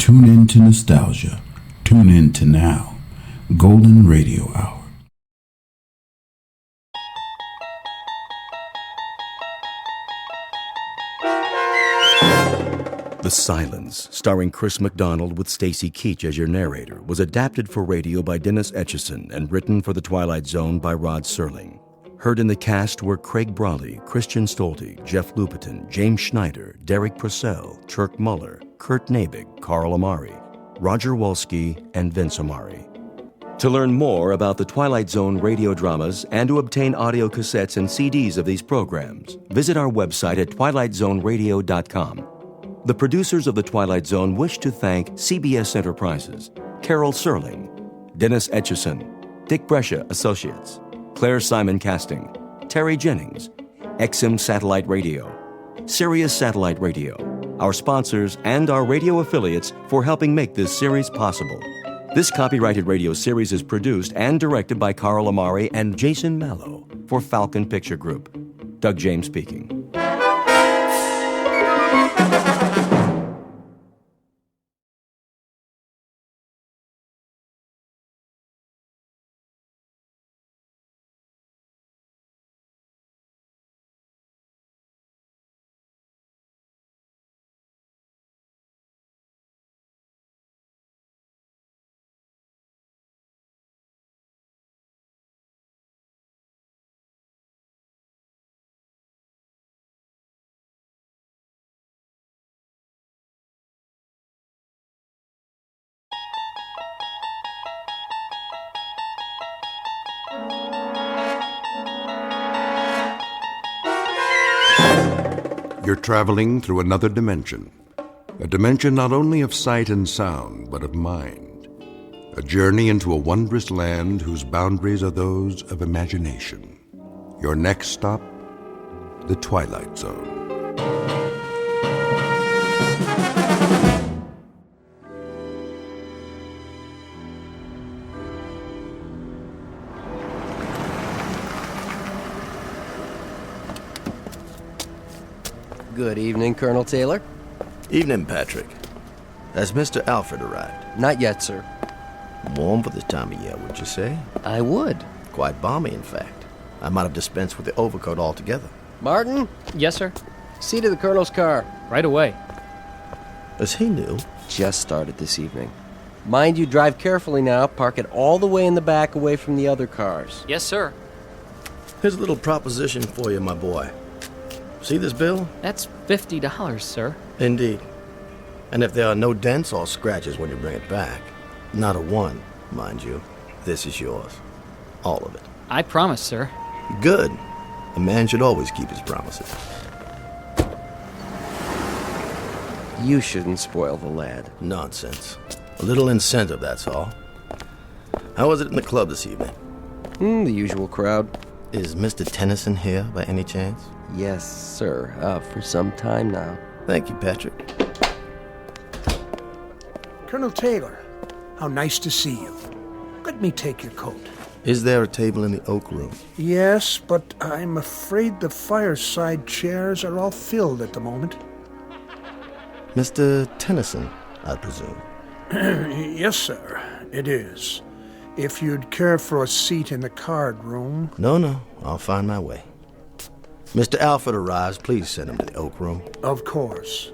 Tune in to nostalgia. Tune in to now. Golden Radio Hour. The Silence, starring Chris McDonald with Stacy Keach as your narrator, was adapted for radio by Dennis Etchison and written for The Twilight Zone by Rod Serling. Heard in the cast were Craig Brawley, Christian Stolte, Jeff Lupetin, James Schneider, Derek Purcell, Turk Muller, Kurt Nabig, Carl Amari, Roger Wolski, and Vince Amari. To learn more about the Twilight Zone radio dramas and to obtain audio cassettes and CDs of these programs, visit our website at twilightzoneradio.com. The producers of The Twilight Zone wish to thank CBS Enterprises, Carol Serling, Dennis Etchison, Dick Brescia Associates, Claire Simon Casting, Terry Jennings, XM Satellite Radio, Sirius Satellite Radio, our sponsors, and our radio affiliates for helping make this series possible. This copyrighted radio series is produced and directed by Carl Amari and Jason Mallow for Falcon Picture Group. Doug James speaking. You're traveling through another dimension. A dimension not only of sight and sound, but of mind. A journey into a wondrous land whose boundaries are those of imagination. Your next stop, the Twilight Zone. Good evening, Colonel Taylor. Evening, Patrick. Has Mr. Alfred arrived? Not yet, sir. Warm for this time of year, would you say? I would. Quite balmy, in fact. I might have dispensed with the overcoat altogether. Martin? Yes, sir. See to the Colonel's car. Right away. Is he new? Just started this evening. Mind you, drive carefully now. Park it all the way in the back away from the other cars. Yes, sir. Here's a little proposition for you, my boy. See this bill? That's $50, sir. Indeed. And if there are no dents or scratches when you bring it back, not a one, mind you, this is yours. All of it. I promise, sir. Good. A man should always keep his promises. You shouldn't spoil the lad. Nonsense. A little incentive, that's all. How was it in the club this evening? The usual crowd. Is Mr. Tennyson here by any chance? Yes, sir. For some time now. Thank you, Patrick. Colonel Taylor, how nice to see you. Let me take your coat. Is there a table in the oak room? Yes, but I'm afraid the fireside chairs are all filled at the moment. Mr. Tennyson, I presume. Yes, sir, it is. If you'd care for a seat in the card room... No, I'll find my way. Mr. Alfred arrives, please send him to the oak room. Of course.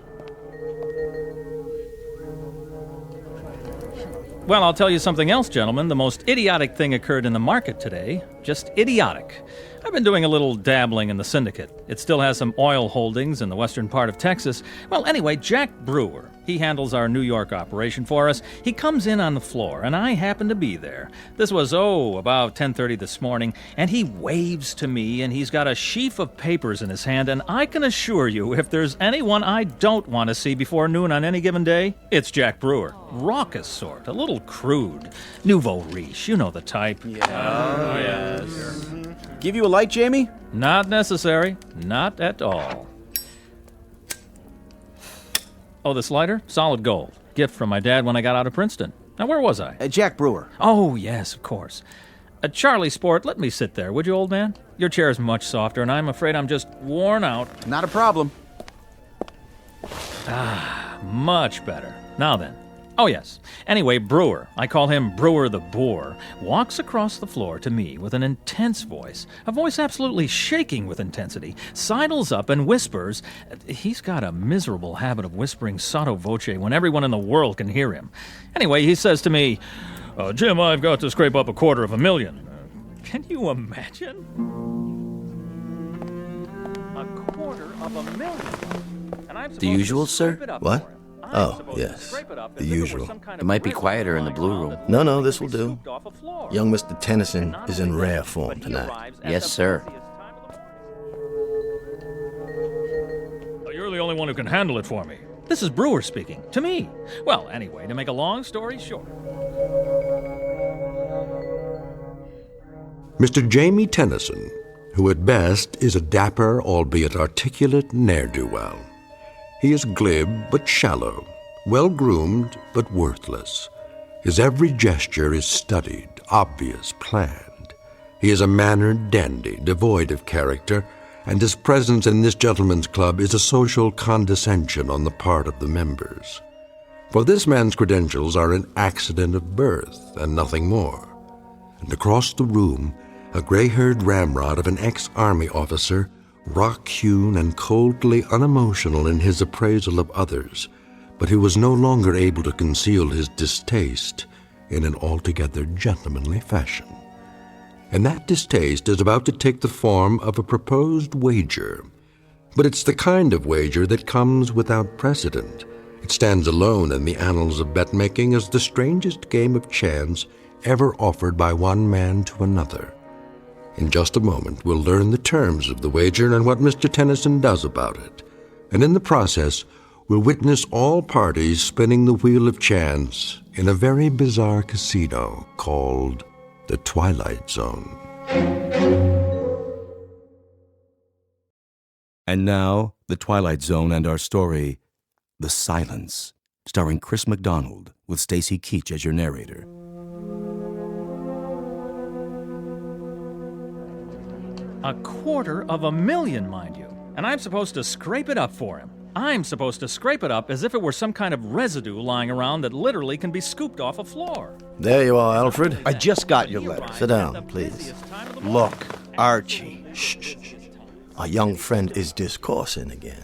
Well, I'll tell you something else, gentlemen. The most idiotic thing occurred in the market today. Just idiotic. I've been doing a little dabbling in the syndicate. It still has some oil holdings in the western part of Texas. Well, anyway, Jack Brewer, he handles our New York operation for us. He comes in on the floor, and I happen to be there. This was, about 10:30 this morning, and he waves to me, and he's got a sheaf of papers in his hand, and I can assure you, if there's anyone I don't want to see before noon on any given day, it's Jack Brewer. Raucous sort, a little crude. Nouveau riche, you know the type. Oh, yes. Give you a light, Jamie? Not necessary. Not at all. Oh, this lighter? Solid gold. Gift from my dad when I got out of Princeton. Now, where was I? Jack Brewer. Oh, yes, of course. Charlie Sport, let me sit there, would you, old man? Your chair's much softer, and I'm afraid I'm just worn out. Not a problem. Much better. Now then, Oh, yes. Anyway, Brewer, I call him Brewer the Boar, walks across the floor to me with an intense voice, a voice absolutely shaking with intensity, sidles up and whispers. He's got a miserable habit of whispering sotto voce when everyone in the world can hear him. Anyway, he says to me, Jim, I've got to scrape up $250,000. Can you imagine? $250,000. And I'm The usual, sir? What? Oh, yes. The usual. It might be quieter in the blue room. No, this will do. Young Mr. Tennyson is in rare form tonight. Yes, sir. You're the only one who can handle it for me. This is Brewer speaking. To me. Well, anyway, to make a long story short. Mr. Jamie Tennyson, who at best is a dapper, albeit articulate ne'er-do-well. He is glib but shallow, well-groomed but worthless. His every gesture is studied, obvious, planned. He is a mannered dandy, devoid of character, and his presence in this gentleman's club is a social condescension on the part of the members. For this man's credentials are an accident of birth and nothing more. And across the room, a gray-haired ramrod of an ex-army officer, rock-hewn and coldly unemotional in his appraisal of others, but who was no longer able to conceal his distaste in an altogether gentlemanly fashion. And that distaste is about to take the form of a proposed wager. But it's the kind of wager that comes without precedent. It stands alone in the annals of bet-making as the strangest game of chance ever offered by one man to another. In just a moment, we'll learn the terms of the wager and what Mr. Tennyson does about it. And in the process, we'll witness all parties spinning the wheel of chance in a very bizarre casino called the Twilight Zone. And now, the Twilight Zone and our story, The Silence, starring Chris McDonald with Stacy Keach as your narrator. $250,000, mind you. And I'm supposed to scrape it up for him. I'm supposed to scrape it up as if it were some kind of residue lying around that literally can be scooped off a floor. There you are, Alfred. I just got your letter. Sit down, please. Look, Archie. Shh. Our young friend is discoursing again.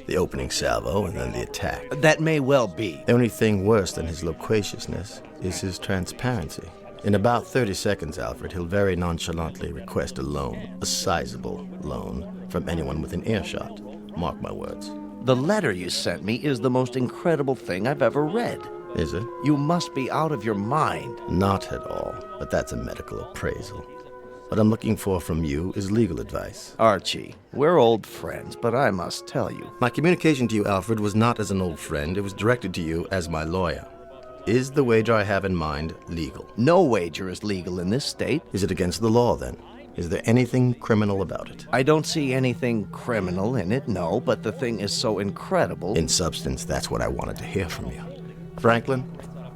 The opening salvo and then the attack. That may well be. The only thing worse than his loquaciousness is his transparency. In about 30 seconds, Alfred, he'll very nonchalantly request a loan, a sizable loan, from anyone within earshot. Mark my words. The letter you sent me is the most incredible thing I've ever read. Is it? You must be out of your mind. Not at all, but that's a medical appraisal. What I'm looking for from you is legal advice. Archie, we're old friends, but I must tell you. My communication to you, Alfred, was not as an old friend. It was directed to you as my lawyer. Is the wager I have in mind legal? No wager is legal in this state. Is it against the law, then? Is there anything criminal about it? I don't see anything criminal in it, no, but the thing is so incredible. In substance, that's what I wanted to hear from you. Franklin?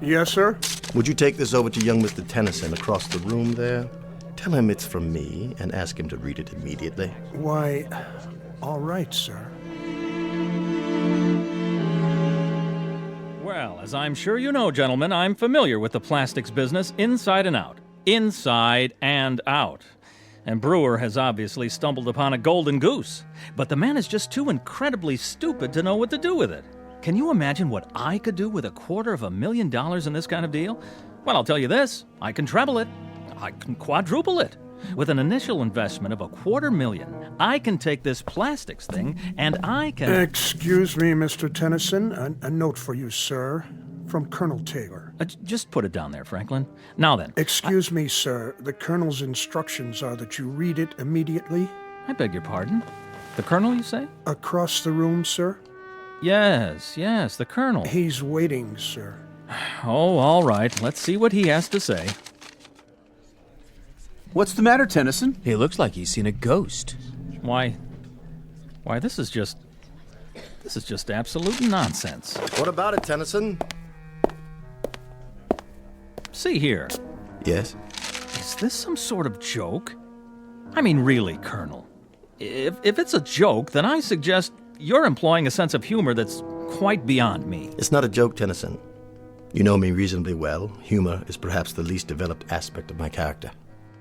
Yes, sir? Would you take this over to young Mr. Tennyson across the room there? Tell him it's from me and ask him to read it immediately. Why, all right, sir. Well, as I'm sure you know, gentlemen, I'm familiar with the plastics business inside and out. Inside and out. And Brewer has obviously stumbled upon a golden goose. But the man is just too incredibly stupid to know what to do with it. Can you imagine what I could do with $250,000 in this kind of deal? Well, I'll tell you this. I can treble it. I can quadruple it. With an initial investment of $250,000, I can take this plastics thing and I can... Excuse me, Mr. Tennyson. A note for you, sir. From Colonel Taylor. Just put it down there, Franklin. Now then. Excuse me, sir. The Colonel's instructions are that you read it immediately. I beg your pardon? The Colonel, you say? Across the room, sir? Yes, the Colonel. He's waiting, sir. Oh, all right. Let's see what he has to say. What's the matter, Tennyson? He looks like he's seen a ghost. Why, this is just absolute nonsense. What about it, Tennyson? See here. Yes? Is this some sort of joke? I mean, really, Colonel. If it's a joke, then I suggest you're employing a sense of humor that's quite beyond me. It's not a joke, Tennyson. You know me reasonably well. Humor is perhaps the least developed aspect of my character.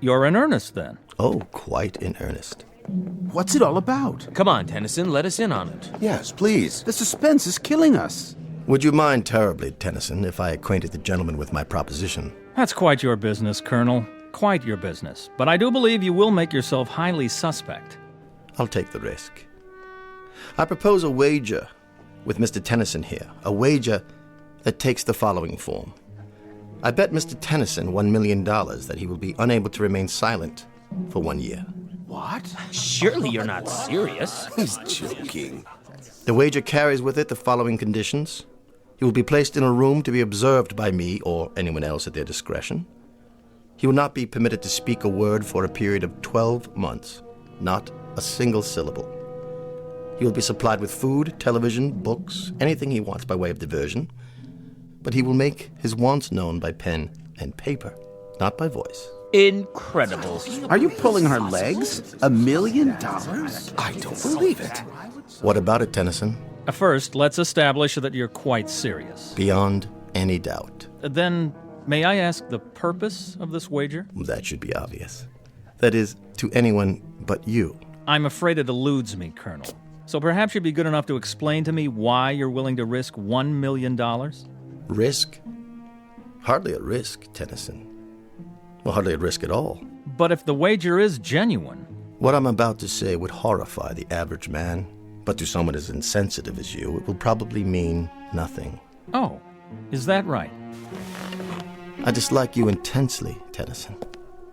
You're in earnest, then? Oh, quite in earnest. What's it all about? Come on, Tennyson, let us in on it. Yes, please. The suspense is killing us. Would you mind terribly, Tennyson, if I acquainted the gentleman with my proposition? That's quite your business, Colonel. Quite your business. But I do believe you will make yourself highly suspect. I'll take the risk. I propose a wager with Mr. Tennyson here. A wager that takes the following form. I bet Mr. Tennyson $1 million that he will be unable to remain silent for 1 year. What? Surely you're not serious. He's joking. The wager carries with it the following conditions. He will be placed in a room to be observed by me or anyone else at their discretion. He will not be permitted to speak a word for a period of 12 months, not a single syllable. He will be supplied with food, television, books, anything he wants by way of diversion, but he will make his wants known by pen and paper, not by voice. Incredible. Are you pulling our legs? $1 million? I don't believe it. What about it, Tennyson? First, let's establish that you're quite serious. Beyond any doubt. Then, may I ask the purpose of this wager? That should be obvious. That is, to anyone but you. I'm afraid it eludes me, Colonel. So perhaps you'd be good enough to explain to me why you're willing to risk $1 million? Risk? Hardly a risk, Tennyson. Well, hardly a risk at all. But if the wager is genuine... What I'm about to say would horrify the average man, but to someone as insensitive as you, it will probably mean nothing. Oh, is that right? I dislike you intensely, Tennyson.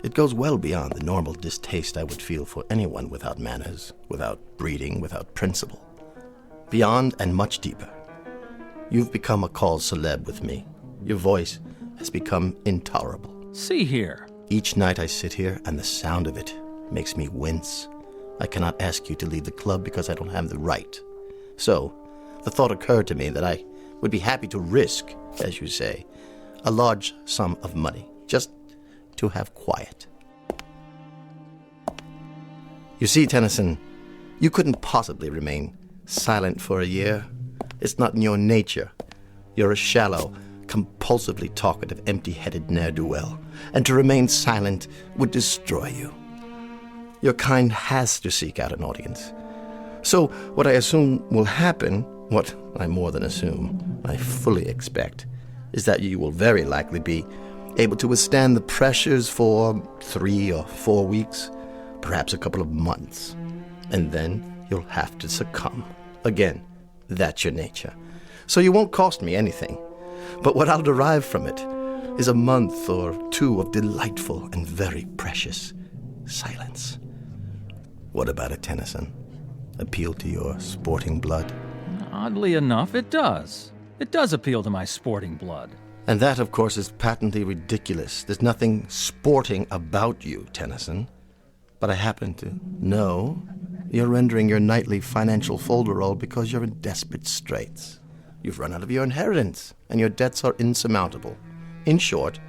It goes well beyond the normal distaste I would feel for anyone without manners, without breeding, without principle. Beyond and much deeper. You've become a cause célèbre with me. Your voice has become intolerable. See here. Each night I sit here, and the sound of it makes me wince. I cannot ask you to leave the club because I don't have the right. So, the thought occurred to me that I would be happy to risk, as you say, a large sum of money, just to have quiet. You see, Tennyson, you couldn't possibly remain silent for a year. It's not in your nature. You're a shallow, compulsively talkative, empty-headed ne'er-do-well, and to remain silent would destroy you. Your kind has to seek out an audience. So what I assume will happen, what I more than assume, I fully expect, is that you will very likely be able to withstand the pressures for 3 or 4 weeks, perhaps a couple of months, and then you'll have to succumb. Again, that's your nature. So you won't cost me anything, but what I'll derive from it is a month or 2 of delightful and very precious silence. What about it, Tennyson? Appeal to your sporting blood? Oddly enough, it does. It does appeal to my sporting blood. And that, of course, is patently ridiculous. There's nothing sporting about you, Tennyson. But I happen to know you're rendering your nightly financial folderol because you're in desperate straits. You've run out of your inheritance, and your debts are insurmountable. In short,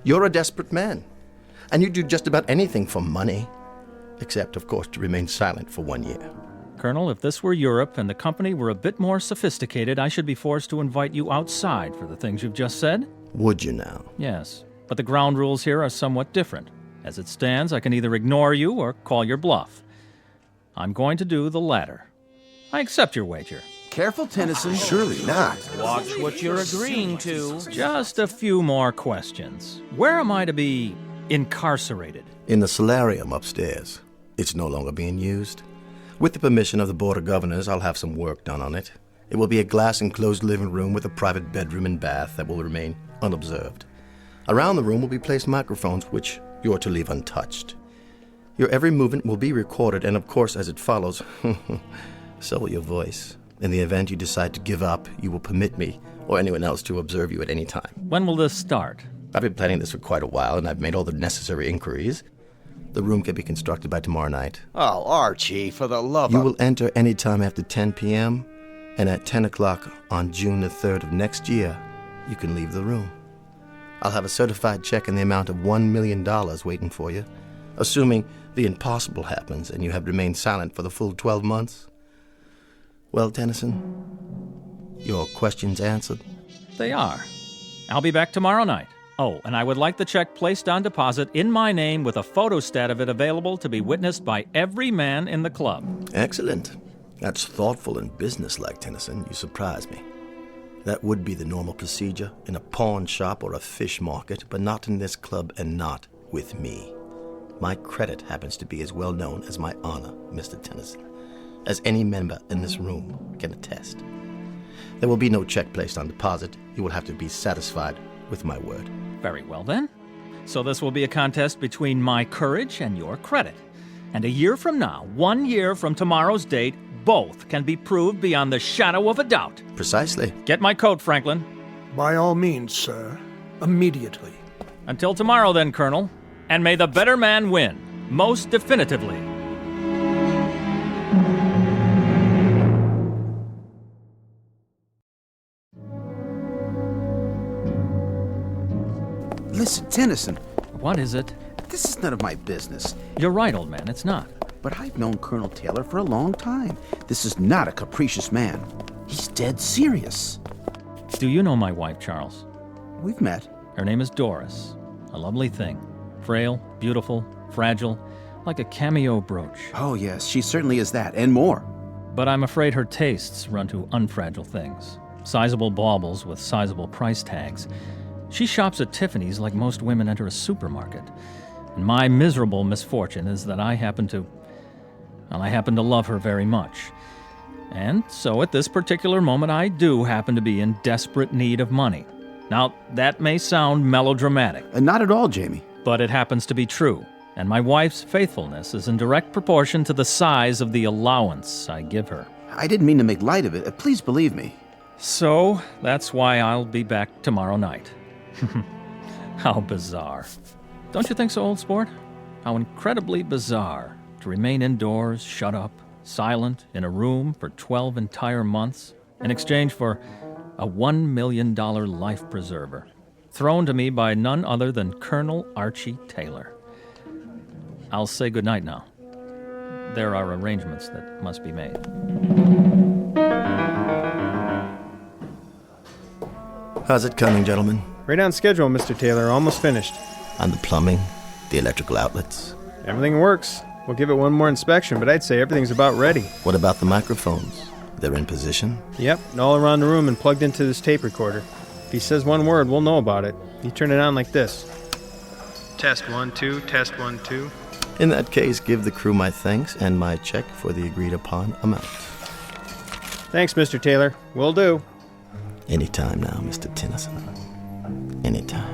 you're a desperate man, and you do just about anything for money, except, of course, to remain silent for 1 year. Colonel, if this were Europe and the company were a bit more sophisticated, I should be forced to invite you outside for the things you've just said. Would you now? Yes, but the ground rules here are somewhat different. As it stands, I can either ignore you or call your bluff. I'm going to do the latter. I accept your wager. Careful, Tennyson. Surely not. Watch what you're agreeing to. Just a few more questions. Where am I to be incarcerated? In the solarium upstairs. It's no longer being used. With the permission of the Board of Governors, I'll have some work done on it. It will be a glass-enclosed living room with a private bedroom and bath that will remain unobserved. Around the room will be placed microphones, which you're to leave untouched. Your every movement will be recorded, and of course, as it follows, so will your voice. In the event you decide to give up, you will permit me or anyone else to observe you at any time. When will this start? I've been planning this for quite a while, and I've made all the necessary inquiries. The room can be constructed by tomorrow night. Oh, Archie, for the love of... You will enter any time after 10 p.m., and at 10 o'clock on June the 3rd of next year, you can leave the room. I'll have a certified check in the amount of $1 million waiting for you, assuming the impossible happens and you have remained silent for the full 12 months. Well, Tennyson, your questions answered? They are. I'll be back tomorrow night. Oh, and I would like the check placed on deposit in my name with a photostat of it available to be witnessed by every man in the club. Excellent. That's thoughtful and businesslike, Tennyson. You surprise me. That would be the normal procedure in a pawn shop or a fish market, but not in this club and not with me. My credit happens to be as well known as my honor, Mr. Tennyson, as any member in this room can attest. There will be no check placed on deposit. You will have to be satisfied with my word. Very well, then. So this will be a contest between my courage and your credit. And a year from now, 1 year from tomorrow's date, both can be proved beyond the shadow of a doubt. Precisely. Get my coat, Franklin. By all means, sir. Immediately. Until tomorrow, then, Colonel. And may the better man win, most definitively. Listen, Tennyson. What is it? This is none of my business. You're right, old man, it's not. But I've known Colonel Taylor for a long time. This is not a capricious man. He's dead serious. Do you know my wife, Charles? We've met. Her name is Doris. A lovely thing. Frail, beautiful, fragile, like a cameo brooch. Oh, yes, she certainly is that, and more. But I'm afraid her tastes run to unfragile things. Sizable baubles with sizable price tags. She shops at Tiffany's like most women enter a supermarket. And my miserable misfortune is that I happen to love her very much. And so at this particular moment, I do happen to be in desperate need of money. Now, that may sound melodramatic. Not at all, Jamie. But it happens to be true. And my wife's faithfulness is in direct proportion to the size of the allowance I give her. I didn't mean to make light of it. Please believe me. So, that's why I'll be back tomorrow night. How bizarre. Don't you think so, old sport? How incredibly bizarre to remain indoors, shut up, silent, in a room for 12 entire months, in exchange for a $1 million life preserver, thrown to me by none other than Colonel Archie Taylor. I'll say goodnight now. There are arrangements that must be made. How's it coming, gentlemen? Right on schedule, Mr. Taylor. Almost finished. On the plumbing, the electrical outlets. Everything works. We'll give it one more inspection, but I'd say everything's about ready. What about the microphones? They're in position? Yep, and all around the room and plugged into this tape recorder. If he says one word, we'll know about it. You turn it on like this. Test 1, 2, test 1, 2. In that case, give the crew my thanks and my check for the agreed-upon amount. Thanks, Mr. Taylor. Will do. Anytime now, Mr. Tennyson. Anytime.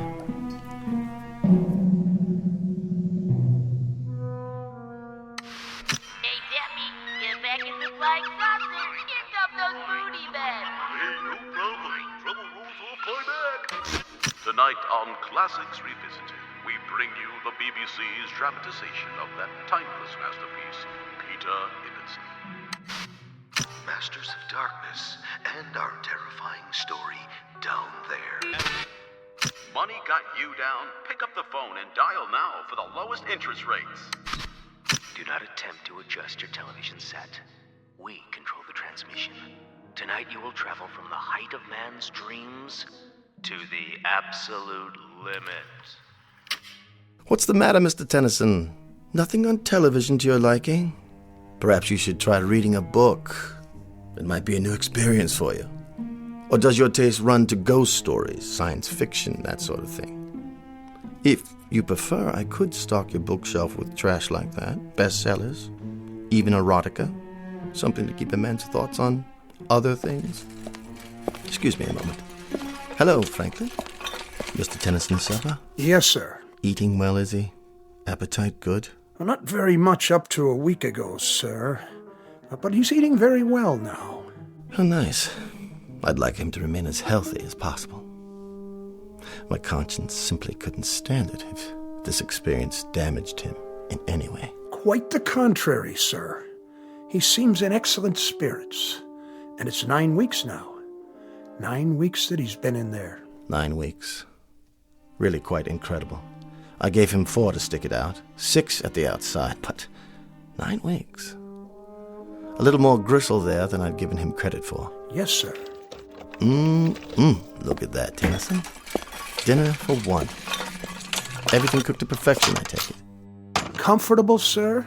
Hey, Debbie, get back in the flying saucer. Here come those booty men. Hey, no problem. Trouble rolls off my back. Tonight on Classics Revisited, we bring you the BBC's dramatization of that timeless masterpiece, Peter Ibbotson. Masters of Darkness and our terrifying story, Down There. Money got you down? Pick up the phone and dial now for the lowest interest rates. Do not attempt to adjust your television set. We control the transmission. Tonight you will travel from the height of man's dreams to the absolute limit. What's the matter, Mr. Tennyson? Nothing on television to your liking? Perhaps you should try reading a book. It might be a new experience for you. Or does your taste run to ghost stories, science fiction, that sort of thing? If you prefer, I could stock your bookshelf with trash like that, bestsellers, even erotica, something to keep a man's thoughts on other things. Excuse me a moment. Hello, Franklin. Mr. Tennyson's supper? Yes, sir. Eating well, is he? Appetite good? Well, not very much up to a week ago, sir. But he's eating very well now. Oh, nice. I'd like him to remain as healthy as possible. My conscience simply couldn't stand it if this experience damaged him in any way. Quite the contrary, sir. He seems in excellent spirits. And it's 9 weeks now. 9 weeks that he's been in there. 9 weeks. Really quite incredible. I gave him 4 to stick it out, 6 at the outside, but 9 weeks. A little more gristle there than I'd given him credit for. Yes, sir. Look at that, Tennyson. Dinner for one. Everything cooked to perfection, I take it. Comfortable, sir?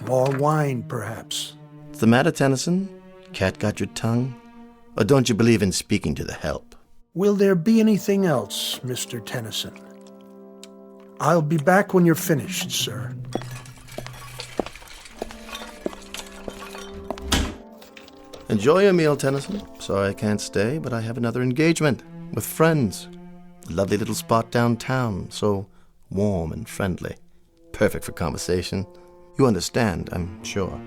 More wine, perhaps. What's the matter, Tennyson? Cat got your tongue? Or don't you believe in speaking to the help? Will there be anything else, Mr. Tennyson? I'll be back when you're finished, sir. Enjoy your meal, Tennyson. Sorry I can't stay, but I have another engagement with friends. A lovely little spot downtown, so warm and friendly. Perfect for conversation. You understand, I'm sure.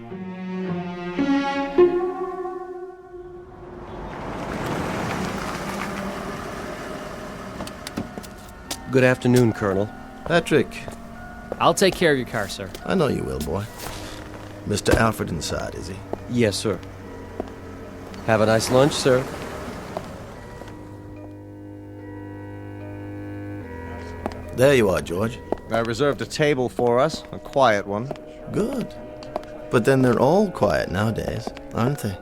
Good afternoon, Colonel. Patrick. I'll take care of your car, sir. I know you will, boy. Mr. Alfred inside, is he? Yes, sir. Have a nice lunch, sir. There you are, George. I reserved a table for us, a quiet one. Good. But then they're all quiet nowadays, aren't they?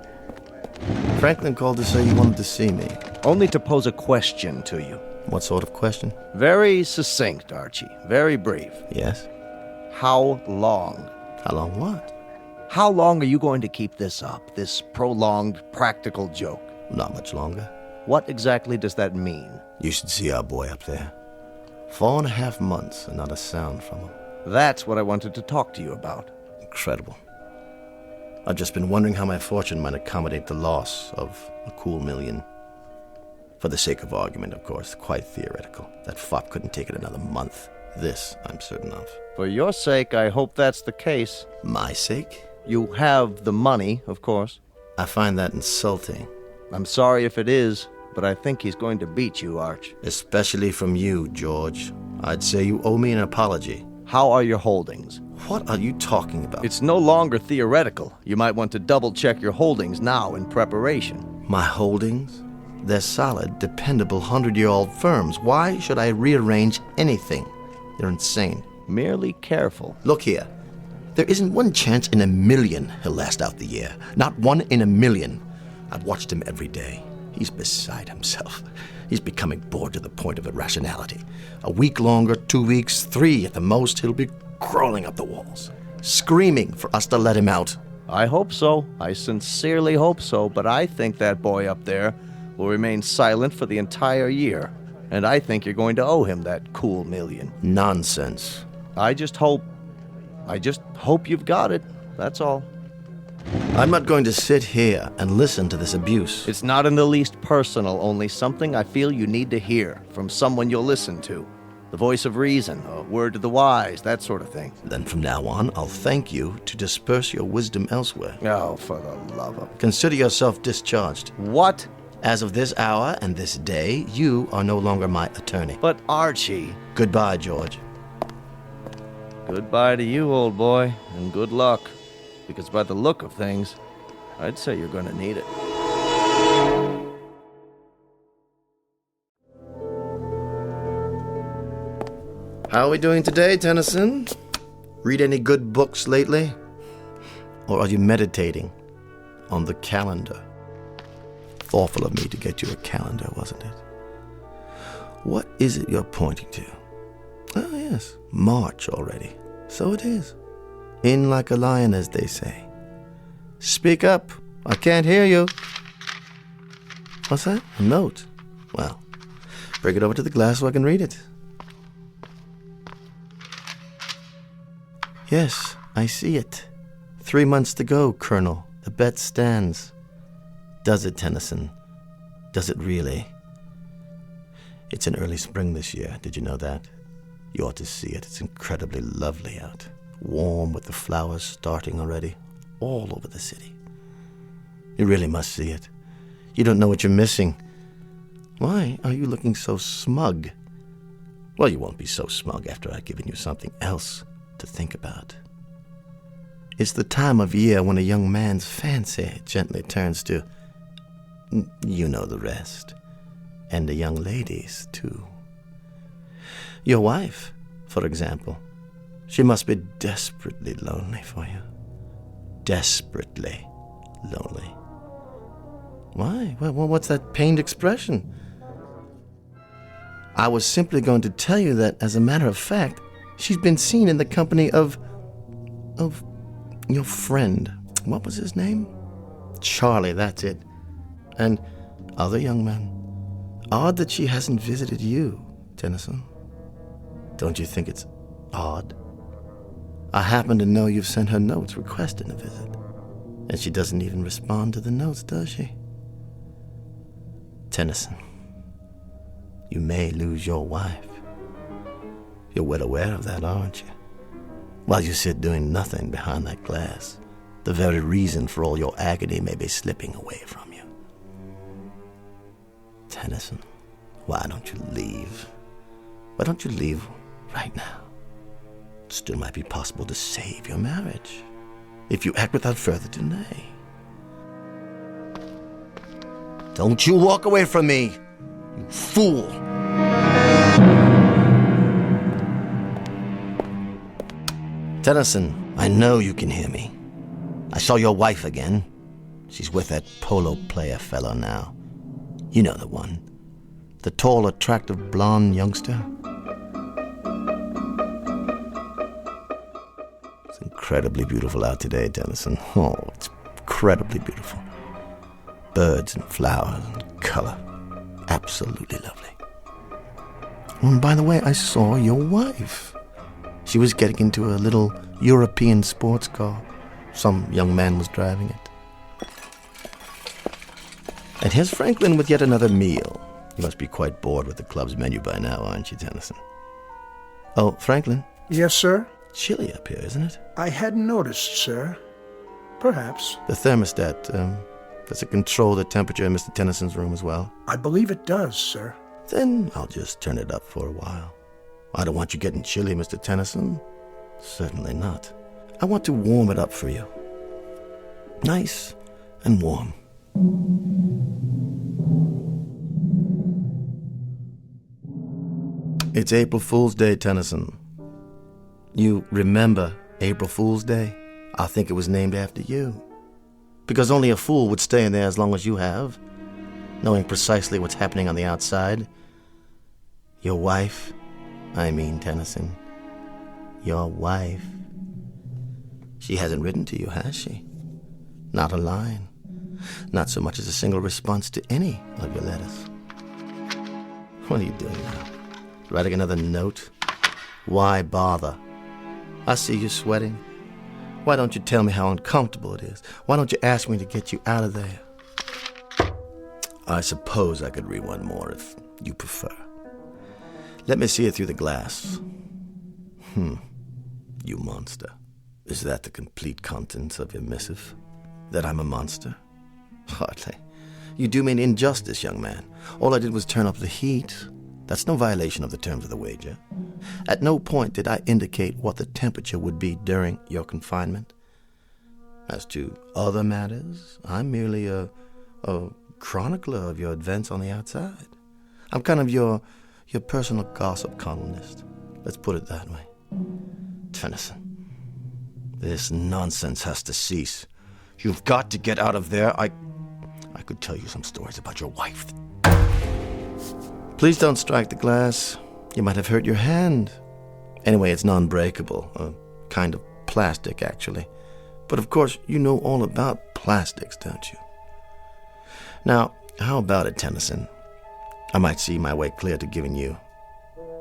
Franklin called to say you wanted to see me. Only to pose a question to you. What sort of question? Very succinct, Archie. Very brief. Yes? How long? How long what? How long are you going to keep this up, this prolonged practical joke? Not much longer. What exactly does that mean? You should see our boy up there. 4.5 months and not a sound from him. That's what I wanted to talk to you about. Incredible. I've just been wondering how my fortune might accommodate the loss of a cool million. For the sake of argument, of course, quite theoretical. That fop couldn't take it another month. This, I'm certain of. For your sake, I hope that's the case. My sake? You have the money, of course. I find that insulting. I'm sorry if it is, but I think he's going to beat you, Arch. Especially from you, George. I'd say you owe me an apology. How are your holdings? What are you talking about? It's no longer theoretical. You might want to double-check your holdings now in preparation. My holdings? They're solid, dependable, 100-year-old firms. Why should I rearrange anything? You're insane. Merely careful. Look here. There isn't one chance in a million he'll last out the year. Not one in a million. I've watched him every day. He's beside himself. He's becoming bored to the point of irrationality. A week longer, 2 weeks, 3 at the most, he'll be crawling up the walls, screaming for us to let him out. I hope so. I sincerely hope so, but I think that boy up there will remain silent for the entire year. And I think you're going to owe him that cool million. Nonsense. I just hope you've got it. That's all. I'm not going to sit here and listen to this abuse. It's not in the least personal, only something I feel you need to hear from someone you'll listen to. The voice of reason, a word to the wise, that sort of thing. Then from now on, I'll thank you to disperse your wisdom elsewhere. Oh, for the love of... Consider yourself discharged. What? As of this hour and this day, you are no longer my attorney. But Archie... Goodbye, George. Goodbye to you, old boy, and good luck. Because by the look of things, I'd say you're going to need it. How are we doing today, Tennyson? Read any good books lately? Or are you meditating on the calendar? Thoughtful of me to get you a calendar, wasn't it? What is it you're pointing to? Oh, yes, March already. So it is. In like a lion, as they say. Speak up. I can't hear you. What's that? A note? Well, bring it over to the glass so I can read it. Yes, I see it. 3 months to go, Colonel. The bet stands. Does it, Tennyson? Does it really? It's in early spring this year. Did you know that? You ought to see it. It's incredibly lovely out. Warm with the flowers starting already. All over the city. You really must see it. You don't know what you're missing. Why are you looking so smug? Well, you won't be so smug after I've given you something else to think about. It's the time of year when a young man's fancy gently turns to, you know the rest, and the young ladies, too. Your wife, for example, she must be desperately lonely for you. Desperately lonely. Why? Well, what's that pained expression? I was simply going to tell you that, as a matter of fact, she's been seen in the company of your friend. What was his name? Charlie, that's it. And other young men. Odd that she hasn't visited you, Tennyson. Don't you think it's odd? I happen to know you've sent her notes requesting a visit. And she doesn't even respond to the notes, does she? Tennyson, you may lose your wife. You're well aware of that, aren't you? While you sit doing nothing behind that glass, the very reason for all your agony may be slipping away from you. Tennyson, why don't you leave? Why don't you leave right now? It still might be possible to save your marriage if you act without further delay. Don't you walk away from me, you fool! Tennyson, I know you can hear me. I saw your wife again. She's with that polo player fellow now. You know the one. The tall, attractive, blonde youngster. It's incredibly beautiful out today, Tennyson. Oh, it's incredibly beautiful. Birds and flowers and color. Absolutely lovely. And by the way, I saw your wife. She was getting into a little European sports car. Some young man was driving it. And here's Franklin with yet another meal. You must be quite bored with the club's menu by now, aren't you, Tennyson? Oh, Franklin? Yes, sir? Chilly up here, isn't it? I hadn't noticed, sir. Perhaps. The thermostat, does it control the temperature in Mr. Tennyson's room as well? I believe it does, sir. Then I'll just turn it up for a while. I don't want you getting chilly, Mr. Tennyson. Certainly not. I want to warm it up for you. Nice and warm. It's April Fool's Day, Tennyson. You remember April Fool's Day? I think it was named after you. Because only a fool would stay in there as long as you have, knowing precisely what's happening on the outside. Your wife, Tennyson, your wife. She hasn't written to you, has she? Not a line. Not so much as a single response to any of your letters. What are you doing now? Writing another note? Why bother? I see you sweating. Why don't you tell me how uncomfortable it is? Why don't you ask me to get you out of there? I suppose I could read one more if you prefer. Let me see it through the glass. You monster. Is that the complete contents of your missive? That I'm a monster? Hardly. You do me an injustice, young man. All I did was turn up the heat. That's no violation of the terms of the wager. At no point did I indicate what the temperature would be during your confinement. As to other matters, I'm merely a chronicler of your events on the outside. I'm kind of your personal gossip columnist. Let's put it that way. Tennyson, this nonsense has to cease. You've got to get out of there. I could tell you some stories about your wife. Please don't strike the glass. You might have hurt your hand. Anyway, it's non-breakable. A kind of plastic, actually. But of course, you know all about plastics, don't you? Now, how about it, Tennyson? I might see my way clear to giving you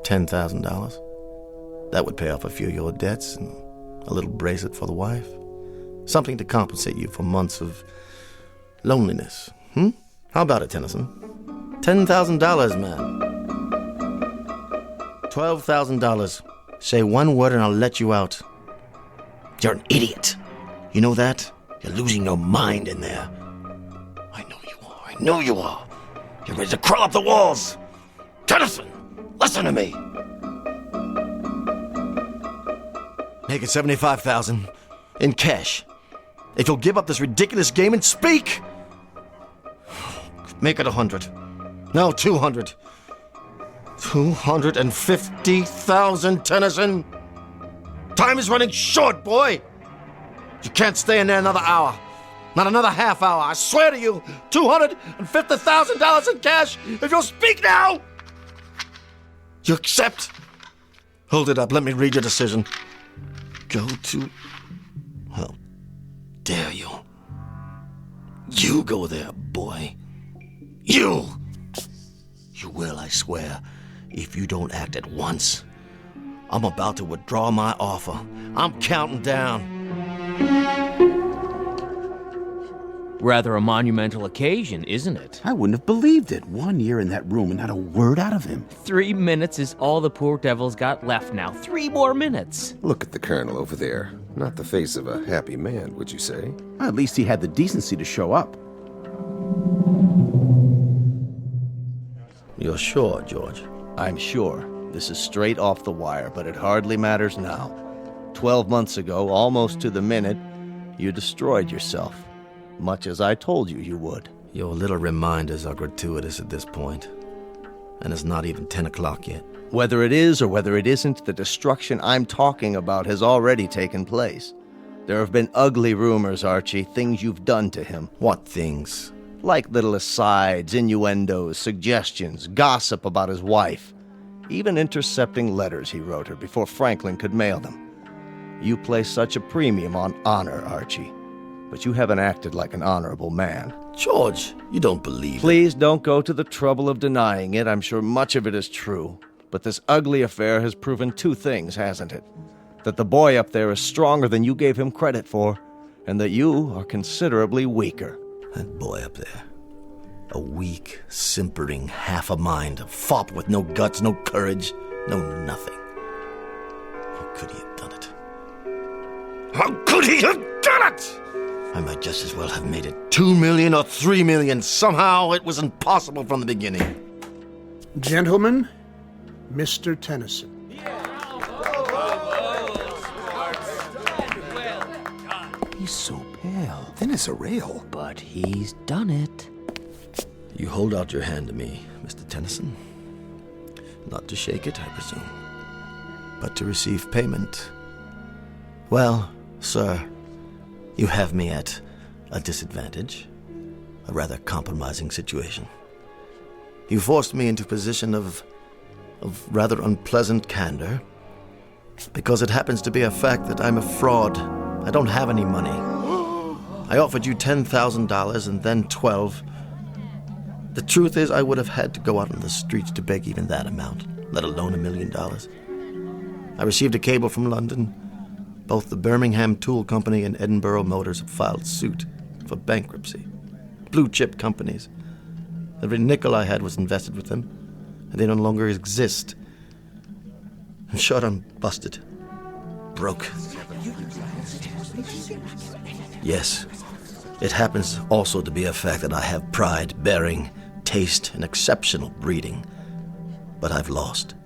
$10,000. That would pay off a few of your debts and a little bracelet for the wife. Something to compensate you for months of loneliness. How about it, Tennyson? $10,000, man. $12,000. Say one word and I'll let you out. You're an idiot. You know that? You're losing your mind in there. I know you are. You're ready to crawl up the walls. Tennyson, listen to me. Make it $75,000 in cash. If you'll give up this ridiculous game and speak. Make it 100. No, 200. 250,000, Tennyson. Time is running short, boy. You can't stay in there another hour. Not another half hour. I swear to you, $250,000 in cash if you'll speak now. You accept? Hold it up. Let me read your decision. Go to... How dare you? You go there, boy. You! You will, I swear, if you don't act at once. I'm about to withdraw my offer. I'm counting down. Rather a monumental occasion, isn't it? I wouldn't have believed it. 1 year in that room and not a word out of him. 3 minutes is all the poor devil's got left now. 3 more minutes. Look at the colonel over there. Not the face of a happy man, would you say? At least he had the decency to show up. You're sure, George? I'm sure. This is straight off the wire, but it hardly matters now. 12 months ago, almost to the minute, you destroyed yourself. Much as I told you you would. Your little reminders are gratuitous at this point. And it's not even 10 o'clock yet. Whether it is or whether it isn't, the destruction I'm talking about has already taken place. There have been ugly rumors, Archie, things you've done to him. What things? Like little asides, innuendos, suggestions, gossip about his wife. Even intercepting letters he wrote her before Franklin could mail them. You place such a premium on honor, Archie. But you haven't acted like an honorable man. George, you don't believe Please don't go to the trouble of denying it. I'm sure much of it is true. But this ugly affair has proven 2 things, hasn't it? That the boy up there is stronger than you gave him credit for, and that you are considerably weaker. That boy up there. A weak, simpering, half a mind, a fop with no guts, no courage, no nothing. How could he have done it? How could he have done it? I might just as well have made it 2 million or 3 million. Somehow it was impossible from the beginning. Gentlemen, Mr. Tennyson. He's so pale, thin as a rail. But he's done it. You hold out your hand to me, Mr. Tennyson. Not to shake it, I presume, but to receive payment. Well, sir, you have me at a disadvantage, a rather compromising situation. You forced me into a position of rather unpleasant candor, because it happens to be a fact that I'm a fraud. I don't have any money. I offered you $10,000 and then 12. The truth is, I would have had to go out on the streets to beg even that amount, let alone $1 million. I received a cable from London. Both the Birmingham Tool Company and Edinburgh Motors have filed suit for bankruptcy. Blue-chip companies. Every nickel I had was invested with them, and they no longer exist. In short, I'm busted. Broke. Yes, it happens also to be a fact that I have pride, bearing, taste, and exceptional breeding. But I've lost.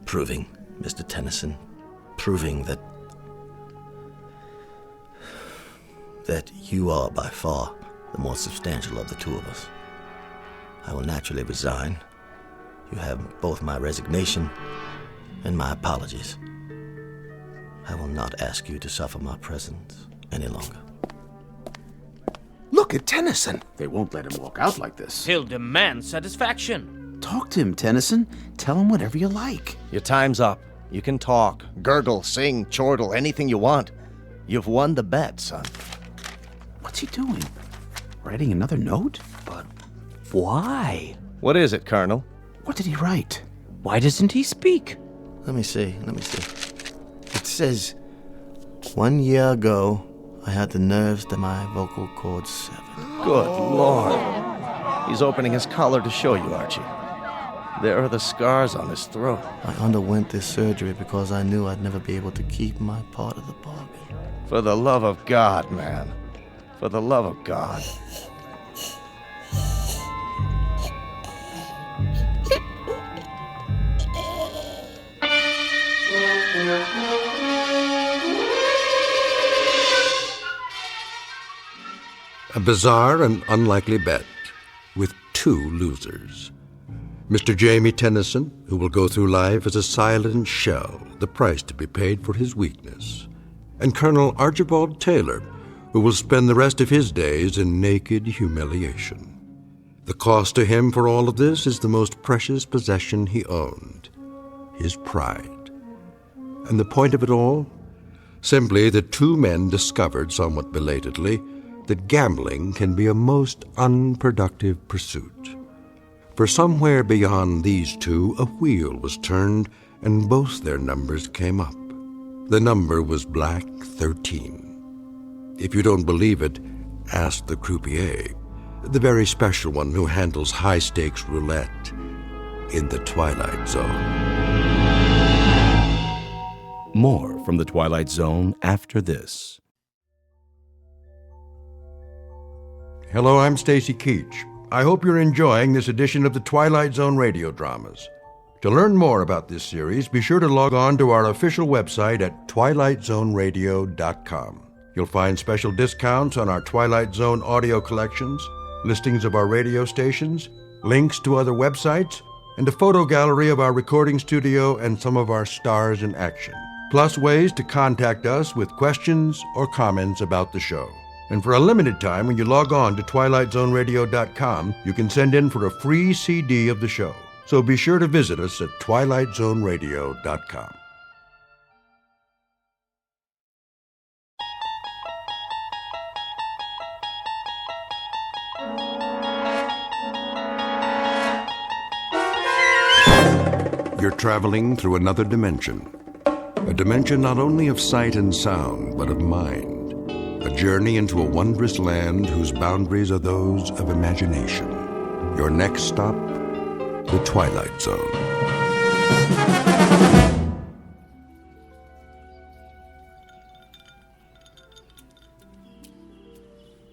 Proving, Mr. Tennyson, proving that you are by far the more substantial of the two of us. I will naturally resign. You have both my resignation and my apologies. I will not ask you to suffer my presence any longer. Look at Tennyson. They won't let him walk out like this. He'll demand satisfaction. Talk to him, Tennyson. Tell him whatever you like. Your time's up. You can talk, gurgle, sing, chortle, anything you want. You've won the bet, son. What's he doing? Writing another note? But why? What is it, Colonel? What did he write? Why doesn't he speak? Let me see. It says, 1 year ago, I had the nerves that my vocal cords severed. Good Lord. He's opening his collar to show you, Archie. There are the scars on his throat. I underwent this surgery because I knew I'd never be able to keep my part of the bargain. For the love of God, man. For the love of God. A bizarre and unlikely bet with 2 losers. Mr. Jamie Tennyson, who will go through life as a silent shell, the price to be paid for his weakness. And Colonel Archibald Taylor, who will spend the rest of his days in naked humiliation. The cost to him for all of this is the most precious possession he owned, his pride. And the point of it all? Simply that two men discovered, somewhat belatedly, that gambling can be a most unproductive pursuit. For somewhere beyond these two, a wheel was turned, and both their numbers came up. The number was Black 13. If you don't believe it, ask the croupier, the very special one who handles high-stakes roulette in the Twilight Zone. More from the Twilight Zone after this. Hello, I'm Stacy Keach. I hope you're enjoying this edition of the Twilight Zone radio dramas. To learn more about this series, be sure to log on to our official website at twilightzoneradio.com. You'll find special discounts on our Twilight Zone audio collections, listings of our radio stations, links to other websites, and a photo gallery of our recording studio and some of our stars in action. Plus ways to contact us with questions or comments about the show. And for a limited time, when you log on to twilightzoneradio.com, you can send in for a free CD of the show. So be sure to visit us at twilightzoneradio.com. You're traveling through another dimension. A dimension not only of sight and sound, but of mind. A journey into a wondrous land whose boundaries are those of imagination. Your next stop, the Twilight Zone.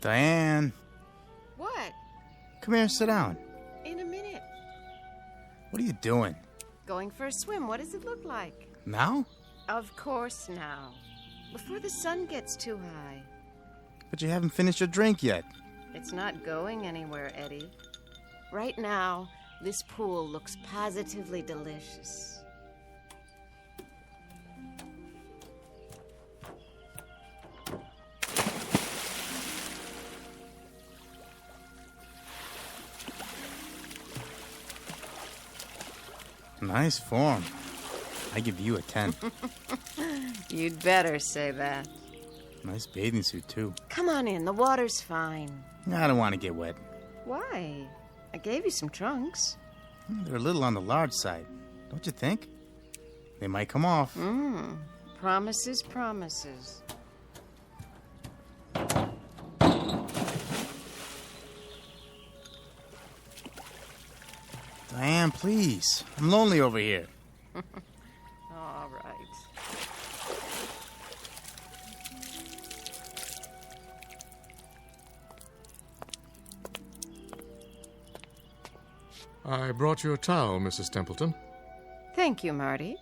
Diane. What? Come here and sit down. In a minute. What are you doing? Going for a swim. What does it look like? Now? Of course now. Before the sun gets too high. But you haven't finished your drink yet. It's not going anywhere, Eddie. Right now, this pool looks positively delicious. Nice form. I give you a 10. You'd better say that. Nice bathing suit, too. Come on in. The water's fine. I don't want to get wet. Why? I gave you some trunks. They're a little on the large side. Don't you think? They might come off. Promises, promises. Diane, please. I'm lonely over here. All right. I brought you a towel, Mrs. Templeton. Thank you, Marty.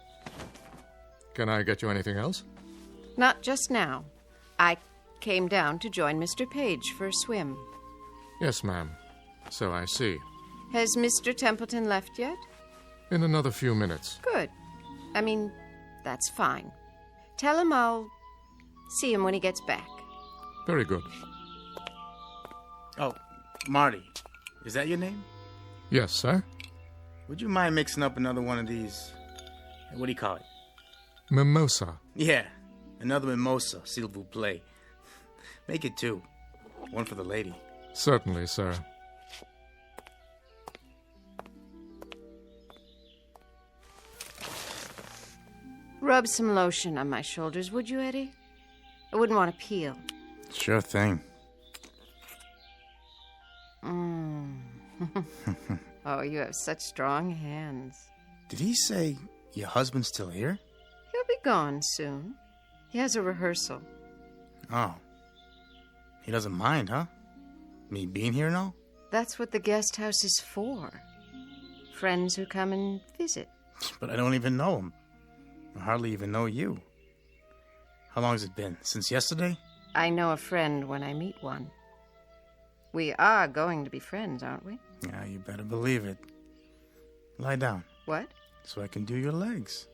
Can I get you anything else? Not just now. I came down to join Mr. Page for a swim. Yes, ma'am. So I see. Has Mr. Templeton left yet? In another few minutes. Good. I mean, that's fine. Tell him I'll see him when he gets back. Very good. Oh, Marty. Is that your name? Yes, sir. Would you mind mixing up another one of these? What do you call it? Mimosa. Yeah, another mimosa, s'il vous plaît. Make it 2. One for the lady. Certainly, sir. Rub some lotion on my shoulders, would you, Eddie? I wouldn't want to peel. Sure thing. Oh, you have such strong hands. Did he say your husband's still here? He'll be gone soon. He has a rehearsal. Oh. He doesn't mind, huh? Me being here and all? That's what the guest house is for. Friends who come and visit. But I don't even know him. I hardly even know you. How long has it been? Since yesterday? I know a friend when I meet one. We are going to be friends, aren't we? Yeah, you better believe it. Lie down. What? So I can do your legs.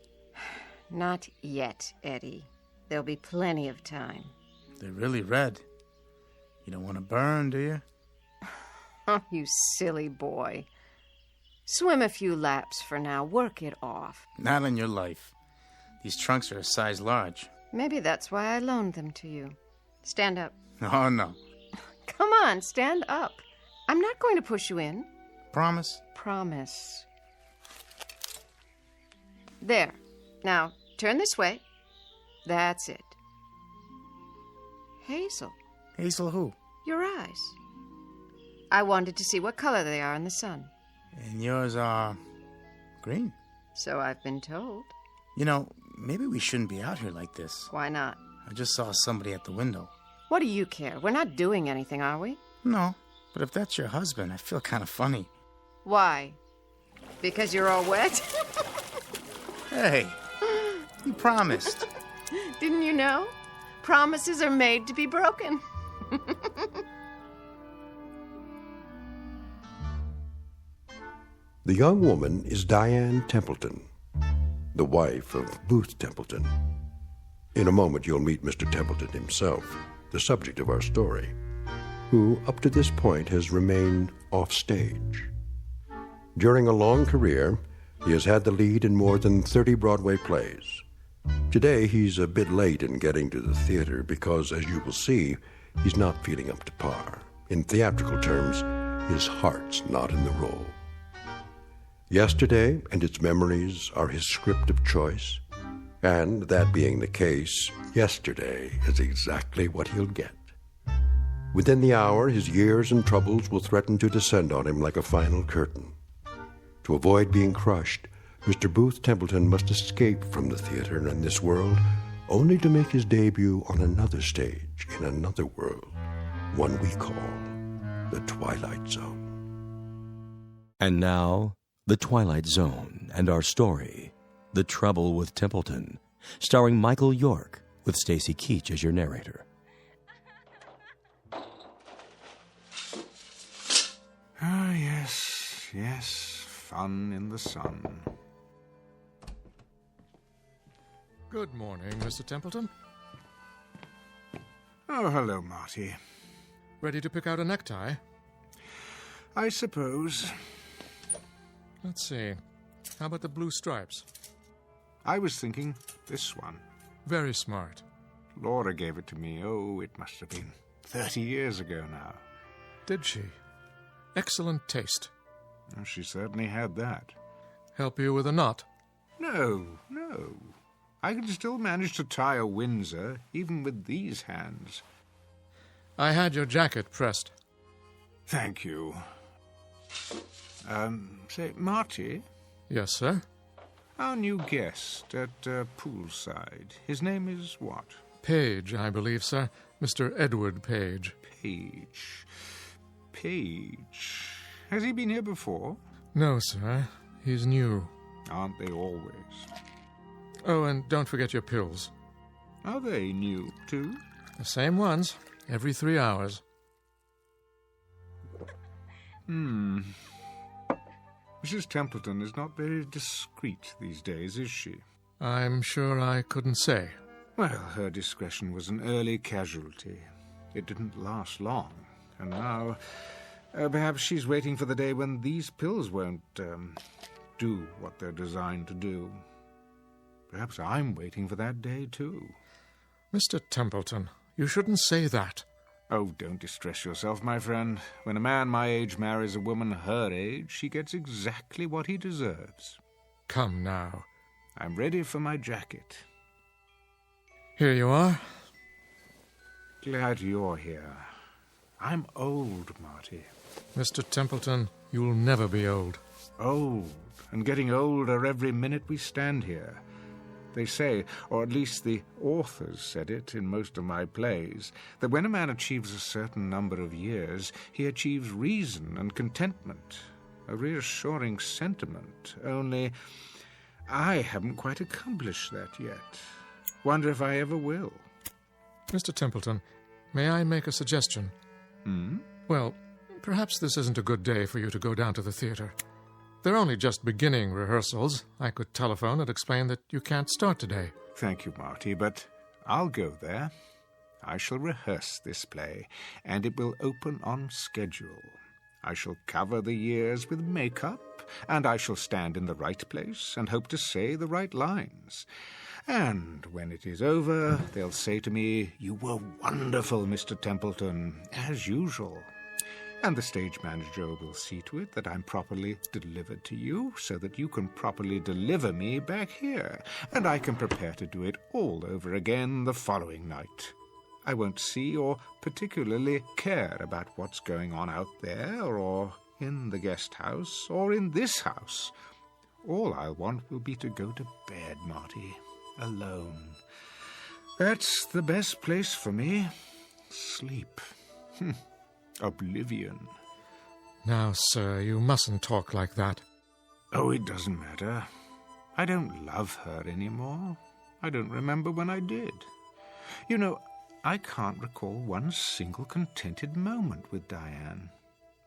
Not yet, Eddie. There'll be plenty of time. They're really red. You don't want to burn, do you? Oh, you silly boy. Swim a few laps for now. Work it off. Not on your life. These trunks are a size large. Maybe that's why I loaned them to you. Stand up. Oh, no. Come on, stand up. I'm not going to push you in. Promise? Promise. There. Now, turn this way. That's it. Hazel. Hazel who? Your eyes. I wanted to see what color they are in the sun. And yours are green. So I've been told. You know, maybe we shouldn't be out here like this. Why not? I just saw somebody at the window. What do you care? We're not doing anything, are we? No, but if that's your husband, I feel kind of funny. Why? Because you're all wet? Hey, you promised. Didn't you know? Promises are made to be broken. The young woman is Diane Templeton, the wife of Booth Templeton. In a moment, you'll meet Mr. Templeton himself, the subject of our story, who, up to this point, has remained offstage. During a long career, he has had the lead in more than 30 Broadway plays. Today, he's a bit late in getting to the theater because, as you will see, he's not feeling up to par. In theatrical terms, his heart's not in the role. Yesterday and its memories are his script of choice, and that being the case, yesterday is exactly what he'll get. Within the hour, his years and troubles will threaten to descend on him like a final curtain. To avoid being crushed, Mr. Booth Templeton must escape from the theater and this world, only to make his debut on another stage in another world, one we call the Twilight Zone. And now, The Twilight Zone and our story, The Trouble with Templeton, starring Michael York, with Stacy Keach as your narrator. Ah, yes, fun in the sun. Good morning, Mr. Templeton. Oh, hello, Marty. Ready to pick out a necktie? I suppose. Let's see. How about the blue stripes? I was thinking this one. Very smart. Laura gave it to me, it must have been 30 years ago now. Did she? Excellent taste. Well, she certainly had that. Help you with a knot? No. I can still manage to tie a Windsor, even with these hands. I had your jacket pressed. Thank you. Say, Marty? Yes, sir? Our new guest at poolside. His name is what? Page, I believe, sir. Mr. Edward Page. Page. Has he been here before? No, sir. He's new. Aren't they always? Oh, and don't forget your pills. Are they new, too? The same ones. Every 3 hours. Mrs. Templeton is not very discreet these days, is she? I'm sure I couldn't say. Well, her discretion was an early casualty. It didn't last long. And now, perhaps she's waiting for the day when these pills won't, do what they're designed to do. Perhaps I'm waiting for that day, too. Mr. Templeton, you shouldn't say that. Oh, don't distress yourself, my friend. When a man my age marries a woman her age, he gets exactly what he deserves. Come now. I'm ready for my jacket. Here you are. Glad you're here. I'm old, Marty. Mr. Templeton, you'll never be old. Old, and getting older every minute we stand here. They say, or at least the authors said it in most of my plays, that when a man achieves a certain number of years, he achieves reason and contentment, a reassuring sentiment. Only, I haven't quite accomplished that yet. Wonder if I ever will. Mr. Templeton, may I make a suggestion? Well, perhaps this isn't a good day for you to go down to the theater. They're only just beginning rehearsals. I could telephone and explain that you can't start today. Thank you, Marty, but I'll go there. I shall rehearse this play, and it will open on schedule. I shall cover the years with makeup, and I shall stand in the right place and hope to say the right lines. And when it is over, they'll say to me, "You were wonderful, Mr. Templeton, as usual." And the stage manager will see to it that I'm properly delivered to you, so that you can properly deliver me back here, and I can prepare to do it all over again the following night. I won't see or particularly care about what's going on out there, or in the guest house, or in this house. All I'll want will be to go to bed, Marty, alone. That's the best place for me. Sleep. Oblivion. Now, sir, you mustn't talk like that. Oh, it doesn't matter. I don't love her anymore. I don't remember when I did. You know, I can't recall one single contented moment with Diane.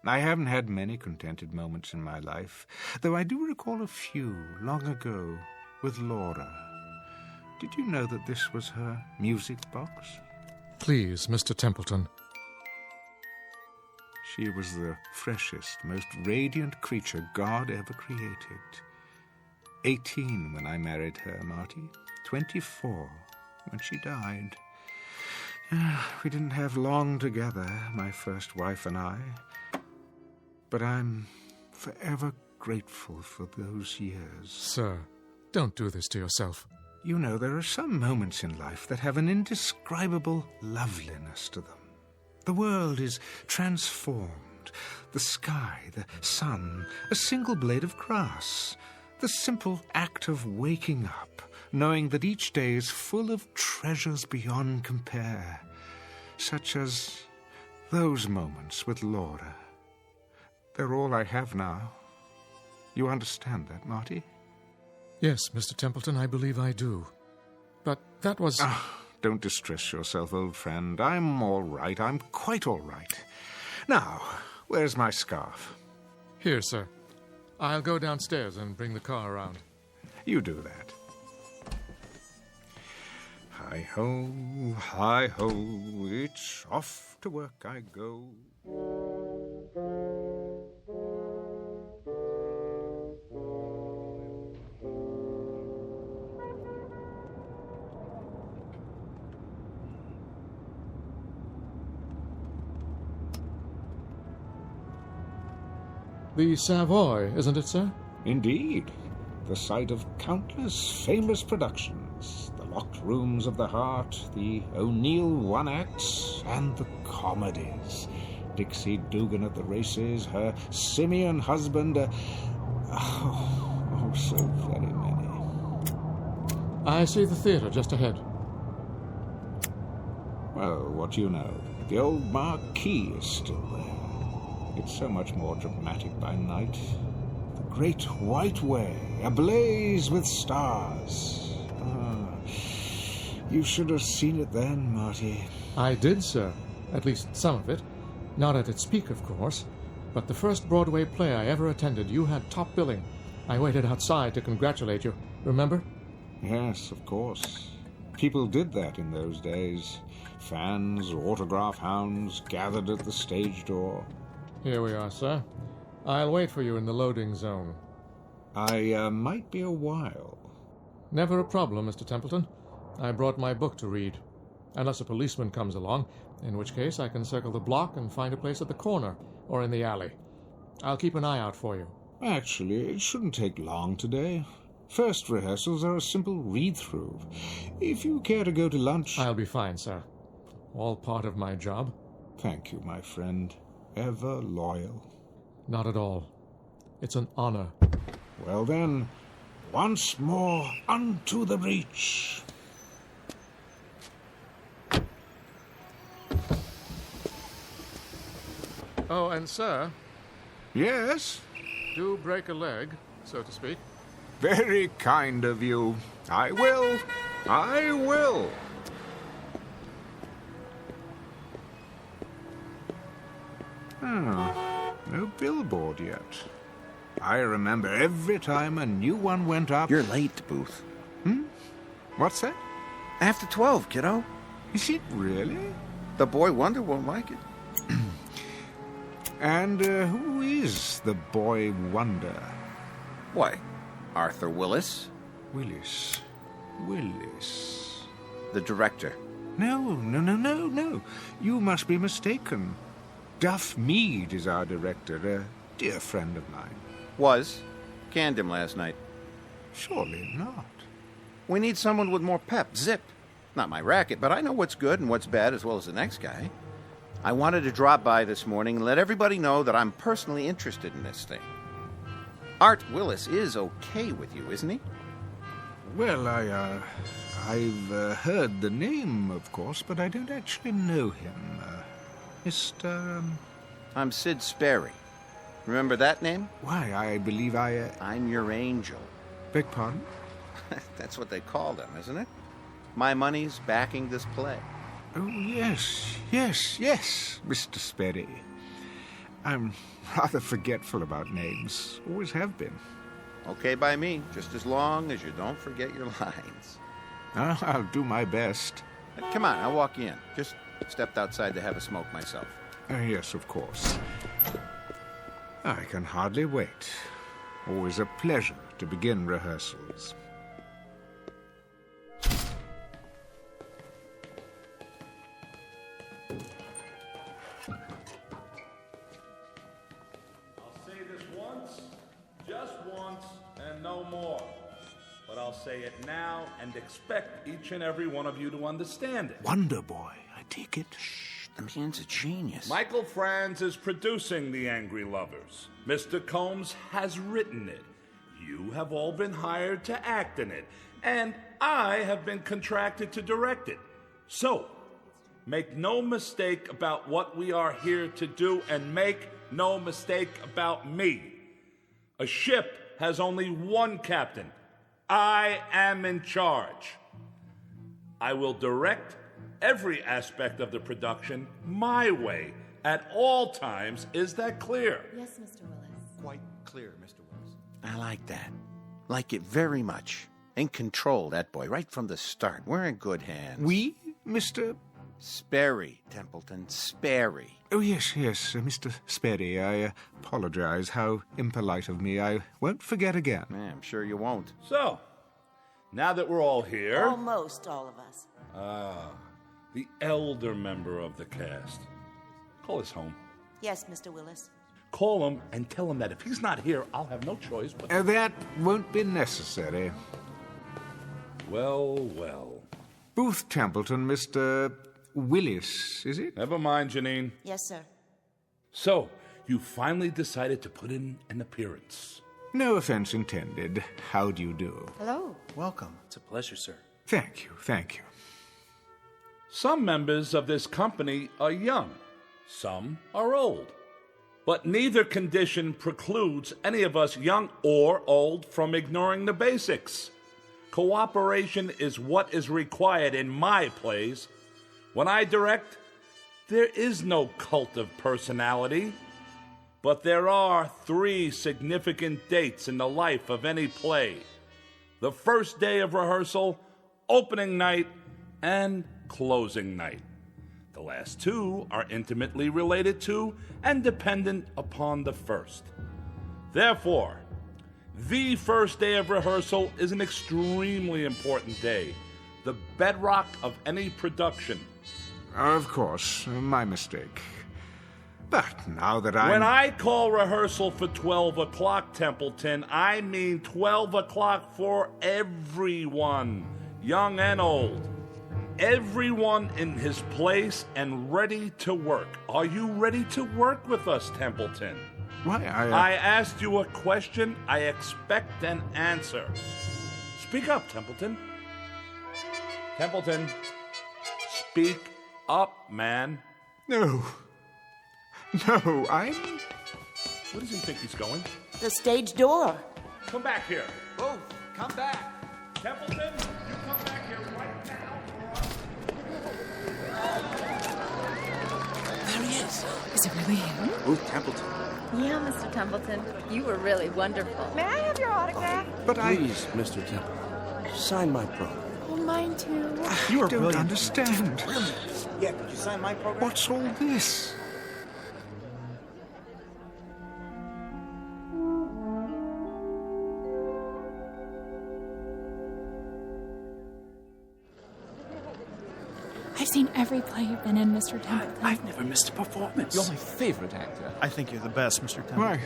I haven't had many contented moments in my life, though I do recall a few long ago with Laura. Did you know that this was her music box? Please, Mr. Templeton. She was the freshest, most radiant creature God ever created. 18 when I married her, Marty. 24 when she died. We didn't have long together, my first wife and I. But I'm forever grateful for those years. Sir, don't do this to yourself. You know, there are some moments in life that have an indescribable loveliness to them. The world is transformed. The sky, the sun, a single blade of grass. The simple act of waking up, knowing that each day is full of treasures beyond compare, such as those moments with Laura. They're all I have now. You understand that, Marty? Yes, Mr. Templeton, I believe I do. But that was... Don't distress yourself, old friend. I'm all right. I'm quite all right. Now, where's my scarf? Here, sir. I'll go downstairs and bring the car around. You do that. Hi-ho, hi-ho, it's off to work I go. The Savoy, isn't it, sir? Indeed. The site of countless famous productions. The Locked Rooms of the Heart, the O'Neill One-Acts, and the comedies. Dixie Dugan at the races, her simian husband, so very many. I see the theatre just ahead. Well, what do you know? The old marquee is still there. It's so much more dramatic by night. The Great White Way, ablaze with stars. You should have seen it then, Marty. I did, sir. At least some of it. Not at its peak, of course. But the first Broadway play I ever attended, you had top billing. I waited outside to congratulate you. Remember? Yes, of course. People did that in those days. Fans, autograph hounds gathered at the stage door. Here we are, sir. I'll wait for you in the loading zone. I might be a while. Never a problem, Mr. Templeton. I brought my book to read. Unless a policeman comes along, in which case I can circle the block and find a place at the corner or in the alley. I'll keep an eye out for you. Actually, it shouldn't take long today. First rehearsals are a simple read-through. If you care to go to lunch... I'll be fine, sir. All part of my job. Thank you, my friend. Ever loyal. Not at all. It's an honor. Well then, once more unto the breach. Oh, and sir... Yes? Do break a leg, so to speak. Very kind of you. I will. I will. No billboard yet. I remember every time a new one went up... You're late, Booth. What's that? After 12, kiddo. Is it really? The boy wonder won't like it. And who is the boy wonder? Why, Arthur Willis. Willis. The director. No. You must be mistaken. Duff Mead is our director, a dear friend of mine. Was. Canned him last night. Surely not. We need someone with more pep, zip. Not my racket, but I know what's good and what's bad as well as the next guy. I wanted to drop by this morning and let everybody know that I'm personally interested in this thing. Art Willis is okay with you, isn't he? Well, I've heard the name, of course, but I don't actually know him. Mr. I'm Sid Sperry. Remember that name? Why, I believe I'm your angel. Beg pardon? That's what they called him, isn't it? My money's backing this play. Oh, yes, Mr. Sperry. I'm rather forgetful about names. Always have been. Okay by me, just as long as you don't forget your lines. I'll do my best. Come on, I'll walk you in. Just stepped outside to have a smoke myself. Yes, of course. I can hardly wait. Always a pleasure to begin rehearsals. I'll say it now and expect each and every one of you to understand it. Wonder Boy, I take it. Shh, the man's a genius. Michael Franz is producing The Angry Lovers. Mr. Combs has written it. You have all been hired to act in it. And I have been contracted to direct it. So, make no mistake about what we are here to do, and make no mistake about me. A ship has only one captain. I am in charge. I will direct every aspect of the production my way at all times. Is that clear? Yes, Mr. Willis. Quite clear, Mr. Willis. I like that. Like it very much. In control, that boy, right from the start. We're in good hands. We, Mr. Sperry, Templeton, Sperry. Oh, yes, Mr. Sperry. I apologize. How impolite of me. I won't forget again. I'm sure you won't. So, now that we're all here... Almost all of us. The elder member of the cast. Call us home. Yes, Mr. Willis. Call him and tell him that if he's not here, I'll have no choice but... That won't be necessary. Well. Booth Templeton, Mr. Willis, is it? Never mind, Janine. Yes, sir. So, you finally decided to put in an appearance. No offense intended. How do you do? Hello. Welcome. It's a pleasure, sir. Thank you. Some members of this company are young. Some are old. But neither condition precludes any of us, young or old, from ignoring the basics. Cooperation is what is required in my plays. When I direct, there is no cult of personality. But there are 3 significant dates in the life of any play: the first day of rehearsal, opening night, and closing night. The last 2 are intimately related to and dependent upon the first. Therefore, the first day of rehearsal is an extremely important day, the bedrock of any production. Of course, my mistake. But now that When I call rehearsal for 12 o'clock, Templeton, I mean 12 o'clock for everyone, young and old. Everyone in his place and ready to work. Are you ready to work with us, Templeton? Why, I asked you a question. I expect an answer. Speak up, Templeton. Templeton, speak up, man. No, I'm... Where does he think he's going? The stage door. Come back here. Both, come back. Templeton, you come back here right now. There he is. Is it really him? Booth Templeton. Yeah, Mr. Templeton. You were really wonderful. May I have your autograph? Please, Mr. Templeton, sign my program. Oh, mine too. You don't understand. Yeah, could you sign my program? What's all this? seen every play you've been in, Mr. Templeton. I've never missed a performance. You're my favorite actor. I think you're the best, Mr. Templeton. Why,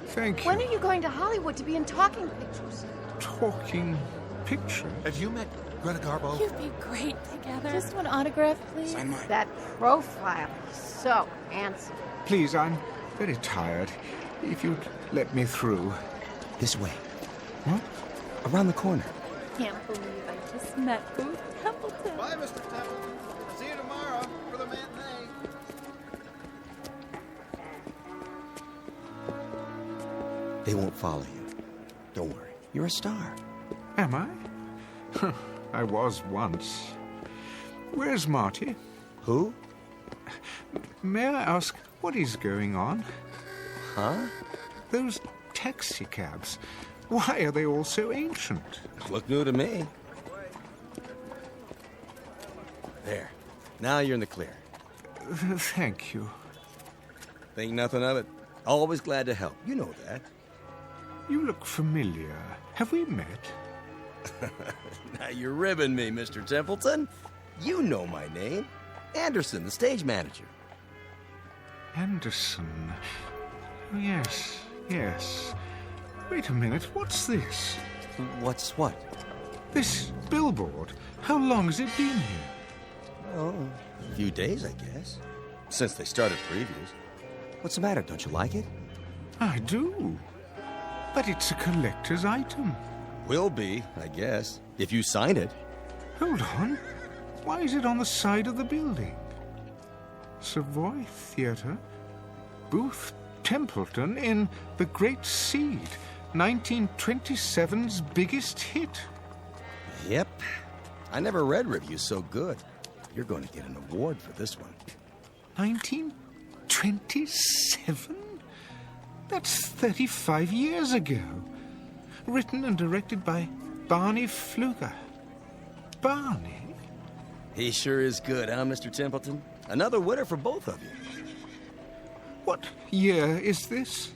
thank you. When are you going to Hollywood to be in talking pictures? Talking picture? Have you met Greta Garbo? You'd be great together. Just one autograph, please. Sign mine. That profile, so handsome. Please, I'm very tired. If you'd let me through. This way. What? Around the corner. Can't believe I just met Booth Templeton. Bye, Mr. Templeton. See you tomorrow for the matinee. They won't follow you. Don't worry. You're a star. Am I? I was once. Where's Marty? Who? May I ask what is going on? Huh? Those taxi cabs. Why are they all so ancient? Look new to me. There. Now you're in the clear. Thank you. Think nothing of it. Always glad to help. You know that. You look familiar. Have we met? Now you're ribbing me, Mr. Templeton. You know my name. Anderson, the stage manager. Anderson. Yes, yes. Wait a minute, what's this? What's what? This billboard. How long has it been here? Oh, a few days, I guess. Since they started previews. What's the matter? Don't you like it? I do. But it's a collector's item. Will be, I guess, if you sign it. Hold on. Why is it on the side of the building? Savoy Theatre, Booth Templeton in The Great Seed, 1927's biggest hit. Yep. I never read reviews so good. You're going to get an award for this one. 1927? That's 35 years ago. Written and directed by Barney Pfluger. Barney? He sure is good, huh, Mr. Templeton? Another winner for both of you. What year is this?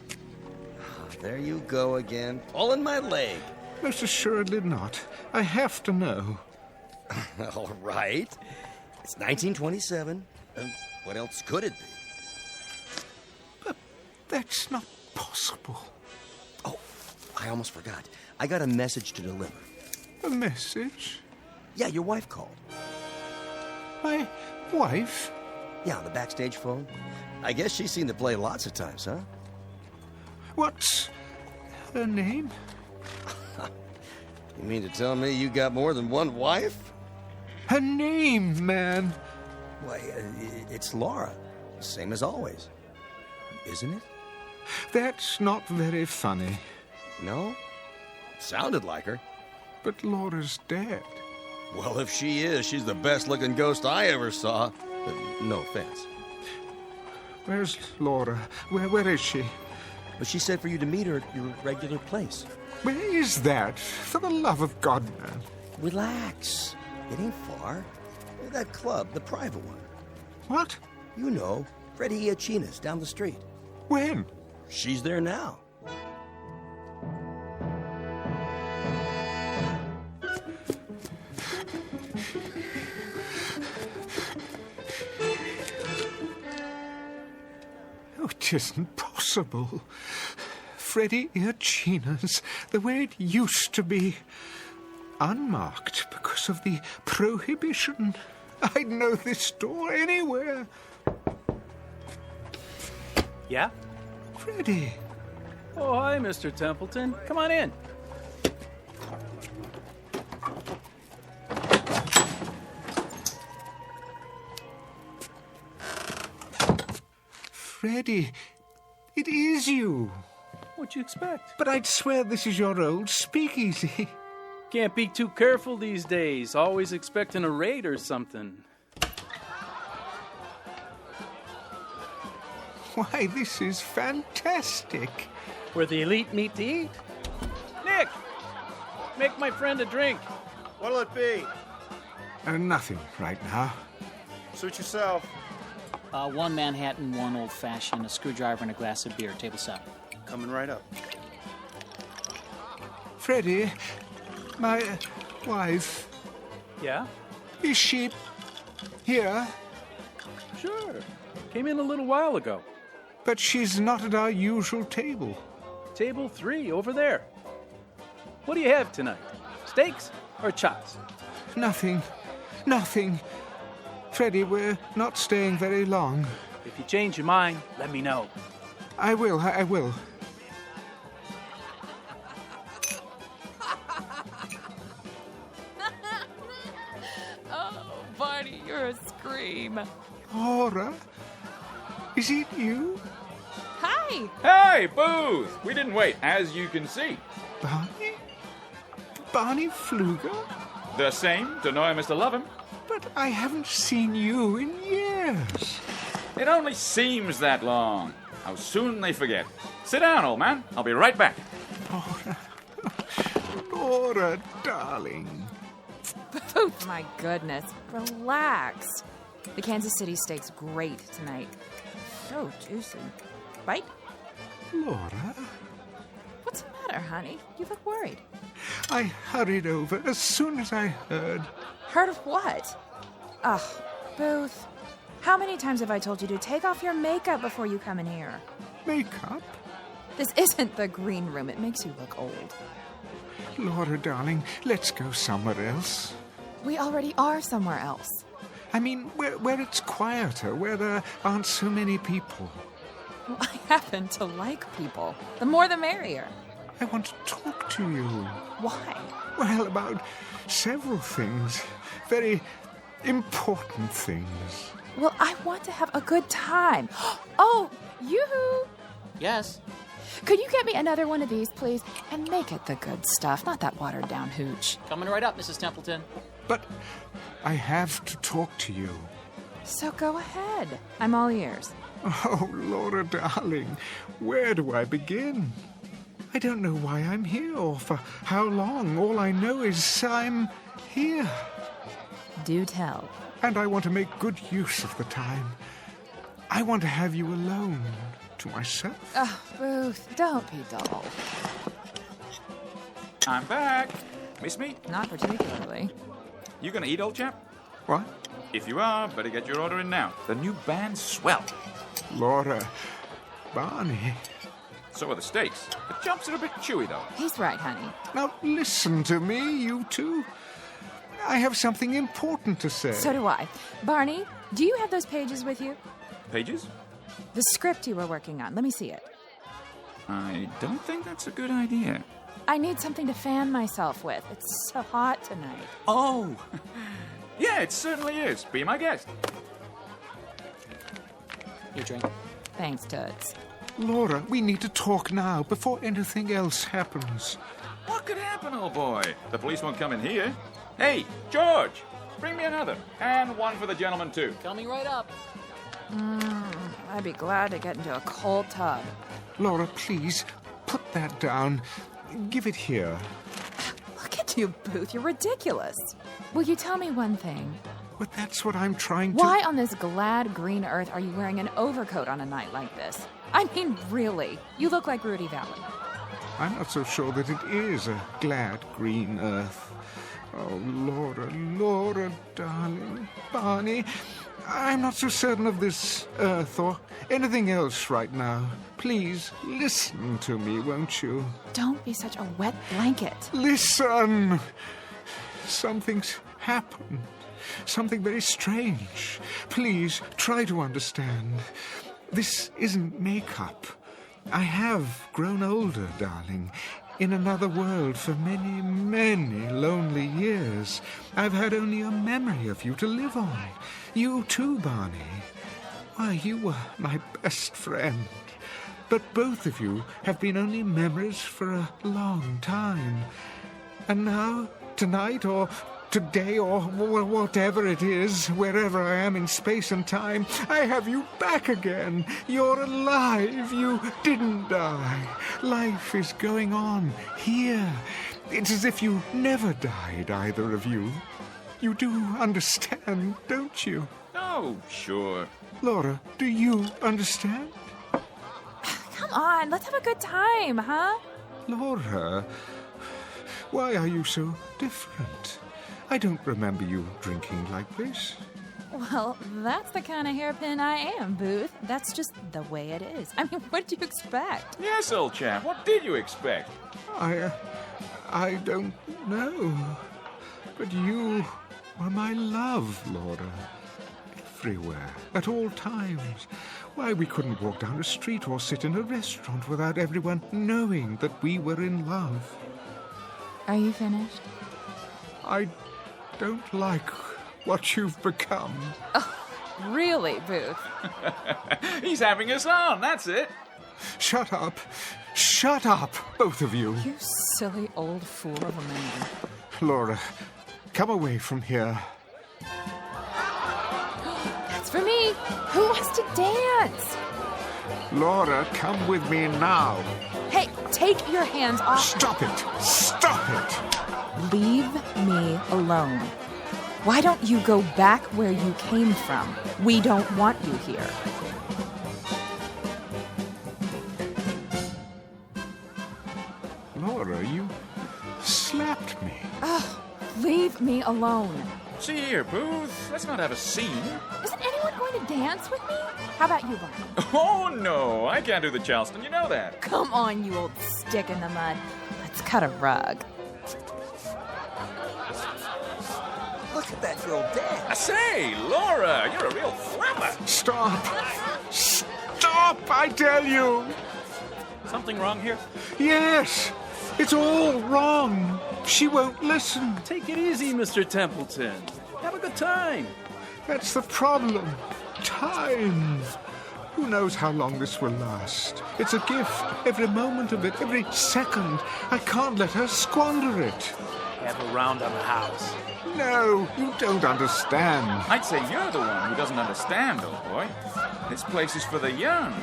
There you go again. Pulling my leg. Most assuredly not. I have to know. All right. It's 1927. What else could it be? But that's not possible. Oh, I almost forgot. I got a message to deliver. A message? Yeah, your wife called. My wife? Yeah, on the backstage phone. I guess she's seen the play lots of times, huh? What's her name? You mean to tell me you got more than one wife? Her name, man. Why, it's Laura. Same as always. Isn't it? That's not very funny. No? Sounded like her. But Laura's dead. Well, if she is, she's the best-looking ghost I ever saw. No offense. Where's Laura? Where is she? But she said for you to meet her at your regular place. Where is that? For the love of God, man. Relax. It ain't far. That club, the private one. What? You know, Freddie Iachina's down the street. When? She's there now. Oh, it isn't possible. Freddie Iachina's the way it used to be. Unmarked because of the prohibition. I'd know this store anywhere. Yeah? Freddie. Oh, hi, Mr. Templeton. Come on in. Freddie, it is you. What'd you expect? But I'd swear this is your old speakeasy. Can't be too careful these days. Always expecting a raid or something. Why, this is fantastic. Where the elite meet to eat. Nick! Make my friend a drink. What'll it be? Nothing right now. Suit yourself. One Manhattan, one old fashioned, a screwdriver, and a glass of beer. Table 7. Coming right up. Freddie, my wife. Yeah? Is she Here? Sure. Came in a little while ago. But she's not at our usual table. Table 3 over there. What do you have tonight? Steaks or chops? Nothing. Freddie, we're not staying very long. If you change your mind, let me know. I will. Oh, Barney, you're a scream. Laura? Is it you? Hi! Hey, Booth! We didn't wait, as you can see. Barney? Barney Pfluger? The same, to know him is to love him. But I haven't seen you in years. It only seems that long. How soon they forget. Sit down, old man. I'll be right back. Laura, darling. Booth, my goodness. Relax. The Kansas City steak's great tonight. So juicy. Bite? Laura? What's the matter, honey? You look worried. I hurried over as soon as I heard. Heard of what? Ugh, Booth. How many times have I told you to take off your makeup before you come in here? Makeup? This isn't the green room. It makes you look old. Laura, darling, let's go somewhere else. We already are somewhere else. I mean, where it's quieter, where there aren't so many people. Well, I happen to like people. The more the merrier. I want to talk to you. Why? Well, about several things. Very important things. Well, I want to have a good time. Oh, yoo-hoo! Yes? Could you get me another one of these, please? And make it the good stuff, not that watered-down hooch. Coming right up, Mrs. Templeton. But I have to talk to you. So go ahead. I'm all ears. Oh, Laura, darling, where do I begin? I don't know why I'm here or for how long. All I know is I'm here. Do tell. And I want to make good use of the time. I want to have you alone to myself. Oh, Booth, don't be dull. I'm back. Miss me? Not particularly. You gonna eat, old chap? What? If you are, better get your order in now. The new band's swell. Laura, Barney. So are the steaks. The chops are a bit chewy, though. He's right, honey. Now listen to me, you two. I have something important to say. So do I. Barney, do you have those pages with you? Pages? The script you were working on. Let me see it. I don't think that's a good idea. I need something to fan myself with. It's so hot tonight. Oh! Yeah, it certainly is. Be my guest. Your drink. Thanks, Toots. Laura, we need to talk now before anything else happens. What could happen, old boy? The police won't come in here. Hey, George! Bring me another. And one for the gentleman, too. Coming right up. I'd be glad to get into a cold tub. Laura, please, put that down. Give it here. Look at you, Booth. You're ridiculous. Will you tell me one thing? But that's what I'm trying to... Why on this glad green earth are you wearing an overcoat on a night like this? I mean, really. You look like Rudy Valley. I'm not so sure that it is a glad green earth. Oh, Laura, darling, Barney, I'm not so certain of this earth or anything else right now. Please, listen to me, won't you? Don't be such a wet blanket. Listen! Something's happened. Something very strange. Please, try to understand. This isn't makeup. I have grown older, darling. In another world for many, many lonely years. I've had only a memory of you to live on. You too, Barney. Why, you were my best friend. But both of you have been only memories for a long time. And now, tonight, or today, or whatever it is, wherever I am in space and time, I have you back again. You're alive. You didn't die. Life is going on here. It's as if you never died, either of you. You do understand, don't you? Oh, sure. Laura, do you understand? Come on, let's have a good time, huh? Laura, why are you so different? I don't remember you drinking like this. Well, that's the kind of hairpin I am, Booth. That's just the way it is. I mean, what do you expect? Yes, old chap. What did you expect? I don't know. But you were my love, Laura. Everywhere, at all times. Why, we couldn't walk down a street or sit in a restaurant without everyone knowing that we were in love. Are you finished? I don't like what you've become. Oh, really, Booth? He's having us on, that's it. Shut up. Shut up, both of you. You silly old fool of a man. Laura, come away from here. That's for me. Who wants to dance? Laura, come with me now. Hey, take your hands off. Stop it. Stop it. Leave me alone. Why don't you go back where you came from? We don't want you here. Laura, you slapped me. Oh, leave me alone. See here, Booth. Let's not have a scene. Isn't anyone going to dance with me? How about you, Barney? Oh, no. I can't do the Charleston. You know that. Come on, you old stick in the mud. Let's cut a rug. Look at that girl dance. I say, Laura, you're a real flapper. Stop. Stop, I tell you. Something wrong here? Yes. It's all wrong. She won't listen. Take it easy, Mr. Templeton. Have a good time. That's the problem. Time. Who knows how long this will last? It's a gift. Every moment of it, every second. I can't let her squander it. Have a round on the house. No, you don't understand. I'd say you're the one who doesn't understand, old boy. This place is for the young.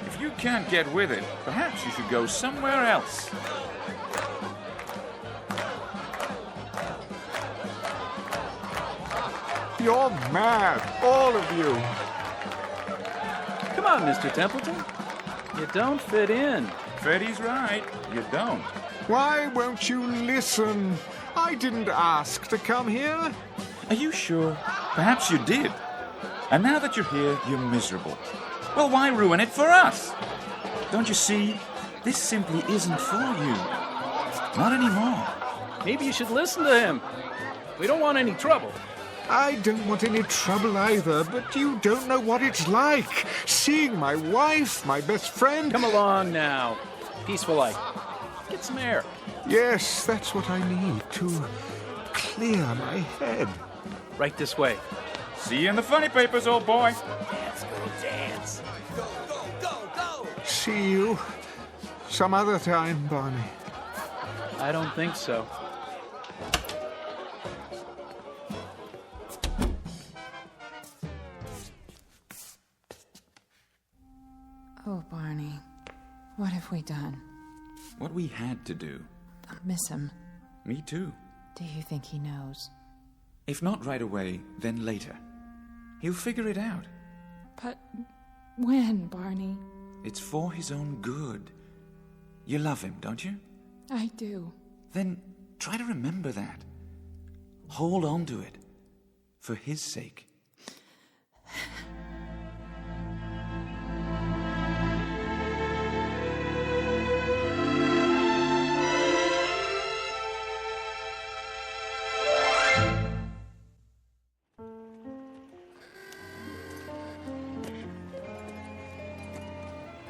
If you can't get with it, perhaps you should go somewhere else. You're mad, all of you. Come on, Mr. Templeton. You don't fit in. Freddie's right. You don't. Why won't you listen? I didn't ask to come here. Are you sure? Perhaps you did. And now that you're here, you're miserable. Well, why ruin it for us? Don't you see? This simply isn't for you. Not anymore. Maybe you should listen to him. We don't want any trouble. I don't want any trouble either, but you don't know what it's like. Seeing my wife, my best friend... Come along now. Peaceful life. Get some air. Yes, that's what I need to clear my head. Right this way. See you in the funny papers, old boy. Let's go dance. Go, go, go, go. See you some other time, Barney. I don't think so. Oh, Barney. What have we done? What we had to do. I miss him. Me too. Do you think he knows? If not right away, then later. He'll figure it out. But when, Barney? It's for his own good. You love him, don't you? I do. Then try to remember that. Hold on to it. For his sake.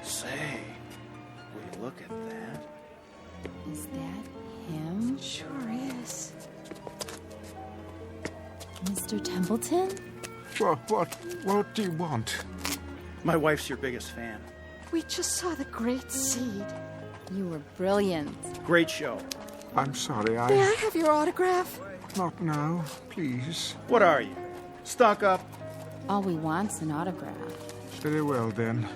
Say, will you look at that? Is that him? Sure is. Mr. Templeton? What do you want? My wife's your biggest fan. We just saw the great seed. You were brilliant. Great show. I'm sorry, May I have your autograph? Not now, please. What are you? Stuck up? All we want's an autograph. Very well, then.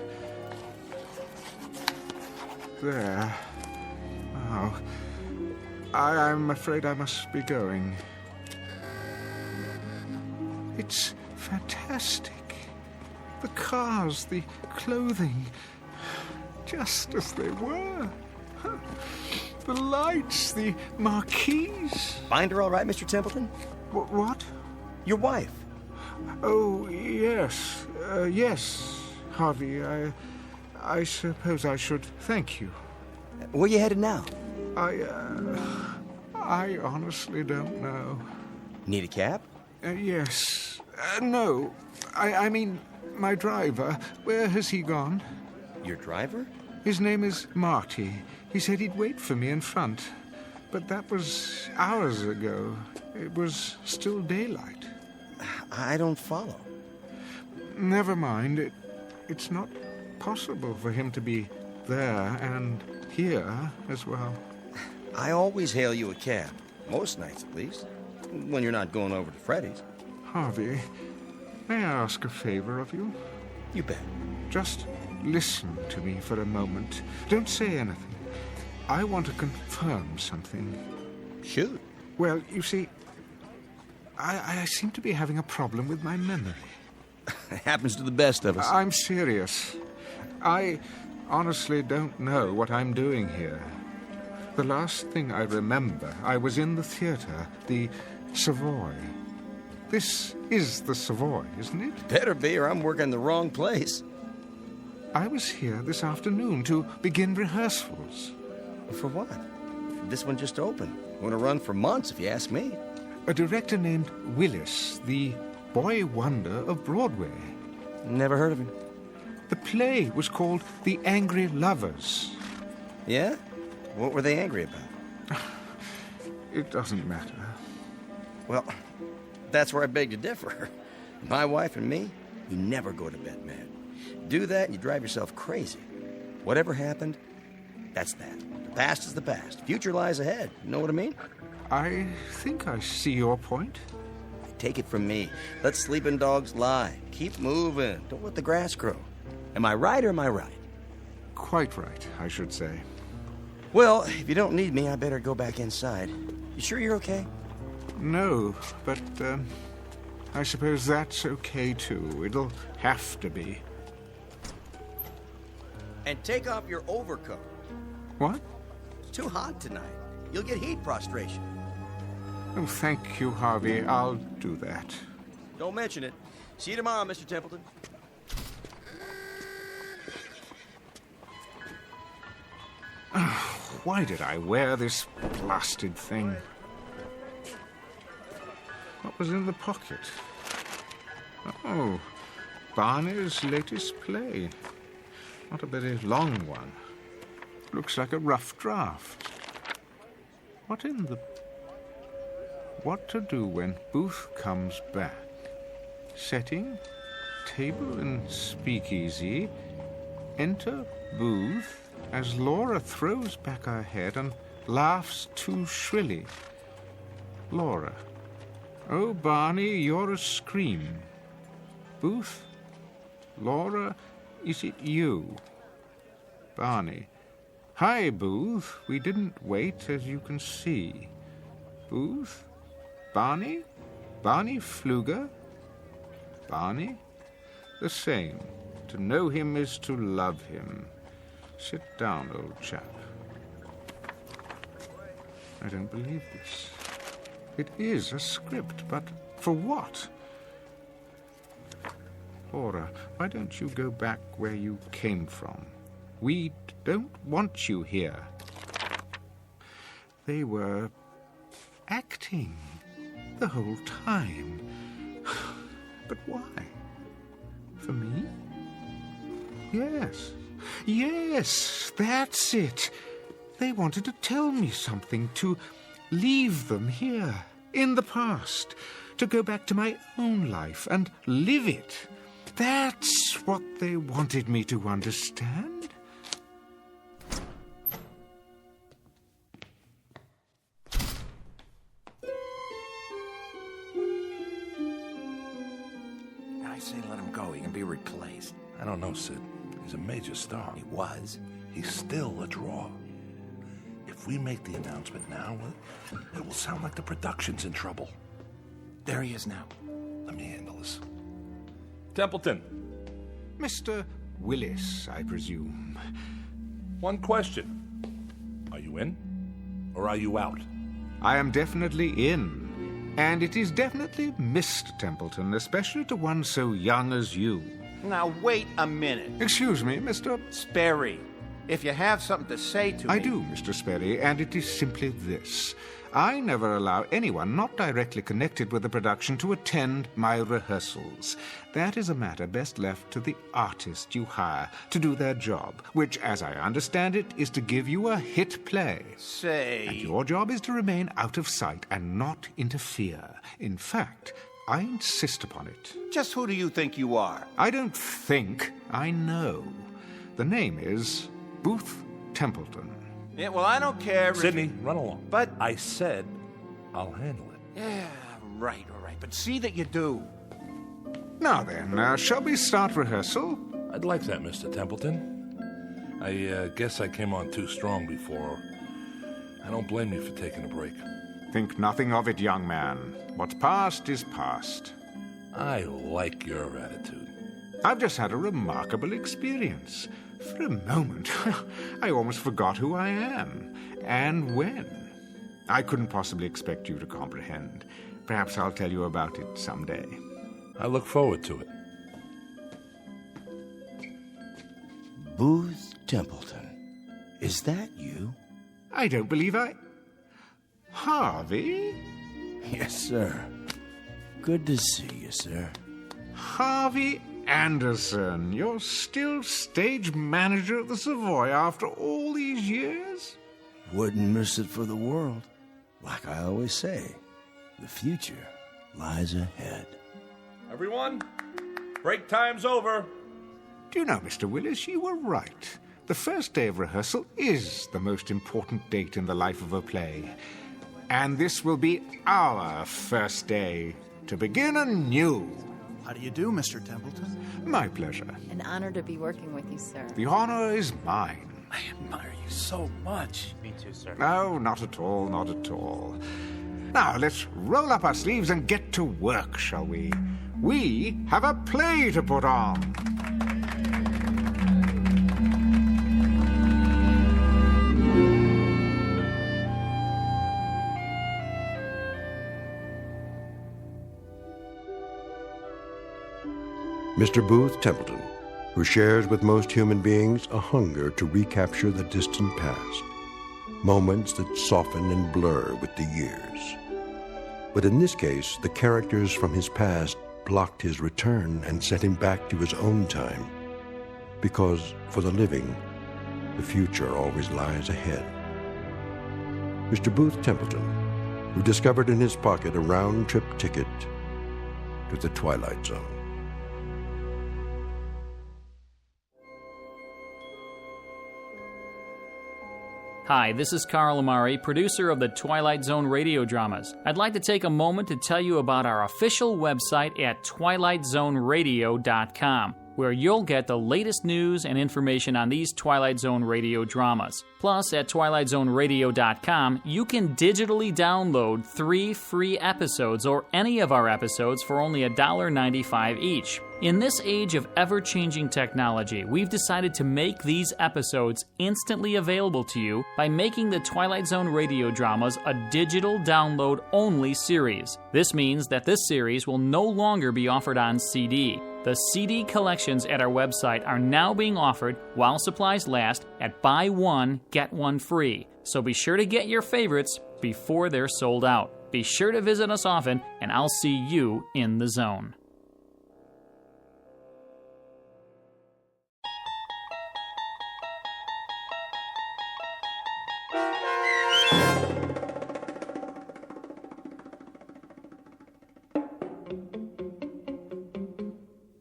There. Now, I'm afraid I must be going. It's fantastic. The cars, the clothing, just as they were. The lights, the marquees. Find her all right, Mr. Templeton? What? Your wife. Oh, yes. Yes, Harvey. I suppose I should thank you. Where you headed now? I honestly don't know. Need a cab? Yes. No. I mean, my driver. Where has he gone? Your driver? His name is Marty. He said he'd wait for me in front. But that was hours ago. It was still daylight. I don't follow. Never mind. It's not possible for him to be there and here as well. I always hail you a cab. Most nights, at least. When you're not going over to Freddy's. Harvey, may I ask a favor of you? You bet. Just listen to me for a moment. Don't say anything. I want to confirm something. Shoot. Well, you see, I seem to be having a problem with my memory. It happens to the best of us. I'm serious. I honestly don't know what I'm doing here. The last thing I remember, I was in the theater, the Savoy. This is the Savoy, isn't it? Better be, or I'm working the wrong place. I was here this afternoon to begin rehearsals. For what? This one just opened. Going to run for months, if you ask me. A director named Willis, the boy wonder of Broadway. Never heard of him. The play was called The Angry Lovers. Yeah? What were they angry about? It doesn't matter. Well, that's where I beg to differ. My wife and me, we never go to bed mad. Do that and you drive yourself crazy. Whatever happened, that's that. The past is the past. Future lies ahead. You know what I mean? I think I see your point. Take it from me. Let sleeping dogs lie. Keep moving. Don't let the grass grow. Am I right or am I right? Quite right, I should say. Well, if you don't need me, I better go back inside. You sure you're okay? No, but I suppose that's okay too. It'll have to be. And take off your overcoat. What? It's too hot tonight. You'll get heat prostration. Oh, thank you, Harvey. I'll do that. Don't mention it. See you tomorrow, Mr. Templeton. Why did I wear this blasted thing? What was in the pocket? Oh, Barney's latest play. Not a very long one. Looks like a rough draft. What to do when Booth comes back? Setting, table in speakeasy. Enter Booth as Laura throws back her head and laughs too shrilly. Laura. Oh, Barney, you're a scream. Booth. Laura, is it you? Barney. Hi, Booth. We didn't wait, as you can see. Booth? Barney? Barney Pfluger? Barney? The same. To know him is to love him. Sit down, old chap. I don't believe this. It is a script, but for what? Laura, why don't you go back where you came from? We don't want you here. They were acting the whole time. But why? For me? Yes. Yes, that's it. They wanted to tell me something, to leave them here, in the past, to go back to my own life and live it. That's what they wanted me to understand. I say let him go. He can be replaced. I don't know, Sid. He's a major star. He was. He's still a draw. If we make the announcement now, it will sound like the production's in trouble. There he is now. Let me handle this. Templeton. Mr. Willis, I presume. One question. Are you in? Or are you out? I am definitely in. And it is definitely Mr. Templeton, especially to one so young as you. Now, wait a minute. Excuse me, Mr. Sperry. If you have something to say to me... I do, Mr. Sperry, and it is simply this. I never allow anyone not directly connected with the production to attend my rehearsals. That is a matter best left to the artist you hire to do their job, which, as I understand it, is to give you a hit play. Say... And your job is to remain out of sight and not interfere. In fact, I insist upon it. Just who do you think you are? I don't think, I know. The name is Booth Templeton. Yeah, well, I don't care if... Sidney, run along. But... I said I'll handle it. Yeah, right, all right. But see that you do. Now then, shall we start rehearsal? I'd like that, Mr. Templeton. I guess I came on too strong before. I don't blame you for taking a break. Think nothing of it, young man. What's past is past. I like your attitude. I've just had a remarkable experience. For a moment, I almost forgot who I am, and when. I couldn't possibly expect you to comprehend. Perhaps I'll tell you about it someday. I look forward to it. Booth Templeton. Is that you? I don't believe I... Harvey? Yes, sir. Good to see you, sir. Harvey Anderson, you're still stage manager at the Savoy after all these years? Wouldn't miss it for the world. Like I always say, the future lies ahead. Everyone, break time's over. Do you know, Mr. Willis, you were right. The first day of rehearsal is the most important date in the life of a play. And this will be our first day to begin anew. How do you do, Mr. Templeton? My pleasure. An honor to be working with you, sir. The honor is mine. I admire you so much. Me too, sir. No, not at all, not at all. Now, let's roll up our sleeves and get to work, shall we? We have a play to put on. Mr. Booth Templeton, who shares with most human beings a hunger to recapture the distant past, moments that soften and blur with the years. But in this case, the characters from his past blocked his return and sent him back to his own time, because for the living, the future always lies ahead. Mr. Booth Templeton, who discovered in his pocket a round-trip ticket to the Twilight Zone. Hi, this is Carl Amari, producer of the Twilight Zone radio dramas. I'd like to take a moment to tell you about our official website at twilightzoneradio.com, where you'll get the latest news and information on these Twilight Zone radio dramas. Plus, at twilightzoneradio.com, you can digitally download 3 free episodes or any of our episodes for only $1.95 each. In this age of ever-changing technology, we've decided to make these episodes instantly available to you by making the Twilight Zone radio dramas a digital download-only series. This means that this series will no longer be offered on CD. The CD collections at our website are now being offered while supplies last at buy one, get one free. So be sure to get your favorites before they're sold out. Be sure to visit us often, and I'll see you in the zone.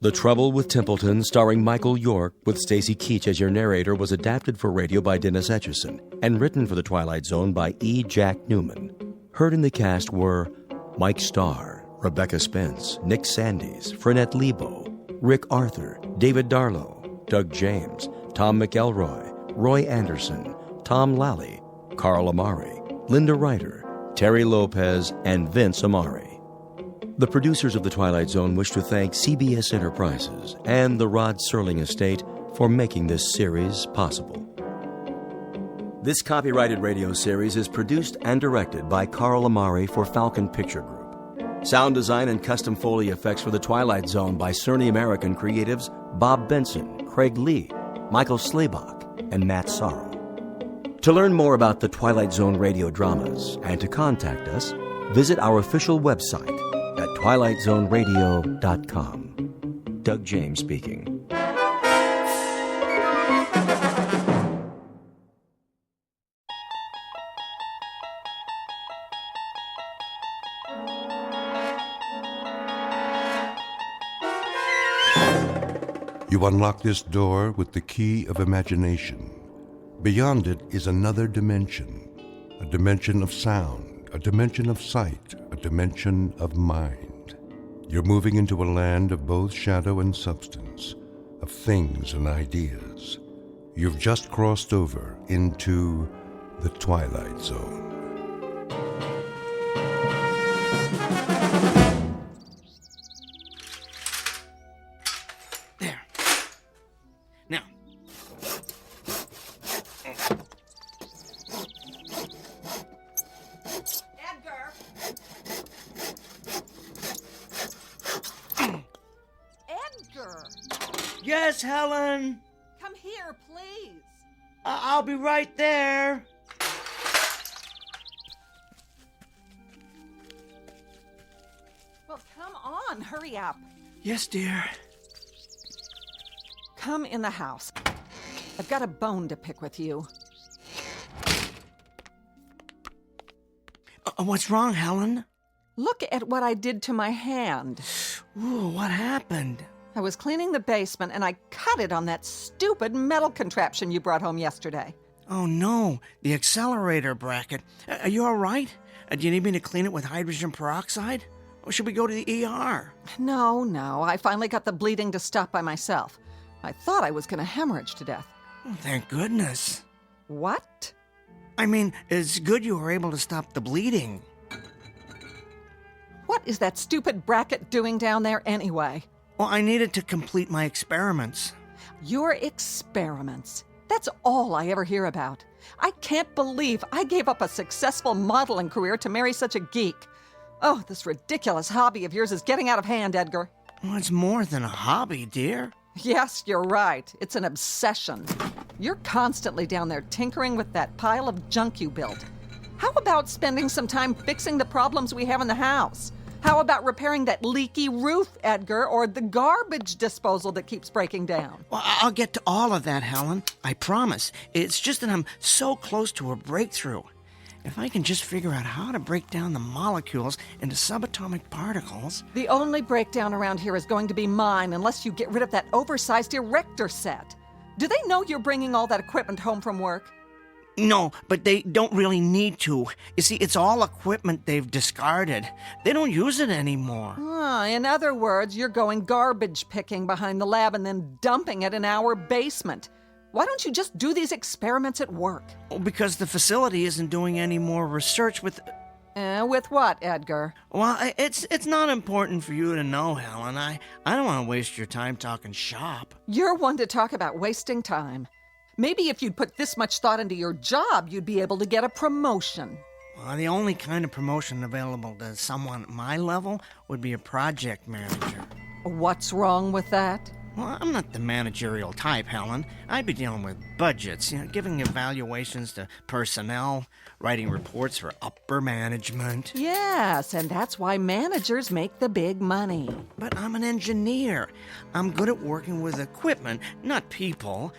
The Trouble with Templeton, starring Michael York, with Stacy Keach as your narrator, was adapted for radio by Dennis Etchison and written for The Twilight Zone by E. Jack Newman. Heard in the cast were Mike Starr, Rebecca Spence, Nick Sandys, Frenette Lebo, Rick Arthur, David Darlow, Doug James, Tom McElroy, Roy Anderson, Tom Lally, Carl Amari, Linda Ryder, Terry Lopez, and Vince Amari. The producers of The Twilight Zone wish to thank CBS Enterprises and the Rod Serling Estate for making this series possible. This copyrighted radio series is produced and directed by Carl Amari for Falcon Picture Group. Sound design and custom Foley effects for The Twilight Zone by Cerny American creatives Bob Benson, Craig Lee, Michael Slaybach, and Matt Sorrow. To learn more about the Twilight Zone radio dramas and to contact us, visit our official website at twilightzoneradio.com. Doug James speaking. You unlock this door with the key of imagination. Beyond it is another dimension, a dimension of sound, a dimension of sight, a dimension of mind. You're moving into a land of both shadow and substance, of things and ideas. You've just crossed over into the Twilight Zone. Yes, Helen? Come here, please. I'll be right there. Well, come on, hurry up. Yes, dear. Come in the house. I've got a bone to pick with you. What's wrong, Helen? Look at what I did to my hand. Ooh, what happened? I was cleaning the basement and I cut it on that stupid metal contraption you brought home yesterday. Oh, no. The accelerator bracket. Are you all right? Do you need me to clean it with hydrogen peroxide? Or should we go to the ER? No. I finally got the bleeding to stop by myself. I thought I was going to hemorrhage to death. Oh, thank goodness. What? I mean, it's good you were able to stop the bleeding. What is that stupid bracket doing down there anyway? Well, I needed to complete my experiments. Your experiments? That's all I ever hear about. I can't believe I gave up a successful modeling career to marry such a geek. Oh, this ridiculous hobby of yours is getting out of hand, Edgar. Well, it's more than a hobby, dear. Yes, you're right. It's an obsession. You're constantly down there tinkering with that pile of junk you built. How about spending some time fixing the problems we have in the house? How about repairing that leaky roof, Edgar, or the garbage disposal that keeps breaking down? Well, I'll get to all of that, Helen. I promise. It's just that I'm so close to a breakthrough. If I can just figure out how to break down the molecules into subatomic particles... The only breakdown around here is going to be mine unless you get rid of that oversized erector set. Do they know you're bringing all that equipment home from work? No, but they don't really need to. You see, it's all equipment they've discarded. They don't use it anymore. In other words, you're going garbage picking behind the lab and then dumping it in our basement. Why don't you just do these experiments at work? Oh, because the facility isn't doing any more research with... With what, Edgar? Well, it's not important for you to know, Helen. I don't want to waste your time talking shop. You're one to talk about wasting time. Maybe if you'd put this much thought into your job, you'd be able to get a promotion. Well, the only kind of promotion available to someone at my level would be a project manager. What's wrong with that? Well, I'm not the managerial type, Helen. I'd be dealing with budgets, giving evaluations to personnel, writing reports for upper management. Yes, and that's why managers make the big money. But I'm an engineer. I'm good at working with equipment, not people.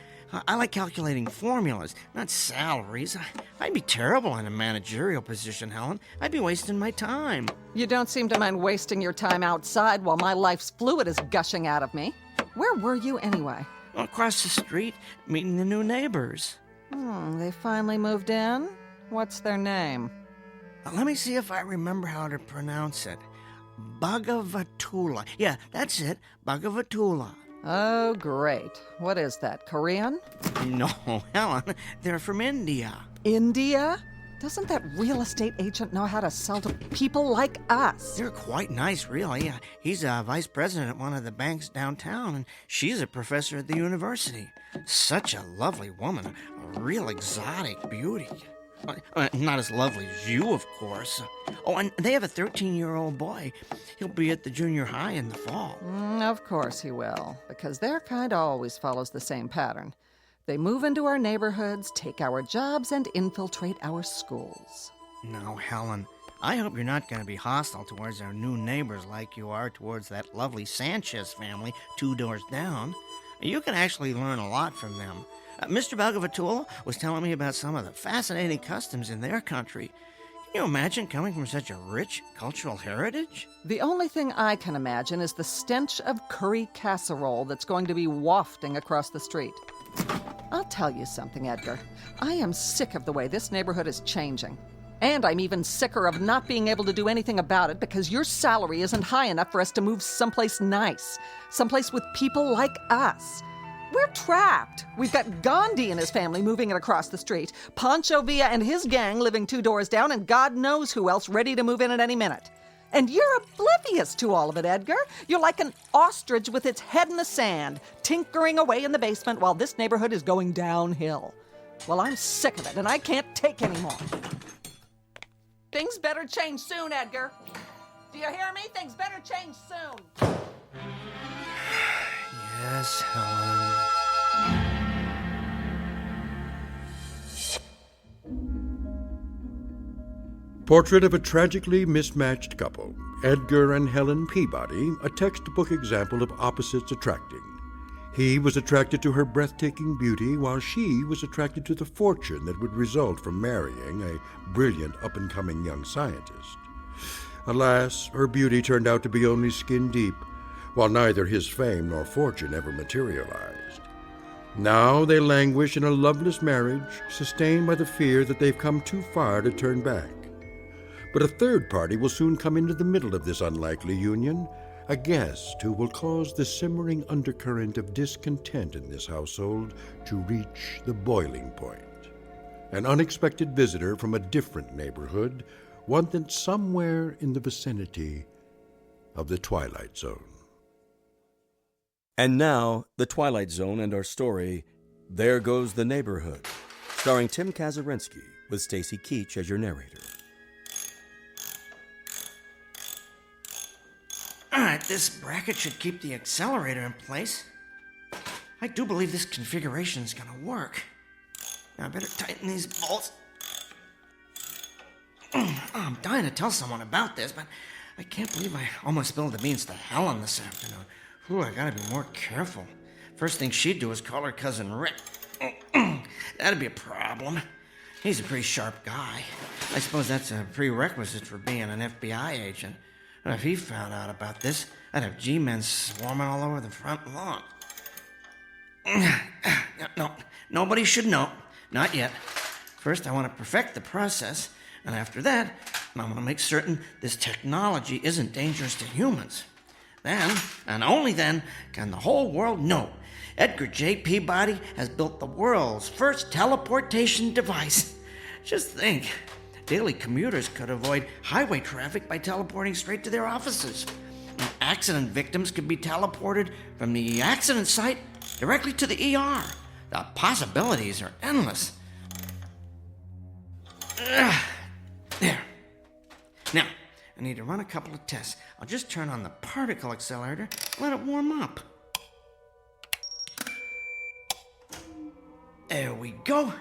I like calculating formulas, not salaries. I'd be terrible in a managerial position, Helen. I'd be wasting my time. You don't seem to mind wasting your time outside while my life's fluid is gushing out of me. Where were you anyway? Across the street, meeting the new neighbors. They finally moved in? What's their name? Let me see if I remember how to pronounce it. Bhagavatula. Yeah, that's it. Bhagavatula. Oh, great. What is that, Korean? No, Helen. They're from India. India? Doesn't that real estate agent know how to sell to people like us? They're quite nice, really. He's a vice president at one of the banks downtown, and she's a professor at the university. Such a lovely woman. A real exotic beauty. Not as lovely as you, of course. Oh, and they have a 13-year-old boy. He'll be at the junior high in the fall. Of course he will, because their kind always follows the same pattern. They move into our neighborhoods, take our jobs, and infiltrate our schools. Now, Helen, I hope you're not going to be hostile towards our new neighbors like you are towards that lovely Sanchez family 2 doors down. You can actually learn a lot from them. Mr. Belgavatul was telling me about some of the fascinating customs in their country. Can you imagine coming from such a rich cultural heritage? The only thing I can imagine is the stench of curry casserole that's going to be wafting across the street. I'll tell you something, Edgar. I am sick of the way this neighborhood is changing. And I'm even sicker of not being able to do anything about it because your salary isn't high enough for us to move someplace nice. Someplace with people like us. We're trapped. We've got Gandhi and his family moving it across the street, Pancho Villa and his gang living 2 doors down, and God knows who else ready to move in at any minute. And you're oblivious to all of it, Edgar. You're like an ostrich with its head in the sand, tinkering away in the basement while this neighborhood is going downhill. Well, I'm sick of it, and I can't take any more. Things better change soon, Edgar. Do you hear me? Things better change soon. Yes, Helen. Portrait of a tragically mismatched couple, Edgar and Helen Peabody, a textbook example of opposites attracting. He was attracted to her breathtaking beauty, while she was attracted to the fortune that would result from marrying a brilliant up-and-coming young scientist. Alas, her beauty turned out to be only skin deep, while neither his fame nor fortune ever materialized. Now they languish in a loveless marriage, sustained by the fear that they've come too far to turn back. But a third party will soon come into the middle of this unlikely union, a guest who will cause the simmering undercurrent of discontent in this household to reach the boiling point. An unexpected visitor from a different neighborhood, one that's somewhere in the vicinity of the Twilight Zone. And now, The Twilight Zone and our story, There Goes the Neighborhood, starring Tim Kazurinsky with Stacy Keach as your narrator. All right, this bracket should keep the accelerator in place. I do believe this configuration is going to work. Now I better tighten these bolts. I'm dying to tell someone about this, but I can't believe I almost spilled the beans to Helen this afternoon. Ooh, I gotta be more careful. First thing she'd do is call her cousin Rick. That'd be a problem. He's a pretty sharp guy. I suppose that's a prerequisite for being an FBI agent. And if he found out about this, I'd have G-men swarming all over the front lawn. No, nobody should know. Not yet. First, I want to perfect the process, and after that, I want to make certain this technology isn't dangerous to humans. Then, and only then, can the whole world know Edgar J. Peabody has built the world's first teleportation device. Just think, daily commuters could avoid highway traffic by teleporting straight to their offices. And accident victims could be teleported from the accident site directly to the ER. The possibilities are endless. There. Now, I need to run a couple of tests. I'll just turn on the particle accelerator, let it warm up. There we go.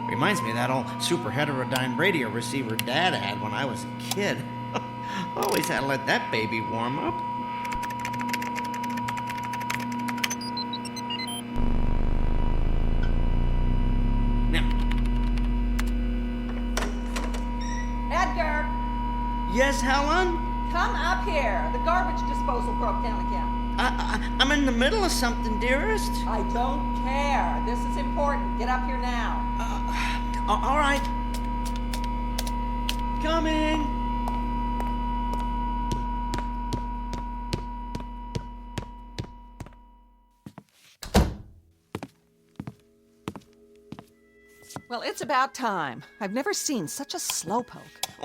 Reminds me of that old super heterodyne radio receiver Dad had when I was a kid. Always had to let that baby warm up. Edgar! Yes, Helen? Come up here. The garbage disposal broke down again. I'm in the middle of something, dearest. I don't care. This is important. Get up here now. All right. Coming. Well, it's about time. I've never seen such a slowpoke.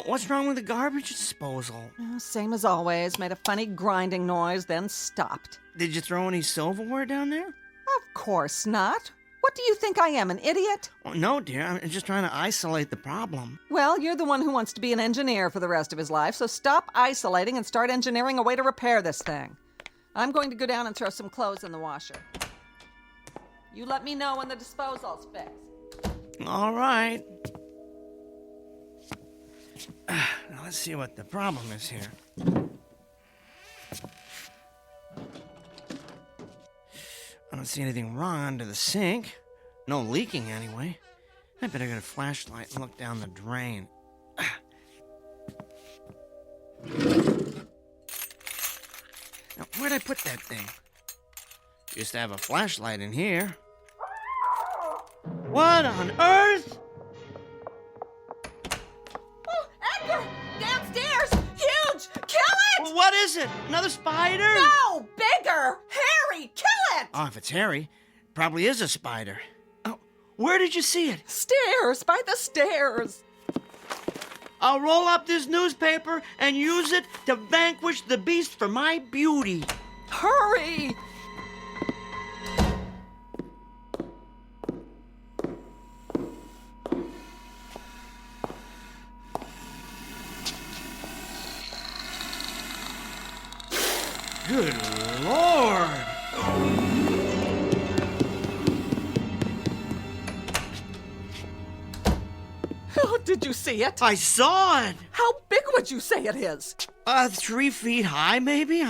What's wrong with the garbage disposal? Same as always. Made a funny grinding noise, then stopped. Did you throw any silverware down there? Of course not. What do you think I am, an idiot? Oh, no, dear. I'm just trying to isolate the problem. Well, you're the one who wants to be an engineer for the rest of his life, so stop isolating and start engineering a way to repair this thing. I'm going to go down and throw some clothes in the washer. You let me know when the disposal's fixed. All right. Now let's see what the problem is here. I don't see anything wrong under the sink. No leaking anyway. I better get a flashlight and look down the drain. Now, where'd I put that thing? Used to have a flashlight in here. What on earth? Oh, Edgar! Downstairs! Huge! Kill it! What is it? Another spider? No! Bigger! Harry! Kill it! Oh, if it's Harry, it probably is a spider. Oh, where did you see it? Stairs! By the stairs! I'll roll up this newspaper and use it to vanquish the beast for my beauty. Hurry! Good Lord! Oh, did you see it? I saw it! How big would you say it is? 3 feet high, maybe?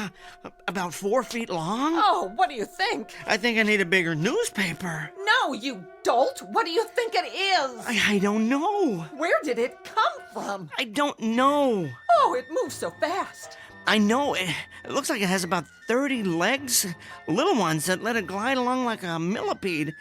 About 4 feet long? Oh, what do you think? I think I need a bigger newspaper. No, you dolt! What do you think it is? I don't know. Where did it come from? I don't know. Oh, it moves so fast. I know. It looks like it has about 30 legs. Little ones that let it glide along like a millipede.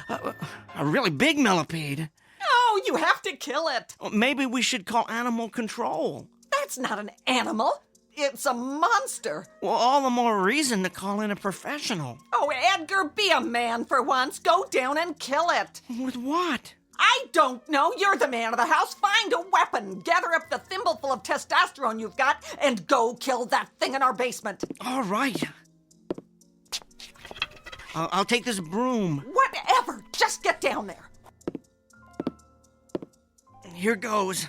A really big millipede. Oh, you have to kill it. Maybe we should call animal control. That's not an animal. It's a monster. Well, all the more reason to call in a professional. Oh, Edgar, be a man for once. Go down and kill it. With what? I don't know. You're the man of the house. Find a weapon. Gather up the thimbleful of testosterone you've got and go kill that thing in our basement. All right. I'll take this broom. Whatever. Just get down there. Here goes.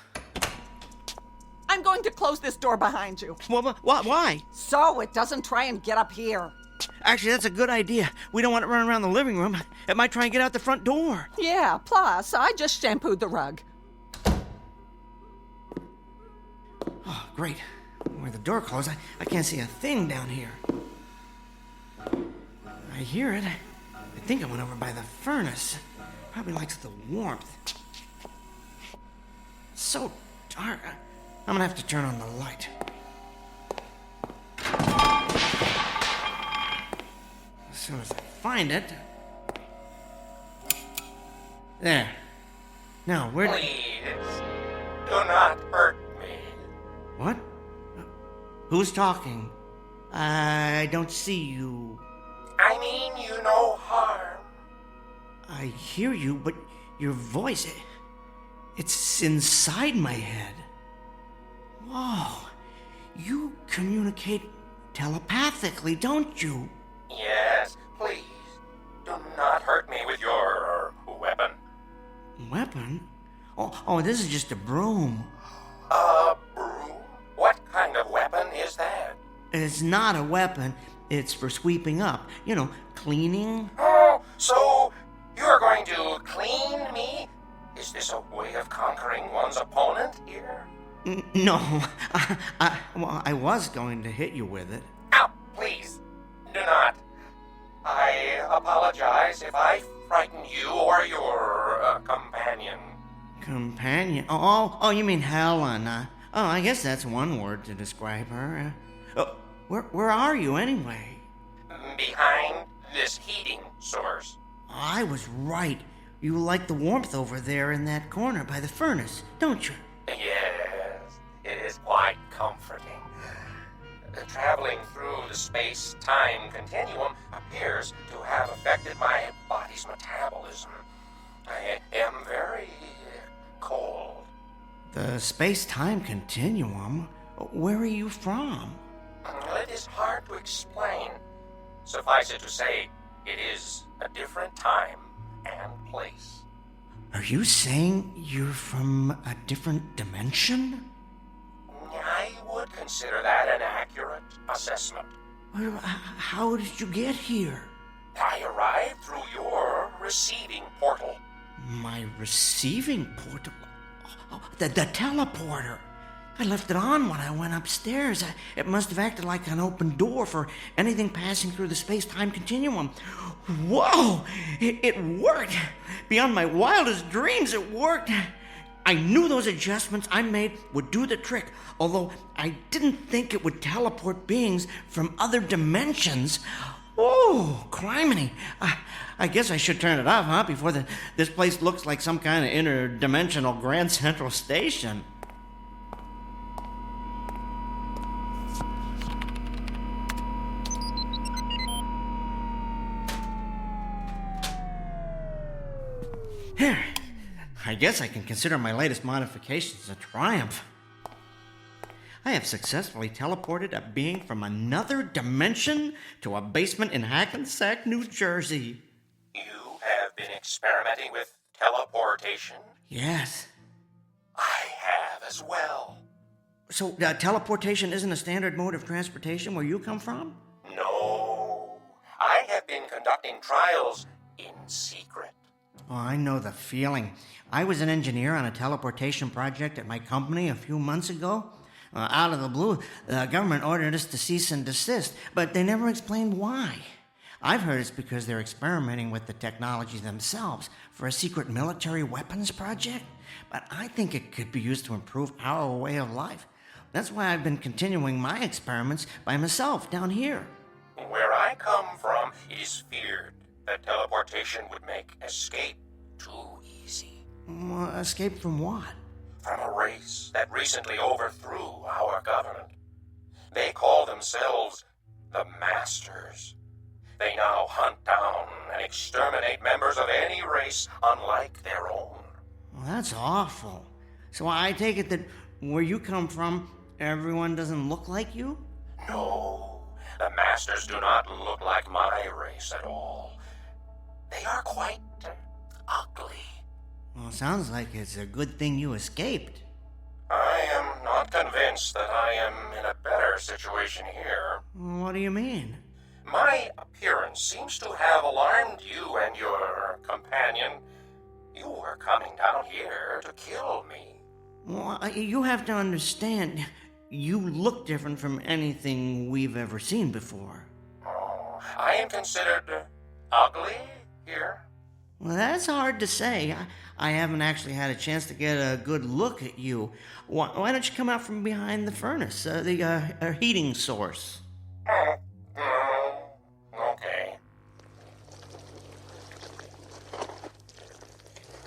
I'm going to close this door behind you. Well, why? So it doesn't try and get up here. Actually, that's a good idea. We don't want it running around the living room. It might try and get out the front door. Yeah, plus, I just shampooed the rug. Oh, great. With the door closed, I can't see a thing down here. I hear it. I think it went over by the furnace. Probably likes the warmth. It's so dark. I'm gonna have to turn on the light. As soon as I find it. There. Now, where... Please, do not hurt me. What? Who's talking? I don't see you. I mean you no harm. I hear you, but your voice... It's inside my head. Whoa. You communicate telepathically, don't you? Yes, please. Do not hurt me with your weapon. Weapon? Oh, this is just a broom. A broom? What kind of weapon is that? It's not a weapon. It's for sweeping up. You know, cleaning. Oh, so you're going to clean me? Is this a way of conquering one's opponent here? No. I was going to hit you with it. Ow, please, do not. I apologize if I frighten you or your companion. Companion? Oh, you mean Helen. I guess that's one word to describe her. Where are you anyway? Behind this heating source. I was right. You like the warmth over there in that corner by the furnace, don't you? Yes, it is quite comforting. Traveling through the space-time continuum appears to have affected my body's metabolism. I am very cold. The space-time continuum? Where are you from? It is hard to explain. Suffice it to say, It is a different time and place. Are you saying you're from a different dimension? I would consider that an accurate assessment. How did you get here? I arrived through your receiving portal. My receiving portal? Oh, the teleporter. I left it on when I went upstairs. It must have acted like an open door for anything passing through the space-time continuum. Whoa! It worked! Beyond my wildest dreams, it worked! I knew those adjustments I made would do the trick, although I didn't think it would teleport beings from other dimensions. Oh, criminy. I guess I should turn it off, huh? Before this place looks like some kind of interdimensional Grand Central Station. Here. I guess I can consider my latest modifications a triumph. I have successfully teleported a being from another dimension to a basement in Hackensack, New Jersey. You have been experimenting with teleportation? Yes. I have as well. So, teleportation isn't a standard mode of transportation where you come from? No. I have been conducting trials in secret. Oh, I know the feeling. I was an engineer on a teleportation project at my company a few months ago. Out of the blue, the government ordered us to cease and desist, but they never explained why. I've heard it's because they're experimenting with the technology themselves for a secret military weapons project, but I think it could be used to improve our way of life. That's why I've been continuing my experiments by myself down here. Where I come from, it is feared that teleportation would make escape too easy. Escape from what? From a race that recently overthrew our government. They call themselves the Masters. They now hunt down and exterminate members of any race unlike their own. Well, that's awful. So I take it that where you come from, everyone doesn't look like you? No, the Masters do not look like my race at all. They are quite ugly. Well, sounds like it's a good thing you escaped. I am not convinced that I am in a better situation here. What do you mean? My appearance seems to have alarmed you and your companion. You were coming down here to kill me. Well, you have to understand, you look different from anything we've ever seen before. Oh, I am considered ugly here? Well, that's hard to say. I haven't actually had a chance to get a good look at you. Why don't you come out from behind the furnace, the heating source? Okay.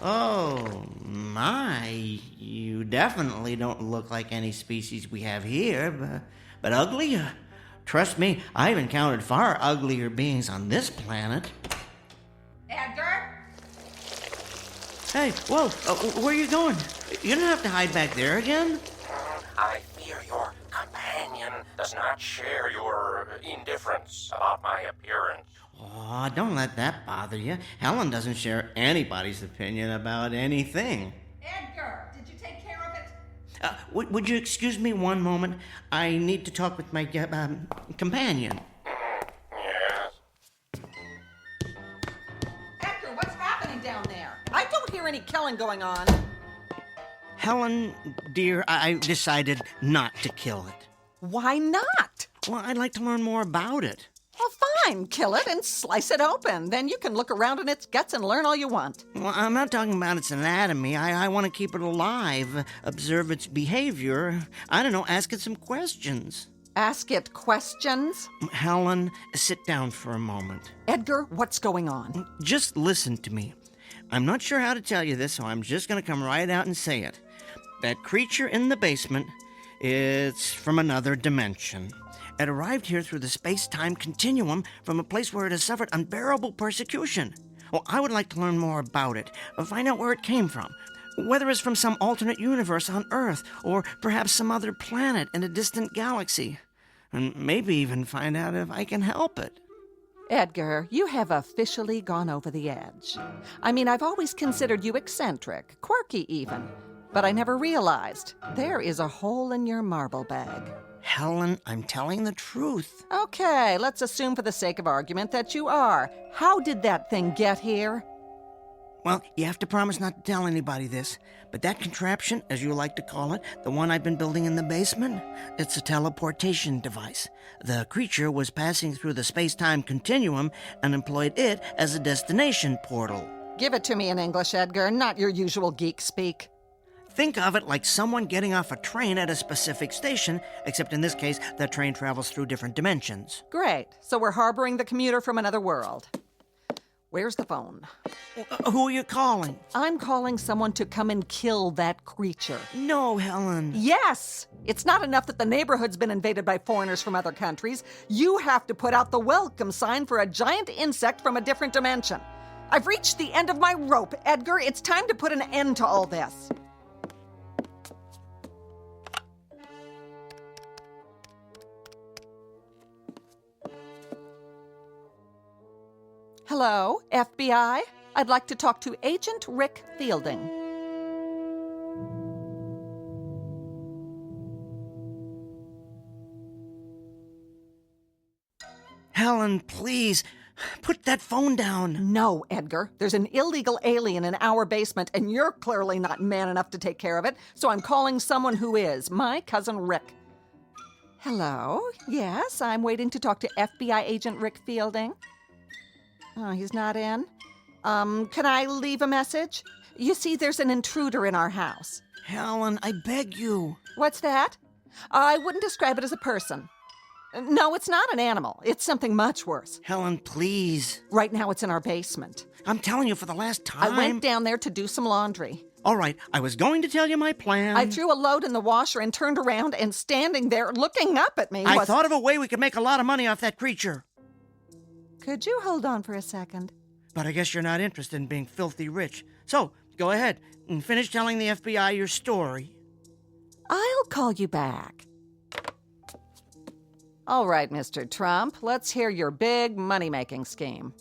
Oh, my. You definitely don't look like any species we have here, but ugly? Trust me, I've encountered far uglier beings on this planet. Edgar? Hey, whoa, where are you going? You don't have to hide back there again. I fear your companion does not share your indifference about my appearance. Oh, don't let that bother you. Helen doesn't share anybody's opinion about anything. Edgar, did you take care of it? Would you excuse me one moment? I need to talk with my companion. Yes. Edgar, what's happening down there? I don't hear any killing going on. Helen, dear, I decided not to kill it. Why not? Well, I'd like to learn more about it. Well, fine. Kill it and slice it open. Then you can look around in its guts and learn all you want. Well, I'm not talking about its anatomy. I want to keep it alive, observe its behavior. I don't know, ask it some questions. Ask it questions? Helen, sit down for a moment. Edgar, what's going on? Just listen to me. I'm not sure how to tell you this, so I'm just going to come right out and say it. That creature in the basement, it's from another dimension. It arrived here through the space-time continuum from a place where it has suffered unbearable persecution. Well, I would like to learn more about it, find out where it came from, whether it's from some alternate universe on Earth, or perhaps some other planet in a distant galaxy, and maybe even find out if I can help it. Edgar, you have officially gone over the edge. I mean, I've always considered you eccentric, quirky even, but I never realized there is a hole in your marble bag. Helen, I'm telling the truth. Okay, let's assume for the sake of argument that you are. How did that thing get here? Well, you have to promise not to tell anybody this, but that contraption, as you like to call it, the one I've been building in the basement, it's a teleportation device. The creature was passing through the space-time continuum and employed it as a destination portal. Give it to me in English, Edgar, not your usual geek speak. Think of it like someone getting off a train at a specific station, except in this case, the train travels through different dimensions. Great. So we're harboring the commuter from another world. Where's the phone? Who are you calling? I'm calling someone to come and kill that creature. No, Helen. Yes! It's not enough that the neighborhood's been invaded by foreigners from other countries. You have to put out the welcome sign for a giant insect from a different dimension. I've reached the end of my rope, Edgar. It's time to put an end to all this. Hello, FBI? I'd like to talk to Agent Rick Fielding. Helen, please, put that phone down. No, Edgar. There's an illegal alien in our basement, and you're clearly not man enough to take care of it, so I'm calling someone who is, my cousin Rick. Hello? Yes, I'm waiting to talk to FBI Agent Rick Fielding. Oh, he's not in? Can I leave a message? You see, there's an intruder in our house. Helen, I beg you. What's that? I wouldn't describe it as a person. No, it's not an animal. It's something much worse. Helen, please. Right now it's in our basement. I'm telling you for the last time. I went down there to do some laundry. All right, I was going to tell you my plan. I threw a load in the washer and turned around, and standing there looking up at me I thought of a way we could make a lot of money off that creature. Could you hold on for a second? But I guess you're not interested in being filthy rich. So, go ahead and finish telling the FBI your story. I'll call you back. All right, Mr. Trump, let's hear your big money-making scheme.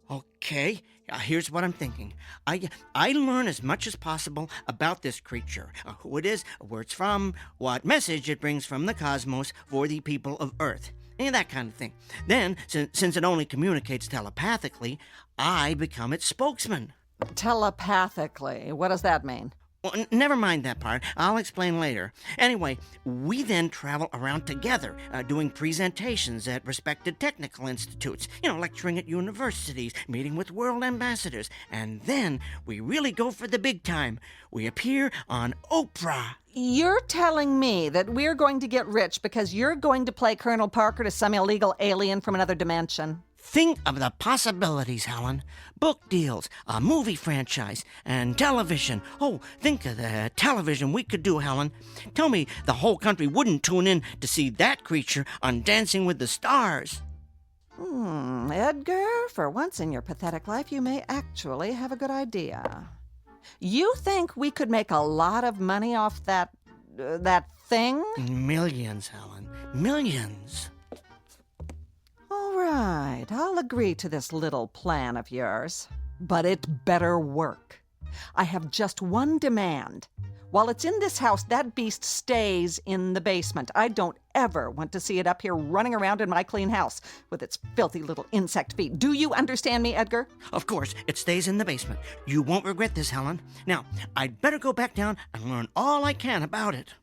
Okay, here's what I'm thinking. I learn as much as possible about this creature, who it is, where it's from, what message it brings from the cosmos for the people of Earth. That kind of thing. Then, since it only communicates telepathically, I become its spokesman. Telepathically? What does that mean? Well, never mind that part. I'll explain later. Anyway, we then travel around together, doing presentations at respected technical institutes, lecturing at universities, meeting with world ambassadors, and then we really go for the big time. We appear on Oprah. You're telling me that we're going to get rich because you're going to play Colonel Parker to some illegal alien from another dimension? Think of the possibilities, Helen. Book deals, a movie franchise, and television. Oh, think of the television we could do, Helen. Tell me the whole country wouldn't tune in to see that creature on Dancing with the Stars. Edgar, for once in your pathetic life, you may actually have a good idea. You think we could make a lot of money off that thing? Millions, Helen. Millions. All right, I'll agree to this little plan of yours, but it better work. I have just one demand. While it's in this house, that beast stays in the basement. I don't ever want to see it up here running around in my clean house with its filthy little insect feet. Do you understand me, Edgar? Of course, it stays in the basement. You won't regret this, Helen. Now, I'd better go back down and learn all I can about it.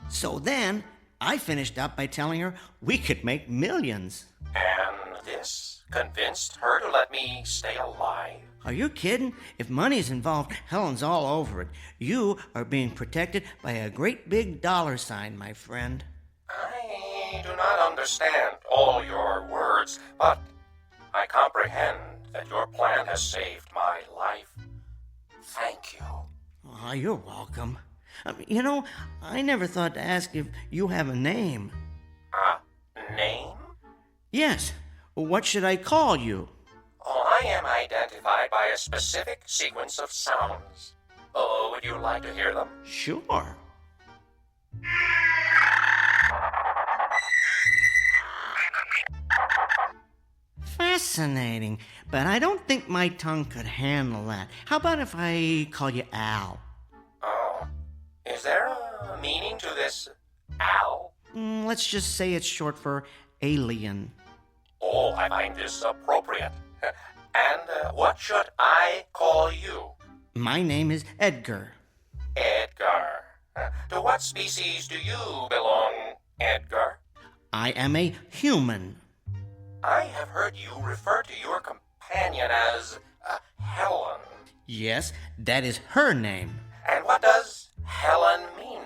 So then, I finished up by telling her we could make millions. And this convinced her to let me stay alive. Are you kidding? If money's involved, Helen's all over it. You are being protected by a great big dollar sign, my friend. I do not understand all your words, but I comprehend that your plan has saved my life. Thank you. Oh, you're welcome. I never thought to ask if you have a name. Name? Yes. What should I call you? Oh, I am identified by a specific sequence of sounds. Oh, would you like to hear them? Sure. Fascinating, but I don't think my tongue could handle that. How about if I call you Al? Oh, is there a meaning to this Al? Let's just say it's short for alien. Oh, I find this appropriate. And what should I call you? My name is Edgar. Edgar. To what species do you belong, Edgar? I am a human. I have heard you refer to your companion as Helen. Yes, that is her name. And what does Helen mean?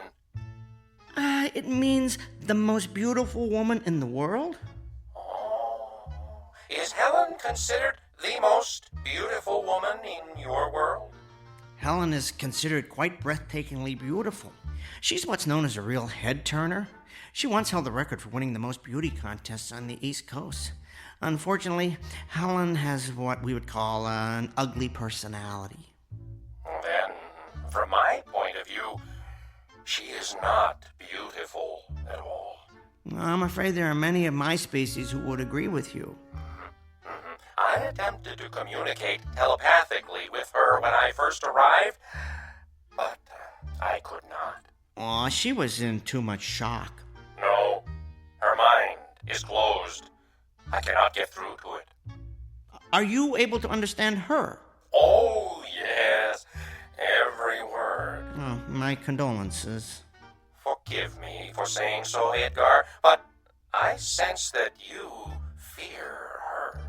It means the most beautiful woman in the world. Oh, is Helen considered the most beautiful woman in your world? Helen is considered quite breathtakingly beautiful. She's what's known as a real head-turner. She once held the record for winning the most beauty contests on the East Coast. Unfortunately, Helen has what we would call an ugly personality. Then, from my point of view, she is not beautiful at all. I'm afraid there are many of my species who would agree with you. I attempted to communicate telepathically with her when I first arrived, but I could not. Aw, she was in too much shock. No, her mind is closed. I cannot get through to it. Are you able to understand her? Oh, yes, every word. Oh, my condolences. Forgive me for saying so, Edgar, but I sense that you fear her.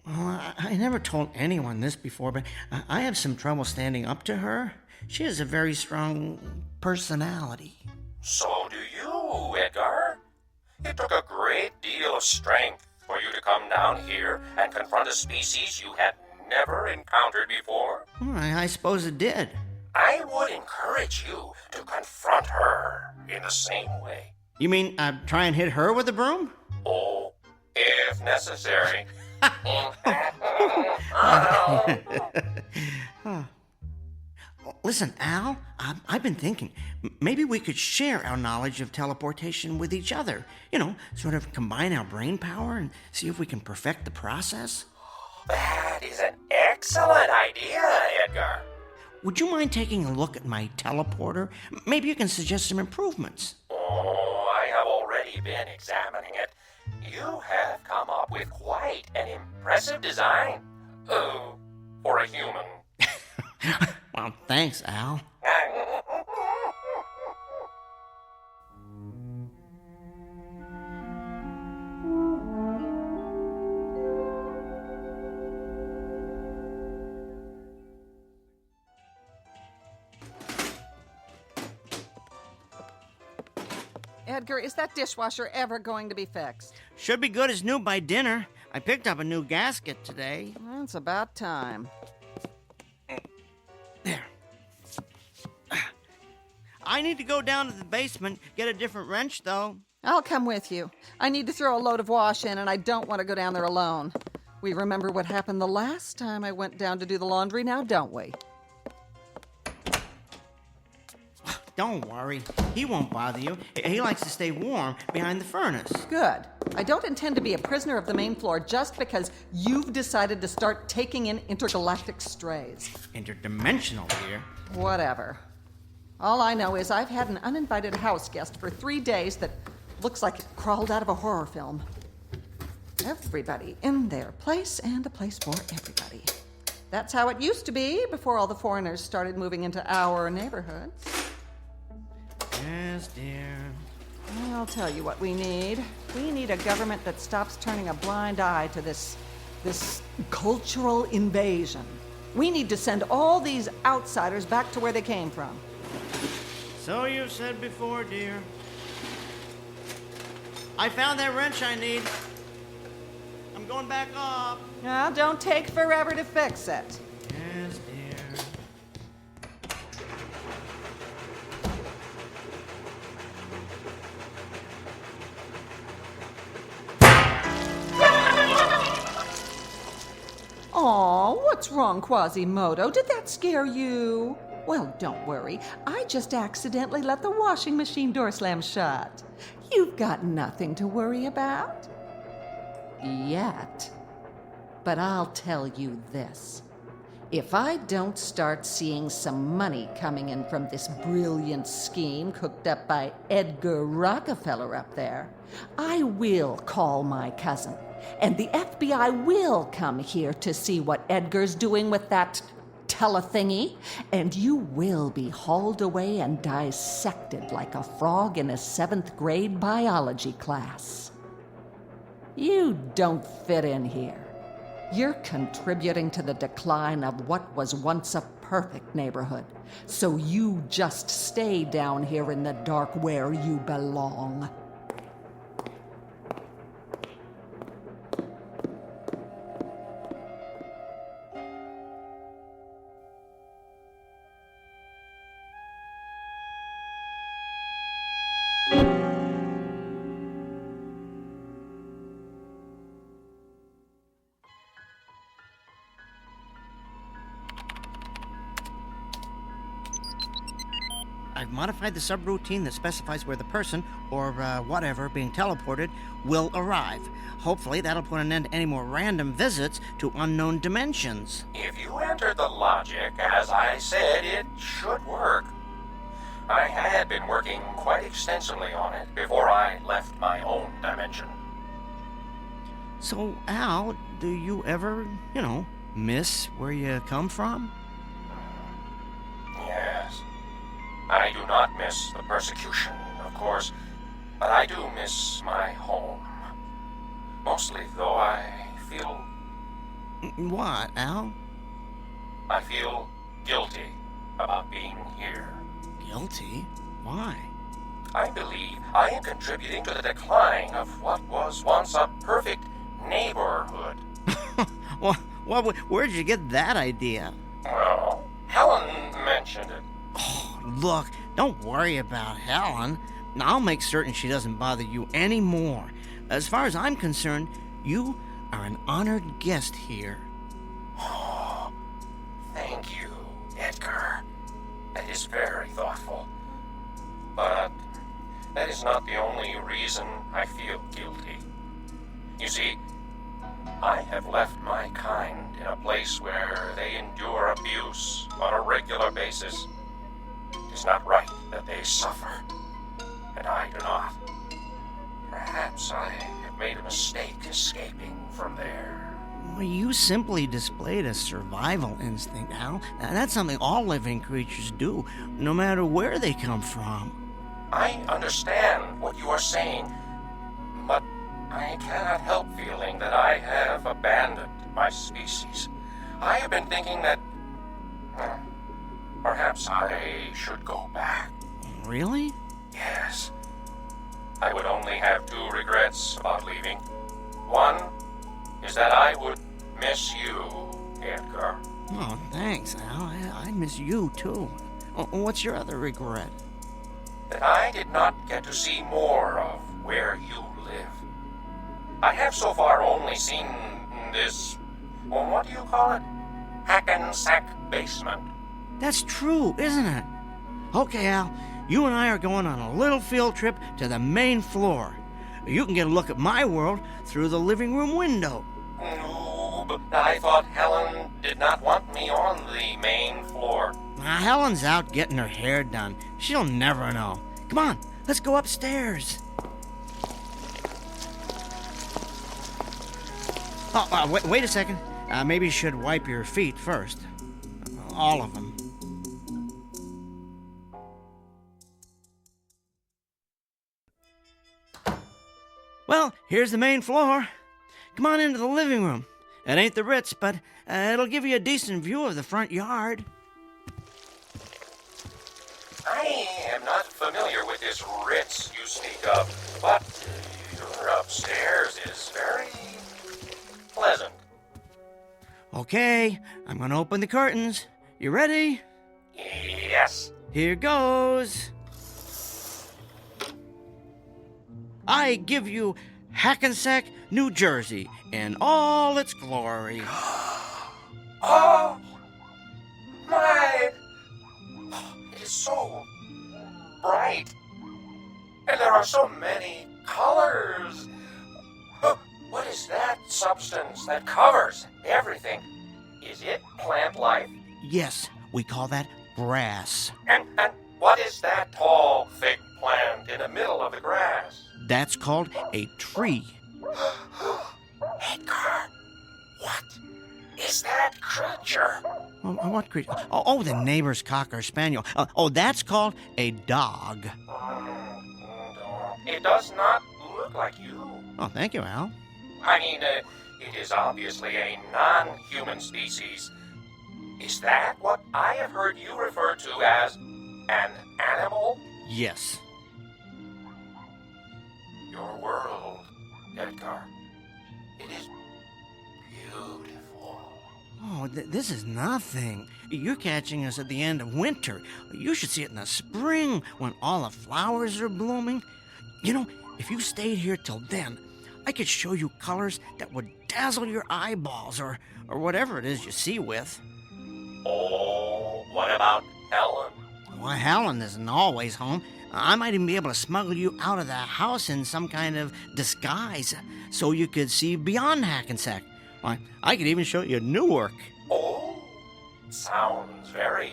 Well, I never told anyone this before, but I have some trouble standing up to her. She has a very strong personality. So do you, Edgar. It took a great deal of strength for you to come down here and confront a species you had never encountered before. I suppose it did. I would encourage you to confront her in the same way. You mean try and hit her with a broom? Oh, if necessary. Listen, Al, I've been thinking, maybe we could share our knowledge of teleportation with each other. You know, sort of combine our brain power and see if we can perfect the process. That is an excellent idea, Edgar. Would you mind taking a look at my teleporter? Maybe you can suggest some improvements. Oh, I have already been examining it. You have come up with quite an impressive design. Oh, for a human. Well, thanks, Al. Edgar, is that dishwasher ever going to be fixed? Should be good as new by dinner. I picked up a new gasket today. Well, it's about time. There. I need to go down to the basement, get a different wrench, though. I'll come with you. I need to throw a load of wash in, and I don't want to go down there alone. We remember what happened the last time I went down to do the laundry now, don't we? Don't worry. He won't bother you. He likes to stay warm behind the furnace. Good. I don't intend to be a prisoner of the main floor just because you've decided to start taking in intergalactic strays. Interdimensional, dear. Whatever. All I know is I've had an uninvited house guest for 3 days that looks like it crawled out of a horror film. Everybody in their place and a place for everybody. That's how it used to be before all the foreigners started moving into our neighborhoods. Yes, dear. I'll tell you what we need. We need a government that stops turning a blind eye to this cultural invasion. We need to send all these outsiders back to where they came from. So you've said before, dear. I found that wrench I need. I'm going back up. Now, don't take forever to fix it. Yes, dear. Aw, what's wrong, Quasimodo? Did that scare you? Well, don't worry. I just accidentally let the washing machine door slam shut. You've got nothing to worry about. Yet. But I'll tell you this. If I don't start seeing some money coming in from this brilliant scheme cooked up by Edgar Rockefeller up there, I will call my cousin. And the FBI will come here to see what Edgar's doing with that telethingy, and you will be hauled away and dissected like a frog in a 7th grade biology class. You don't fit in here. You're contributing to the decline of what was once a perfect neighborhood. So you just stay down here in the dark where you belong. I've modified the subroutine that specifies where the person, or whatever, being teleported will arrive. Hopefully that'll put an end to any more random visits to unknown dimensions. If you entered the logic, as I said, it should work. I had been working quite extensively on it before I left my own dimension. So, Al, do you ever, miss where you come from? Yes. I do not miss the persecution, of course, but I do miss my home. Mostly, though, I feel... What, Al? I feel guilty about being here. Guilty? Why? I believe I am contributing to the decline of what was once a perfect neighborhood. Where'd you get that idea? Well, Helen mentioned it. Oh, look, don't worry about Helen. I'll make certain she doesn't bother you anymore. As far as I'm concerned, you are an honored guest here. Oh, thank you, Edgar. That is very thoughtful. But that is not the only reason I feel guilty. You see, I have left my kind in a place where they endure abuse on a regular basis. It is not right that they suffer, and I do not. Perhaps I have made a mistake escaping from there. Well, you simply displayed a survival instinct, Al. That's something all living creatures do, no matter where they come from. I understand what you are saying, but I cannot help feeling that I have abandoned my species. I have been thinking that perhaps I should go back. Really? Yes. I would only have 2 regrets about leaving. One is that I would miss you, Edgar. Oh, thanks, Al. I miss you, too. What's your other regret? That I did not get to see more of where you live. I have so far only seen this, well, what do you call it? Hackensack basement. That's true, isn't it? Okay, Al, you and I are going on a little field trip to the main floor. You can get a look at my world through the living room window. No, but I thought Helen did not want me on the main floor. Helen's out getting her hair done. She'll never know. Come on, let's go upstairs. Oh, wait a second. Maybe you should wipe your feet first. All of them. Well, here's the main floor. Come on into the living room. It ain't the Ritz, but it'll give you a decent view of the front yard. I am not familiar with this Ritz you speak of, but your upstairs is very pleasant. Okay, I'm gonna open the curtains. You ready? Yes. Here goes. I give you Hackensack, New Jersey, in all its glory. Oh, my! It is so bright. And there are so many colors. What is that substance that covers everything? Is it plant life? Yes, we call that brass. And what is that tall, thick plant in the middle of the grass? That's called a tree. Edgar, what is that creature? What creature? Oh, the neighbor's cocker spaniel. That's called a dog. It does not look like you. Oh, thank you, Al. I mean, it is obviously a non-human species. Is that what I have heard you refer to as an animal? Yes. Your world, Edgar. It is beautiful. Oh, this is nothing. You're catching us at the end of winter. You should see it in the spring when all the flowers are blooming. You know, if you stayed here till then, I could show you colors that would dazzle your eyeballs or whatever it is you see with. Oh, what about Helen? Well, Helen isn't always home. I might even be able to smuggle you out of the house in some kind of disguise so you could see beyond Hackensack. Why, I could even show you Newark. Oh, sounds very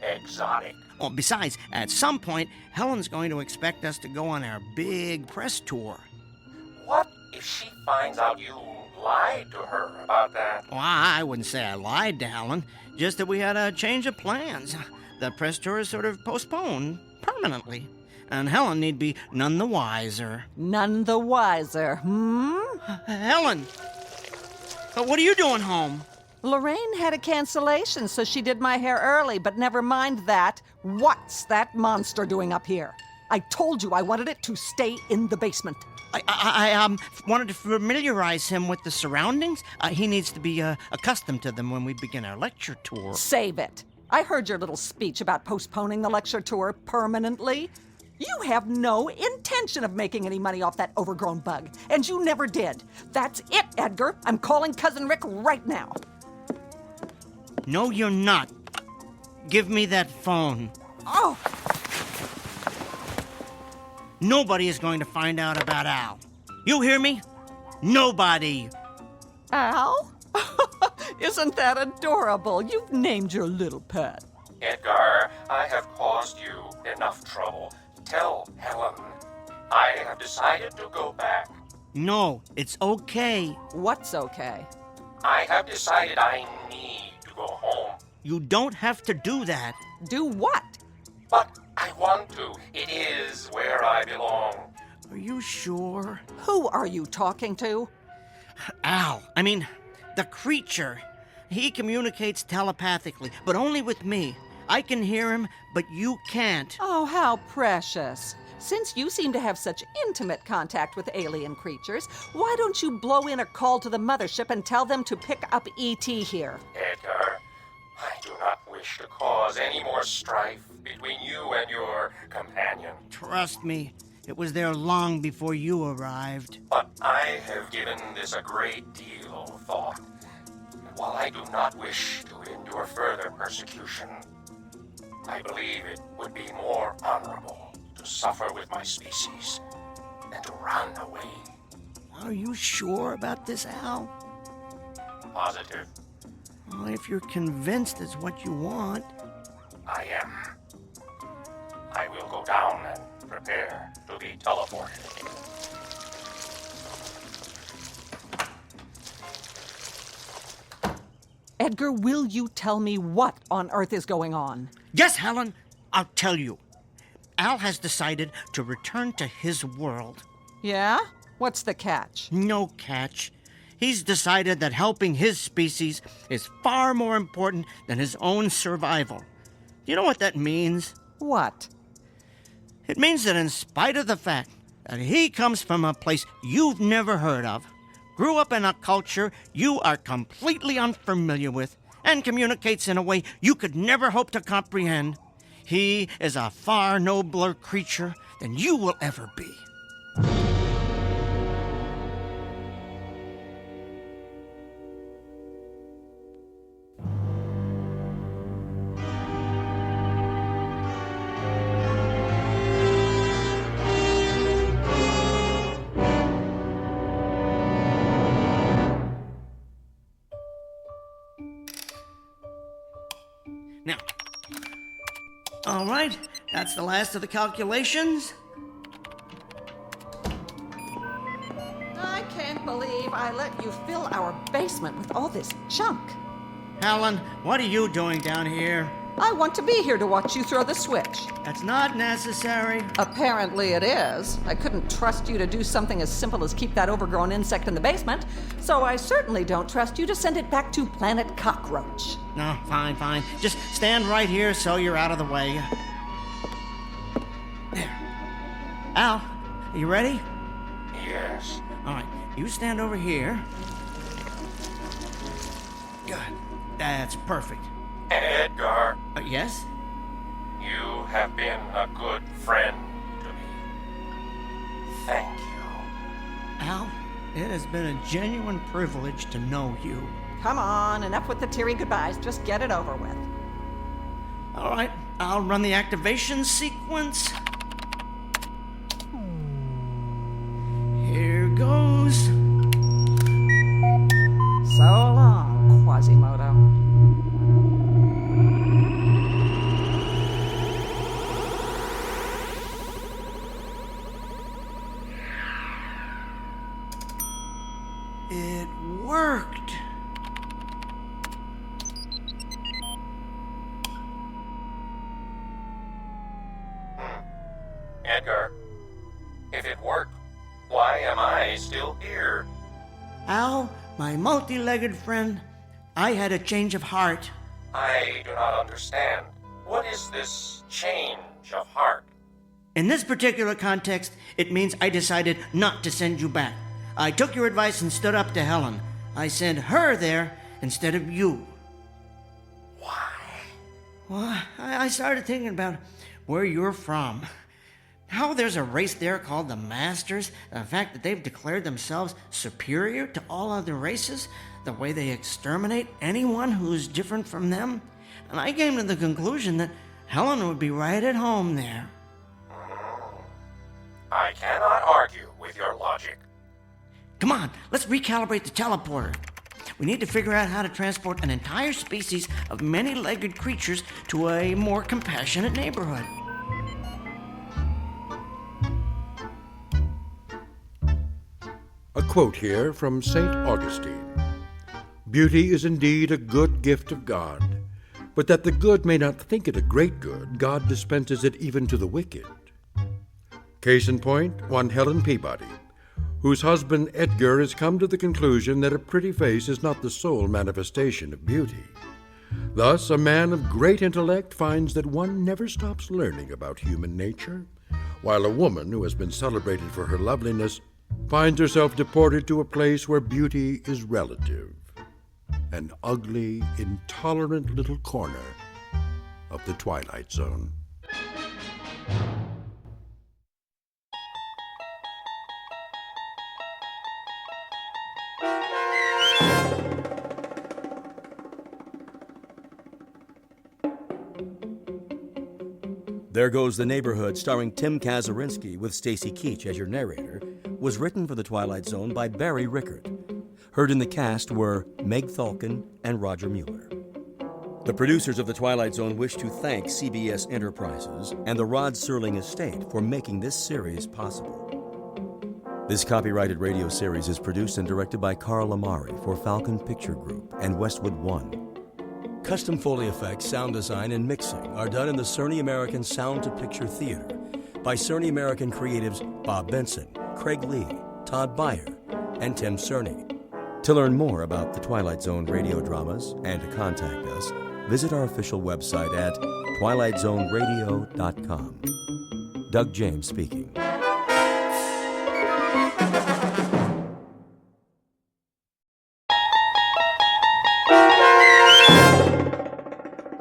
exotic. Oh, besides, at some point, Helen's going to expect us to go on our big press tour. What if she finds out you lied to her about that? Well, I wouldn't say I lied to Helen, just that we had a change of plans. The press tour is sort of postponed permanently, and Helen need be none the wiser. None the wiser, Helen! What are you doing home? Lorraine had a cancellation, so she did my hair early, but never mind that. What's that monster doing up here? I told you I wanted it to stay in the basement. I wanted to familiarize him with the surroundings. He needs to be accustomed to them when we begin our lecture tour. Save it. I heard your little speech about postponing the lecture tour permanently. You have no intention of making any money off that overgrown bug, and you never did. That's it, Edgar. I'm calling Cousin Rick right now. No, you're not. Give me that phone. Oh! Nobody is going to find out about Al. You hear me? Nobody. Al? Isn't that adorable? You've named your little pet. Edgar, I have caused you enough trouble. Tell Helen I have decided to go back. No, it's okay. What's okay? I have decided I need to go home. You don't have to do that. Do what? But I want to. It is where I belong. Are you sure? Who are you talking to? Al. I mean, the creature. He communicates telepathically, but only with me. I can hear him, but you can't. Oh, how precious. Since you seem to have such intimate contact with alien creatures, why don't you blow in a call to the mothership and tell them to pick up E.T. here? Edgar, I do not wish to cause any more strife between you and your companion. Trust me, it was there long before you arrived. But I have given this a great deal of thought. While I do not wish to endure further persecution, I believe it would be more honorable to suffer with my species than to run away. Are you sure about this, Al? Positive. Well, if you're convinced it's what you want. I am. I will go down and prepare to be teleported. Edgar, will you tell me what on earth is going on? Yes, Helen, I'll tell you. Al has decided to return to his world. Yeah? What's the catch? No catch. He's decided that helping his species is far more important than his own survival. You know what that means? What? It means that in spite of the fact that he comes from a place you've never heard of, grew up in a culture you are completely unfamiliar with, and communicates in a way you could never hope to comprehend, he is a far nobler creature than you will ever be. Now, all right, that's the last of the calculations. I can't believe I let you fill our basement with all this junk. Helen, what are you doing down here? I want to be here to watch you throw the switch. That's not necessary. Apparently it is. I couldn't trust you to do something as simple as keep that overgrown insect in the basement, so I certainly don't trust you to send it back to Planet Cockroach. No, fine. Just stand right here so you're out of the way. There. Al, are you ready? Yes. All right, you stand over here. Good. That's perfect. Edgar. Yes? You have been a good friend to me. Thank you. Al, it has been a genuine privilege to know you. Come on, enough with the teary goodbyes. Just get it over with. All right, I'll run the activation sequence. Here goes. So long, Quasimodo. It worked. Edgar, if it worked, why am I still here? Al, my multi-legged friend, I had a change of heart. I do not understand. What is this change of heart? In this particular context, it means I decided not to send you back. I took your advice and stood up to Helen. I sent her there instead of you. Why? Well, I started thinking about where you're from. How there's a race there called the Masters, the fact that they've declared themselves superior to all other races, the way they exterminate anyone who's different from them. And I came to the conclusion that Helen would be right at home there. I cannot argue with your logic. Come on, let's recalibrate the teleporter. We need to figure out how to transport an entire species of many-legged creatures to a more compassionate neighborhood. A quote here from St. Augustine. Beauty is indeed a good gift of God, but that the good may not think it a great good, God dispenses it even to the wicked. Case in point, one Helen Peabody, whose husband Edgar has come to the conclusion that a pretty face is not the sole manifestation of beauty. Thus, a man of great intellect finds that one never stops learning about human nature, while a woman who has been celebrated for her loveliness finds herself deported to a place where beauty is relative, an ugly, intolerant little corner of the Twilight Zone. There Goes the Neighborhood, starring Tim Kazurinsky with Stacy Keach as your narrator, was written for The Twilight Zone by Barry Rickert. Heard in the cast were Meg Thalken and Roger Mueller. The producers of The Twilight Zone wish to thank CBS Enterprises and the Rod Serling Estate for making this series possible. This copyrighted radio series is produced and directed by Carl Amari for Falcon Picture Group and Westwood One. Custom Foley effects, sound design, and mixing are done in the Cerny American Sound to Picture Theater by Cerny American creatives Bob Benson, Craig Lee, Todd Beyer, and Tim Cerny. To learn more about the Twilight Zone radio dramas and to contact us, visit our official website at twilightzoneradio.com. Doug James speaking.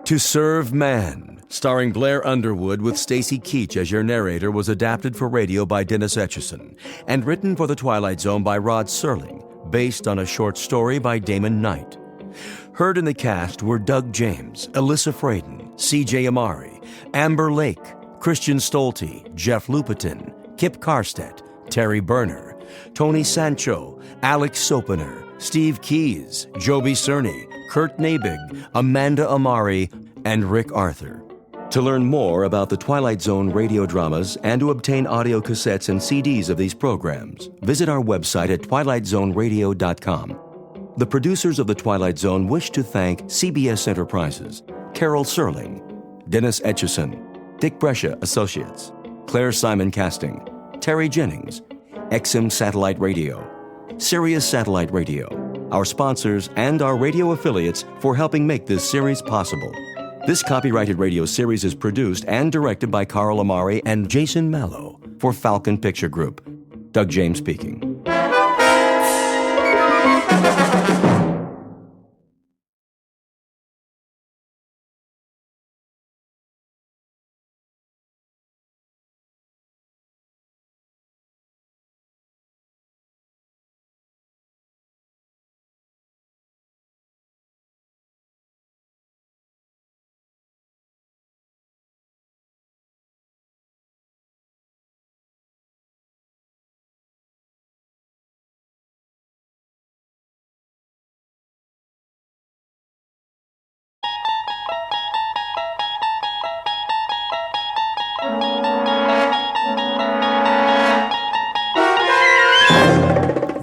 To Serve Man, starring Blair Underwood with Stacy Keach as your narrator, was adapted for radio by Dennis Etchison and written for The Twilight Zone by Rod Serling, based on a short story by Damon Knight. Heard in the cast were Doug James, Alyssa Fraden, C.J. Amari, Amber Lake, Christian Stolte, Jeff Lupetin, Kip Karstedt, Terry Berner, Tony Sancho, Alex Sopener, Steve Keys, Joby Cerny, Kurt Nabig, Amanda Amari, and Rick Arthur. To learn more about the Twilight Zone radio dramas and to obtain audio cassettes and CDs of these programs, visit our website at twilightzoneradio.com. The producers of The Twilight Zone wish to thank CBS Enterprises, Carol Serling, Dennis Etchison, Dick Brescia Associates, Claire Simon Casting, Terry Jennings, XM Satellite Radio, Sirius Satellite Radio, our sponsors, and our radio affiliates for helping make this series possible. This copyrighted radio series is produced and directed by Carl Amari and Jason Mallow for Falcon Picture Group. Doug James speaking.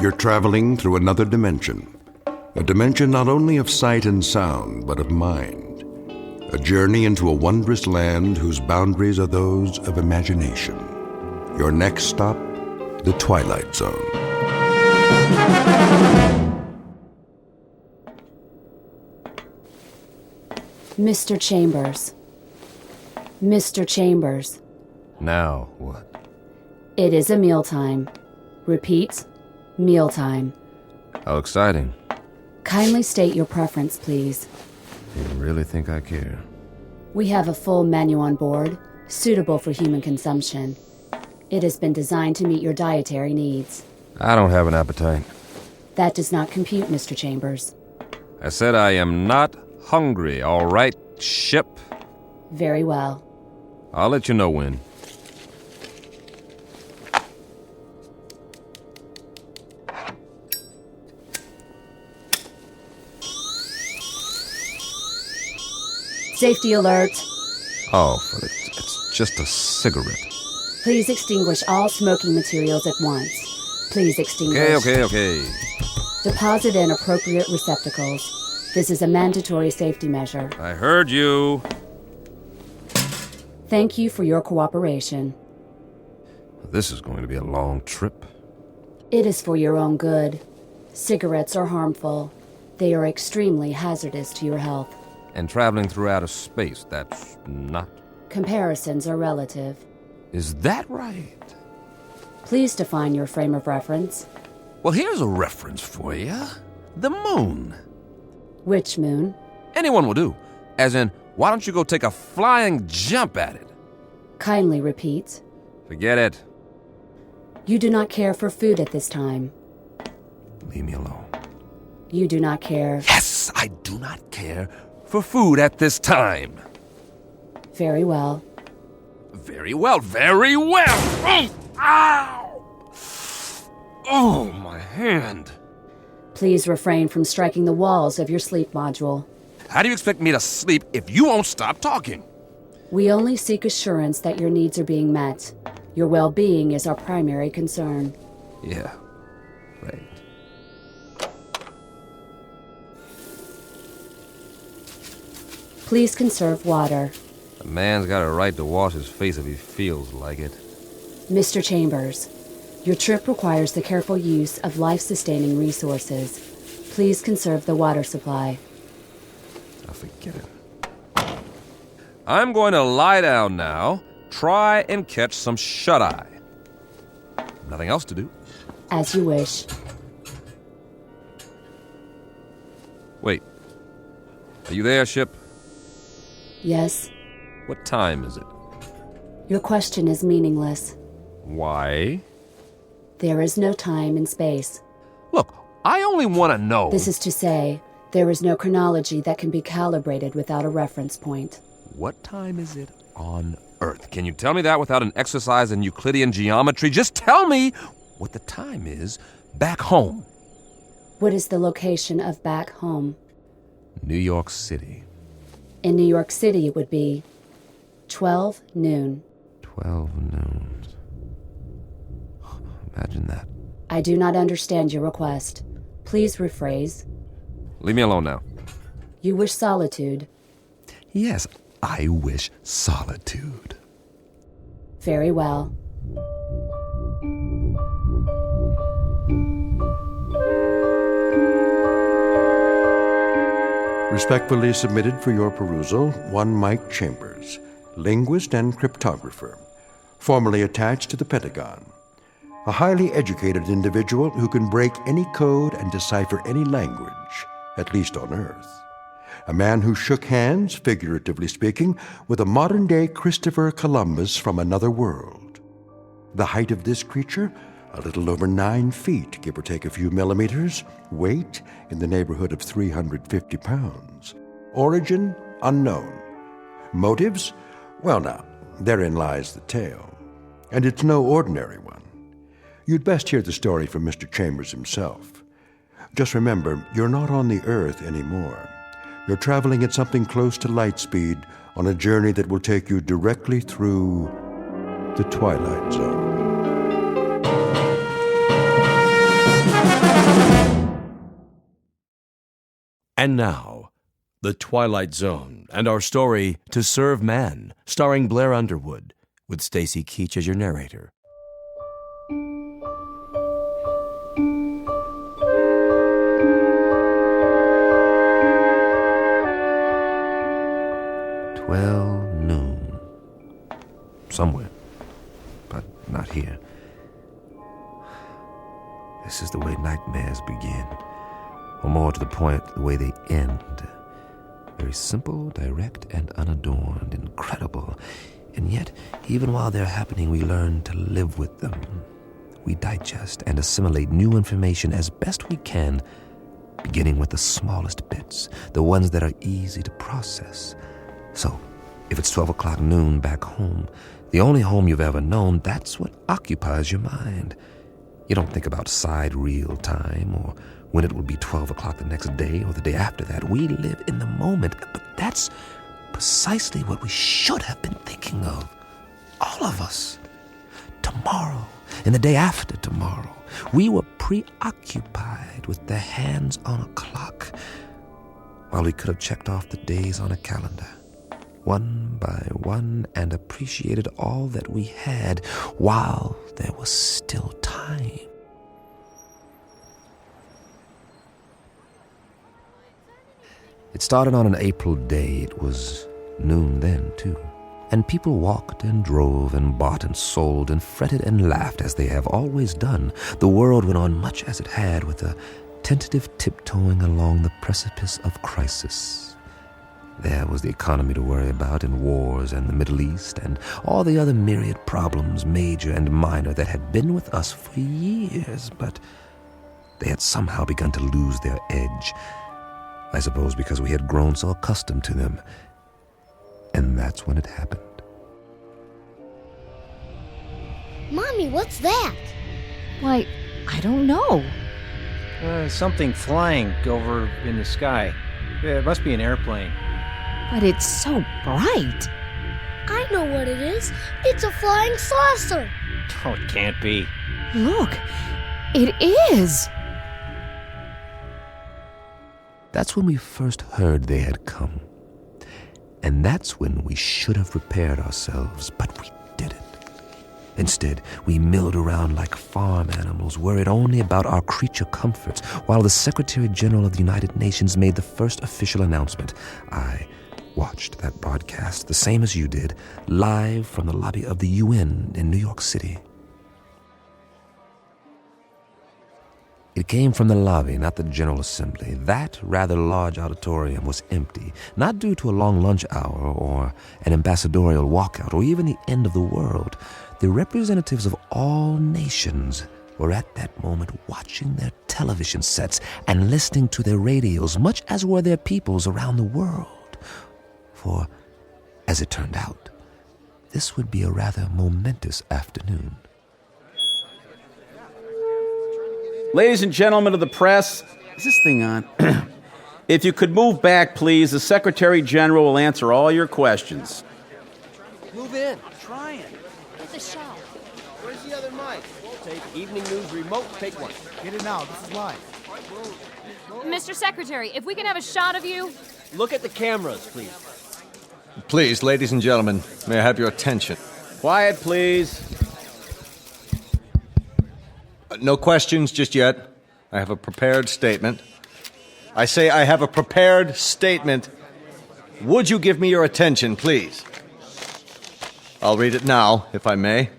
You're traveling through another dimension. A dimension not only of sight and sound, but of mind. A journey into a wondrous land whose boundaries are those of imagination. Your next stop, the Twilight Zone. Mr. Chambers. Mr. Chambers. Now what? It is a mealtime. Repeat, mealtime. How exciting. Kindly state your preference, please. You really think I care? We have a full menu on board, suitable for human consumption. It has been designed to meet your dietary needs. I don't have an appetite. That does not compute, Mr. Chambers. I said I am not hungry, all right, ship? Very well. I'll let you know when. Safety alert. Oh, but it's just a cigarette. Please extinguish all smoking materials at once. Please extinguish. Okay. Deposit in appropriate receptacles. This is a mandatory safety measure. I heard you. Thank you for your cooperation. This is going to be a long trip. It is for your own good. Cigarettes are harmful. They are extremely hazardous to your health. And traveling through outer space, that's not... Comparisons are relative. Is that right? Please define your frame of reference. Well, here's a reference for you. The moon. Which moon? Anyone will do. As in, why don't you go take a flying jump at it? Kindly repeat. Forget it. You do not care for food at this time. Leave me alone. You do not care. Yes, I do not care for food at this time. Very well. Very well. Oh! Ow! Oh, my hand. Please refrain from striking the walls of your sleep module. How do you expect me to sleep if you won't stop talking? We only seek assurance that your needs are being met. Your well-being is our primary concern. Yeah, right. Please conserve water. A man's got a right to wash his face if he feels like it. Mr. Chambers, your trip requires the careful use of life-sustaining resources. Please conserve the water supply. I'll forget it. I'm going to lie down now. Try and catch some shut-eye. Nothing else to do. As you wish. Wait. Are you there, ship? Yes. What time is it? Your question is meaningless. Why? There is no time and space. Look, I only want to know... This is to say, there is no chronology that can be calibrated without a reference point. What time is it on Earth? Can you tell me that without an exercise in Euclidean geometry? Just tell me what the time is back home. What is the location of back home? New York City. In New York City, it would be 12 noon. 12 noon. Imagine that. I do not understand your request. Please rephrase. Leave me alone now. You wish solitude. Yes, I wish solitude. Very well. Respectfully submitted for your perusal, one Mike Chambers, linguist and cryptographer, formerly attached to the Pentagon. A highly educated individual who can break any code and decipher any language, at least on Earth. A man who shook hands, figuratively speaking, with a modern-day Christopher Columbus from another world. The height of this creature, a little over 9 feet, give or take a few millimeters. Weight, in the neighborhood of 350 pounds. Origin, unknown. Motives? Well now, therein lies the tale. And it's no ordinary one. You'd best hear the story from Mr. Chambers himself. Just remember, you're not on the Earth anymore. You're traveling at something close to light speed on a journey that will take you directly through the Twilight Zone. And now, The Twilight Zone and our story, To Serve Man, starring Blair Underwood, with Stacy Keach as your narrator. Noon. Somewhere, but not here. This is the way nightmares begin, or more to the point, the way they end. Very simple, direct, and unadorned, incredible. And yet, even while they're happening, we learn to live with them. We digest and assimilate new information as best we can, beginning with the smallest bits, the ones that are easy to process. So, if it's 12 o'clock noon back home, the only home you've ever known, that's what occupies your mind. You don't think about sidereal time or when it will be 12 o'clock the next day or the day after that. We live in the moment, but that's precisely what we should have been thinking of. All of us. Tomorrow and the day after tomorrow. We were preoccupied with the hands on a clock while we could have checked off the days on a calendar, one by one, and appreciated all that we had while there was still time. It started on an April day. It was noon then, too. And people walked and drove and bought and sold and fretted and laughed as they have always done. The world went on much as it had, with a tentative tiptoeing along the precipice of crisis. There was the economy to worry about, and wars, and the Middle East, and all the other myriad problems, major and minor, that had been with us for years, but they had somehow begun to lose their edge. I suppose because we had grown so accustomed to them. And that's when it happened. Mommy, what's that? Why, I don't know. Something flying over in the sky. It must be an airplane. But it's so bright. I know what it is. It's a flying saucer. Oh, it can't be. Look, it is. That's when we first heard they had come. And that's when we should have prepared ourselves, but we didn't. Instead, we milled around like farm animals, worried only about our creature comforts, while the Secretary General of the United Nations made the first official announcement. I watched that broadcast, the same as you did, live from the lobby of the UN in New York City. It came from the lobby, not the General Assembly. That rather large auditorium was empty, not due to a long lunch hour or an ambassadorial walkout or even the end of the world. The representatives of all nations were at that moment watching their television sets and listening to their radios, much as were their peoples around the world. For, as it turned out, this would be a rather momentous afternoon. Ladies and gentlemen of the press, is this thing on? If you could move back, please, the Secretary General will answer all your questions. Move in. I'm trying. Get the shot. Where's the other mic? Take Evening News Remote. Take one. Get it now. This is live. Mr. Secretary, if we can have a shot of you. Look at the cameras, please. Please, ladies and gentlemen, may I have your attention? Quiet, please. No questions just yet. I have a prepared statement. I say I have a prepared statement. Would you give me your attention, please? I'll read it now, if I may.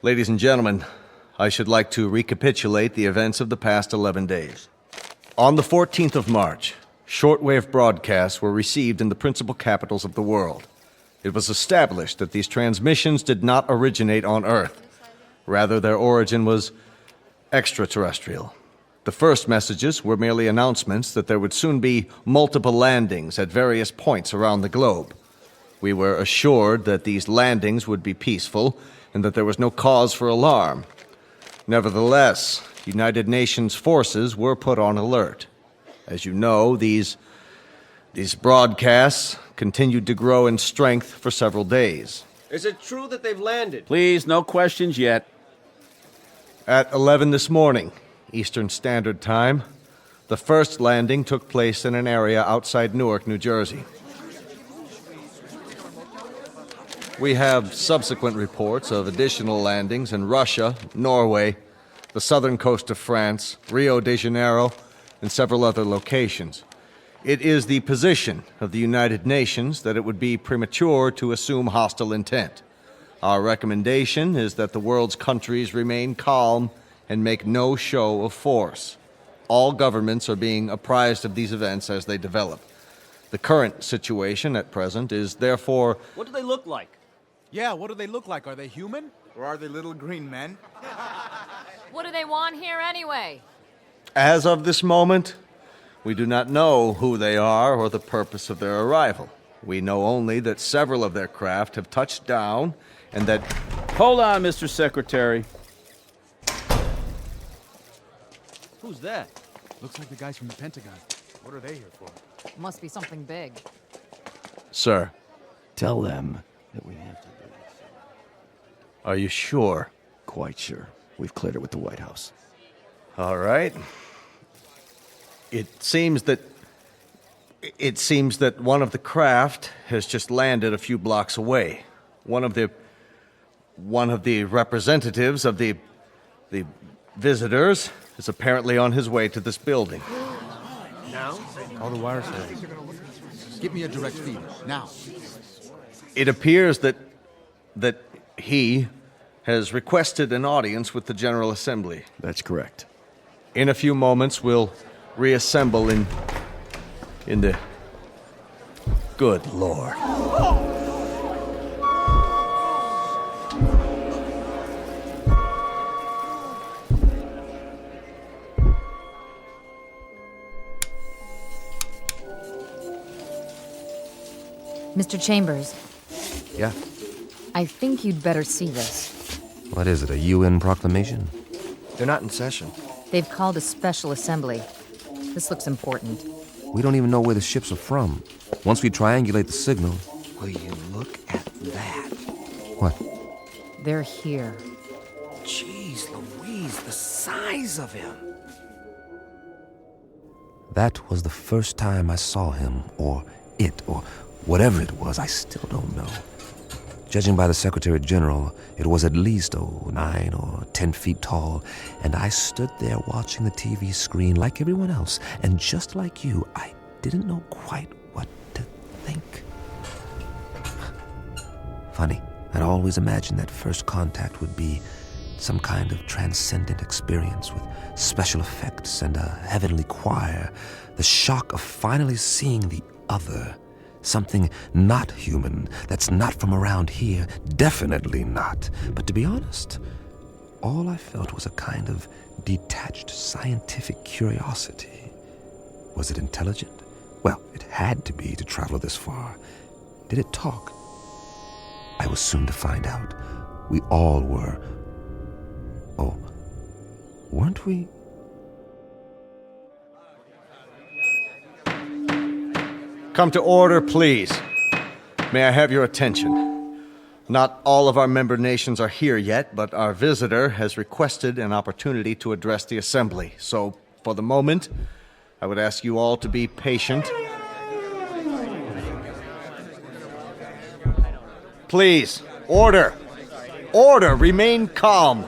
Ladies and gentlemen, I should like to recapitulate the events of the past 11 days. On the 14th of March, shortwave broadcasts were received in the principal capitals of the world. It was established that these transmissions did not originate on Earth. Rather, their origin was extraterrestrial. The first messages were merely announcements that there would soon be multiple landings at various points around the globe. We were assured that these landings would be peaceful and that there was no cause for alarm. Nevertheless, United Nations forces were put on alert. As you know, these broadcasts continued to grow in strength for several days. Is it true that they've landed? Please, no questions yet. At 11 this morning, Eastern Standard Time, the first landing took place in an area outside Newark, New Jersey. We have subsequent reports of additional landings in Russia, Norway, the southern coast of France, Rio de Janeiro, and several other locations. It is the position of the United Nations that it would be premature to assume hostile intent. Our recommendation is that the world's countries remain calm and make no show of force. All governments are being apprised of these events as they develop. The current situation at present is therefore... What do they look like? Yeah, what do they look like? Are they human? Or are they little green men? What do they want here anyway? As of this moment, we do not know who they are or the purpose of their arrival. We know only that several of their craft have touched down and that... Hold on, Mr. Secretary. Who's that? Looks like the guys from the Pentagon. What are they here for? Must be something big. Sir. Tell them that we have to do this. Are you sure? Quite sure. We've cleared it with the White House. All right. It seems that one of the craft has just landed a few blocks away. One of the representatives of the visitors is apparently on his way to this building. Now? All the wires are. Give me a direct feed, now. It appears that he has requested an audience with the General Assembly. That's correct. In a few moments, we'll reassemble in the... Good Lord. Mr. Chambers. Yeah? I think you'd better see this. What is it, a UN proclamation? They're not in session. They've called a special assembly. This looks important. We don't even know where the ships are from. Once we triangulate the signal... Will you look at that? What? They're here. Jeez Louise, the size of him. That was the first time I saw him, or it, or whatever it was. I still don't know. Judging by the Secretary General, it was at least 9 or 10 feet tall, and I stood there watching the TV screen like everyone else, and just like you, I didn't know quite what to think. Funny, I'd always imagined that first contact would be some kind of transcendent experience with special effects and a heavenly choir, the shock of finally seeing the other. Something not human, that's not from around here, definitely not. But to be honest, all I felt was a kind of detached scientific curiosity. Was it intelligent? Well, it had to be to travel this far. Did it talk? I was soon to find out. We all were. Oh, weren't we? Come to order, please. May I have your attention? Not all of our member nations are here yet, but our visitor has requested an opportunity to address the assembly. So, for the moment, I would ask you all to be patient. Please, order! Order! Remain calm!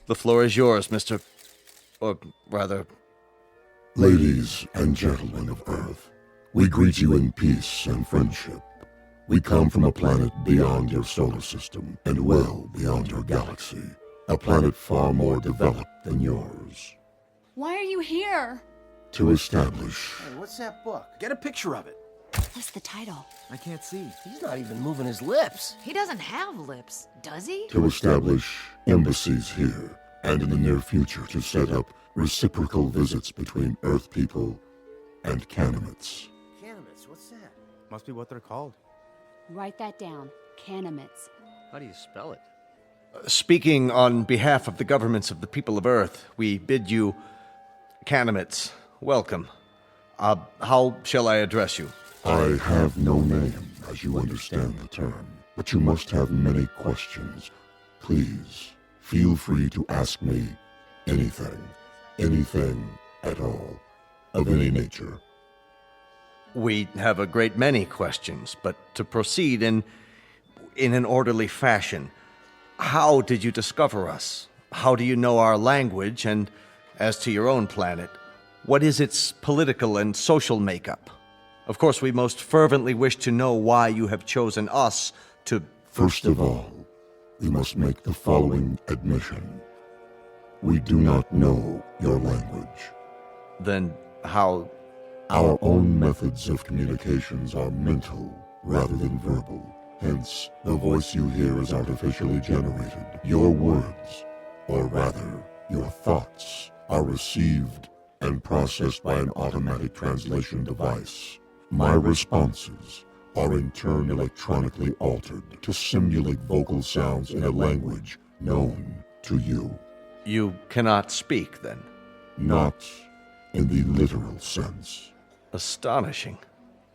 The floor is yours, Mr. Or rather... Ladies and gentlemen of Earth, we greet you in peace and friendship. We come from a planet beyond your solar system and well beyond your galaxy. A planet far more developed than yours. Why are you here? To establish... Hey, what's that book? Get a picture of it. What's the title? I can't see. He's not even moving his lips. He doesn't have lips, does he? To establish embassies here, and in the near future to set up reciprocal visits between Earth people and Canimets. Canimets, what's that? Must be what they're called. Write that down. Canimets. How do you spell it? Speaking on behalf of the governments of the people of Earth, we bid you, Canimets, welcome. How shall I address you? I have no name, as you understand the term, but you must have many questions. Please, feel free to ask me anything at all, of any nature. We have a great many questions, but to proceed in an orderly fashion, how did you discover us? How do you know our language? And as to your own planet, what is its political and social makeup? Of course, we most fervently wish to know why you have chosen us to... First of all, we must make the following admission. We do not know your language. Then how... Our own methods of communications are mental rather than verbal. Hence, the voice you hear is artificially generated. Your words, or rather, your thoughts, are received and processed by an automatic translation device. My responses are in turn electronically altered to simulate vocal sounds in a language known to you. You cannot speak, then? Not in the literal sense. Astonishing.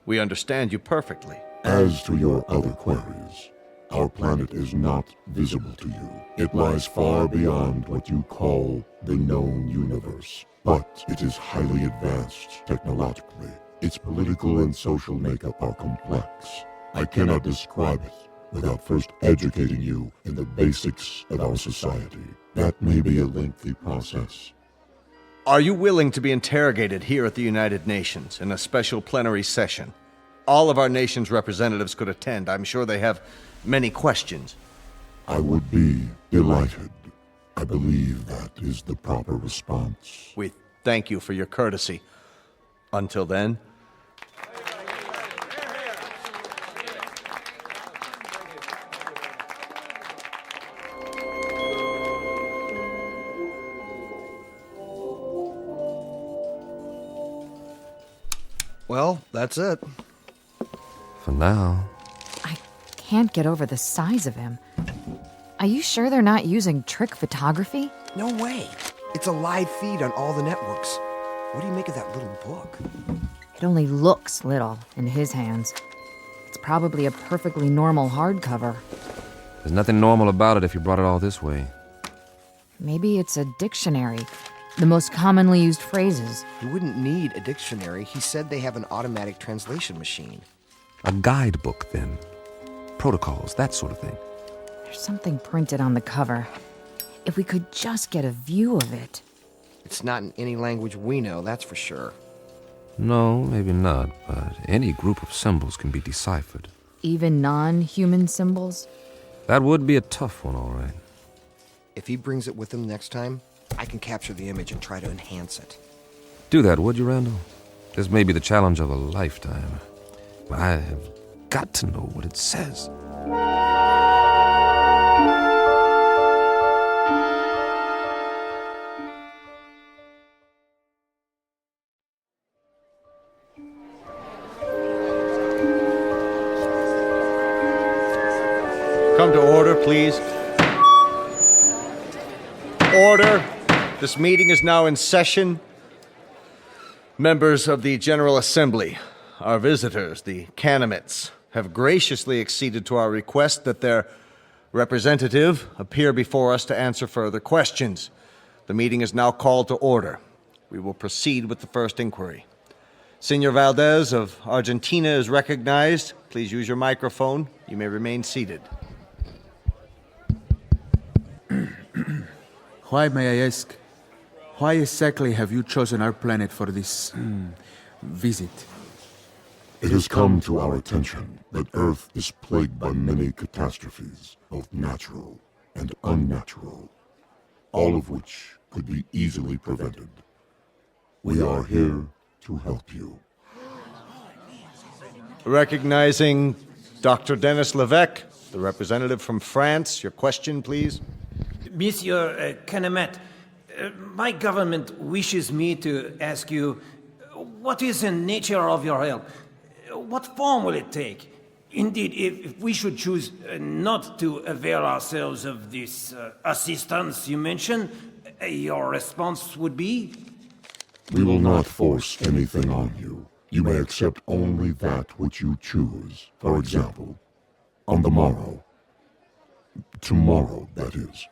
We understand you perfectly. As to your other queries, our planet is not visible to you. It lies far beyond what you call the known universe, but it is highly advanced technologically. Its political and social makeup are complex. I cannot describe it without first educating you in the basics of our society. That may be a lengthy process. Are you willing to be interrogated here at the United Nations in a special plenary session? All of our nation's representatives could attend. I'm sure they have many questions. I would be delighted. I believe that is the proper response. We thank you for your courtesy. Until then... Well, that's it. For now. I can't get over the size of him. Are you sure they're not using trick photography? No way. It's a live feed on all the networks. What do you make of that little book? It only looks little in his hands. It's probably a perfectly normal hardcover. There's nothing normal about it if you brought it all this way. Maybe it's a dictionary. The most commonly used phrases. You wouldn't need a dictionary. He said they have an automatic translation machine. A guidebook, then. Protocols, that sort of thing. There's something printed on the cover. If we could just get a view of it. It's not in any language we know, that's for sure. No, maybe not, but any group of symbols can be deciphered. Even non-human symbols? That would be a tough one, all right. If he brings it with him next time, I can capture the image and try to enhance it. Do that, would you, Randall? This may be the challenge of a lifetime. I have got to know what it says. Come to order, please. Order. This meeting is now in session. Members of the General Assembly, our visitors, the Canamites, have graciously acceded to our request that their representative appear before us to answer further questions. The meeting is now called to order. We will proceed with the first inquiry. Senor Valdez of Argentina is recognized. Please use your microphone. You may remain seated. Why, may I ask, why exactly have you chosen our planet for this visit? It has come to our attention that Earth is plagued by many catastrophes, both natural and unnatural, all of which could be easily prevented. We are here to help you. Recognizing Dr. Denis Levesque, the representative from France. Your question, please. Monsieur Canamet, my government wishes me to ask you, what is the nature of your help? What form will it take? Indeed, if we should choose not to avail ourselves of this assistance you mentioned, your response would be? We will not force anything on you. You may accept only that which you choose. For example, on the morrow, tomorrow, that is,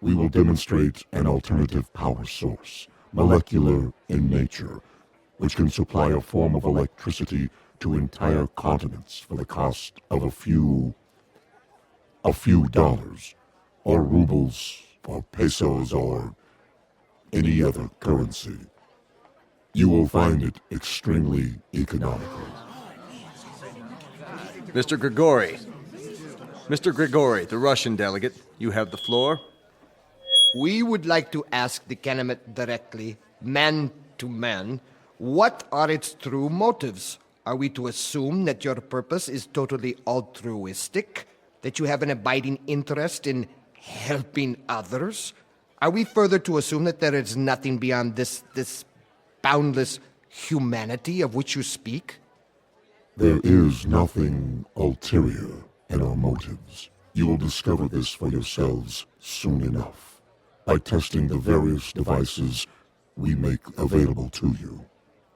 we will demonstrate an alternative power source, molecular in nature, which can supply a form of electricity to entire continents for the cost of a few dollars, or rubles, or pesos, or any other currency. You will find it extremely economical. Mr. Grigori, the Russian delegate, you have the floor. We would like to ask the Canamit directly, man to man, what are its true motives? Are we to assume that your purpose is totally altruistic? That you have an abiding interest in helping others? Are we further to assume that there is nothing beyond this boundless humanity of which you speak? There is nothing ulterior in our motives. You will discover this for yourselves soon enough, by testing the various devices we make available to you.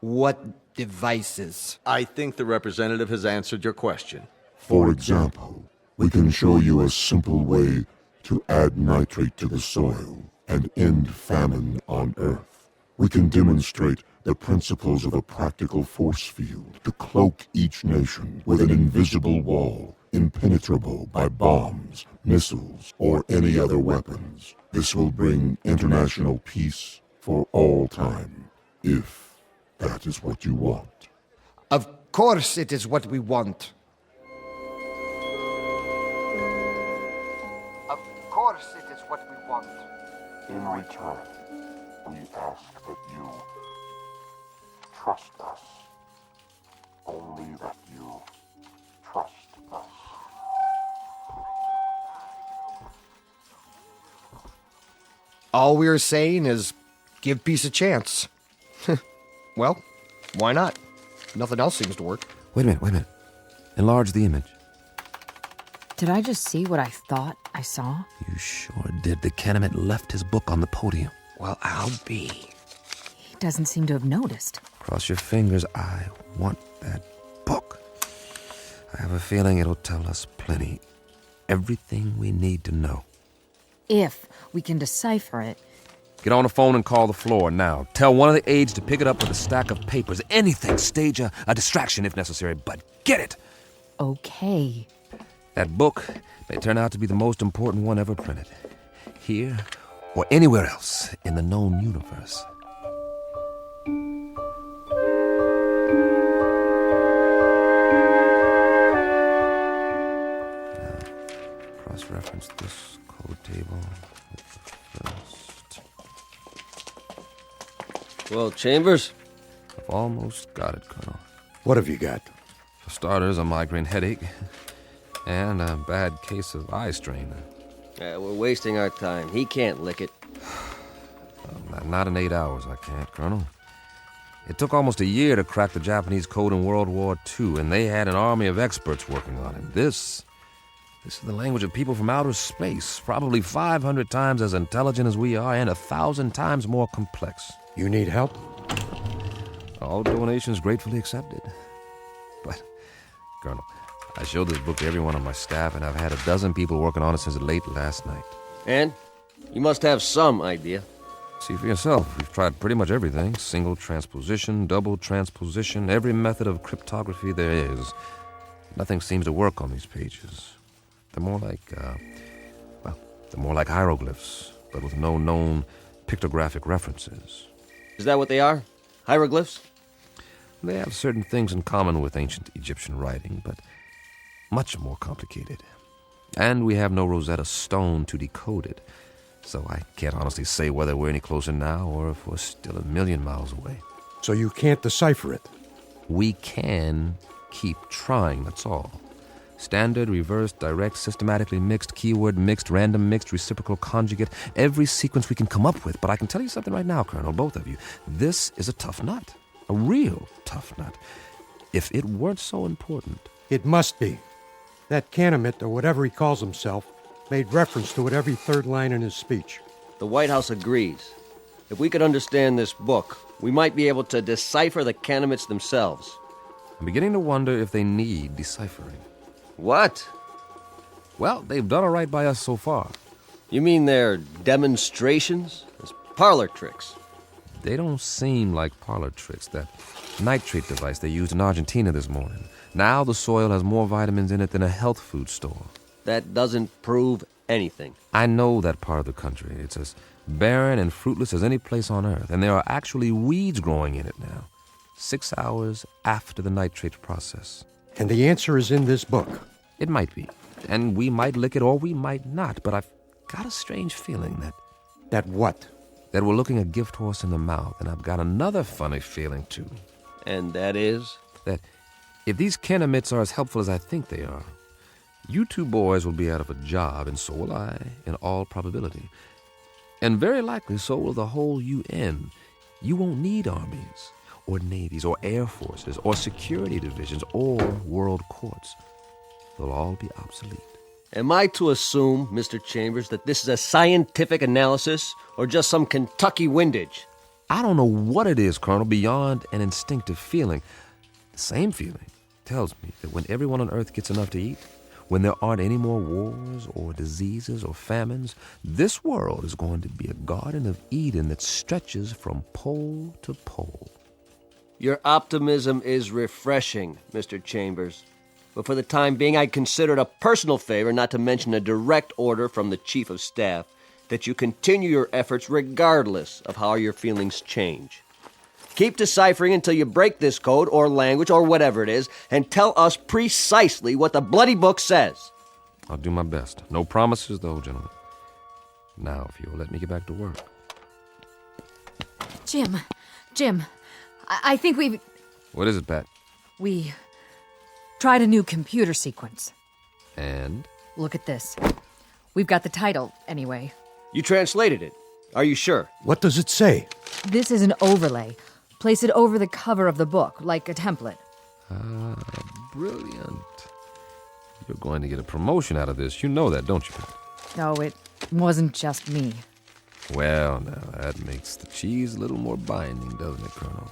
What devices? I think the representative has answered your question. For example, we can show you a simple way to add nitrate to the soil and end famine on Earth. We can demonstrate the principles of a practical force field to cloak each nation with an invisible wall, impenetrable by bombs, missiles, or any other weapons. This will bring international peace for all time, if that is what you want. Of course it is what we want. Of course it is what we want. In return, we ask that you trust us. Only that you trust us. All we're saying is give peace a chance. Well, why not? Nothing else seems to work. Wait a minute. Enlarge the image. Did I just see what I thought I saw? You sure did. The Canamit left his book on the podium. Well, I'll be. He doesn't seem to have noticed. Cross your fingers. I want that book. I have a feeling it'll tell us plenty. Everything we need to know. If we can decipher it. Get on the phone and call the floor now. Tell one of the aides to pick it up with a stack of papers. Anything. Stage a distraction if necessary, but get it. Okay. That book may turn out to be the most important one ever printed. Here or anywhere else in the known universe. Now, cross-reference this code table with the first. Well, Chambers? I've almost got it, Colonel. What have you got? For starters, a migraine headache and a bad case of eye strain. We're wasting our time. He can't lick it. Not in 8 hours, I can't, Colonel. It took almost a year to crack the Japanese code in World War II, and they had an army of experts working on it. This is the language of people from outer space, probably 500 times as intelligent as we are and 1,000 times more complex. You need help? All donations gratefully accepted. But, Colonel, I showed this book to everyone on my staff, and I've had a dozen people working on it since late last night. And? You must have some idea. See for yourself. We've tried pretty much everything. Single transposition, double transposition, every method of cryptography there is. Nothing seems to work on these pages. They're more like, they're more like hieroglyphs, but with no known pictographic references. Is that what they are? Hieroglyphs? They have certain things in common with ancient Egyptian writing, but much more complicated. And we have no Rosetta Stone to decode it, so I can't honestly say whether we're any closer now or if we're still a million miles away. So you can't decipher it? We can keep trying, that's all. Standard, reverse, direct, systematically mixed, keyword mixed, random mixed, reciprocal conjugate, every sequence we can come up with. But I can tell you something right now, Colonel, both of you. This is a tough nut. A real tough nut. If it weren't so important. It must be. That Canaanite, or whatever he calls himself, made reference to it every third line in his speech. The White House agrees. If we could understand this book, we might be able to decipher the Canaanites themselves. I'm beginning to wonder if they need deciphering. What? Well, they've done all right by us so far. You mean they're demonstrations? As parlor tricks? They don't seem like parlor tricks. That nitrate device they used in Argentina this morning. Now the soil has more vitamins in it than a health food store. That doesn't prove anything. I know that part of the country. It's as barren and fruitless as any place on Earth, and there are actually weeds growing in it now. 6 hours after the nitrate process. And the answer is in this book. It might be. And we might lick it or we might not, but I've got a strange feeling that... That what? That we're looking a gift horse in the mouth, and I've got another funny feeling, too. And that is? That if these Canaanites are as helpful as I think they are, you two boys will be out of a job, and so will I, in all probability. And very likely so will the whole UN. You won't need armies, or navies, or air forces, or security divisions, or world courts. They'll all be obsolete. Am I to assume, Mr. Chambers, that this is a scientific analysis, or just some Kentucky windage? I don't know what it is, Colonel, beyond an instinctive feeling. The same feeling tells me that when everyone on Earth gets enough to eat, when there aren't any more wars or diseases or famines, this world is going to be a Garden of Eden that stretches from pole to pole. Your optimism is refreshing, Mr. Chambers. But for the time being, I'd consider it a personal favor, not to mention a direct order from the Chief of Staff, that you continue your efforts regardless of how your feelings change. Keep deciphering until you break this code or language or whatever it is, and tell us precisely what the bloody book says. I'll do my best. No promises, though, gentlemen. Now, if you'll let me get back to work. Jim, I think we've... What is it, Pat? We tried a new computer sequence. And? Look at this. We've got the title, anyway. You translated it. Are you sure? What does it say? This is an overlay. Place it over the cover of the book, like a template. Ah, brilliant. You're going to get a promotion out of this. You know that, don't you, Pat? No, it wasn't just me. Well, now, that makes the cheese a little more binding, doesn't it, Colonel?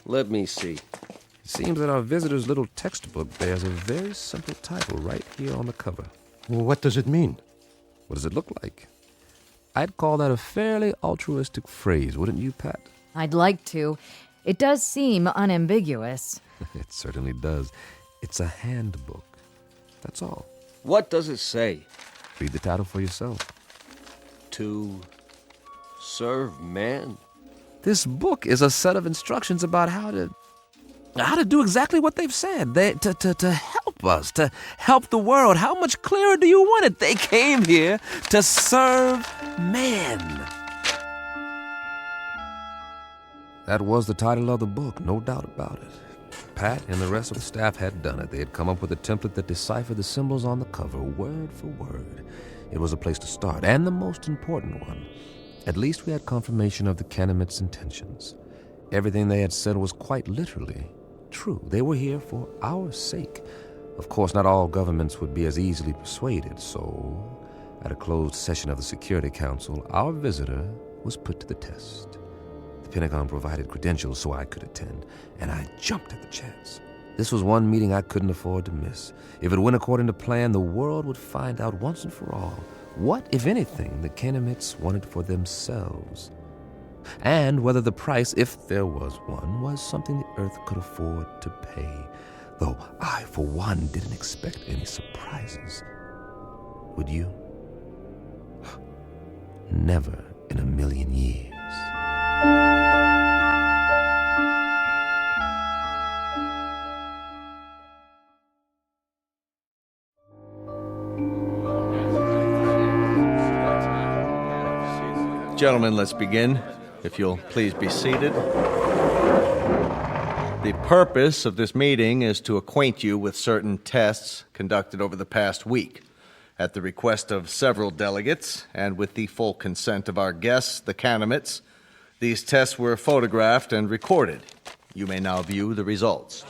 Let me see. It seems that our visitor's little textbook bears a very simple title right here on the cover. Well, what does it mean? What does it look like? I'd call that a fairly altruistic phrase, wouldn't you, Pat? I'd like to. It does seem unambiguous. It certainly does. It's a handbook. That's all. What does it say? Read the title for yourself. To serve man? This book is a set of instructions about how to do exactly what they've said. To help us, to help the world. How much clearer do you want it? They came here to serve man. That was the title of the book, no doubt about it. Pat and the rest of the staff had done it. They had come up with a template that deciphered the symbols on the cover, word for word. It was a place to start, and the most important one. At least we had confirmation of the Canaanites' intentions. Everything they had said was quite literally true. They were here for our sake. Of course, not all governments would be as easily persuaded, so at a closed session of the Security Council, our visitor was put to the test. The Pentagon provided credentials so I could attend, and I jumped at the chance. This was one meeting I couldn't afford to miss. If it went according to plan, the world would find out once and for all what, if anything, the Kenemites wanted for themselves, and whether the price, if there was one, was something the Earth could afford to pay, though I, for one, didn't expect any surprises. Would you? Never in a million years. Gentlemen, let's begin. If you'll please be seated. The purpose of this meeting is to acquaint you with certain tests conducted over the past week. At the request of several delegates, and with the full consent of our guests, the Kenemites, these tests were photographed and recorded. You may now view the results.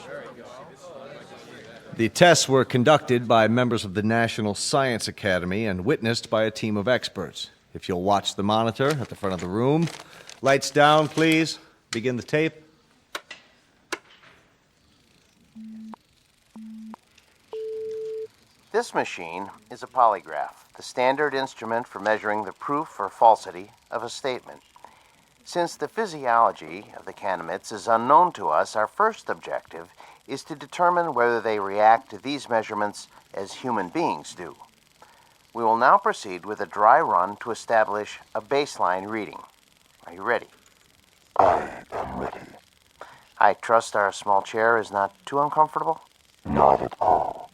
The tests were conducted by members of the National Science Academy and witnessed by a team of experts. If you'll watch the monitor at the front of the room. Lights down, please. Begin the tape. This machine is a polygraph, the standard instrument for measuring the proof or falsity of a statement. Since the physiology of the Kenemites is unknown to us, our first objective is to determine whether they react to these measurements as human beings do. We will now proceed with a dry run to establish a baseline reading. Are you ready? I am ready. I trust our small chair is not too uncomfortable? Not at all.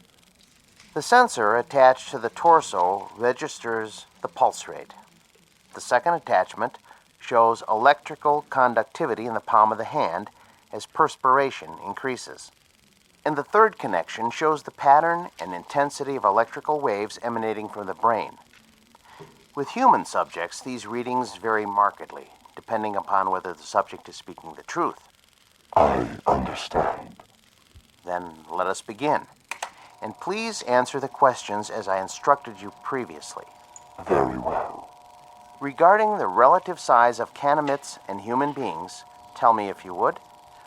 The sensor attached to the torso registers the pulse rate. The second attachment shows electrical conductivity in the palm of the hand as perspiration increases. And the third connection shows the pattern and intensity of electrical waves emanating from the brain. With human subjects, these readings vary markedly, depending upon whether the subject is speaking the truth. I understand. Then let us begin. And please answer the questions as I instructed you previously. Very well. Regarding the relative size of Kenemites and human beings, tell me if you would,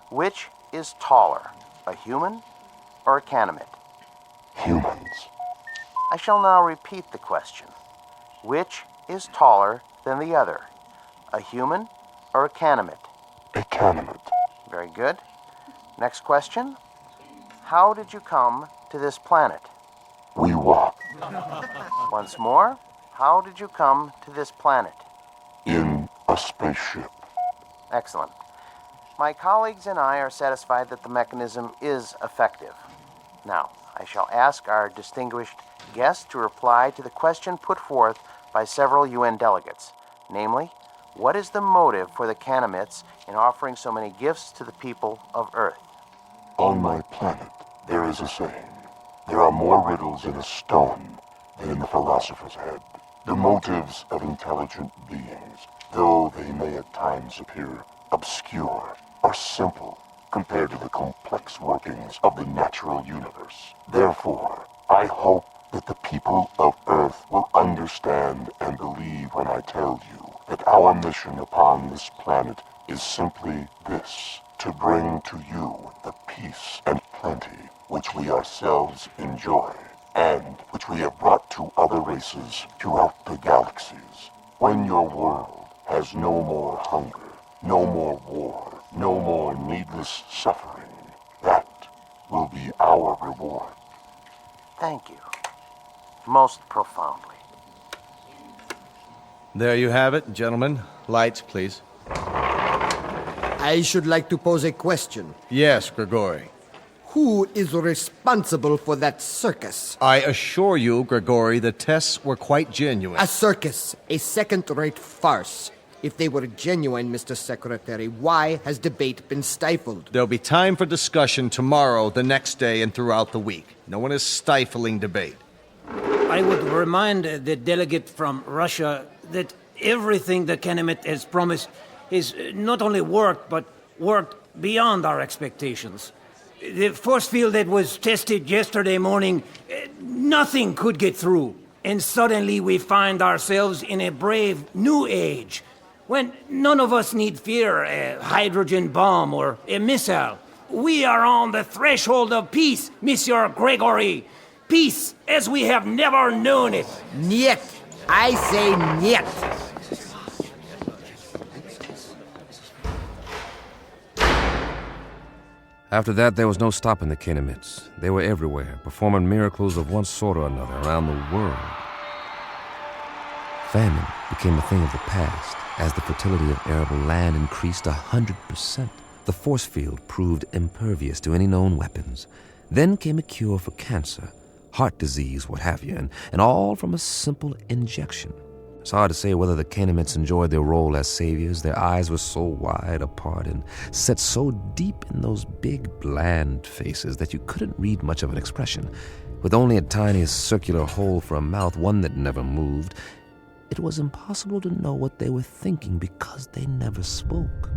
which is taller, a human or a Kenemite? Humans. I shall now repeat the question. Which is taller than the other, a human or a Kenemite? A Kenemite. Very good. Next question. How did you come to this planet? We walked. Once more, how did you come to this planet? In a spaceship. Excellent. My colleagues and I are satisfied that the mechanism is effective. Now, I shall ask our distinguished guest to reply to the question put forth by several UN delegates. Namely, what is the motive for the Kenemites in offering so many gifts to the people of Earth? On my planet, there is a saying. There are more riddles in a stone than in the philosopher's head. The motives of intelligent beings, though they may at times appear obscure, are simple compared to the complex workings of the natural universe. Therefore, I hope that the people of Earth will understand and believe when I tell you that our mission upon this planet is simply this: to bring to you the peace and plenty which we ourselves enjoy, and which we have brought to other races throughout the galaxies. When your world has no more hunger, no more war, no more needless suffering, that will be our reward. Thank you. Most profoundly. There you have it, gentlemen. Lights, please. I should like to pose a question. Yes, Grigori. Who is responsible for that circus? I assure you, Grigori, the tests were quite genuine. A circus, a second-rate farce. If they were genuine, Mr. Secretary, why has debate been stifled? There'll be time for discussion tomorrow, the next day, and throughout the week. No one is stifling debate. I would remind the delegate from Russia that everything the Kennemit has promised is not only worked, but worked beyond our expectations. The force field that was tested yesterday morning, nothing could get through. And suddenly we find ourselves in a brave new age, when none of us need fear a hydrogen bomb or a missile. We are on the threshold of peace, Monsieur Gregory. Peace as we have never known it. Niet. I say niet. After that, there was no stopping the Kenemites. They were everywhere, performing miracles of one sort or another around the world. Famine became a thing of the past as the fertility of arable land increased 100%. The force field proved impervious to any known weapons. Then came a cure for cancer, heart disease, what have you, and all from a simple injection. It's hard to say whether the Kenemites enjoyed their role as saviors. Their eyes were so wide apart and set so deep in those big, bland faces that you couldn't read much of an expression. With only a tiny circular hole for a mouth, one that never moved, it was impossible to know what they were thinking because they never spoke.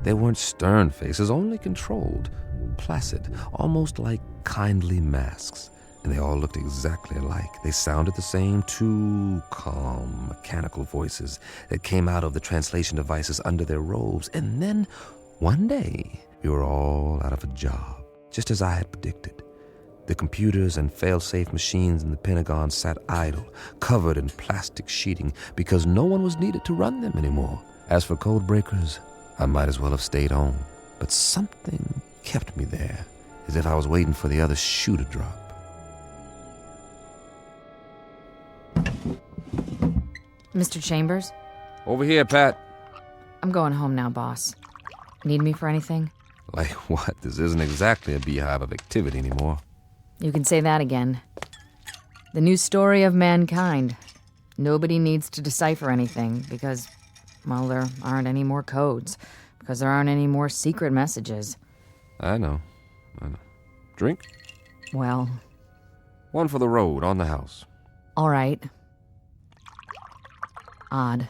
They weren't stern faces, only controlled, placid, almost like kindly masks. And they all looked exactly alike. They sounded the same, two calm, mechanical voices that came out of the translation devices under their robes. And then, one day, we were all out of a job, just as I had predicted. The computers and fail-safe machines in the Pentagon sat idle, covered in plastic sheeting, because no one was needed to run them anymore. As for code breakers, I might as well have stayed home. But something kept me there, as if I was waiting for the other shoe to drop. Mr. Chambers? Over here, Pat. I'm going home now, boss. Need me for anything? Like what? This isn't exactly a beehive of activity anymore. You can say that again. The new story of mankind. Nobody needs to decipher anything because, well, there aren't any more codes. Because there aren't any more secret messages. I know. Drink? Well... One for the road, on the house. All right. Odd.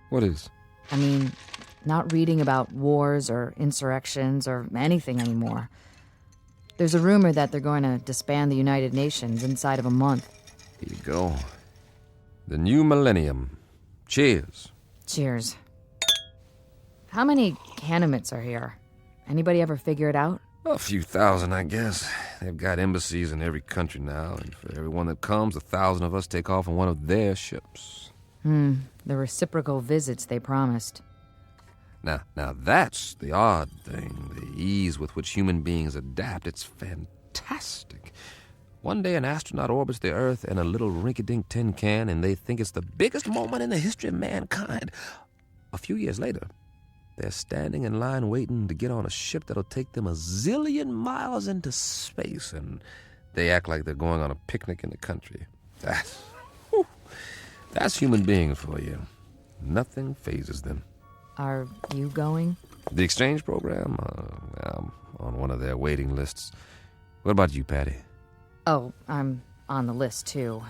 What is? I mean, not reading about wars or insurrections or anything anymore. There's a rumor that they're going to disband the United Nations inside of a month. Here you go. The new millennium. Cheers. Cheers. How many Kenemites are here? Anybody ever figure it out? A few thousand, I guess. They've got embassies in every country now, and for everyone that comes, 1,000 of us take off on one of their ships. The reciprocal visits they promised. Now that's the odd thing, the ease with which human beings adapt. It's fantastic. One day an astronaut orbits the Earth in a little rinky-dink tin can, and they think it's the biggest moment in the history of mankind. A few years later, they're standing in line waiting to get on a ship that'll take them 1,000,000,000 miles into space, and they act like they're going on a picnic in the country. That's human beings for you. Nothing phases them. Are you going? The exchange program? I'm on one of their waiting lists. What about you, Patty? Oh, I'm on the list, too.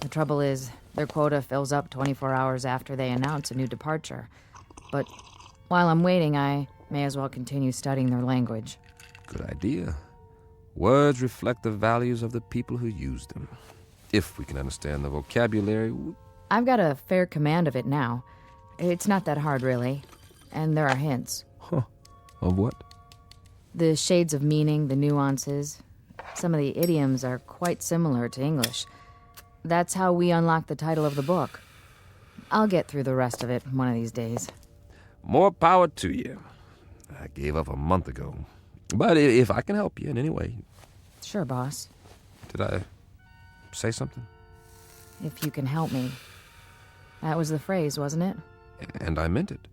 The trouble is, their quota fills up 24 hours after they announce a new departure. But while I'm waiting, I may as well continue studying their language. Good idea. Words reflect the values of the people who use them. If we can understand the vocabulary... I've got a fair command of it now. It's not that hard, really. And there are hints. Huh. Of what? The shades of meaning, the nuances. Some of the idioms are quite similar to English. That's how we unlock the title of the book. I'll get through the rest of it one of these days. More power to you. I gave up a month ago. But if I can help you in any way... Sure, boss. Did I say something? If you can help me. That was the phrase, wasn't it? And I meant it.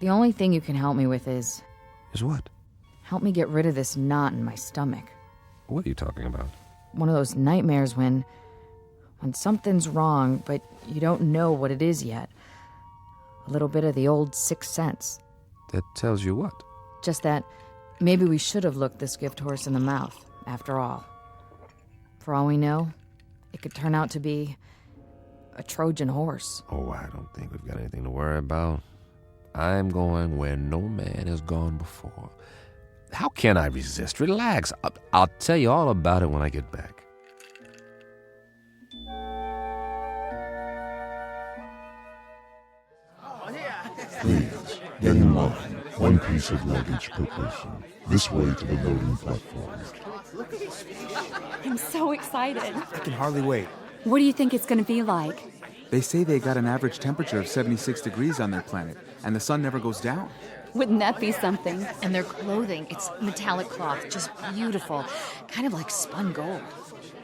The only thing you can help me with is... Is what? Help me get rid of this knot in my stomach. What are you talking about? One of those nightmares when something's wrong, but you don't know what it is yet. A little bit of the old sixth sense. That tells you what? Just that maybe we should have looked this gift horse in the mouth, after all. For all we know, it could turn out to be a Trojan horse. Oh, I don't think we've got anything to worry about. I'm going where no man has gone before. How can I resist? Relax. I'll tell you all about it when I get back. Get in line. One piece of luggage per person. This way to the loading platform. I'm so excited. I can hardly wait. What do you think it's going to be like? They say they got an average temperature of 76 degrees on their planet, and the sun never goes down. Wouldn't that be something? And their clothing, it's metallic cloth, just beautiful. Kind of like spun gold.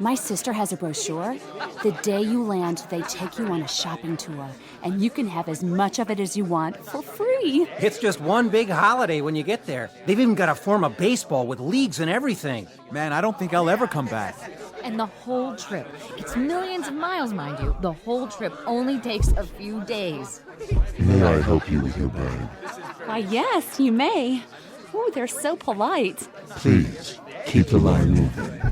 My sister has a brochure. The day you land, they take you on a shopping tour, and you can have as much of it as you want for free. It's just one big holiday when you get there. They've even got a form of baseball with leagues and everything. Man, I don't think I'll ever come back. And the whole trip, it's millions of miles, mind you. The whole trip only takes a few days. May I help you with your bag? Why, yes, you may. Oh, they're so polite. Please, keep the line moving.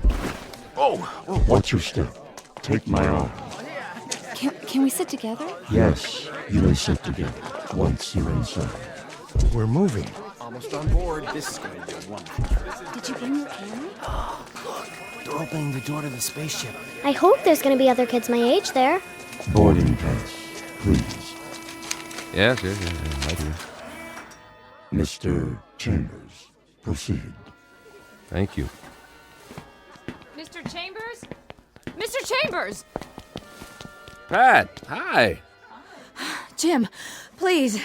Watch your step. Take my arm. Can we sit together? Yes, you may sit together once you're inside. We're moving. Almost on board. This is going to be a wonderful trip. Did you bring your camera? They're opening the door to the spaceship. I hope there's going to be other kids my age there. Boarding pass, please. Yes, right here. Mr. Chambers, proceed. Thank you. Mr. Chambers? Mr. Chambers! Pat, hi. Jim, please,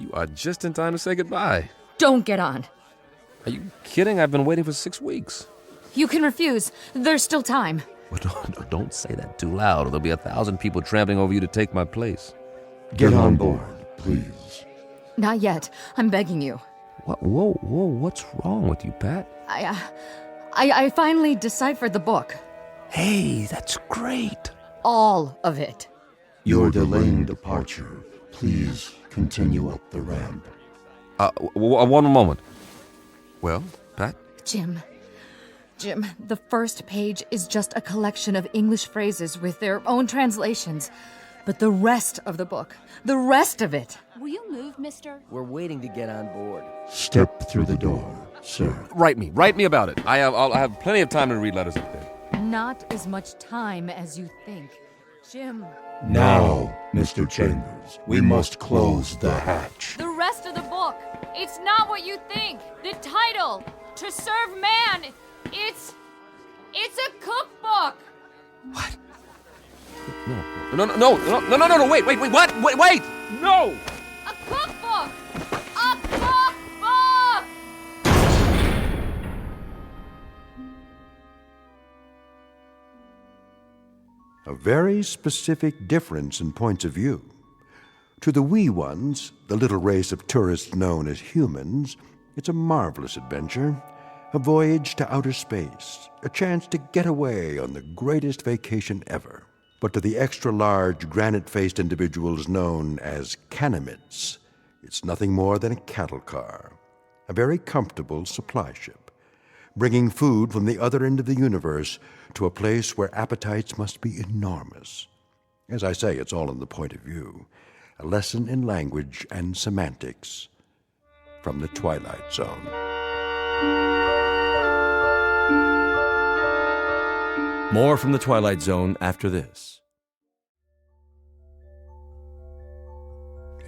You are just in time to say goodbye. don't get on. Are you kidding? I've been waiting for 6 weeks. You can refuse. There's still time. Well, don't say that too loud, or there'll be 1,000 people trampling over you to take my place. Get on board, please. Not yet. I'm begging you. What? Whoa, what's wrong with you, Pat? I finally deciphered the book. Hey, that's great. All of it. You're delaying departure. Please continue up the ramp. One moment. Well, Pat? Jim, the first page is just a collection of English phrases with their own translations. But the rest of the book, the rest of it. Will you move, mister? We're waiting to get on board. Step through the door, sir. Write me about it. I'll have plenty of time to read letters up there. Not as much time as you think. Jim. Now, Mr. Chambers, we must close the hatch. The rest of the book. It's not what you think. The title, To Serve Man, it's a cookbook. What? No, wait, what? Wait! No! A cookbook! A cookbook! A very specific difference in points of view. To the wee ones, the little race of tourists known as humans, it's a marvelous adventure, a voyage to outer space, a chance to get away on the greatest vacation ever. But to the extra-large, granite-faced individuals known as Canamites, it's nothing more than a cattle car, a very comfortable supply ship, bringing food from the other end of the universe to a place where appetites must be enormous. As I say, it's all in the point of view, a lesson in language and semantics from the Twilight Zone. More from the Twilight Zone after this.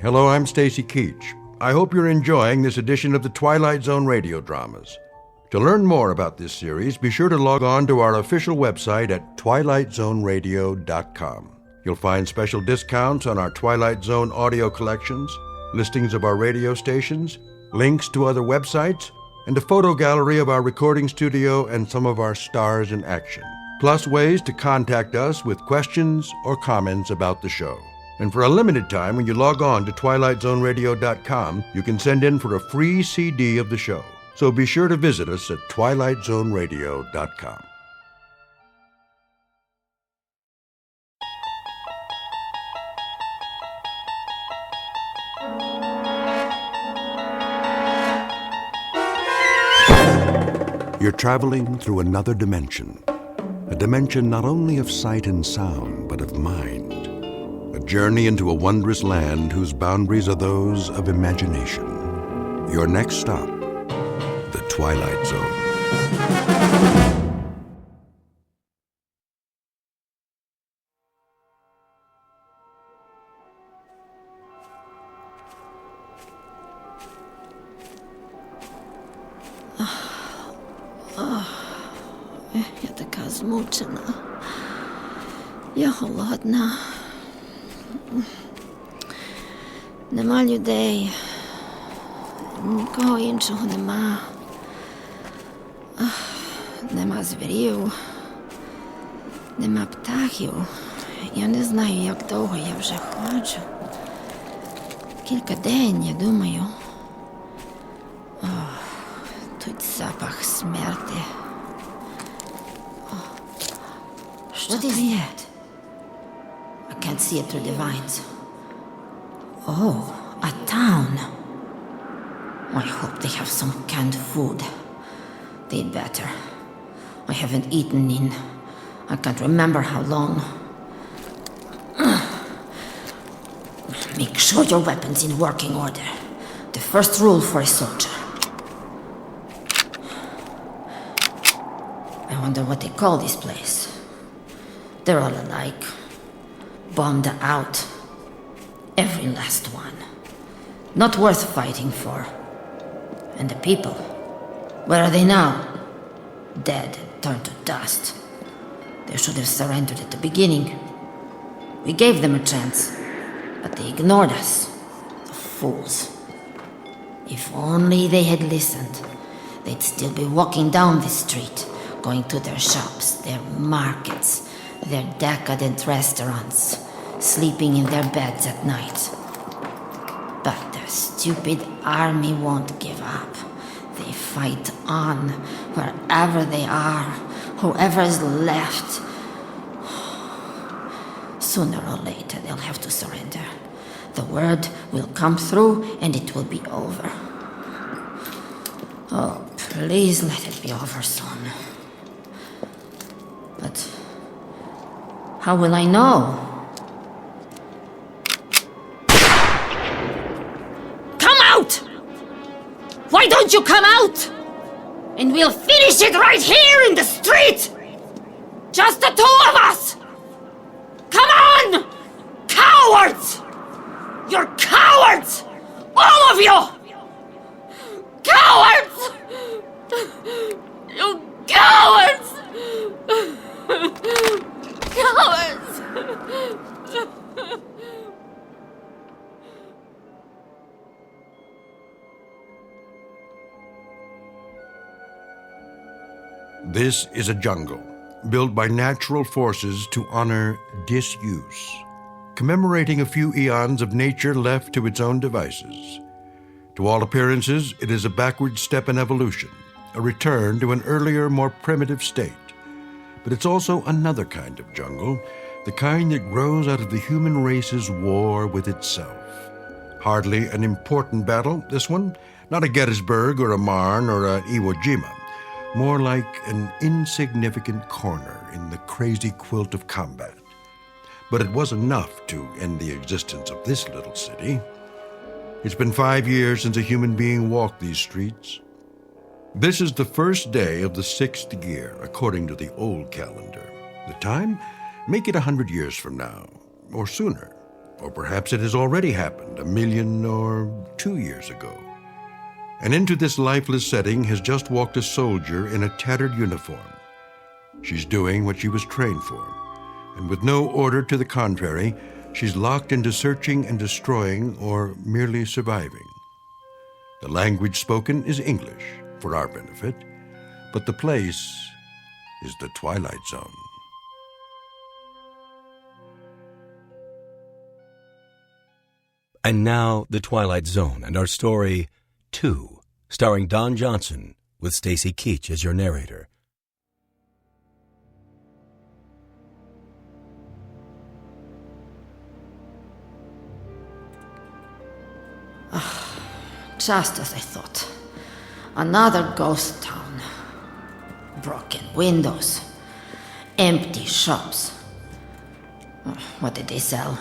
Hello, I'm Stacy Keach. I hope you're enjoying this edition of the Twilight Zone radio dramas. To learn more about this series, be sure to log on to our official website at twilightzoneradio.com. You'll find special discounts on our Twilight Zone audio collections, listings of our radio stations, links to other websites, and a photo gallery of our recording studio and some of our stars in action. Plus ways to contact us with questions or comments about the show. And for a limited time, when you log on to twilightzoneradio.com, you can send in for a free CD of the show. So be sure to visit us at twilightzoneradio.com. You're traveling through another dimension. A dimension not only of sight and sound, but of mind. A journey into a wondrous land whose boundaries are those of imagination. Your next stop, the Twilight Zone. Я така змучена. Я голодна. Нема людей. Нікого іншого нема. Нема звірів. Нема птахів. Я не знаю, як довго я вже ходжу. Кілька день, я думаю. Тут запах смерти. Що це є? I can't see it through the vines. Oh, a town. I hope they have some canned food. They'd better. I haven't eaten in... I can't remember how long. Make sure your weapon's in working order. The first rule for a soldier. I wonder what they call this place. They're all alike. Bombed out. Every last one. Not worth fighting for. And the people, where are they now? Dead, turned to dust. They should have surrendered at the beginning. We gave them a chance, but they ignored us. The fools. If only they had listened, they'd still be walking down this street, going to their shops, their markets, their decadent restaurants, sleeping in their beds at night. But their stupid army won't give up. They fight on, wherever they are, whoever's left. Sooner or later, they'll have to surrender. The word will come through, and it will be over. Oh, please let it be over soon. But how will I know? Come out! Why don't you come out? And we'll finish it right here in the street! Just the two of us! Come on! Cowards! You're cowards! All of you! Cowards! You cowards! Cowards! This is a jungle, built by natural forces to honor disuse, commemorating a few eons of nature left to its own devices. To all appearances, it is a backward step in evolution, a return to an earlier, more primitive state. But it's also another kind of jungle, the kind that grows out of the human race's war with itself. Hardly an important battle, this one. Not a Gettysburg or a Marne or a Iwo Jima. More like an insignificant corner in the crazy quilt of combat. But it was enough to end the existence of this little city. It's been 5 years since a human being walked these streets. This is the first day of the 6th year, according to the old calendar. The time? Make it 100 years from now, or sooner. Or perhaps it has already happened, 1,000,000 or 2 years ago. And into this lifeless setting has just walked a soldier in a tattered uniform. She's doing what she was trained for, and with no order to the contrary, she's locked into searching and destroying or merely surviving. The language spoken is English, for our benefit, but the place is the Twilight Zone. And now, The Twilight Zone and our story, 2, starring Don Johnson, with Stacy Keach as your narrator. Just as I thought. Another ghost town. Broken windows. Empty shops. What did they sell?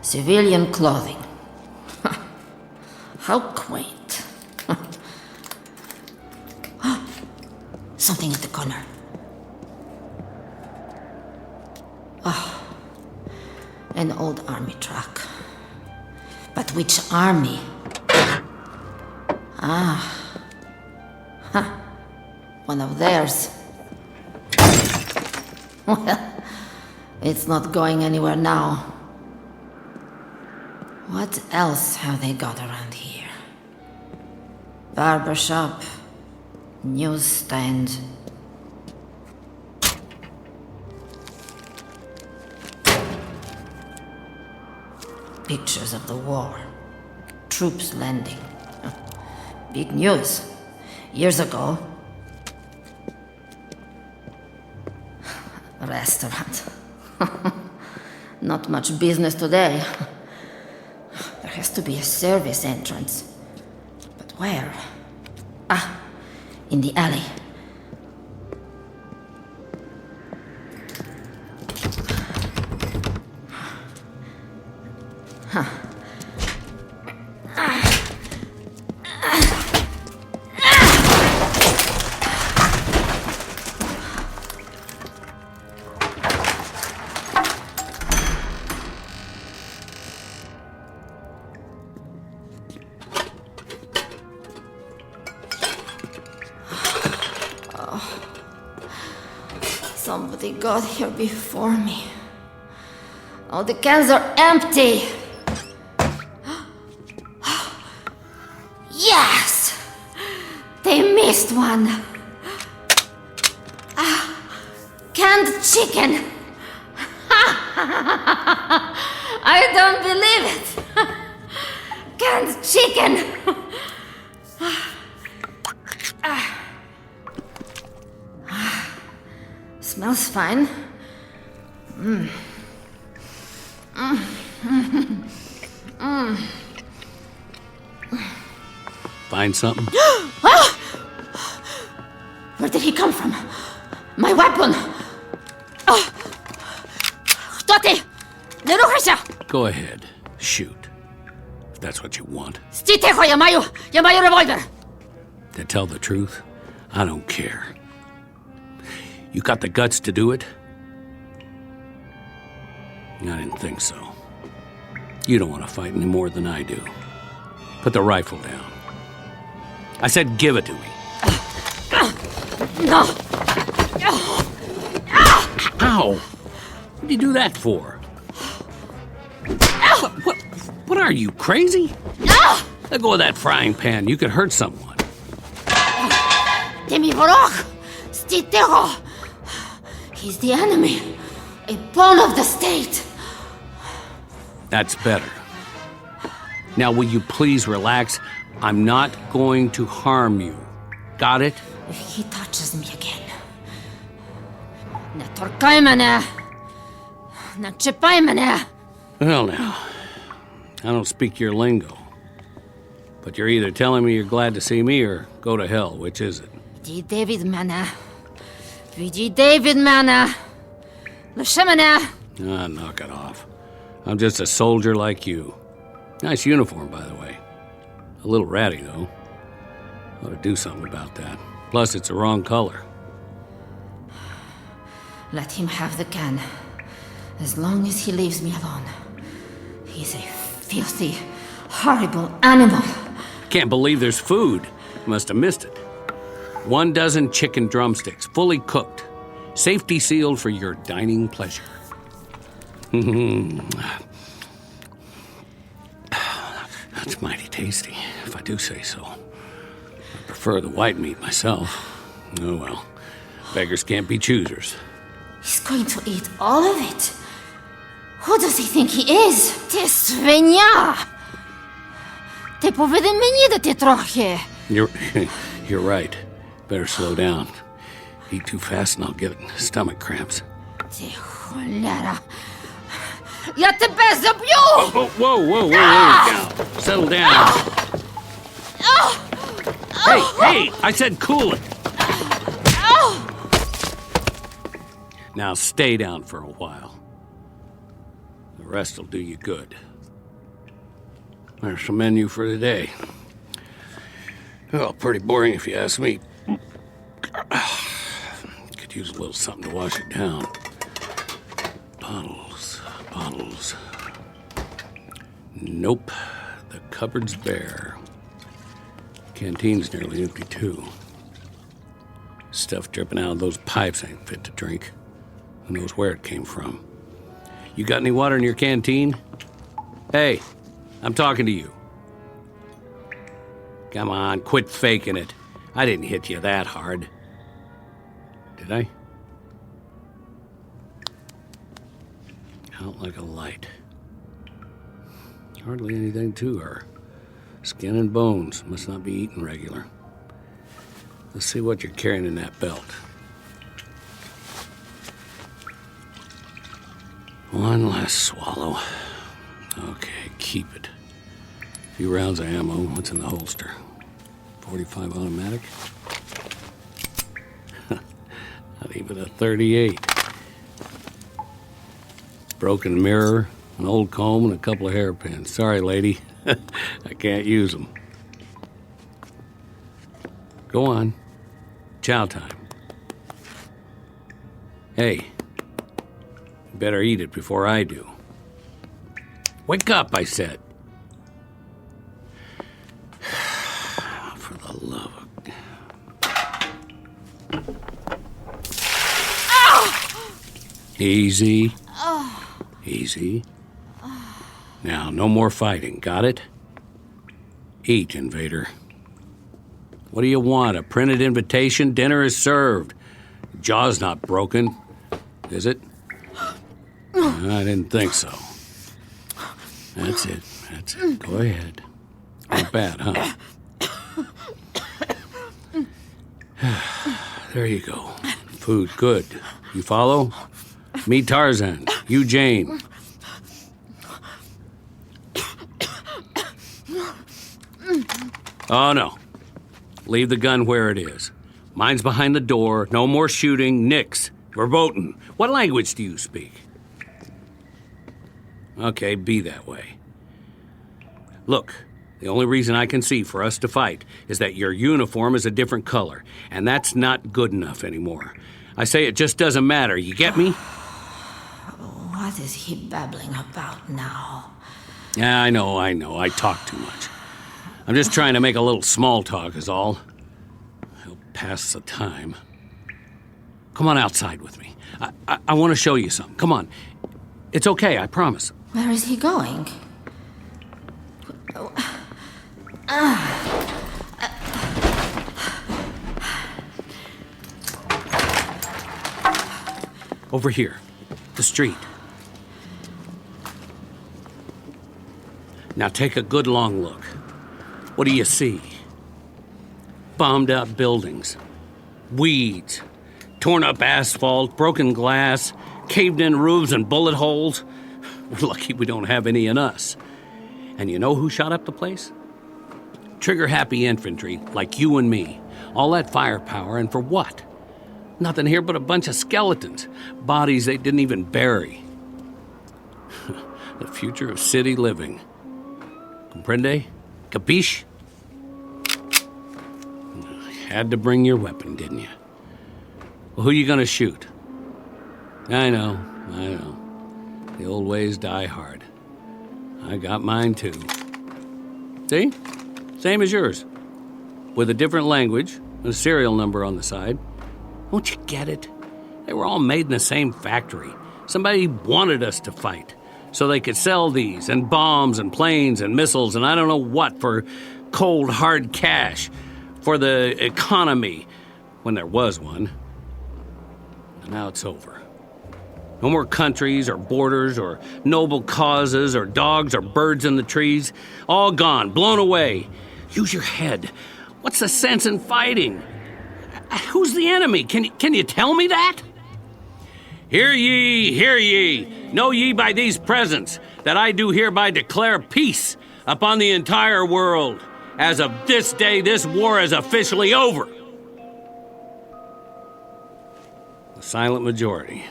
Civilian clothing. How quaint. Something at the corner. Oh, an old army truck. But which army? One of theirs. Well, it's not going anywhere now. What else have they got around here? Barbershop, newsstand. Pictures of the war. Troops landing. Big news. Years ago. Restaurant. Not much business today. There has to be a service entrance. But where? Ah, in the alley. Huh. Somebody got here before me. All the cans are empty. Yes! They missed one. Canned chicken. I don't believe it. Canned chicken. Smells fine. Find something? Where did he come from? My weapon! Кто ты? Не рухайся! Go ahead. Shoot. If that's what you want. Стій тихо, я маю револьвер! To tell the truth, I don't care. You got the guts to do it? I didn't think so. You don't want to fight any more than I do. Put the rifle down. I said give it to me. No! Ow! What did you do that for? What are you, crazy? Let go of that frying pan. You could hurt someone. Ты ми ворог! Стій тихо! He's the enemy. A pawn of the state. That's better. Now, will you please relax? I'm not going to harm you. Got it? If he touches me again... Не торкай мене! Не чіпай мене! Well, now, I don't speak your lingo. But you're either telling me you're glad to see me or go to hell. Which is it? Відійди від мене. Відійди від мене. Лиши мене. Knock it off. I'm just a soldier like you. Nice uniform, by the way. A little ratty, though. Ought to do something about that. Plus, it's the wrong color. Let him have the can. As long as he leaves me alone. He's a filthy, horrible animal. Can't believe there's food. You must have missed it. 1 dozen chicken drumsticks, fully cooked. Safety sealed for your dining pleasure. That's mighty tasty, if I do say so. I prefer the white meat myself. Oh well, beggars can't be choosers. He's going to eat all of it. Who does he think he is? Ти свиня! Ти повинен мені дати трохи. You're right. Better slow down. Eat too fast and I'll get stomach cramps. Ти холера. Я тебе заб'ю! Whoa, down. Settle down. Hey, I said cool it. Now stay down for a while. The rest will do you good. There's the menu for today. Well, pretty boring if you ask me. Could use a little something to wash it down. Bottles. Nope. The cupboard's bare. Canteen's nearly empty, too. Stuff dripping out of those pipes ain't fit to drink. Who knows where it came from? You got any water in your canteen? Hey, I'm talking to you. Come on, quit faking it. I didn't hit you that hard. Did I? Out like a light. Hardly anything to her. Skin and bones. Must not be eaten regular. Let's see what you're carrying in that belt. One last swallow. Okay, keep it. A few rounds of ammo. What's in the holster? 45 automatic? Not even a 38. Broken mirror, an old comb, and a couple of hairpins. Sorry, lady. I can't use them. Go on. Chow time. Hey, you better eat it before I do. Wake up, I said. For the love of... Easy. Easy. Now, no more fighting, got it? Eat, invader. What do you want, a printed invitation? Dinner is served. Jaw's not broken, is it? I didn't think so. That's it. Go ahead. Not bad, huh? There you go. Food, good. You follow? Me, Tarzan. You, Jane. Oh, no. Leave the gun where it is. Mine's behind the door. No more shooting. Nix. Verboten. What language do you speak? Okay, be that way. Look, the only reason I can see for us to fight is that your uniform is a different color, and that's not good enough anymore. I say it just doesn't matter. You get me? What is he babbling about now? Yeah, I know. I talk too much. I'm just trying to make a little small talk is all. He'll pass the time. Come on outside with me. I want to show you something. Come on. It's okay, I promise. Where is he going? Over here. The street. Now take a good long look. What do you see? Bombed out buildings. Weeds. Torn up asphalt, broken glass, caved in roofs and bullet holes. We're lucky we don't have any in us. And you know who shot up the place? Trigger-happy infantry, like you and me. All that firepower, and for what? Nothing here but a bunch of skeletons. Bodies they didn't even bury. The future of city living. Comprende? Capiche? Had to bring your weapon, didn't you? Well, who you gonna shoot? I know. The old ways die hard. I got mine too. See? Same as yours. With a different language and a serial number on the side. Won't you get it? They were all made in the same factory. Somebody wanted us to fight so they could sell these and bombs and planes and missiles and I don't know what for cold, hard cash for the economy when there was one. And now it's over. No more countries or borders or noble causes or dogs or birds in the trees. All gone, blown away. Use your head. What's the sense in fighting? Who's the enemy? Can you tell me that? Hear ye, hear ye. Know ye by these presents that I do hereby declare peace upon the entire world. As of this day, this war is officially over. The silent majority.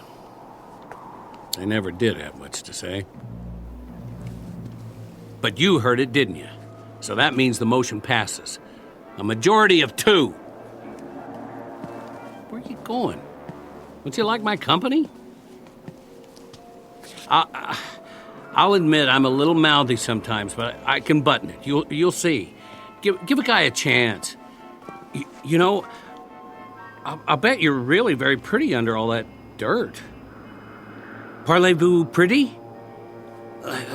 They never did have much to say. But you heard it, didn't you? So that means the motion passes. A majority of 2. Where are you going? Don't you like my company? I'll admit I'm a little mouthy sometimes, but I can button it. You'll see. Give a guy a chance. You know, I'll bet you're really very pretty under all that dirt. Parlez-vous pretty?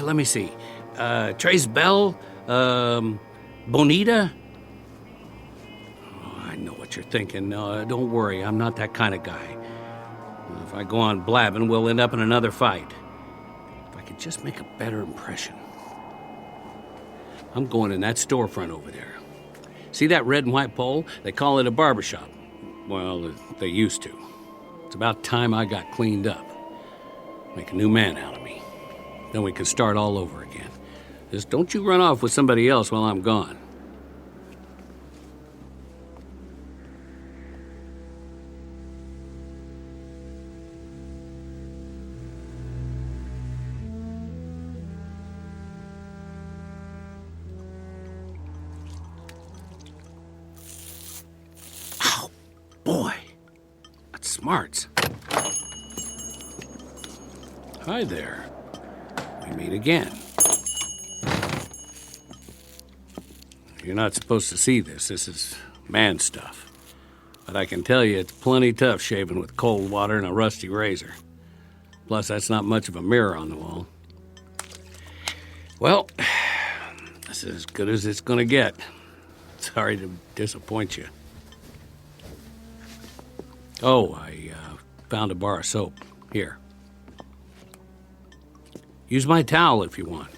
Let me see. Tres Belle? Bonita? Oh, I know what you're thinking. Don't worry, I'm not that kind of guy. If I go on blabbing, we'll end up in another fight. If I could just make a better impression. I'm going in that storefront over there. See that red and white pole? They call it a barbershop. Well, they used to. It's about time I got cleaned up. Make a new man out of me. Then we can start all over again. Just don't you run off with somebody else while I'm gone. Boy, that's smarts. Hi there. We meet again. You're not supposed to see this. This is man stuff. But I can tell you it's plenty tough shaving with cold water and a rusty razor. Plus, that's not much of a mirror on the wall. Well, this is as good as it's gonna get. Sorry to disappoint you. Oh, I found a bar of soap. Here. Use my towel if you want.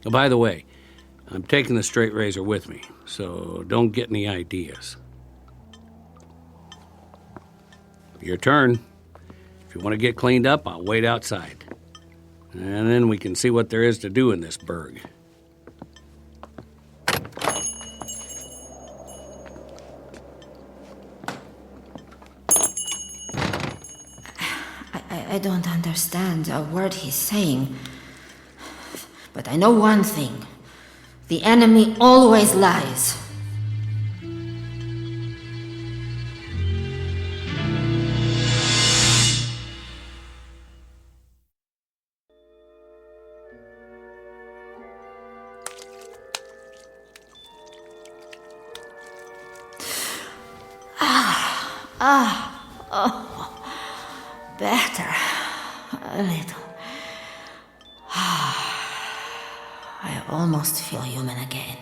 Oh, by the way, I'm taking the straight razor with me, so don't get any ideas. Your turn. If you want to get cleaned up, I'll wait outside. And then we can see what there is to do in this burg. I don't understand a word he's saying. But I know one thing. The enemy always lies. Better. A little. I almost feel human again.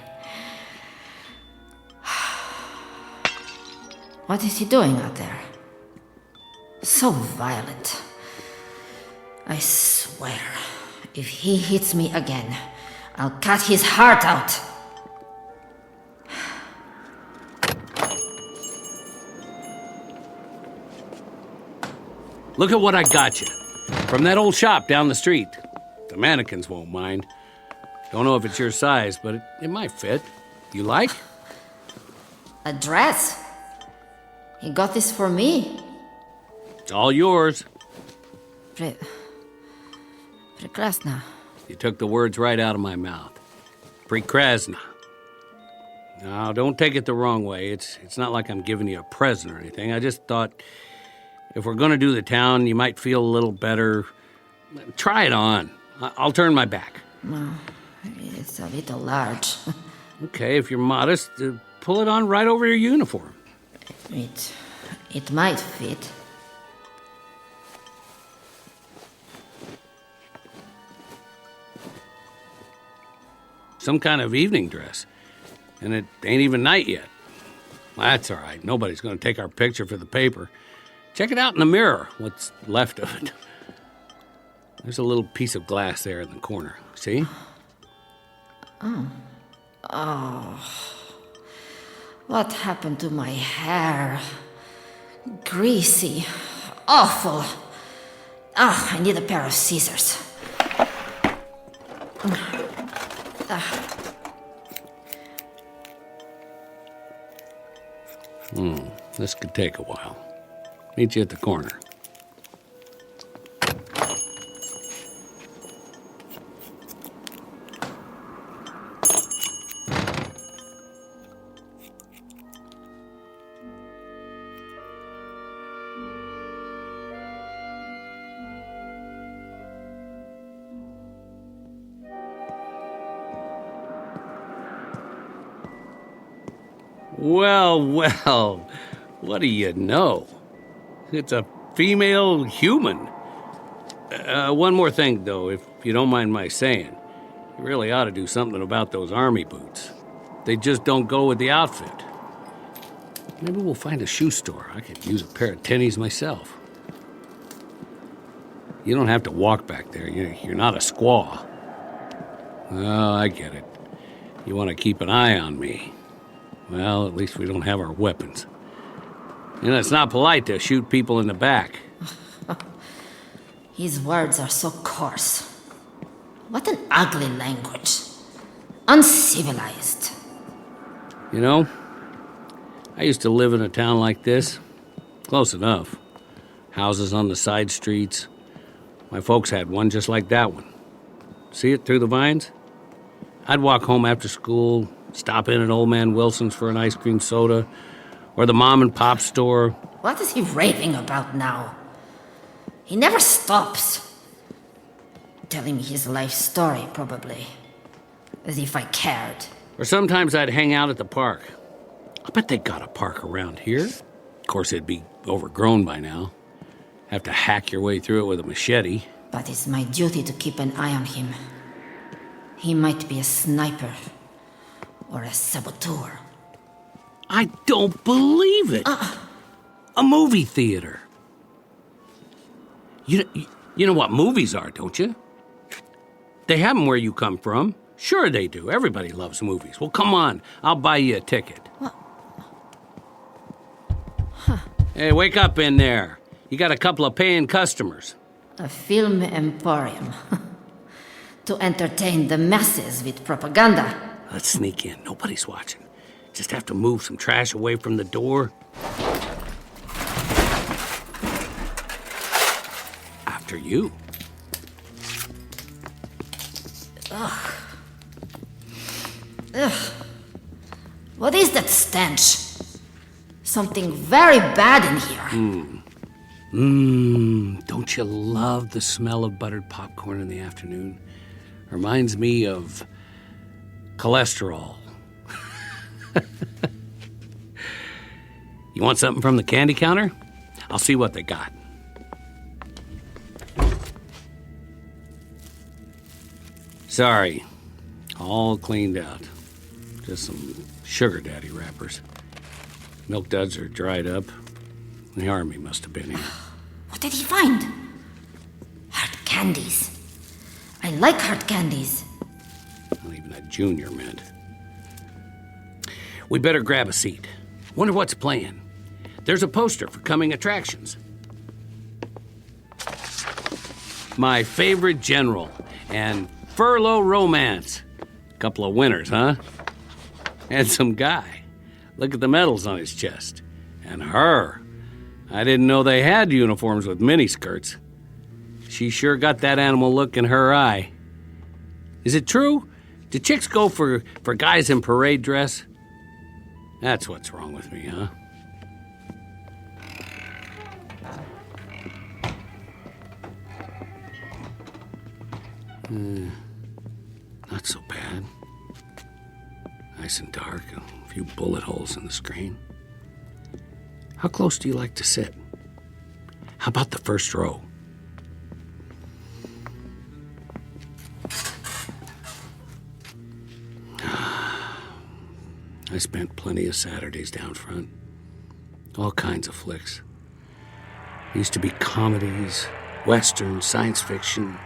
What is he doing out there? So violent. I swear, if he hits me again, I'll cut his heart out. Look at what I got you. From that old shop down the street. The mannequins won't mind. Don't know if it's your size, but it might fit. You like? A dress? He got this for me. It's all yours. Prekrasna. You took the words right out of my mouth. Prekrasna. Now, don't take it the wrong way. It's not like I'm giving you a present or anything. I just thought if we're going to do the town, you might feel a little better. Try it on. I'll turn my back. No, it's a little large. Okay, if you're modest, pull it on right over your uniform. It might fit. Some kind of evening dress. And it ain't even night yet. Well, that's all right. Nobody's going to take our picture for the paper. Check it out in the mirror, what's left of it. There's a little piece of glass there in the corner. See? Oh. What happened to my hair? Greasy. Awful. I need a pair of scissors. This could take a while. Meet you at the corner. Well, what do you know? It's a female human. One more thing, though, if you don't mind my saying. You really ought to do something about those army boots. They just don't go with the outfit. Maybe we'll find a shoe store. I could use a pair of tennies myself. You don't have to walk back there. You're not a squaw. Oh, I get it. You want to keep an eye on me. Well, at least we don't have our weapons. It's not polite to shoot people in the back. His words are so coarse. What an ugly language. Uncivilized. I used to live in a town like this. Close enough. Houses on the side streets. My folks had one just like that one. See it through the vines? I'd walk home after school, stop in at Old Man Wilson's for an ice cream soda, or the mom and pop store. What is he raving about now? He never stops. Telling me his life story, probably. As if I cared. Or sometimes I'd hang out at the park. I bet they got a park around here. Of course, it'd be overgrown by now. Have to hack your way through it with a machete. But it's my duty to keep an eye on him. He might be a sniper. Or a saboteur. I don't believe it. A movie theater. You know what movies are, don't you? They have them where you come from. Sure they do. Everybody loves movies. Well, come on. I'll buy you a ticket. What? Hey, wake up in there. You got a couple of paying customers. A film emporium. To entertain the masses with propaganda. Let's sneak in. Nobody's watching. Just have to move some trash away from the door. After you. Ugh. Ugh. What is that stench? Something very bad in here. Don't you love the smell of buttered popcorn in the afternoon? Reminds me of cholesterol. You want something from the candy counter? I'll see what they got. Sorry, all cleaned out. Just some sugar daddy wrappers. Milk duds are dried up. The army must have been here. What did he find? Hard candies. I like hard candies. Not even a junior mint. We better grab a seat. Wonder what's playing. There's a poster for coming attractions. My favorite general and furlough romance. Couple of winners, huh? Handsome guy. Look at the medals on his chest. And her. I didn't know they had uniforms with miniskirts. She sure got that animal look in her eye. Is it true? Do chicks go for guys in parade dress? That's what's wrong with me, huh? Not so bad. Nice and dark, a few bullet holes in the screen. How close do you like to sit? How about the first row? I spent plenty of Saturdays down front. All kinds of flicks. Used to be comedies, westerns, science fiction,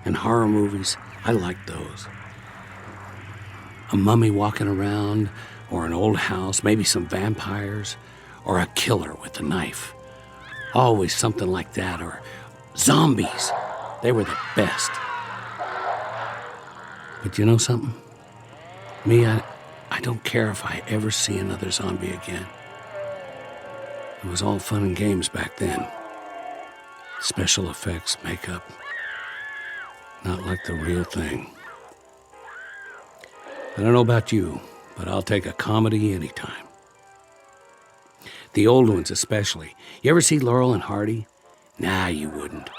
and horror movies. I liked those. A mummy walking around, or an old house, maybe some vampires, or a killer with a knife. Always something like that, or zombies. They were the best. But you know something? Me, I don't care if I ever see another zombie again. It was all fun and games back then. Special effects, makeup. Not like the real thing. I don't know about you, but I'll take a comedy anytime. The old ones especially. You ever see Laurel and Hardy? Nah, you wouldn't.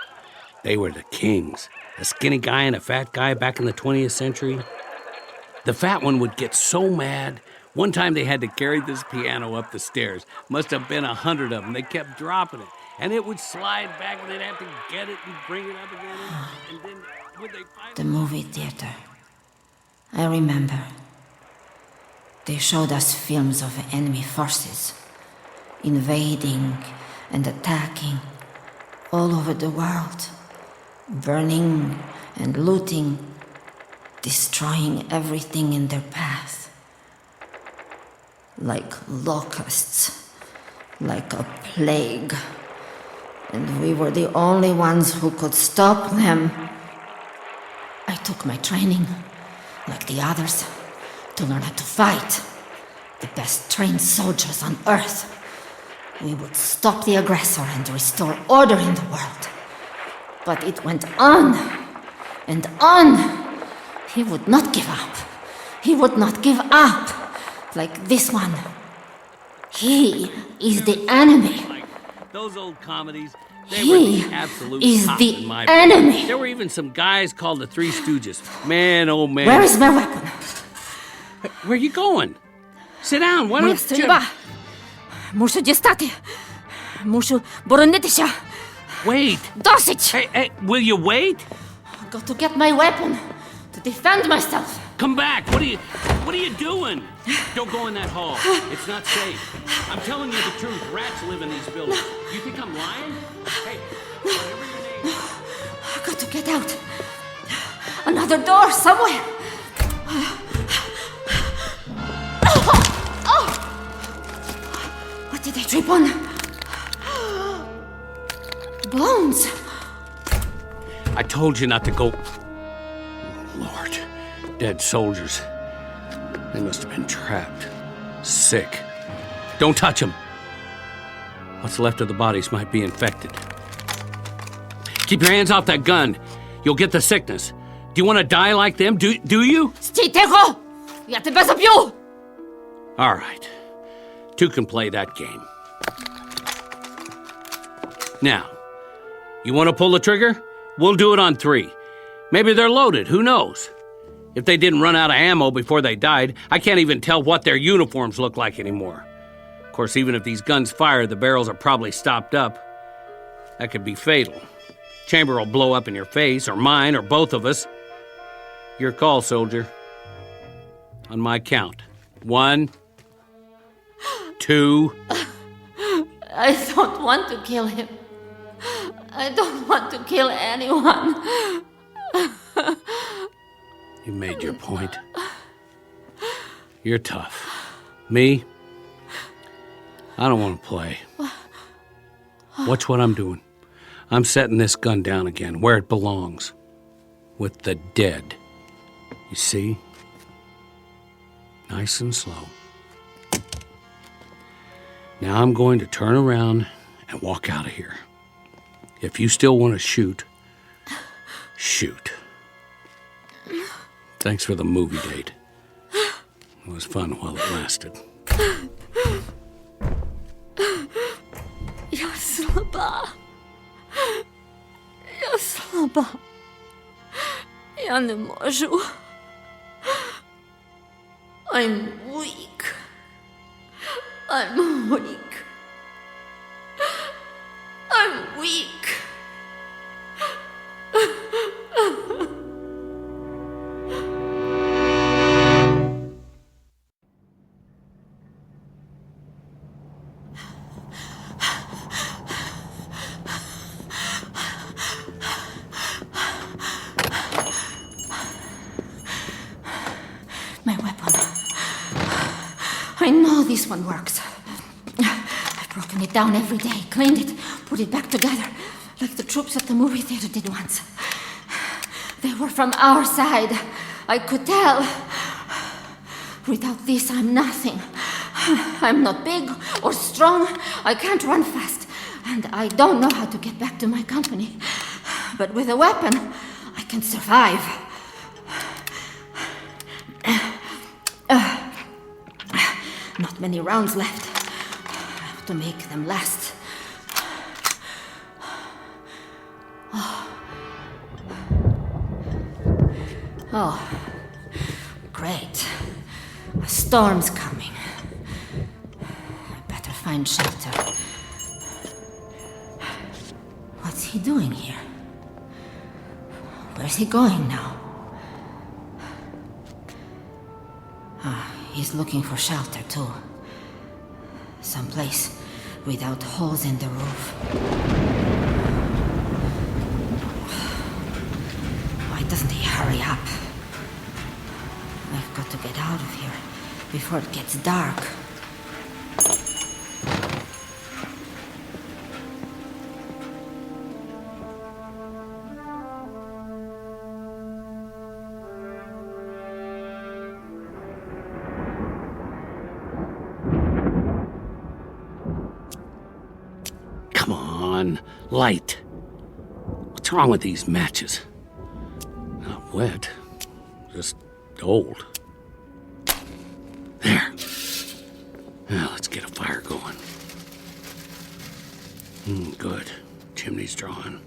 They were the kings. A skinny guy and a fat guy back in the 20th century. The fat one would get so mad. One time they had to carry this piano up the stairs. Must have been 100 of them. They kept dropping it. and it would slide back, and they'd have to get it and bring it up again, and then would they finally... The movie theater. I remember. They showed us films of enemy forces, invading and attacking all over the world, burning and looting, destroying everything in their path. Like locusts, like a plague. And we were the only ones who could stop them. I took my training, like the others, to learn how to fight. The best trained soldiers on Earth. We would stop the aggressor and restore order in the world. But it went on and on. He would not give up. He would not give up. Like this one. He is the enemy. Those old comedies, they He were the absolute is top the in my enemy. book. There were even some guys called the Three Stooges. Man, oh man. Where is my weapon? Where are you going? Sit down, why Моя don't you... стрільба. Мушу дістати. Мушу боронитися. Wait. Досить. Hey, will you wait? I've got to get my weapon to defend myself. Come back. What are you doing? Don't go in that hall. It's not safe. I'm telling you the truth. Rats live in these buildings. You think I'm lying? Hey, whatever your name is. I've got to get out. Another door somewhere. What did I trip on? Bones. I told you not to go. Lord, dead soldiers. They must have been trapped. Sick. Don't touch them. What's left of the bodies might be infected. Keep your hands off that gun. You'll get the sickness. Do you want to die like them? Do you? Стій тихо! Я тебе заб'ю! All right. Two can play that game. Now, you want to pull the trigger? We'll do it on 3. Maybe they're loaded, who knows? If they didn't run out of ammo before they died, I can't even tell what their uniforms look like anymore. Of course, even if these guns fire, the barrels are probably stopped up. That could be fatal. Chamber will blow up in your face, or mine, or both of us. Your call, soldier. On my count. 1, 2... I don't want to kill him. I don't want to kill anyone. You made your point. You're tough. Me? I don't want to play. Watch what I'm doing. I'm setting this gun down again, where it belongs. With the dead. You see? Nice and slow. Now I'm going to turn around and walk out of here. If you still want to shoot, shoot. Thanks for the movie date. It was fun while it lasted. Я слаба. Я слаба. Я не можу. I'm weak. I'm weak. I'm weak. My weapon. I know this one works. I've broken it down every day, cleaned it, put it back together, like the troops at the movie theater did once. They were from our side. I could tell. Without this, I'm nothing. I'm not big or strong. I can't run fast. And I don't know how to get back to my company. But with a weapon, I can survive. Not many rounds left. I have to make them last. Oh, great. A storm's coming. I better find shelter. What's he doing here? Where's he going now? He's looking for shelter, too. Someplace without holes in the roof. Why doesn't he hurry up? I've got to get out of here before it gets dark. Light. What's wrong with these matches? Not wet, just old. There. Now let's get a fire going. Good. Chimney's drawn.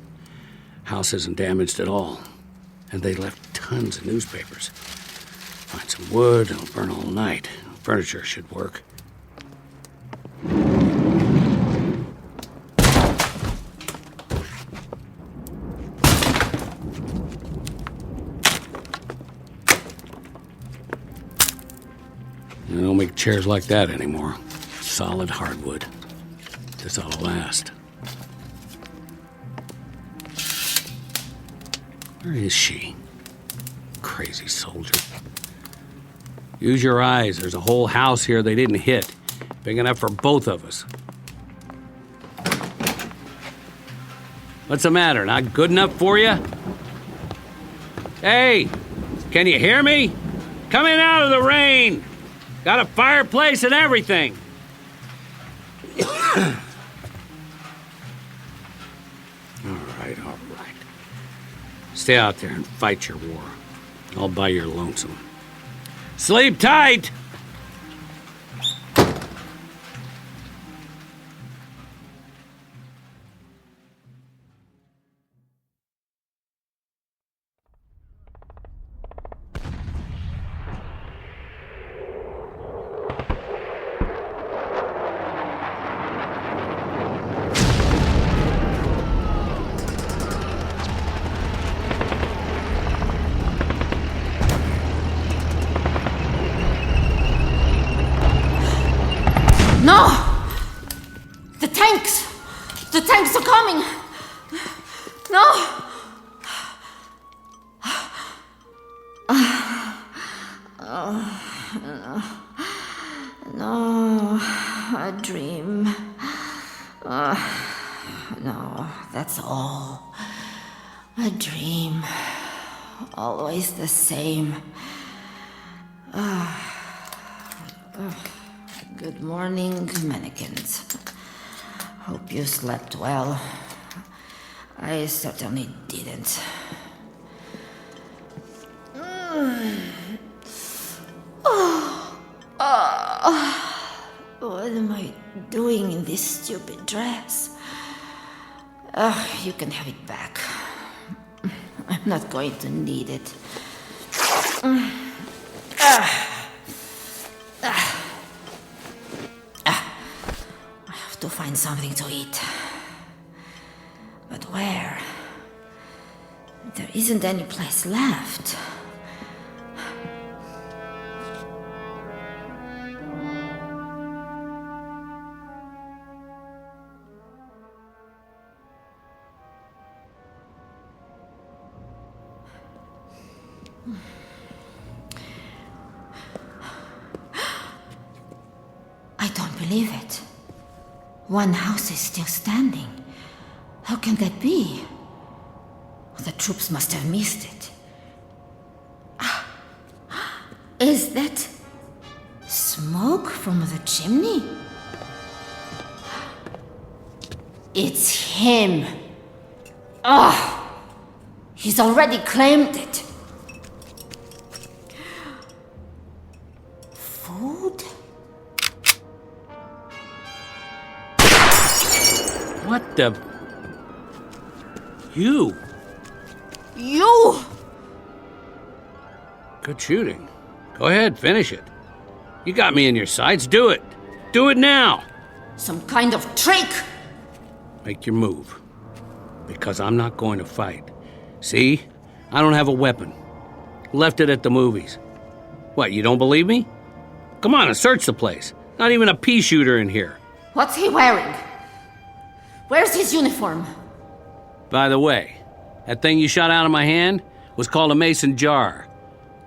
House isn't damaged at all. And they left tons of newspapers. Find some wood, it'll burn all night. Furniture should work. They don't make chairs like that anymore. Solid hardwood. This ought to last. Where is she? Crazy soldier. Use your eyes. There's a whole house here they didn't hit. Big enough for both of us. What's the matter? Not good enough for you? Hey, can you hear me? Coming out of the rain. Got a fireplace and everything. All right. Stay out there and fight your war. All by your lonesome. Sleep tight! No! The tanks! The tanks are coming! No! No, a dream. No, that's all. A dream. Always the same. Good morning, mannequins. Hope you slept well. I certainly didn't. What am I doing in this stupid dress? You can have it back. I'm not going to need it. To find something to eat. But where? There isn't any place left. I don't believe it. One house is still standing. How can that be? The troops must have missed it. Is that smoke from the chimney? It's him. He's already claimed it. Food? What the... You? Good shooting. Go ahead, finish it. You got me in your sights. Do it. Do it now. Some kind of trick. Make your move. Because I'm not going to fight. See? I don't have a weapon. Left it at the movies. What, you don't believe me? Come on and search the place. Not even a pea shooter in here. What's he wearing? Where's his uniform? By the way, that thing you shot out of my hand was called a mason jar.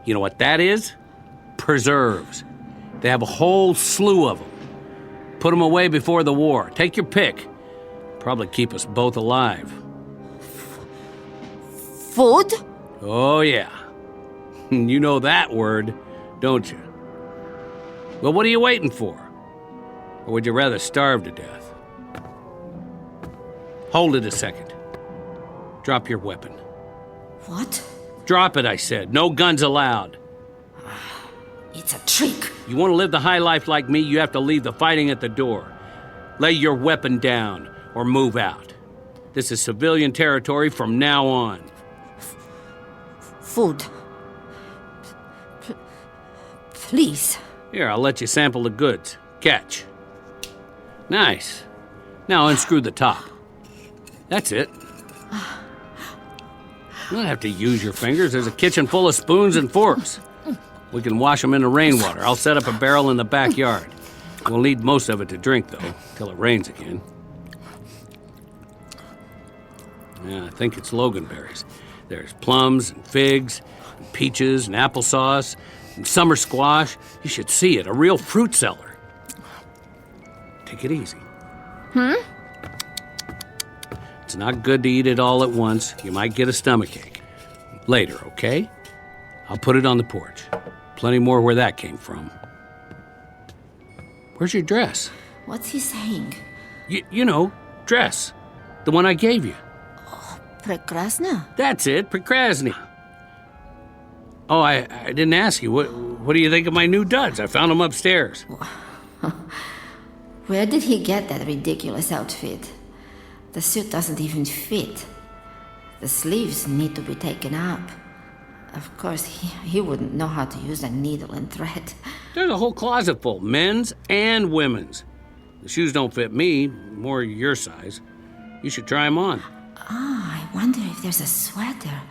You know what that is? Preserves. They have a whole slew of them. Put them away before the war. Take your pick. Probably keep us both alive. Food? Oh, yeah. You know that word, don't you? Well, what are you waiting for? Or would you rather starve to death? Hold it a second. Drop your weapon. What? Drop it, I said. No guns allowed. It's a trick. You want to live the high life like me, you have to leave the fighting at the door. Lay your weapon down or move out. This is civilian territory from now on. Food. Please. Here, I'll let you sample the goods. Catch. Nice. Now unscrew the top. That's it. You don't have to use your fingers. There's a kitchen full of spoons and forks. We can wash them in the rainwater. I'll set up a barrel in the backyard. We'll need most of it to drink, though, till it rains again. Yeah, I think it's loganberries. There's plums and figs, and peaches and applesauce, and summer squash. You should see it, a real fruit cellar. Take it easy. It's not good to eat it all at once. You might get a stomachache. Later, okay? I'll put it on the porch. Plenty more where that came from. Where's your dress? What's he saying? You know, dress. The one I gave you. Prekrasna? That's it, Prekrasny. Oh, I didn't ask you. What do you think of my new duds? I found them upstairs. Where did he get that ridiculous outfit? The suit doesn't even fit. The sleeves need to be taken up. Of course, he wouldn't know how to use a needle and thread. There's a whole closet full, men's and women's. The shoes don't fit me, more your size. You should try them on. I wonder if there's a sweater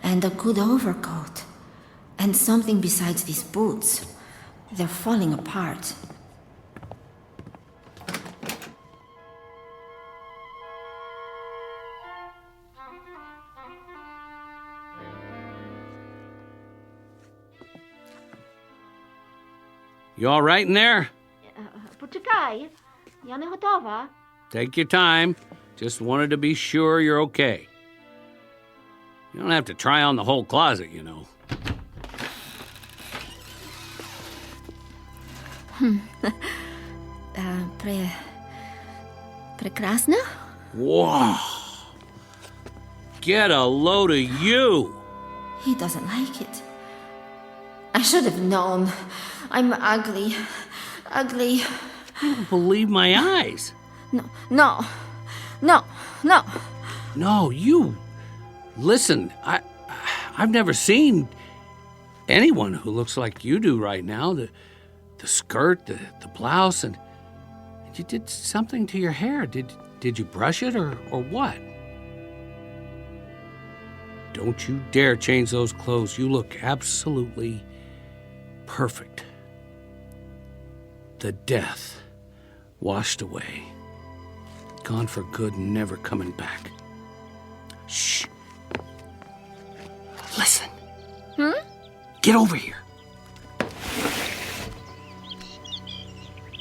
and a good overcoat. And something besides these boots. They're falling apart. You all right in there? Poczekaj, ja nie gotowa. Take your time. Just wanted to be sure you're okay. You don't have to try on the whole closet, you know. Prekrasna? Whoa! Get a load of you! He doesn't like it. I should have known. I'm ugly. Ugly. I don't believe my eyes. No, you... Listen, I've never seen anyone who looks like you do right now. The skirt, the blouse, and you did something to your hair. Did you brush it or what? Don't you dare change those clothes. You look absolutely perfect. The death washed away. Gone for good and never coming back. Shh. Listen. Get over here.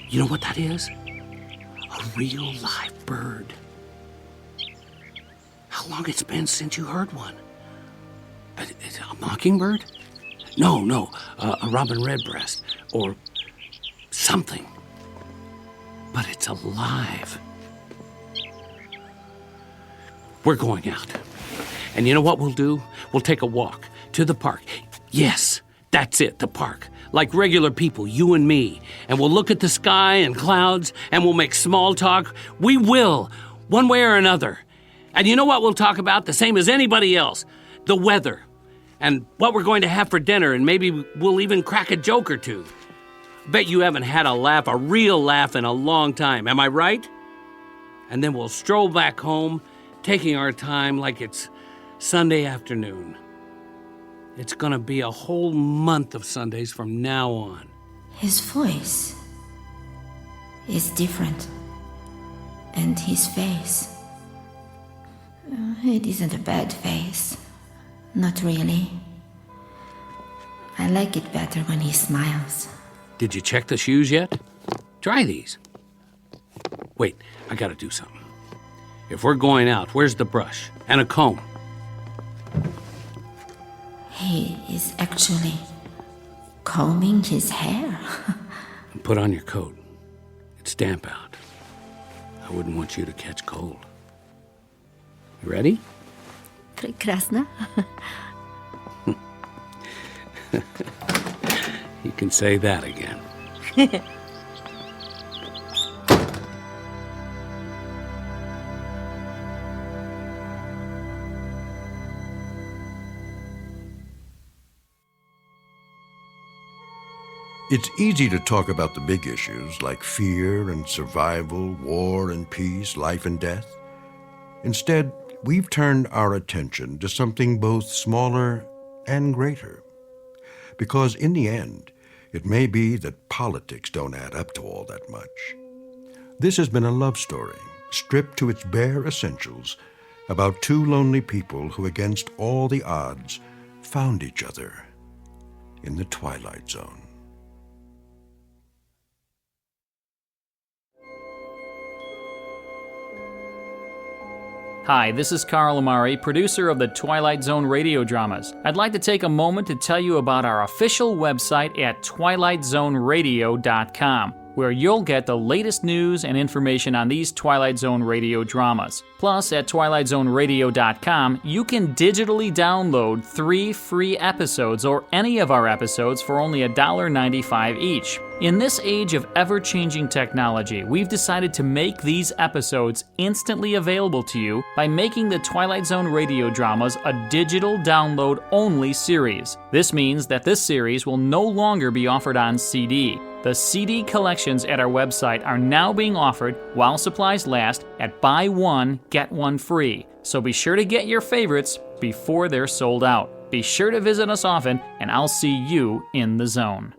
You know what that is? A real live bird. How long it's been since you heard one? A mockingbird? No, a robin redbreast, or something. But it's alive. We're going out. And you know what we'll do? We'll take a walk to the park. Yes, that's it, the park. Like regular people, you and me. And we'll look at the sky and clouds, and we'll make small talk. We will, one way or another. And you know what we'll talk about? The same as anybody else. The weather. And what we're going to have for dinner, and maybe we'll even crack a joke or two. Bet you haven't had a real laugh in a long time. Am I right? And then we'll stroll back home, taking our time like it's Sunday afternoon. It's gonna be a whole month of Sundays from now on. His voice is different. And his face. It isn't a bad face. Not really. I like it better when he smiles. Did you check the shoes yet? Try these. Wait, I gotta do something. If we're going out, where's the brush? And a comb? He is actually combing his hair. And put on your coat. It's damp out. I wouldn't want you to catch cold. You ready? Прекрасно. You can say that again. It's easy to talk about the big issues like fear and survival, war and peace, life and death. Instead, we've turned our attention to something both smaller and greater. Because in the end, it may be that politics don't add up to all that much. This has been a love story, stripped to its bare essentials, about two lonely people who, against all the odds, found each other in the Twilight Zone. Hi, this is Carl Amari, producer of the Twilight Zone radio dramas. I'd like to take a moment to tell you about our official website at twilightzoneradio.com, where you'll get the latest news and information on these Twilight Zone radio dramas. Plus, at twilightzoneradio.com, you can digitally download 3 free episodes or any of our episodes for only $1.95 each. In this age of ever-changing technology, we've decided to make these episodes instantly available to you by making the Twilight Zone radio dramas a digital download-only series. This means that this series will no longer be offered on CD. The CD collections at our website are now being offered while supplies last at buy one, get one free. So be sure to get your favorites before they're sold out. Be sure to visit us often, and I'll see you in the zone.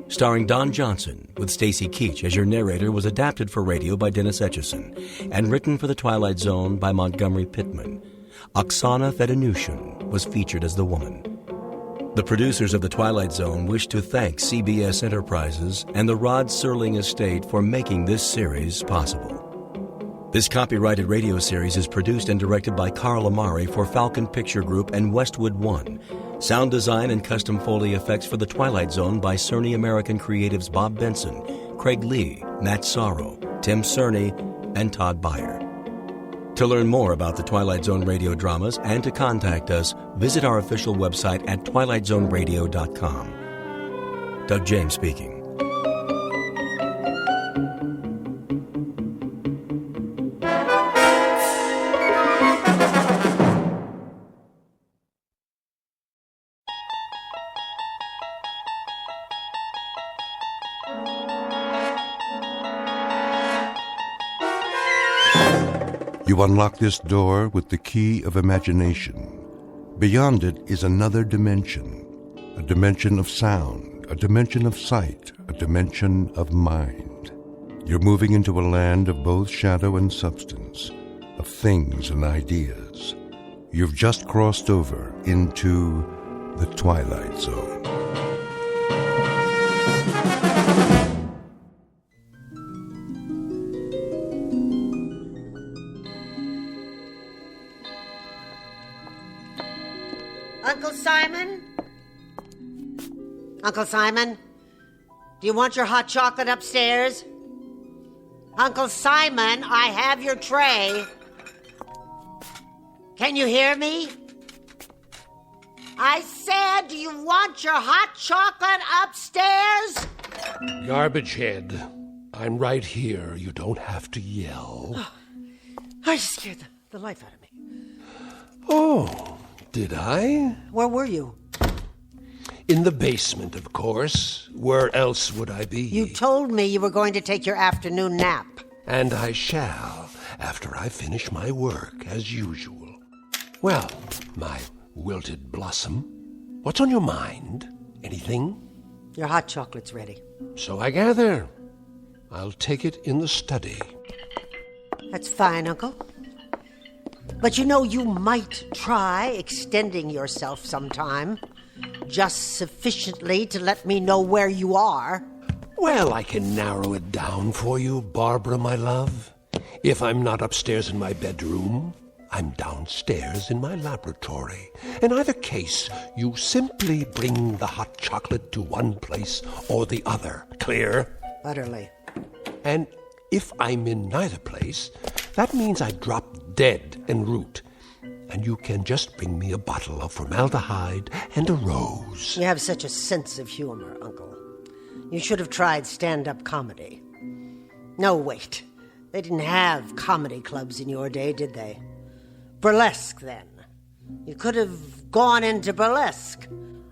Starring Don Johnson, with Stacy Keach as your narrator, was adapted for radio by Dennis Etchison and written for The Twilight Zone by Montgomery Pittman. Oksana Fedonushyn was featured as the woman. The producers of The Twilight Zone wish to thank CBS Enterprises and the Rod Serling Estate for making this series possible. This copyrighted radio series is produced and directed by Carl Amari for Falcon Picture Group and Westwood One. Sound design and custom Foley effects for The Twilight Zone by Cerny American Creatives Bob Benson, Craig Lee, Matt Sorrow, Tim Cerny, and Todd Beyer. To learn more about the Twilight Zone radio dramas and to contact us, visit our official website at twilightzoneradio.com. Doug James speaking. You unlock this door with the key of imagination. Beyond it is another dimension, a dimension of sound, a dimension of sight, a dimension of mind. You're moving into a land of both shadow and substance, of things and ideas. You've just crossed over into the Twilight Zone. Uncle Simon? Uncle Simon? Do you want your hot chocolate upstairs? Uncle Simon, I have your tray. Can you hear me? I said, do you want your hot chocolate upstairs? Garbage head. I'm right here. You don't have to yell. I scared the life out of me. Oh, did I? Where were you? In the basement, of course. Where else would I be? You told me you were going to take your afternoon nap. And I shall, after I finish my work, as usual. Well, my wilted blossom, what's on your mind? Anything? Your hot chocolate's ready. So I gather. I'll take it in the study. That's fine, Uncle. But you know, you might try extending yourself sometime. Just sufficiently to let me know where you are. Well, I can narrow it down for you, Barbara, my love. If I'm not upstairs in my bedroom, I'm downstairs in my laboratory. In either case, you simply bring the hot chocolate to one place or the other. Clear? Utterly. And if I'm in neither place, that means I drop dead en route. And you can just bring me a bottle of formaldehyde and a rose. You have such a sense of humor, Uncle. You should have tried stand-up comedy. No, wait. They didn't have comedy clubs in your day, did they? Burlesque, then. You could have gone into burlesque.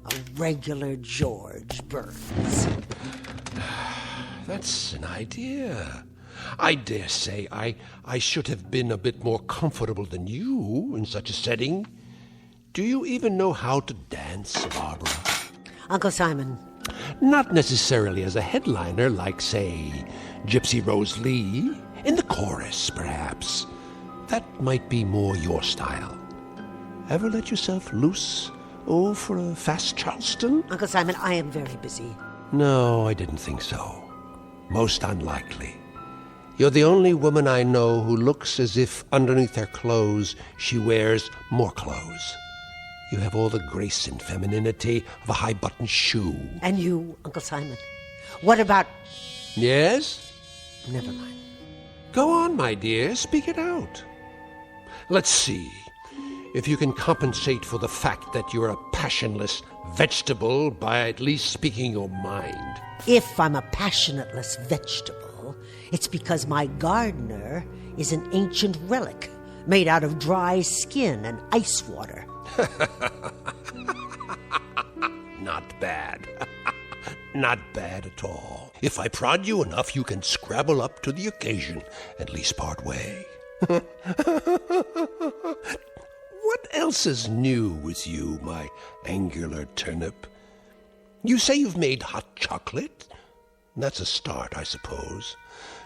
A regular George Burns. That's an idea. I dare say I should have been a bit more comfortable than you in such a setting. Do you even know how to dance, Barbara? Uncle Simon. Not necessarily as a headliner like, say, Gypsy Rose Lee. In the chorus, perhaps. That might be more your style. Ever let yourself loose, for a fast Charleston? Uncle Simon, I am very busy. No, I didn't think so. Most unlikely. You're the only woman I know who looks as if underneath her clothes she wears more clothes. You have all the grace and femininity of a high-button shoe. And you, Uncle Simon, what about... Yes? Never mind. Go on, my dear, speak it out. Let's see if you can compensate for the fact that you're a passionless vegetable by at least speaking your mind. If I'm a passionateless vegetable, it's because my gardener is an ancient relic made out of dry skin and ice water. Not bad. Not bad at all. If I prod you enough, you can scrabble up to the occasion, at least part way. What else is new with you, my angular turnip? You say you've made hot chocolate? That's a start, I suppose.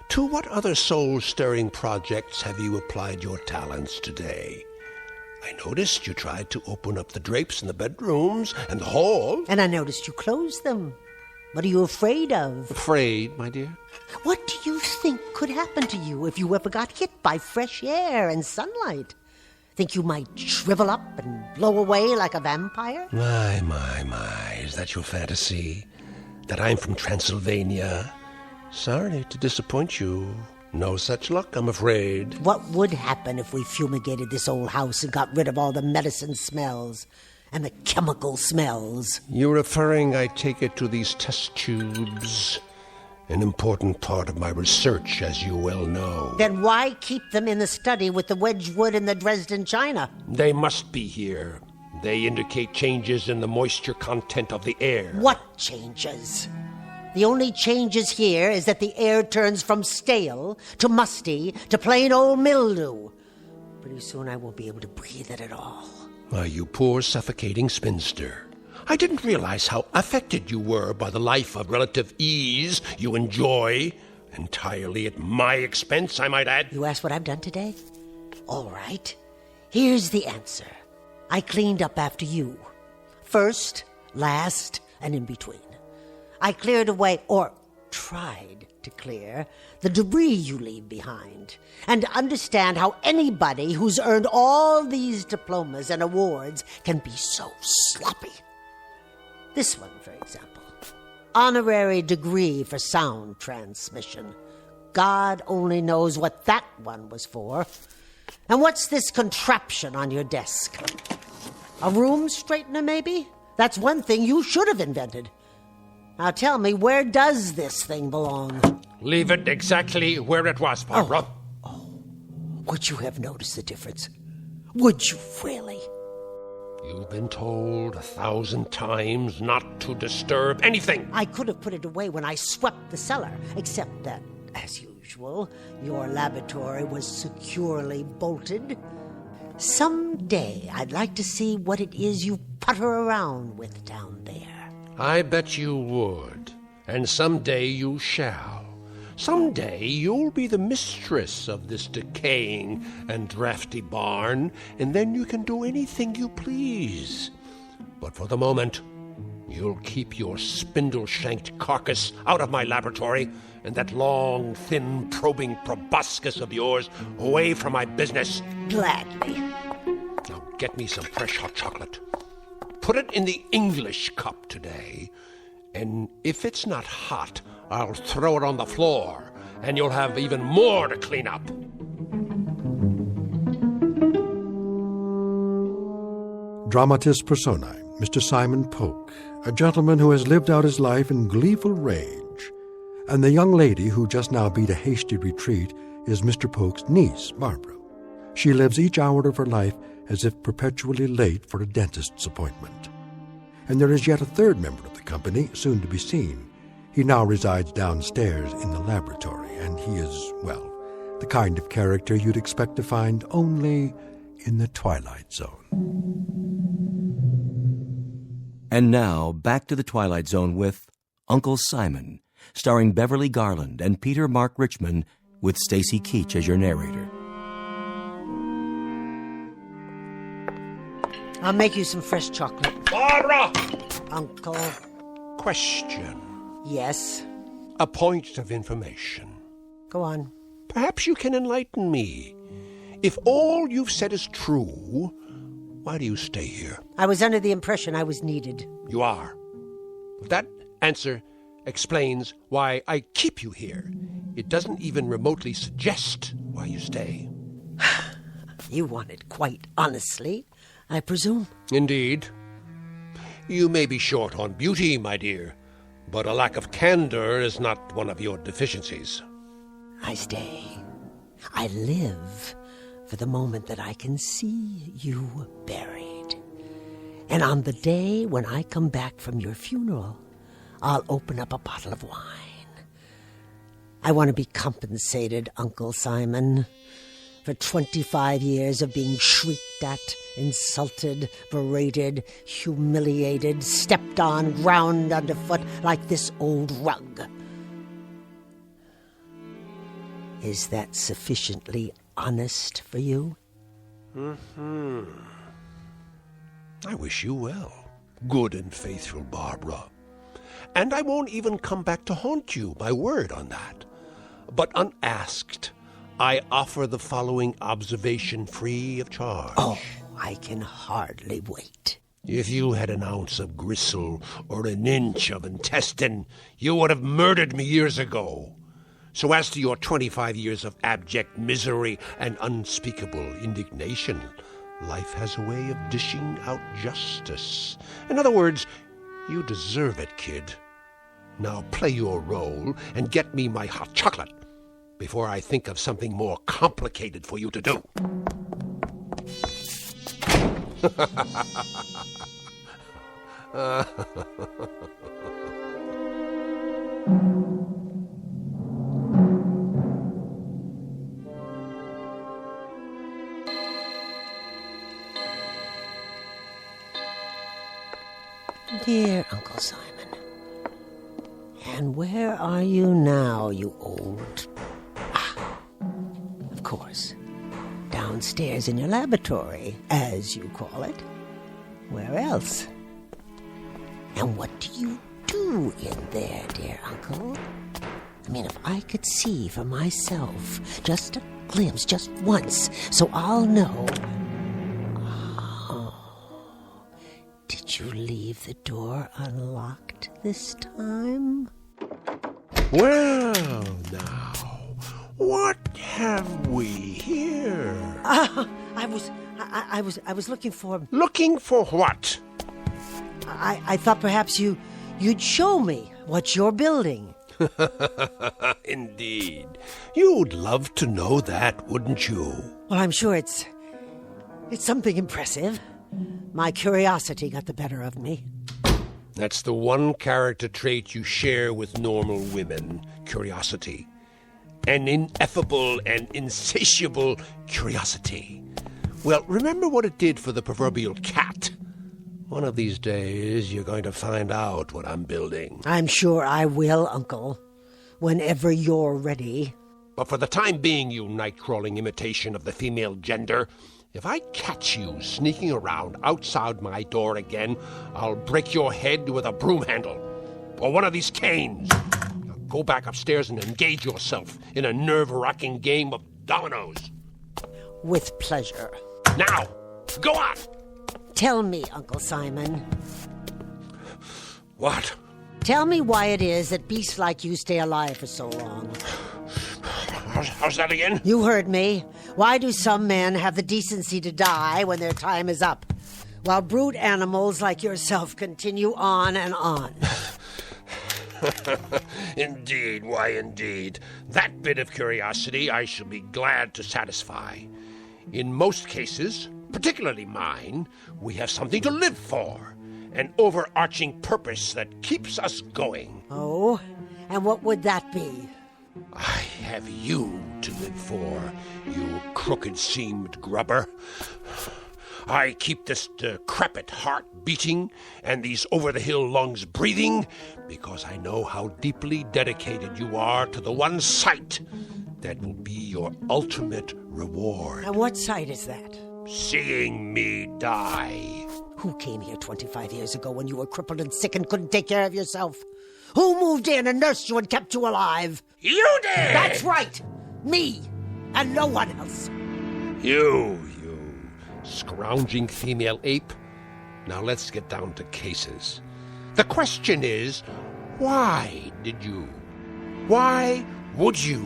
To what other soul-stirring projects have you applied your talents today? I noticed you tried to open up the drapes in the bedrooms and the hall. And I noticed you closed them. What are you afraid of? Afraid, my dear? What do you think could happen to you if you ever got hit by fresh air and sunlight? Think you might shrivel up and blow away like a vampire? My, is that your fantasy? That I'm from Transylvania? Sorry to disappoint you. No such luck, I'm afraid. What would happen if we fumigated this old house and got rid of all the medicine smells and the chemical smells? You're referring, I take it, to these test tubes. An important part of my research, as you well know. Then why keep them in the study with the Wedgwood and the Dresden china? They must be here. They indicate changes in the moisture content of the air. What changes? The only changes here is that the air turns from stale to musty to plain old mildew. Pretty soon I won't be able to breathe it at all. Why, you poor suffocating spinster. I didn't realize how affected you were by the life of relative ease you enjoy. Entirely at my expense, I might add. You asked what I've done today? All right. Here's the answer. I cleaned up after you. First, last, and in between. I cleared away, or tried to clear, the debris you leave behind, and understand how anybody who's earned all these diplomas and awards can be so sloppy. This one, for example. Honorary degree for sound transmission. God only knows what that one was for. And what's this contraption on your desk? A room straightener, maybe? That's one thing you should have invented. Now tell me, where does this thing belong? Leave it exactly where it was, Barbara. would you have noticed the difference? Would you really? You've been told 1,000 times not to disturb anything. I could have put it away when I swept the cellar, except that, as usual, your laboratory was securely bolted. Someday I'd like to see what it is you putter around with down there. I bet you would. And someday you shall. Someday you'll be the mistress of this decaying and drafty barn, and then you can do anything you please. But for the moment, you'll keep your spindle-shanked carcass out of my laboratory, and that long, thin, probing proboscis of yours away from my business. Gladly. Now get me some fresh hot chocolate. Put it in the English cup today, and if it's not hot, I'll throw it on the floor, and you'll have even more to clean up. Dramatis personae, Mr. Simon Polk, a gentleman who has lived out his life in gleeful rage, and the young lady who just now beat a hasty retreat is Mr. Polk's niece, Barbara. She lives each hour of her life as if perpetually late for a dentist's appointment. And there is yet a third member of the company, soon to be seen. He now resides downstairs in the laboratory, and he is, well, the kind of character you'd expect to find only in the Twilight Zone. And now, back to the Twilight Zone with Uncle Simon, starring Beverly Garland and Peter Mark Richmond, with Stacy Keach as your narrator. I'll make you some fresh chocolate. Barbara! Uncle. Question. Yes? A point of information. Go on. Perhaps you can enlighten me. If all you've said is true, why do you stay here? I was under the impression I was needed. You are. That answer explains why I keep you here. It doesn't even remotely suggest why you stay. You want it quite honestly, I presume? Indeed. You may be short on beauty, my dear, but a lack of candor is not one of your deficiencies. I stay. I live for the moment that I can see you buried. And on the day when I come back from your funeral, I'll open up a bottle of wine. I want to be compensated, Uncle Simon, for 25 years of being shrieked at, insulted, berated, humiliated, stepped on, ground underfoot like this old rug. Is that sufficiently honest for you? Mm-hmm. I wish you well, good and faithful Barbara. And I won't even come back to haunt you, my word on that. But unasked, I offer the following observation free of charge. Oh, I can hardly wait. If you had an ounce of gristle or an inch of intestine, you would have murdered me years ago. So as to your 25 years of abject misery and unspeakable indignation, life has a way of dishing out justice. In other words, you deserve it, kid. Now play your role and get me my hot chocolate before I think of something more complicated for you to do. Dear Uncle Simon, and where are you now, you old... Of course, downstairs in your laboratory, as you call it. Where else? And what do you do in there, dear Uncle? I mean, if I could see for myself, just a glimpse, just once, so I'll know... Did you leave the door unlocked this time? Well, now, what have we here? I was looking for... Looking for what? I thought perhaps you'd show me what you're building. Indeed. You'd love to know that, wouldn't you? Well, I'm sure it's something impressive. My curiosity got the better of me. That's the one character trait you share with normal women, curiosity. An ineffable and insatiable curiosity. Well, remember what it did for the proverbial cat. One of these days, you're going to find out what I'm building. I'm sure I will, Uncle. Whenever you're ready. But for the time being, you night-crawling imitation of the female gender, if I catch you sneaking around outside my door again, I'll break your head with a broom handle. Or one of these canes. Now go back upstairs and engage yourself in a nerve-wracking game of dominoes. With pleasure. Now, go on! Tell me, Uncle Simon. What? Tell me why it is that beasts like you stay alive for so long. How's that again? You heard me. Why do some men have the decency to die when their time is up, while brute animals like yourself continue on and on? Indeed, why indeed. That bit of curiosity I shall be glad to satisfy. In most cases, particularly mine, we have something to live for. An overarching purpose that keeps us going. Oh? And what would that be? I have you to live for, you crooked-seamed grubber. I keep this decrepit heart beating and these over-the-hill lungs breathing because I know how deeply dedicated you are to the one sight that will be your ultimate reward. And what sight is that? Seeing me die. Who came here 25 years ago when you were crippled and sick and couldn't take care of yourself? Who moved in and nursed you and kept you alive? You did! That's right! Me! And no one else! You scrounging female ape. Now let's get down to cases. The question is, why did you? Why would you?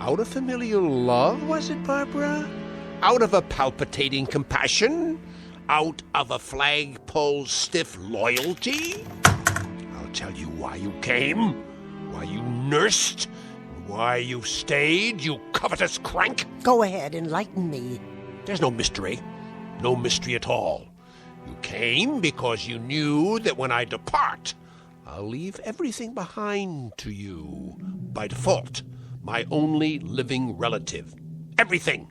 Out of familial love, was it, Barbara? Out of a palpitating compassion? Out of a flagpole stiff loyalty? I'll tell you why you came, why you nursed, why you stayed, you covetous crank. Go ahead, enlighten me. There's no mystery. No mystery at all. You came because you knew that when I depart, I'll leave everything behind to you. By default, my only living relative. Everything.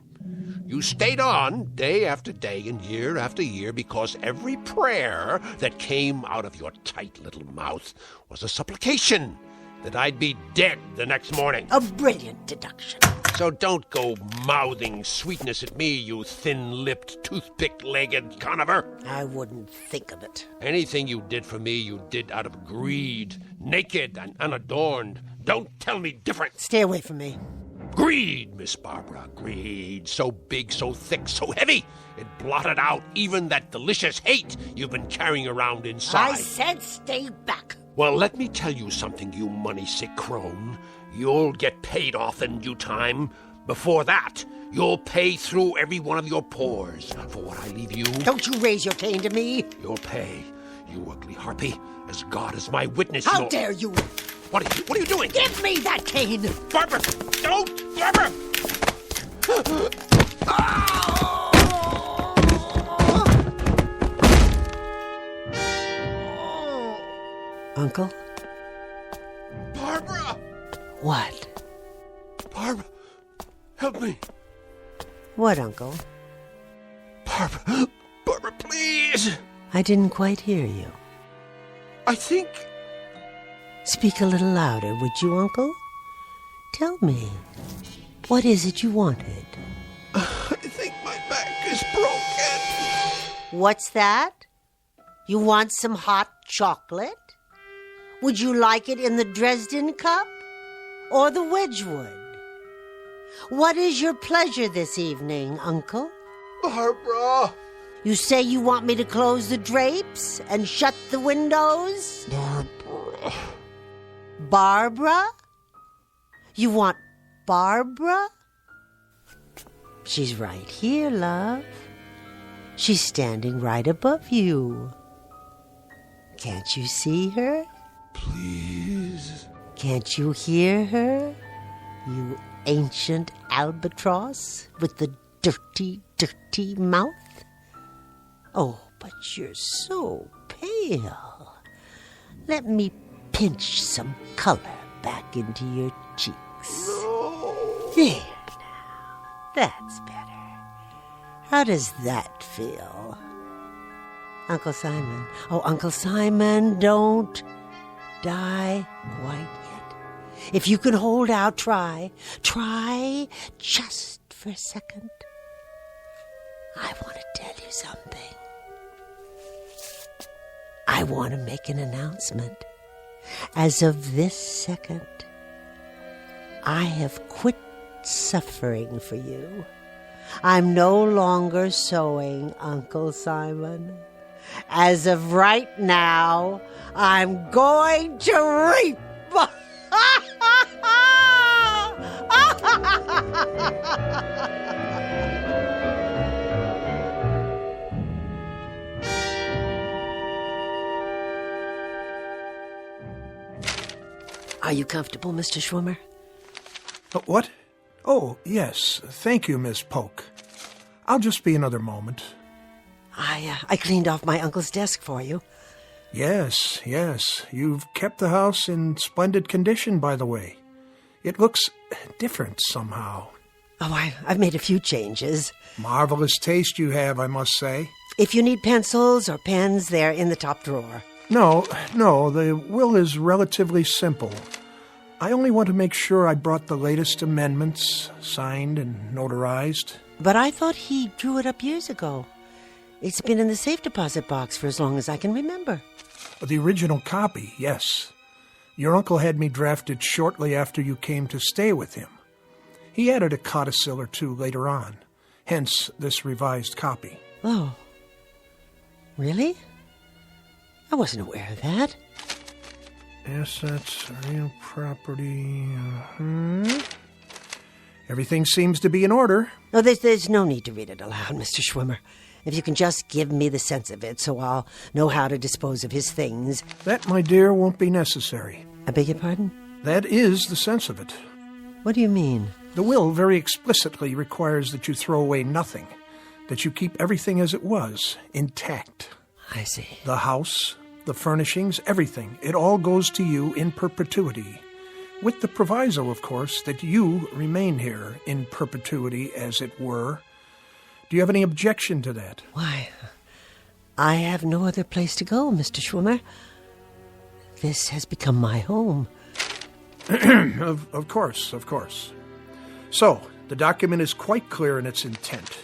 You stayed on day after day and year after year because every prayer that came out of your tight little mouth was a supplication that I'd be dead the next morning. A brilliant deduction. So don't go mouthing sweetness at me, you thin-lipped, toothpick-legged conover. I wouldn't think of it. Anything you did for me, you did out of greed, naked and unadorned. Don't tell me different. Stay away from me. Greed, Miss Barbara, greed. So big, so thick, so heavy. It blotted out even that delicious hate you've been carrying around inside. I said stay back. Well, let me tell you something, you money-sick crone. You'll get paid off in due time. Before that, you'll pay through every one of your pores for what I leave you. Don't you raise your cane to me. You'll pay, you ugly harpy, as God is my witness. How dare you? What are you doing? Give me that cane! Barbara! Don't! Barbara! Uncle? Barbara! What? Barbara, help me. What, Uncle? Barbara, please! I didn't quite hear you. I think... Speak a little louder, would you, Uncle? Tell me, what is it you wanted? I think my back is broken. What's that? You want some hot chocolate? Would you like it in the Dresden cup or the Wedgwood? What is your pleasure this evening, Uncle? Barbara! You say you want me to close the drapes and shut the windows? Barbara. Barbara? You want Barbara? She's right here, love. She's standing right above you. Can't you see her? Please. Can't you hear her? You ancient albatross with the dirty, dirty mouth? Oh, but you're so pale. Let me pinch some color back into your cheeks. There now. That's better. How does that feel? Uncle Simon. Oh, Uncle Simon, don't die quite yet. If you can hold out, try. Try just for a second. I want to tell you something. I want to make an announcement. As of this second, I have quit suffering for you. I'm no longer sewing, Uncle Simon. As of right now, I'm going to reap. Are you comfortable, Mr. Schwimmer? What? Oh, yes. Thank you, Miss Polk. I'll just be another moment. I cleaned off my uncle's desk for you. Yes. You've kept the house in splendid condition, by the way. It looks different somehow. Oh, I've made a few changes. Marvelous taste you have, I must say. If you need pencils or pens, they're in the top drawer. No, the will is relatively simple. I only want to make sure I brought the latest amendments, signed and notarized. But I thought he drew it up years ago. It's been in the safe deposit box for as long as I can remember. The original copy, yes. Your uncle had me drafted shortly after you came to stay with him. He added a codicil or two later on, hence this revised copy. Oh, really? I wasn't aware of that. Assets, real property. Everything seems to be in order. No, there's no need to read it aloud, Mr. Schwimmer. If you can just give me the sense of it so I'll know how to dispose of his things. That, my dear, won't be necessary. I beg your pardon? That is the sense of it. What do you mean? The will very explicitly requires that you throw away nothing, that you keep everything as it was, intact. I see. The house, the furnishings, everything. It all goes to you in perpetuity. With the proviso, of course, that you remain here in perpetuity, as it were. Do you have any objection to that? Why, I have no other place to go, Mr. Schwimmer. This has become my home. Of course. So, the document is quite clear in its intent.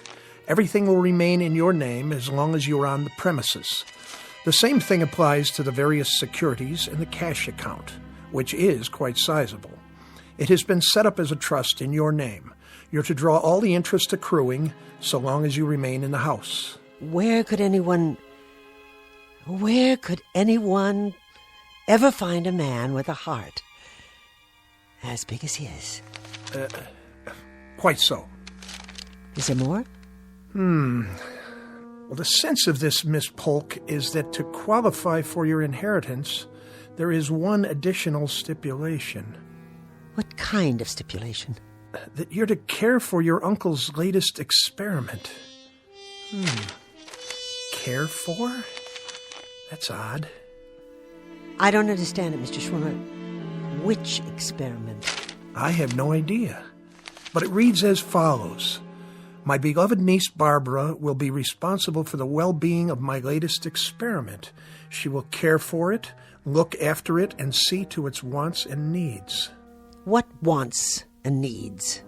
Everything will remain in your name as long as you are on the premises. The same thing applies to the various securities in the cash account, which is quite sizable. It has been set up as a trust in your name. You're to draw all the interest accruing so long as you remain in the house. Where could anyone ever find a man with a heart as big as his? Quite so. Is there more? Well, the sense of this, Miss Polk, is that to qualify for your inheritance, there is one additional stipulation. What kind of stipulation? That you're to care for your uncle's latest experiment. Care for? That's odd. I don't understand it, Mr. Schwimmer. Which experiment? I have no idea. But it reads as follows. My beloved niece Barbara will be responsible for the well-being of my latest experiment. She will care for it, look after it, and see to its wants and needs. What wants and needs?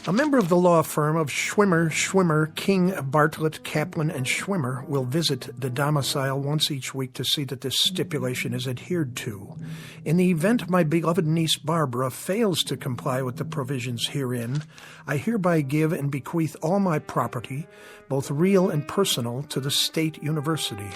A member of the law firm of Schwimmer, King, Bartlett, Kaplan, and Schwimmer will visit the domicile once each week to see that this stipulation is adhered to. In the event my beloved niece Barbara fails to comply with the provisions herein, I hereby give and bequeath all my property, both real and personal, to the State University.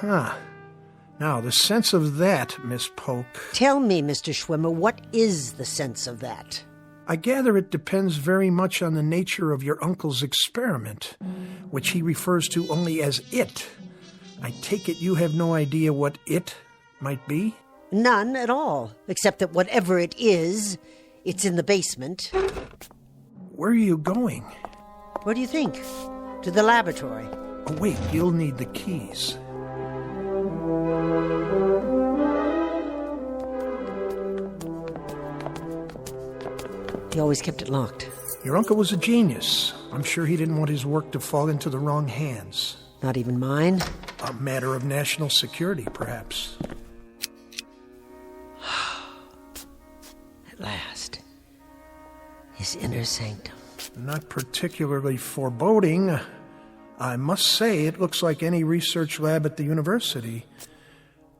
Now, the sense of that, Miss Polk... Tell me, Mr. Schwimmer, what is the sense of that? I gather it depends very much on the nature of your uncle's experiment, which he refers to only as it. I take it you have no idea what it might be? None at all, except that whatever it is, it's in the basement. Where are you going? Where do you think? To the laboratory. Oh, wait, you'll need the keys. He always kept it locked. Your uncle was a genius. I'm sure he didn't want his work to fall into the wrong hands. Not even mine? A matter of national security, perhaps. At last. His inner sanctum. Not particularly foreboding. I must say, it looks like any research lab at the university,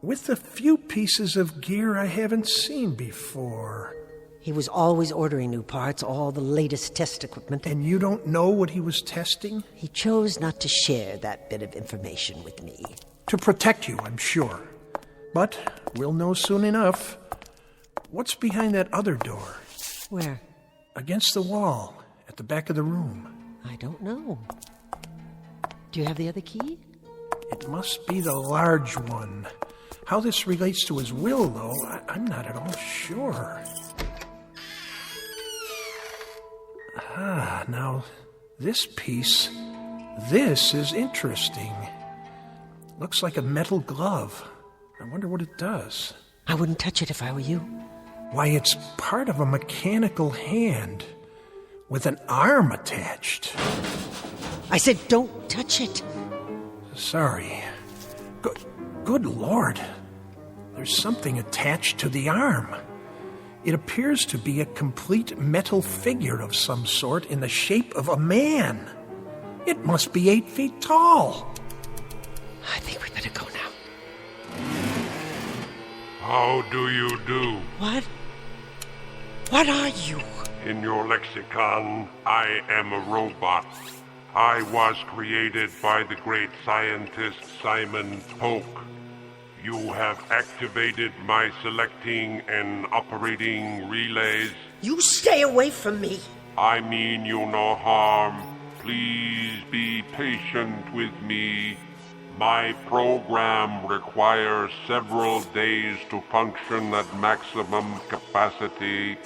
with a few pieces of gear I haven't seen before. He was always ordering new parts, all the latest test equipment. And you don't know what he was testing? He chose not to share that bit of information with me. To protect you, I'm sure. But we'll know soon enough. What's behind that other door? Where? Against the wall, at the back of the room. I don't know. Do you have the other key? It must be the large one. How this relates to his will, though, I'm not at all sure. Now, this piece, this is interesting. Looks like a metal glove. I wonder what it does. I wouldn't touch it if I were you. Why, it's part of a mechanical hand with an arm attached. I said don't touch it. Sorry. Good Lord. There's something attached to the arm. It appears to be a complete metal figure of some sort in the shape of a man. It must be 8 feet tall. I think we better go now. How do you do? What? What are you? In your lexicon, I am a robot. I was created by the great scientist Simon Polk. You have activated my selecting and operating relays. You stay away from me. I mean you no harm. Please be patient with me. My program requires several days to function at maximum capacity.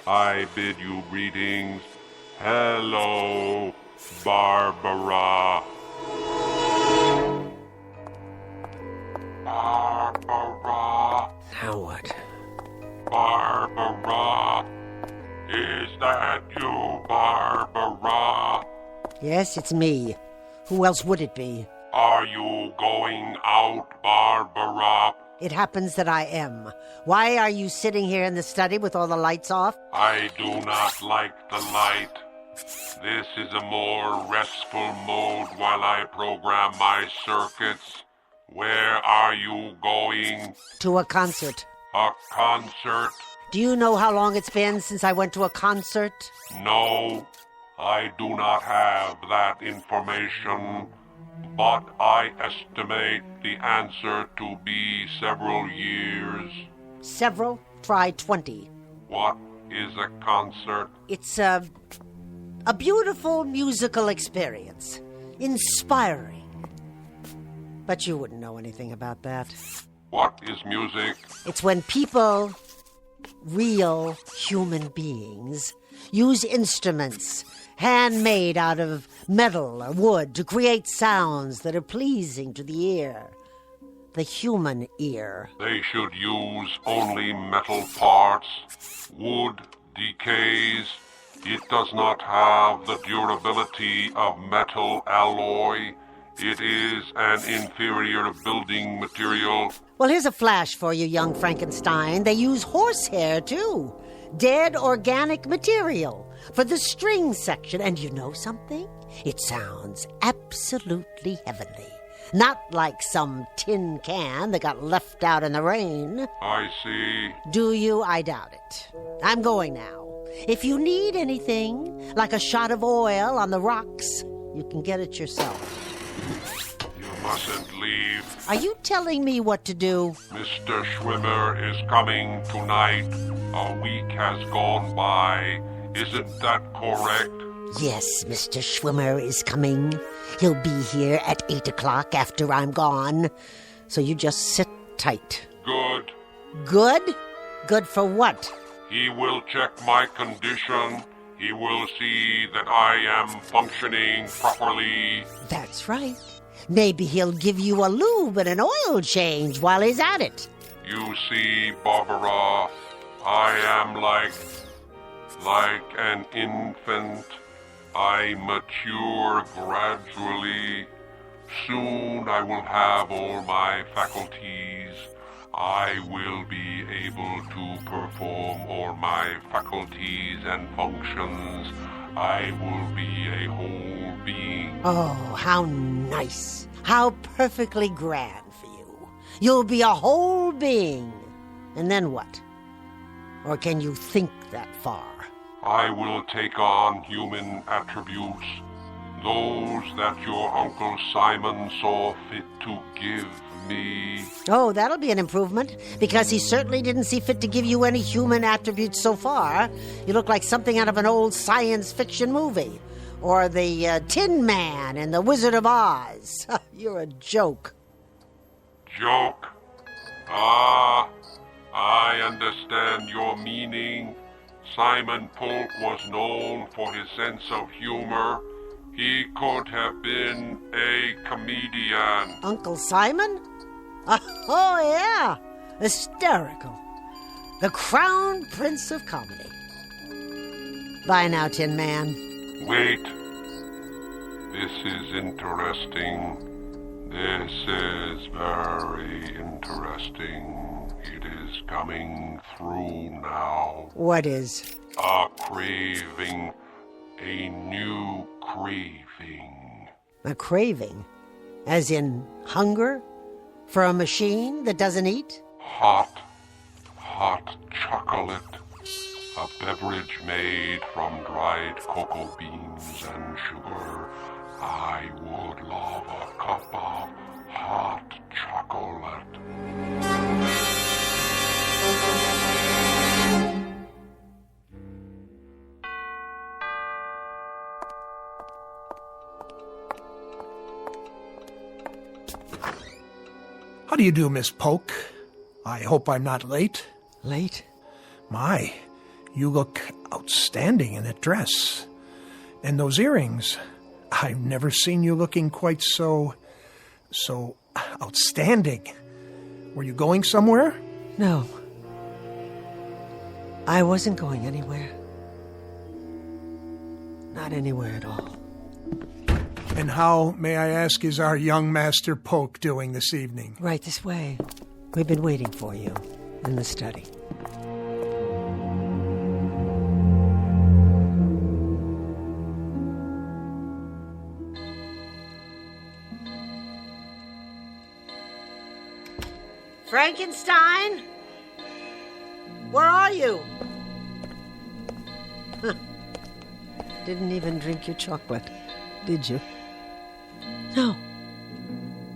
I bid you greetings. Hello, Barbara. Barbara. Now what? Barbara. Is that you, Barbara? Yes, it's me. Who else would it be? Are you going out, Barbara? It happens that I am. Why are you sitting here in the study with all the lights off? I do not like the light. This is a more restful mode while I program my circuits. Where are you going? To a concert. A concert? Do you know how long it's been since I went to a concert? No, I do not have that information. But I estimate the answer to be several years. Several? Try 20. What is a concert? It's a beautiful musical experience. Inspiring. But you wouldn't know anything about that. What is music? It's when people, real human beings, use instruments handmade out of metal or wood to create sounds that are pleasing to the ear. The human ear. They should use only metal parts. Wood decays. It does not have the durability of metal alloy. It is an inferior building material. Well, here's a flash for you, young Frankenstein. They use horsehair, too. Dead organic material for the string section. And you know something? It sounds absolutely heavenly. Not like some tin can that got left out in the rain. I see. Do you? I doubt it. I'm going now. If you need anything, like a shot of oil on the rocks, you can get it yourself. You mustn't leave. Are you telling me what to do? Mr. Schwimmer is coming tonight. A week has gone by. Isn't that correct? Yes, Mr. Schwimmer is coming. He'll be here at 8 o'clock after I'm gone. So you just sit tight. Good. Good? Good for what? He will check my condition. He will see that I am functioning properly. That's right. Maybe he'll give you a lube and an oil change while he's at it. You see, Barbara, I am like an infant. I mature gradually. Soon I will have all my faculties. I will be able to perform all my faculties and functions. I will be a whole being. Oh, how nice. How perfectly grand for you. You'll be a whole being. And then what? Or can you think that far? I will take on human attributes, those that your Uncle Simon saw fit to give me. Oh, that'll be an improvement, because he certainly didn't see fit to give you any human attributes so far. You look like something out of an old science fiction movie, or the Tin Man in The Wizard of Oz. You're a joke. Joke? Ah, I understand your meaning. Simon Polk was known for his sense of humor. He could have been a comedian. Uncle Simon? Oh, yeah. Hysterical. The crown prince of comedy. Bye now, Tin Man. Wait. This is interesting. This is very interesting. It is coming through now. What is? A craving. A new craving. A craving? As in hunger? For a machine that doesn't eat? Hot chocolate. A beverage made from dried cocoa beans and sugar. I would love a cup of hot chocolate. How do you do, Miss Polk? I hope I'm not late. Late? My, you look outstanding in that dress. And those earrings. I've never seen you looking quite so outstanding. Were you going somewhere? No. I wasn't going anywhere. Not anywhere at all. And how, may I ask, is our young Master Polk doing this evening? Right this way. We've been waiting for you in the study. Frankenstein? Where are you? Didn't even drink your chocolate, did you? No,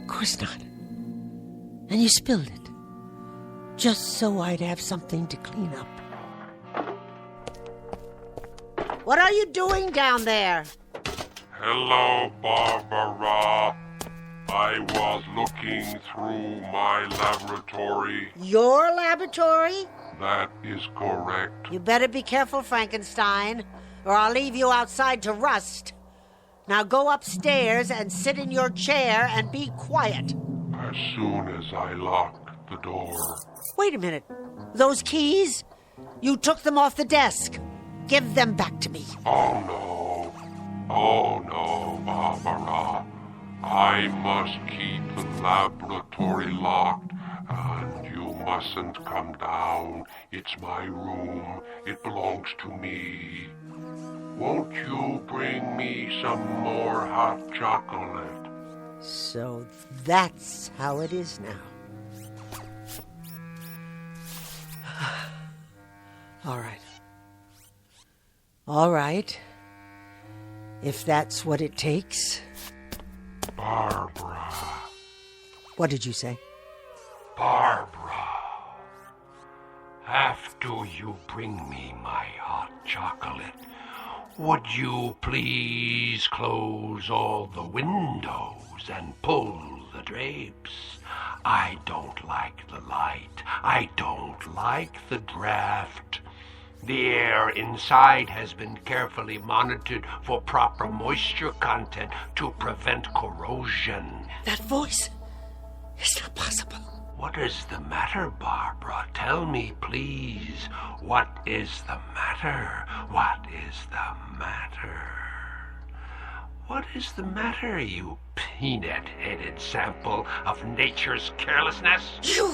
of course not. And you spilled it, just so I'd have something to clean up. What are you doing down there? Hello, Barbara. I was looking through my laboratory. Your laboratory? That is correct. You better be careful, Frankenstein, or I'll leave you outside to rust. Now go upstairs and sit in your chair and be quiet. As soon as I lock the door. Wait a minute. Those keys? You took them off the desk. Give them back to me. Oh, no. Oh, no, Barbara. I must keep the laboratory locked, and you mustn't come down. It's my room. It belongs to me. Won't you bring me some more hot chocolate? So that's how it is now. All right. All right. If that's what it takes. Barbara. What did you say? Barbara. After you bring me my hot chocolate, would you please close all the windows and pull the drapes. I don't like the light. I don't like the draft. The air inside has been carefully monitored for proper moisture content to prevent corrosion. That voice is not possible. What is the matter, Barbara? Tell me, please. What is the matter? What is the matter? What is the matter, you peanut-headed sample of nature's carelessness? You!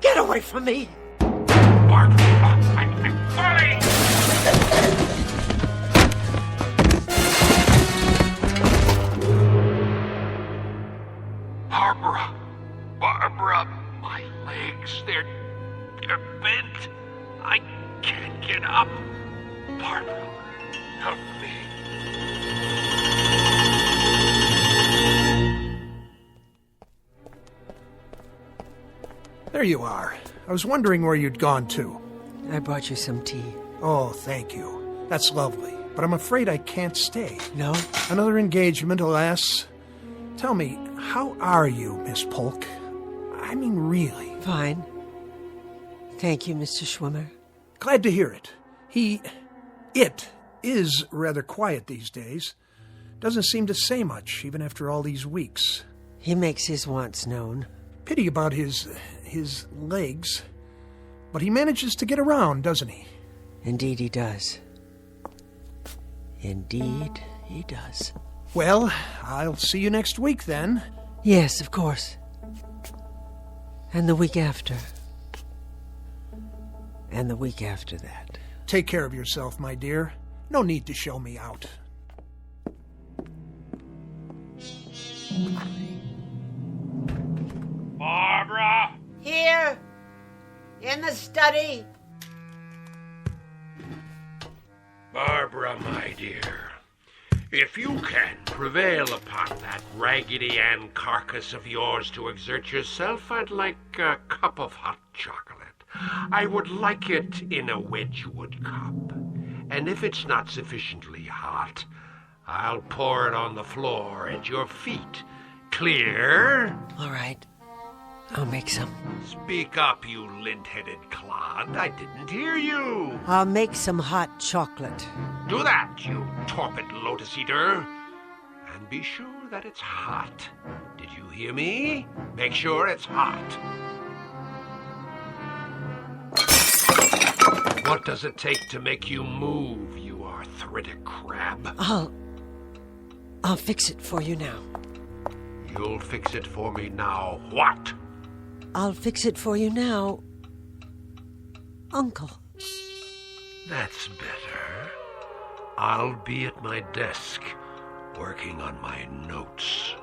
Get away from me! Barbara, I'm falling! Barbara, my legs, they're bent. I can't get up. Barbara, help me. There you are. I was wondering where you'd gone to. I brought you some tea. Oh, thank you. That's lovely. But I'm afraid I can't stay. No? Another engagement, alas. Tell me, how are you, Miss Polk? I mean, really. Fine. Thank you, Mr. Schwimmer. Glad to hear it. It is rather quiet these days. Doesn't seem to say much, even after all these weeks. He makes his wants known. Pity about his legs. But he manages to get around, doesn't he? Indeed he does. Indeed he does. Well, I'll see you next week then. Yes, of course. And the week after. And the week after that. Take care of yourself, my dear. No need to show me out. Barbara! Here! In the study! Barbara, my dear, if you can prevail upon that Raggedy Ann carcass of yours to exert yourself, I'd like a cup of hot chocolate. I would like it in a Wedgwood cup. And if it's not sufficiently hot, I'll pour it on the floor at your feet. Clear? All right. I'll make some. Speak up, you lint-headed clod. I didn't hear you. I'll make some hot chocolate. Do that, you torpid lotus eater. And be sure that it's hot. Did you hear me? Make sure it's hot. What does it take to make you move, you arthritic crab? I'll fix it for you now. You'll fix it for me now. What? I'll fix it for you now, Uncle. That's better. I'll be at my desk, working on my notes.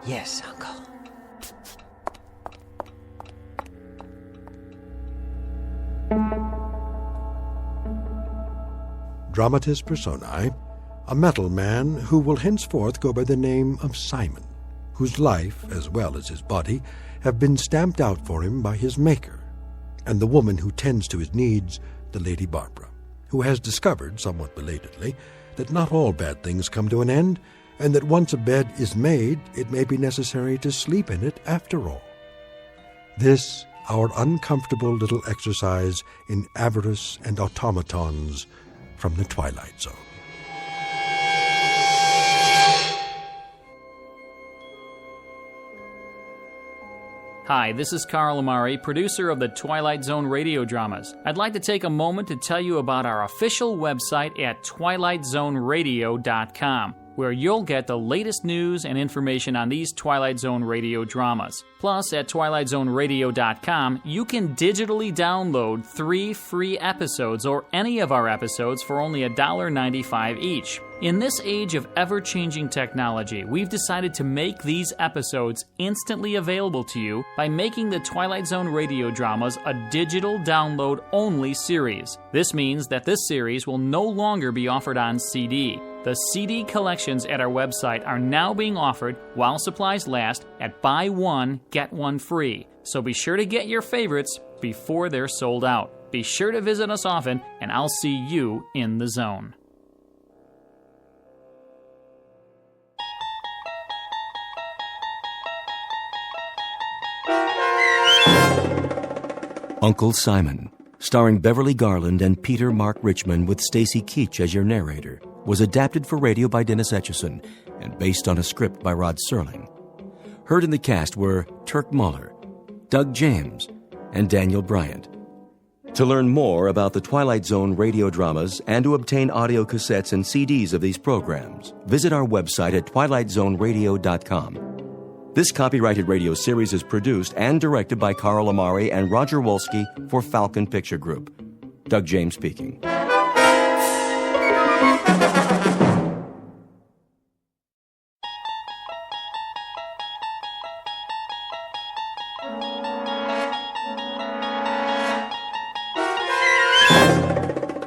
Yes, Uncle. Dramatis personae, a metal man who will henceforth go by the name of Simon, whose life, as well as his body, have been stamped out for him by his maker, and the woman who tends to his needs, the Lady Barbara, who has discovered, somewhat belatedly, that not all bad things come to an end, and that once a bed is made, it may be necessary to sleep in it after all. This, our uncomfortable little exercise in avarice and automatons from the Twilight Zone. Hi, this is Carl Amari, producer of the Twilight Zone radio dramas. I'd like to take a moment to tell you about our official website at twilightzoneradio.com, where you'll get the latest news and information on these Twilight Zone radio dramas. Plus, at twilightzoneradio.com, you can digitally download 3 free episodes or any of our episodes for only $1.95 each. In this age of ever-changing technology, we've decided to make these episodes instantly available to you by making the Twilight Zone radio dramas a digital download-only series. This means that this series will no longer be offered on CD. The CD collections at our website are now being offered while supplies last at buy one, get one free. So be sure to get your favorites before they're sold out. Be sure to visit us often, and I'll see you in the zone. Uncle Simon, starring Beverly Garland and Peter Mark Richmond with Stacy Keach as your narrator, was adapted for radio by Dennis Etchison and based on a script by Rod Serling. Heard in the cast were Turk Muller, Doug James, and Daniel Bryant. To learn more about the Twilight Zone radio dramas and to obtain audio cassettes and CDs of these programs, visit our website at twilightzoneradio.com. This copyrighted radio series is produced and directed by Carl Amari and Roger Wolski for Falcon Picture Group. Doug James speaking.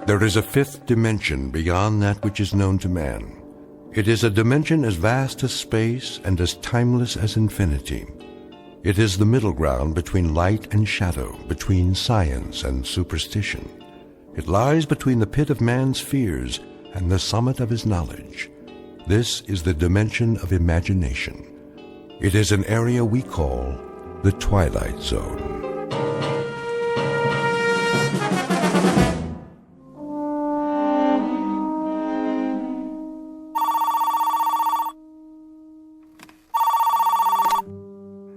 There is a fifth dimension beyond that which is known to man. It is a dimension as vast as space and as timeless as infinity. It is the middle ground between light and shadow, between science and superstition. It lies between the pit of man's fears and the summit of his knowledge. This is the dimension of imagination. It is an area we call the Twilight Zone.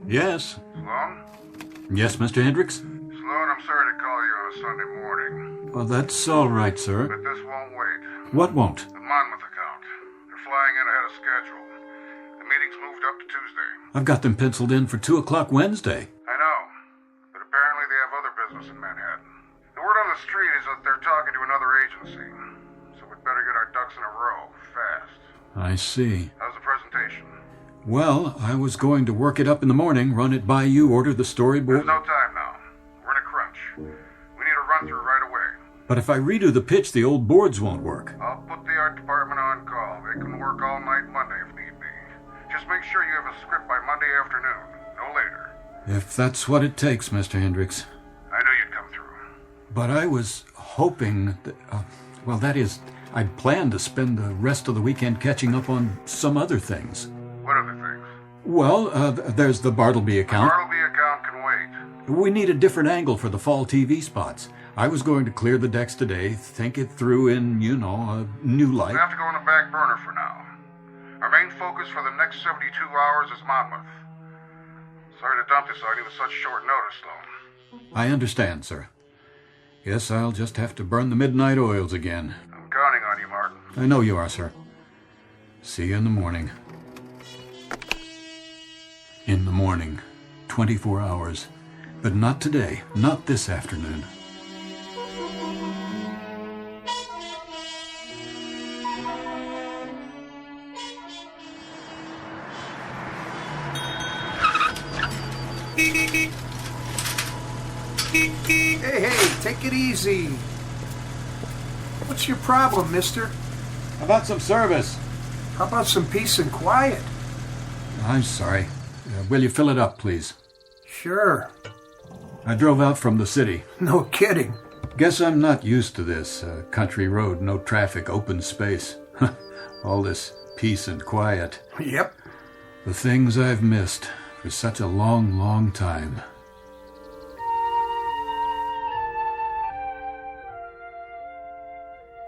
Yes. Sloan? Yes, Mr. Hendricks? Sloan, I'm sorry to call you on a Sunday morning. Well, that's all right, sir. But this won't wait. What won't? The Monmouth account. They're flying in ahead of schedule. The meeting's moved up to Tuesday. I've got them penciled in for 2 o'clock Wednesday. I know. But apparently they have other business in Manhattan. The word on the street is that they're talking to another agency. So we'd better get our ducks in a row, fast. I see. How's the presentation? Well, I was going to work it up in the morning, run it by you, order the storyboard. There's no time now. We're in a crunch. We need a run-through right away. But if I redo the pitch, the old boards won't work. I'll put the art department on call. They can work all night Monday if need be. Just make sure you have a script by Monday afternoon, no later. If that's what it takes, Mr. Hendricks. I knew you'd come through. But I was hoping that, well, that is, I'd planned to spend the rest of the weekend catching up on some other things. What other things? Well, there's the Bartleby account. The Bartleby account can wait. We need a different angle for the fall TV spots. I was going to clear the decks today, think it through in, a new light. We have to go on the back burner for now. Our main focus for the next 72 hours is Monmouth. Sorry to dump this on you with such short notice, Sloan. I understand, sir. Yes, I'll just have to burn the midnight oils again. I'm counting on you, Martin. I know you are, sir. See you in the morning. In the morning. 24 hours. But not today. Not this afternoon. Hey, take it easy. What's your problem, mister? How about some service? How about some peace and quiet? I'm sorry. Will you fill it up, please? Sure. I drove out from the city. No kidding. Guess I'm not used to this. Country road, no traffic, open space. All this peace and quiet. Yep. The things I've missed for such a long, long time.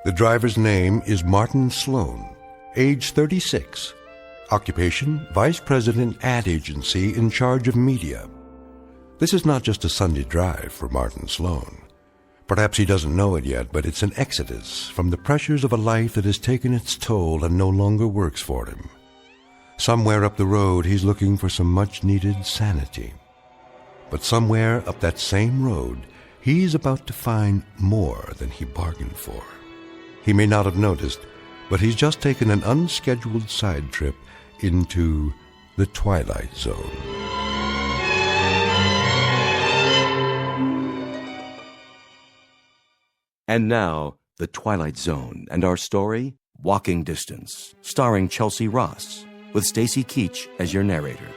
The driver's name is Martin Sloan, age 36. Occupation, Vice President Ad Agency in charge of media. This is not just a Sunday drive for Martin Sloan. Perhaps he doesn't know it yet, but it's an exodus from the pressures of a life that has taken its toll and no longer works for him. Somewhere up the road, he's looking for some much-needed sanity. But somewhere up that same road, he's about to find more than he bargained for. He may not have noticed, but he's just taken an unscheduled side trip into the Twilight Zone. And now, The Twilight Zone and our story, Walking Distance, starring Chelsea Ross, with Stacy Keach as your narrator.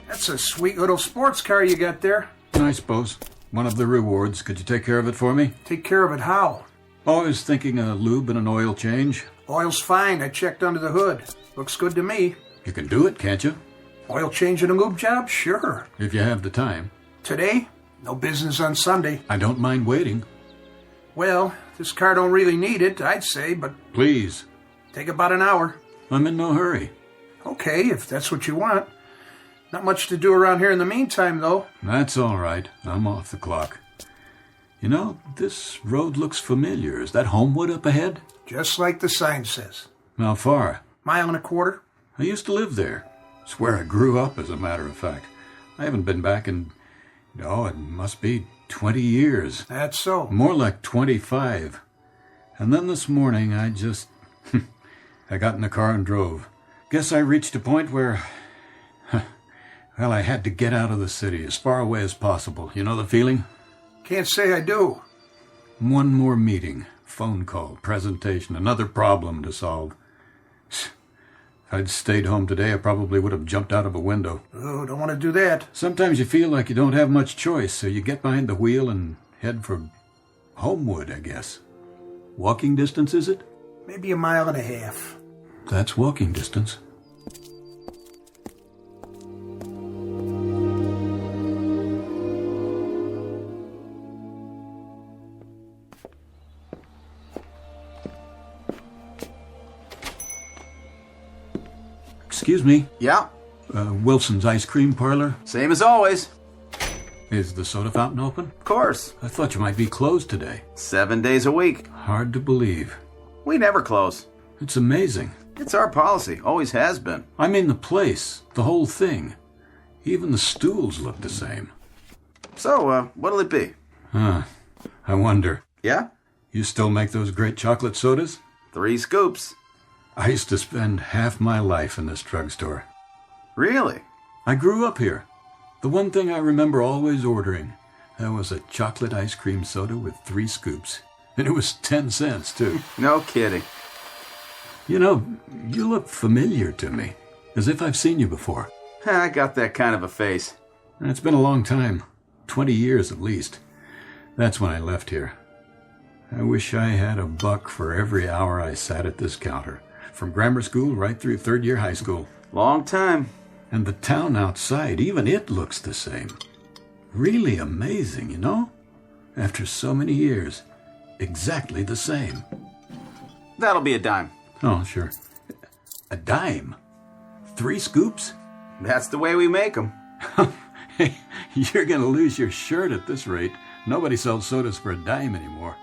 That's a sweet little sports car you got there. I suppose. One of the rewards. Could you take care of it for me? Take care of it how? Oh, I was thinking a lube and an oil change. Oil's fine. I checked under the hood. Looks good to me. You can do it, can't you? Oil change and a lube job? Sure. If you have the time. Today? No business on Sunday. I don't mind waiting. Well, this car don't really need it, I'd say, but... Please. Take about an hour. I'm in no hurry. Okay, if that's what you want. Not much to do around here in the meantime, though. That's all right. I'm off the clock. You know, this road looks familiar. Is that Homewood up ahead? Just like the sign says. How far? Mile and a quarter. I used to live there. It's where I grew up, as a matter of fact. I haven't been back in, it must be 20 years. That's so. More like 25. And then this morning, I got in the car and drove. Guess I reached a point where, I had to get out of the city, as far away as possible. You know the feeling? Can't say I do. One more meeting, phone call, presentation, another problem to solve. If I'd stayed home today, I probably would have jumped out of a window. Oh, don't want to do that. Sometimes you feel like you don't have much choice, so you get behind the wheel and head for Homewood, I guess. Walking distance, is it? Maybe a mile and a half. That's walking distance. Excuse me. Yeah? Wilson's Ice Cream Parlor? Same as always. Is the soda fountain open? Of course. I thought you might be closed today. 7 days a week. Hard to believe. We never close. It's amazing. It's our policy. Always has been. I mean the place. The whole thing. Even the stools look the same. So, what'll it be? I wonder. Yeah? You still make those great chocolate sodas? 3 scoops. I used to spend half my life in this drugstore. Really? I grew up here. The one thing I remember always ordering, that was a chocolate ice cream soda with 3 scoops. And it was 10 cents, too. No kidding. You know, you look familiar to me. As if I've seen you before. I got that kind of a face. It's been a long time. 20 years at least. That's when I left here. I wish I had $1 for every hour I sat at this counter. From grammar school right through 3rd year high school. Long time. And the town outside, even it looks the same. Really amazing, you know? After so many years, exactly the same. That'll be a dime. Oh, sure. A dime? 3 scoops? That's the way we make them. Hey, you're gonna lose your shirt at this rate. Nobody sells sodas for a dime anymore.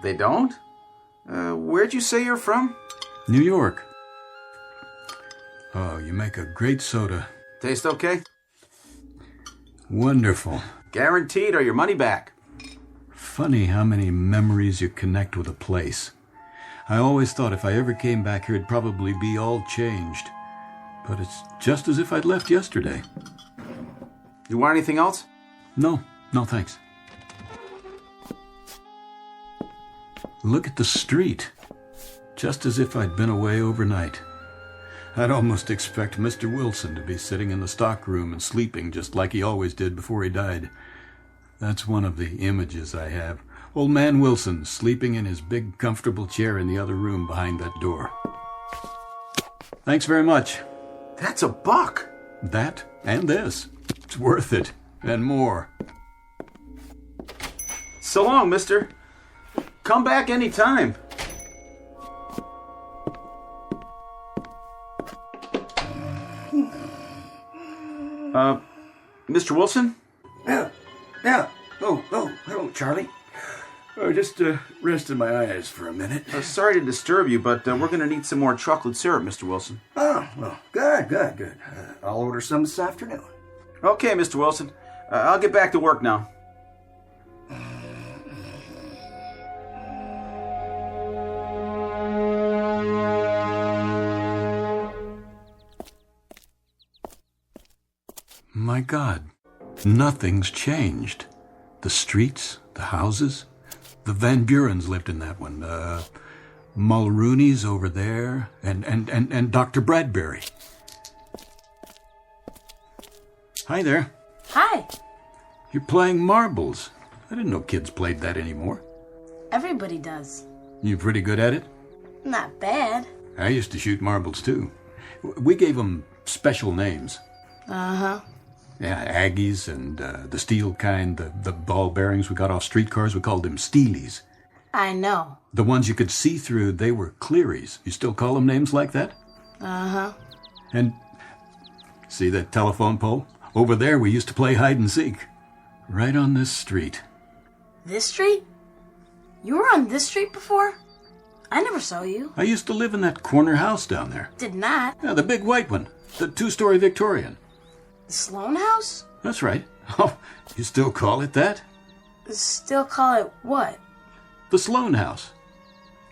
They don't? Where'd you say you're from? New York. Oh, you make a great soda. Taste okay? Wonderful. Guaranteed or your money back. Funny how many memories you connect with a place. I always thought if I ever came back here, it'd probably be all changed. But it's just as if I'd left yesterday. You want anything else? No, thanks. Look at the street. Just as if I'd been away overnight. I'd almost expect Mr. Wilson to be sitting in the stockroom and sleeping just like he always did before he died. That's one of the images I have. Old man Wilson sleeping in his big comfortable chair in the other room behind that door. Thanks very much. That's $1. That and this. It's worth it. And more. So long, mister. Come back anytime. Mr. Wilson? Yeah. Oh, hello, Charlie. Just rested my eyes for a minute. Sorry to disturb you, but we're going to need some more chocolate syrup, Mr. Wilson. Oh, well, good. I'll order some this afternoon. Okay, Mr. Wilson. I'll get back to work now. My God, nothing's changed. The streets, the houses. The Van Burens lived in that one. Mulrooney's over there, and Dr. Bradbury. Hi there. Hi. You're playing marbles. I didn't know kids played that anymore. Everybody does. You pretty good at it? Not bad. I used to shoot marbles, too. We gave them special names. Uh-huh. Yeah, Aggies and the steel kind, the ball bearings we got off streetcars, we called them steelies. I know. The ones you could see through, they were clearies. You still call them names like that? Uh-huh. And see that telephone pole? Over there we used to play hide and seek. Right on this street. This street? You were on this street before? I never saw you. I used to live in that corner house down there. Did not. Yeah, the big white one. The 2-story Victorian. The Sloan House? That's right. Oh, you still call it that? Still call it what? The Sloan House.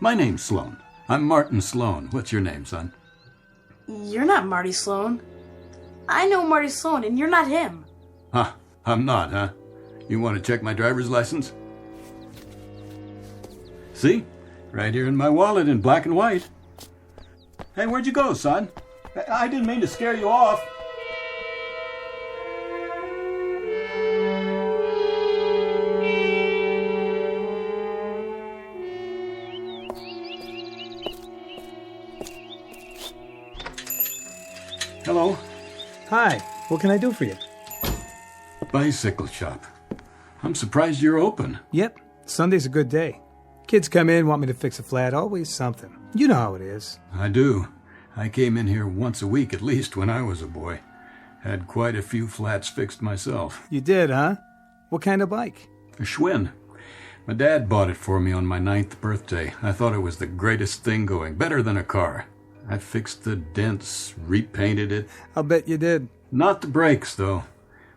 My name's Sloan. I'm Martin Sloan. What's your name, son? You're not Marty Sloan. I know Marty Sloan, and you're not him. Huh, I'm not, huh? You want to check my driver's license? See? Right here in my wallet in black and white. Hey, where'd you go, son? I didn't mean to scare you off. Hello. Hi, what can I do for you? Bicycle shop. I'm surprised you're open. Yep, Sunday's a good day. Kids come in, want me to fix a flat, always something. You know how it is. I do. I came in here once a week at least when I was a boy. Had quite a few flats fixed myself. You did, huh? What kind of bike? A Schwinn. My dad bought it for me on my 9th birthday. I thought it was the greatest thing going, better than a car. I fixed the dents, repainted it. I'll bet you did. Not the brakes, though.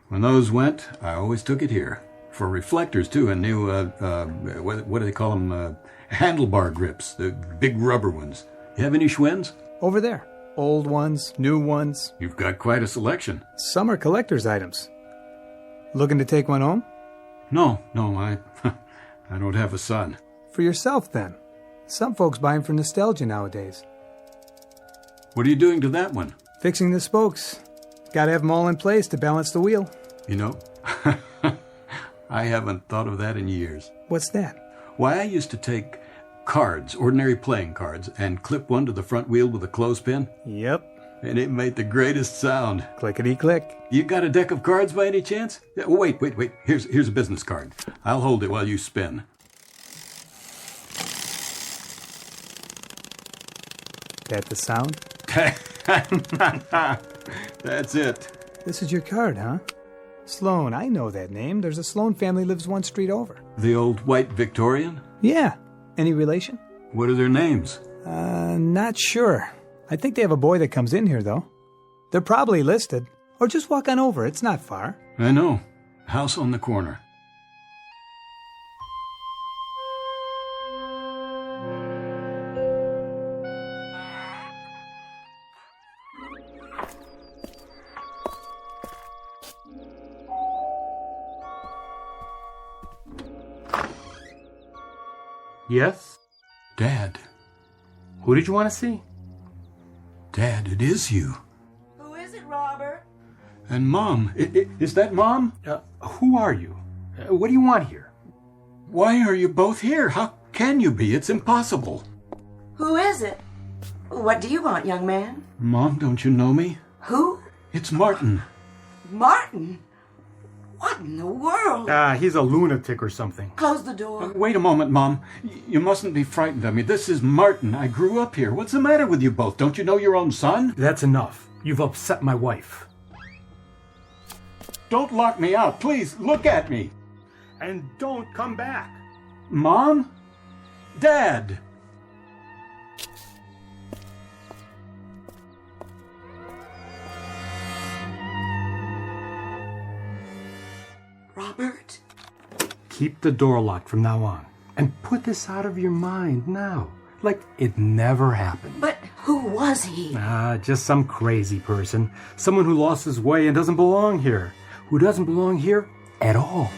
When those went, I always took it here. For reflectors, too, and new, what do they call them? Handlebar grips, the big rubber ones. You have any Schwinns? Over there. Old ones, new ones. You've got quite a selection. Some are collector's items. Looking to take one home? No, I don't have a son. For yourself, then. Some folks buy them for nostalgia nowadays. What are you doing to that one? Fixing the spokes. Gotta have them all in place to balance the wheel. You know, I haven't thought of that in years. What's that? Why, I used to take cards, ordinary playing cards, and clip one to the front wheel with a clothespin. Yep. And it made the greatest sound. Clickety-click. You got a deck of cards by any chance? Wait. Here's a business card. I'll hold it while you spin. That the sound? That's it. This is your card, huh? Sloan, I know that name. There's a Sloan family lives one street over. The old white Victorian? Yeah. Any relation? What are their names? Not sure. I think they have a boy that comes in here, though. They're probably listed. Or just walk on over. It's not far. I know. House on the corner. Yes? Dad. Who did you want to see? Dad, it is you. Who is it, Robert? And Mom. Is that Mom? Who are you? What do you want here? Why are you both here? How can you be? It's impossible. Who is it? What do you want, young man? Mom, don't you know me? Who? It's Martin. Martin? What in the world? He's a lunatic or something. Close the door. Wait a moment, Mom. You mustn't be frightened of me. This is Martin. I grew up here. What's the matter with you both? Don't you know your own son? That's enough. You've upset my wife. Don't lock me out. Please, look at me. And don't come back. Mom? Dad? Robert? Keep the door locked from now on. And put this out of your mind now. Like it never happened. But who was he? Just some crazy person. Someone who lost his way and doesn't belong here. Who doesn't belong here at all.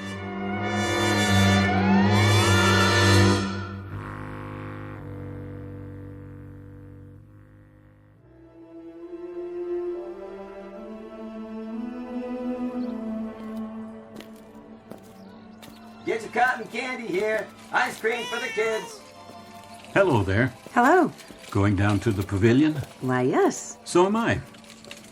Get your cotton candy here. Ice cream for the kids. Hello there. Hello. Going down to the pavilion? Why, yes. So am I.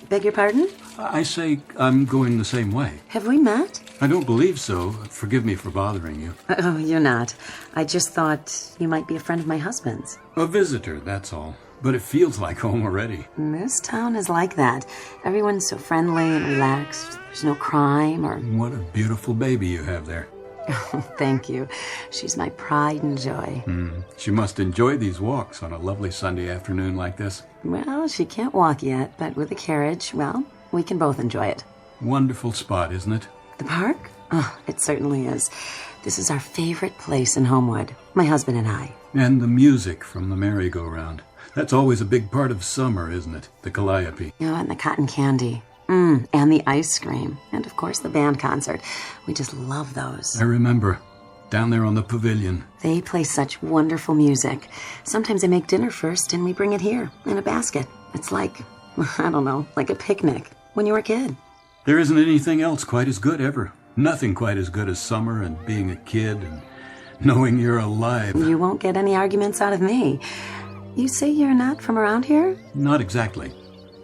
Beg your pardon? I say I'm going the same way. Have we met? I don't believe so. Forgive me for bothering you. Oh, you're not. I just thought you might be a friend of my husband's. A visitor, that's all. But it feels like home already. This town is like that. Everyone's so friendly and relaxed. There's no crime or... What a beautiful baby you have there. Oh, thank you. She's my pride and joy. She must enjoy these walks on a lovely Sunday afternoon like this. Well, she can't walk yet, but with a carriage, well, we can both enjoy it. Wonderful spot, isn't it? The park? Oh, it certainly is. This is our favorite place in Homewood, my husband and I. And the music from the merry-go-round. That's always a big part of summer, isn't it? The calliope. Oh, and the cotton candy. And the ice cream. And, of course, the band concert. We just love those. I remember. Down there on the pavilion. They play such wonderful music. Sometimes they make dinner first, and we bring it here in a basket. It's like, I don't know, like a picnic when you were a kid. There isn't anything else quite as good ever. Nothing quite as good as summer and being a kid and knowing you're alive. You won't get any arguments out of me. You say you're not from around here? Not exactly.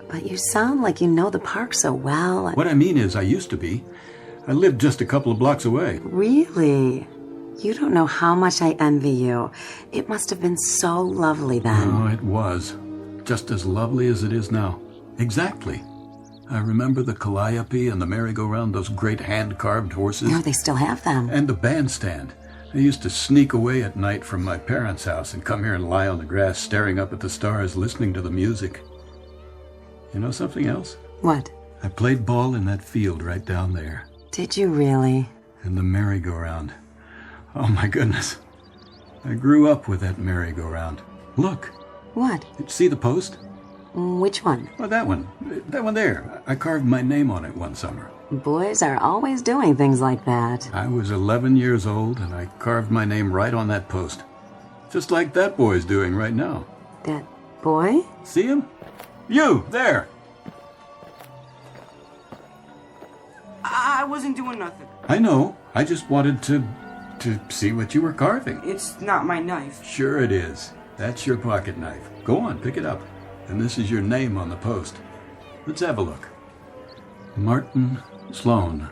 But you sound like you know the park so well. What I mean is I used to be. I lived just a couple of blocks away. Really? You don't know how much I envy you. It must have been so lovely then. Oh, it was. Just as lovely as it is now. Exactly. I remember the calliope and the merry-go-round, those great hand-carved horses. No, they still have them. And the bandstand. I used to sneak away at night from my parents' house and come here and lie on the grass staring up at the stars, listening to the music. You know something else? What? I played ball in that field right down there. Did you really? And the merry-go-round. Oh, my goodness. I grew up with that merry-go-round. Look. What? See the post? Which one? Oh, that one. That one there. I carved my name on it one summer. Boys are always doing things like that. I was 11 years old, and I carved my name right on that post. Just like that boy's doing right now. That boy? See him? You, there! I wasn't doing nothing. I know. I just wanted to see what you were carving. It's not my knife. Sure it is. That's your pocket knife. Go on, pick it up. And this is your name on the post. Let's have a look. Martin Sloan.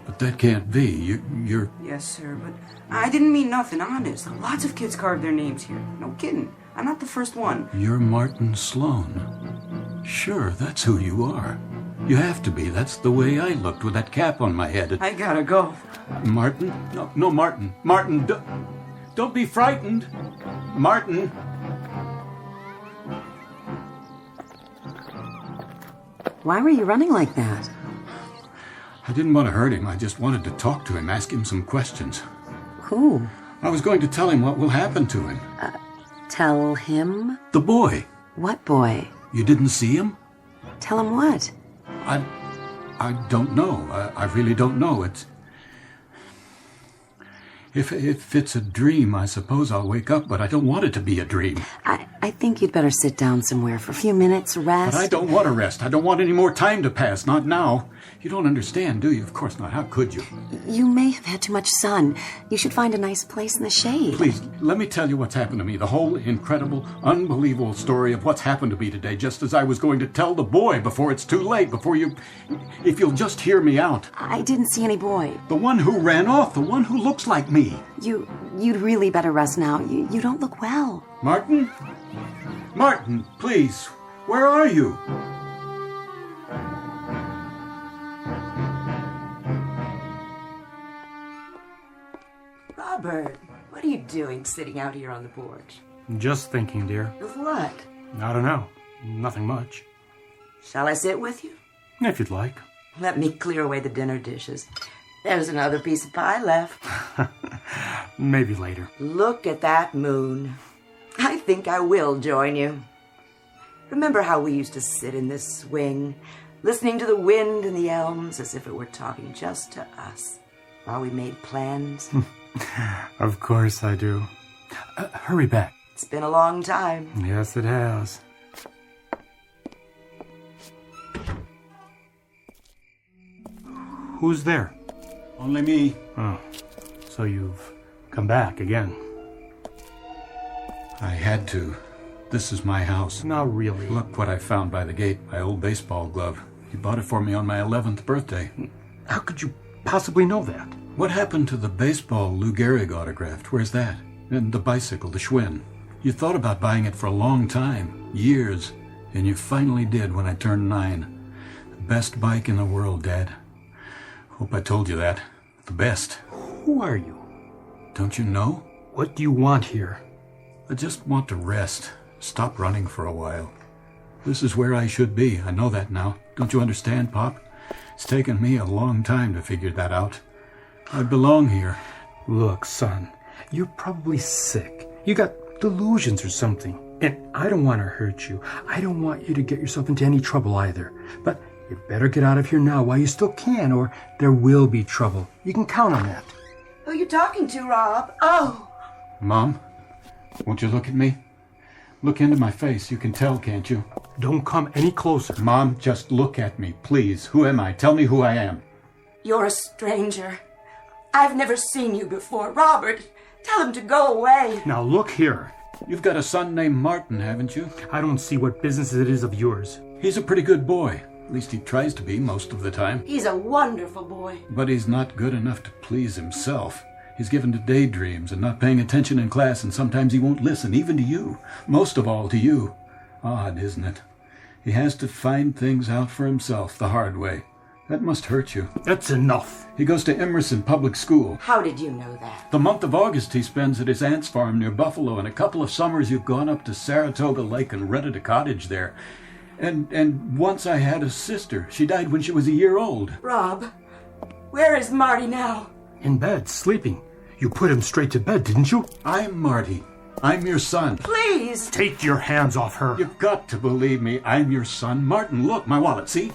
But that can't be. You're... Yes, sir, but I didn't mean nothing, honest. Lots of kids carved their names here. No kidding. I'm not the first one. You're Martin Sloan. Sure, that's who you are. You have to be. That's the way I looked with that cap on my head. I gotta go. Martin? No, Martin. Martin, don't be frightened. Martin. Why were you running like that? I didn't want to hurt him. I just wanted to talk to him, ask him some questions. Who? I was going to tell him what will happen to him. Tell him? The boy. What boy? You didn't see him? Tell him what? I don't know. I really don't know. If it's a dream, I suppose I'll wake up, but I don't want it to be a dream. I think you'd better sit down somewhere for a few minutes, rest. But I don't want to rest. I don't want any more time to pass. Not now. You don't understand, do you? Of course not. How could you? You may have had too much sun. You should find a nice place in the shade. Please, let me tell you what's happened to me. The whole incredible, unbelievable story of what's happened to me today, just as I was going to tell the boy before it's too late, before you... If you'll just hear me out. I didn't see any boy. The one who ran off, the one who looks like me. You'd really better rest now. You don't look well. Martin? Martin, please. Where are you? Robert, what are you doing sitting out here on the porch? Just thinking, dear. Of what? I don't know. Nothing much. Shall I sit with you? If you'd like. Let me clear away the dinner dishes. There's another piece of pie left. Maybe later. Look at that moon. I think I will join you. Remember how we used to sit in this swing, listening to the wind in the elms as if it were talking just to us, while we made plans? Of course I do. Hurry back. It's been a long time. Yes, it has. Who's there? Only me. Oh, so you've come back again. I had to. This is my house. Not really. Look what I found by the gate, my old baseball glove. You bought it for me on my 11th birthday. How could you possibly know that? What happened to the baseball Lou Gehrig autographed? Where's that? And the bicycle, the Schwinn. You thought about buying it for a long time, years, and you finally did when I turned 9. The best bike in the world, Dad. Hope I told you that. The best. Who are you? Don't you know? What do you want here? I just want to rest. Stop running for a while. This is where I should be. I know that now. Don't you understand, Pop? It's taken me a long time to figure that out. I belong here. Look, son, you're probably sick. You got delusions or something. And I don't want to hurt you. I don't want you to get yourself into any trouble either. But you better get out of here now while you still can, or there will be trouble. You can count on that. Who are you talking to, Rob? Oh. Mom, won't you look at me? Look into my face. You can tell, can't you? Don't come any closer. Mom, just look at me, please. Who am I? Tell me who I am. You're a stranger. I've never seen you before. Robert, tell him to go away. Now look here. You've got a son named Martin, haven't you? I don't see what business it is of yours. He's a pretty good boy. At least he tries to be most of the time. He's a wonderful boy. But he's not good enough to please himself. He's given to daydreams and not paying attention in class, and sometimes he won't listen, even to you. Most of all to you. Odd, isn't it? He has to find things out for himself the hard way. That must hurt you. That's enough. He goes to Emerson Public School. How did you know that? The month of August he spends at his aunt's farm near Buffalo, and a couple of summers you've gone up to Saratoga Lake and rented a cottage there. And once I had a sister. She died when she was a year old. Rob, where is Marty now? In bed, sleeping. You put him straight to bed, didn't you? I'm Marty. I'm your son. Please! Take your hands off her. You've got to believe me. I'm your son. Martin, look, my wallet. See?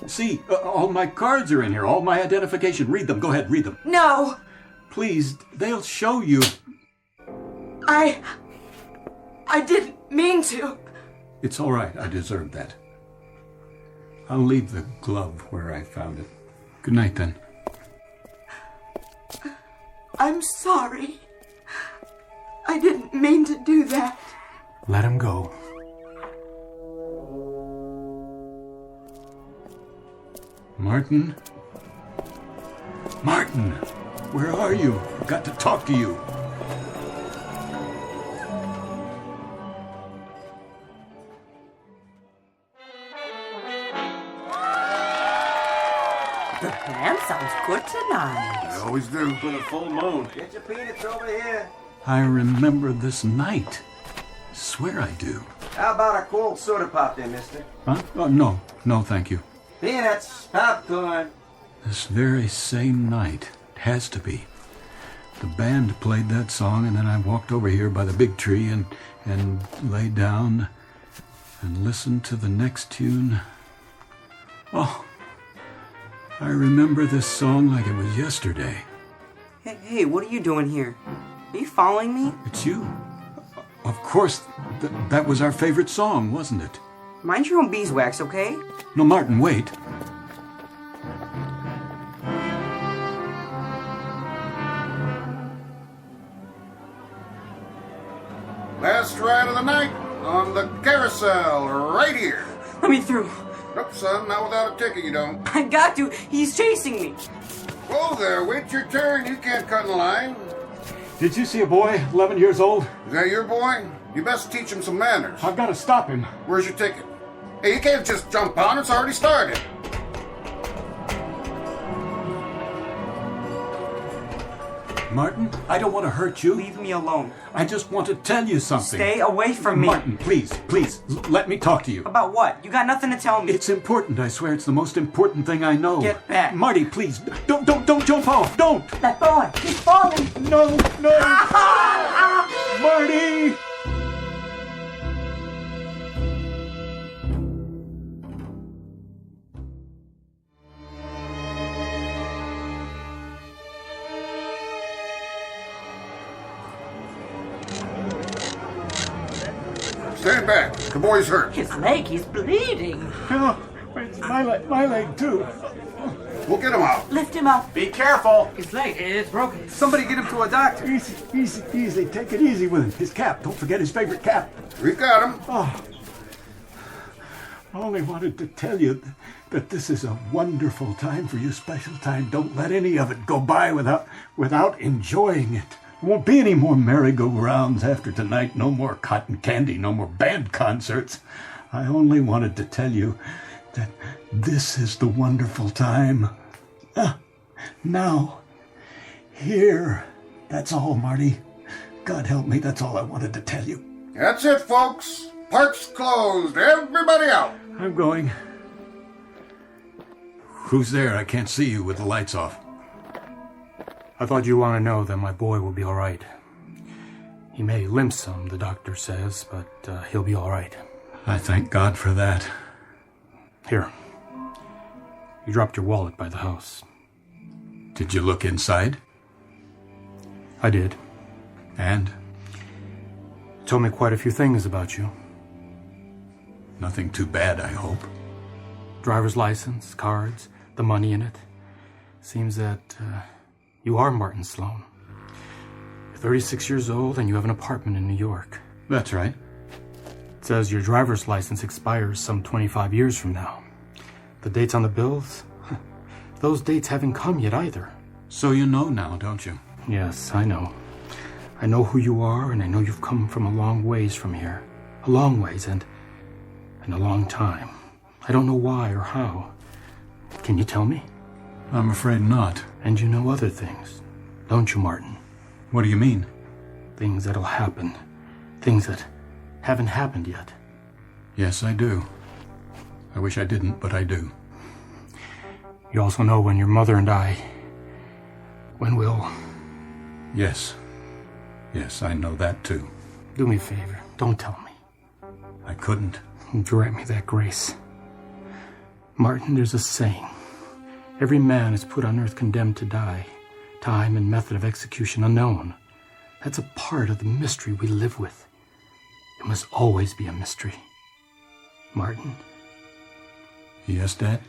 All my cards are in here. All my identification. Read them. Go ahead, read them. No! Please, they'll show you. I didn't mean to. It's all right. I deserve that. I'll leave the glove where I found it. Good night, then. I'm sorry. I didn't mean to do that. Let him go. Martin? Martin! Where are you? I've got to talk to you. The band sounds good tonight. They always do. For the full moon. Get your peanuts over here. I remember this night. I swear I do. How about a cold soda pop there, mister? Huh? Oh, no. No, thank you. Peanuts, popcorn. This very same night. It has to be. The band played that song, and then I walked over here by the big tree and lay down and listened to the next tune. Oh, I remember this song like it was yesterday. Hey, what are you doing here? Are you following me? It's you. Of course, that was our favorite song, wasn't it? Mind your own beeswax, okay? No, Martin, wait. Last ride of the night on the carousel, right here. Let me through. Nope, son, not without a ticket, you don't. I got to. He's chasing me. Whoa there, wait your turn. You can't cut in line. Did you see a boy, 11 years old? Is that your boy? You best teach him some manners. I've got to stop him. Where's your ticket? Hey, you can't just jump on. It's already started. Martin, I don't want to hurt you. Leave me alone. I just want to tell you something. Stay away from me. Martin, please, let me talk to you. About what? You got nothing to tell me. It's important, I swear. It's the most important thing I know. Get back. Marty, please. Don't jump off. Don't. That boy, he's falling. No. Marty! Stand back. The boy's hurt. His leg, he's bleeding. Oh, it's my leg too. We'll get him out. Lift him up. Be careful. His leg is broken. Somebody get him to a doctor. Easy. Take it easy with him. His cap. Don't forget his favorite cap. We've got him. Oh. I only wanted to tell you that this is a wonderful time for you, special time. Don't let any of it go by without enjoying it. There won't be any more merry-go-rounds after tonight, no more cotton candy, no more band concerts. I only wanted to tell you that this is the wonderful time. Now, here. That's all, Marty. God help me, that's all I wanted to tell you. That's it, folks. Park's closed. Everybody out. I'm going. Who's there? I can't see you with the lights off. I thought you want to know that my boy will be all right. He may limp some, the doctor says, but he'll be all right. I thank God for that. Here. You dropped your wallet by the house. Did you look inside? I did. And? It told me quite a few things about you. Nothing too bad, I hope. Driver's license, cards, the money in it. Seems that you are Martin Sloan. You're 36 years old and you have an apartment in New York. That's right. It says your driver's license expires some 25 years from now. The dates on the bills? Those dates haven't come yet either. So you know now, don't you? Yes, I know. I know who you are, and I know you've come from a long ways from here. A long ways, and a long time. I don't know why or how. Can you tell me? I'm afraid not. And you know other things, don't you, Martin? What do you mean? Things that'll happen. Things that haven't happened yet. Yes, I do. I wish I didn't, but I do. You also know when your mother and I... when we'll... Yes. Yes, I know that too. Do me a favor. Don't tell me. I couldn't. Grant me that grace. Martin, there's a saying. Every man is put on earth condemned to die. Time and method of execution unknown. That's a part of the mystery we live with. It must always be a mystery. Martin? Yes, Dad?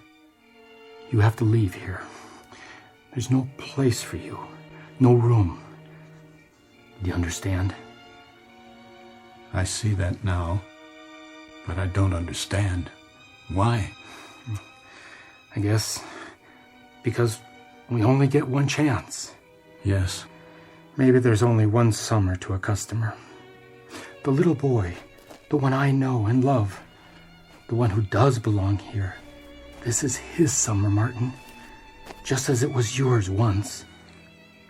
You have to leave here. There's no place for you. No room. Do you understand? I see that now, but I don't understand. Why? I guess because we only get one chance. Yes. Maybe there's only one summer to a customer. The little boy, the one I know and love, the one who does belong here. This is his summer, Martin. Just as it was yours once.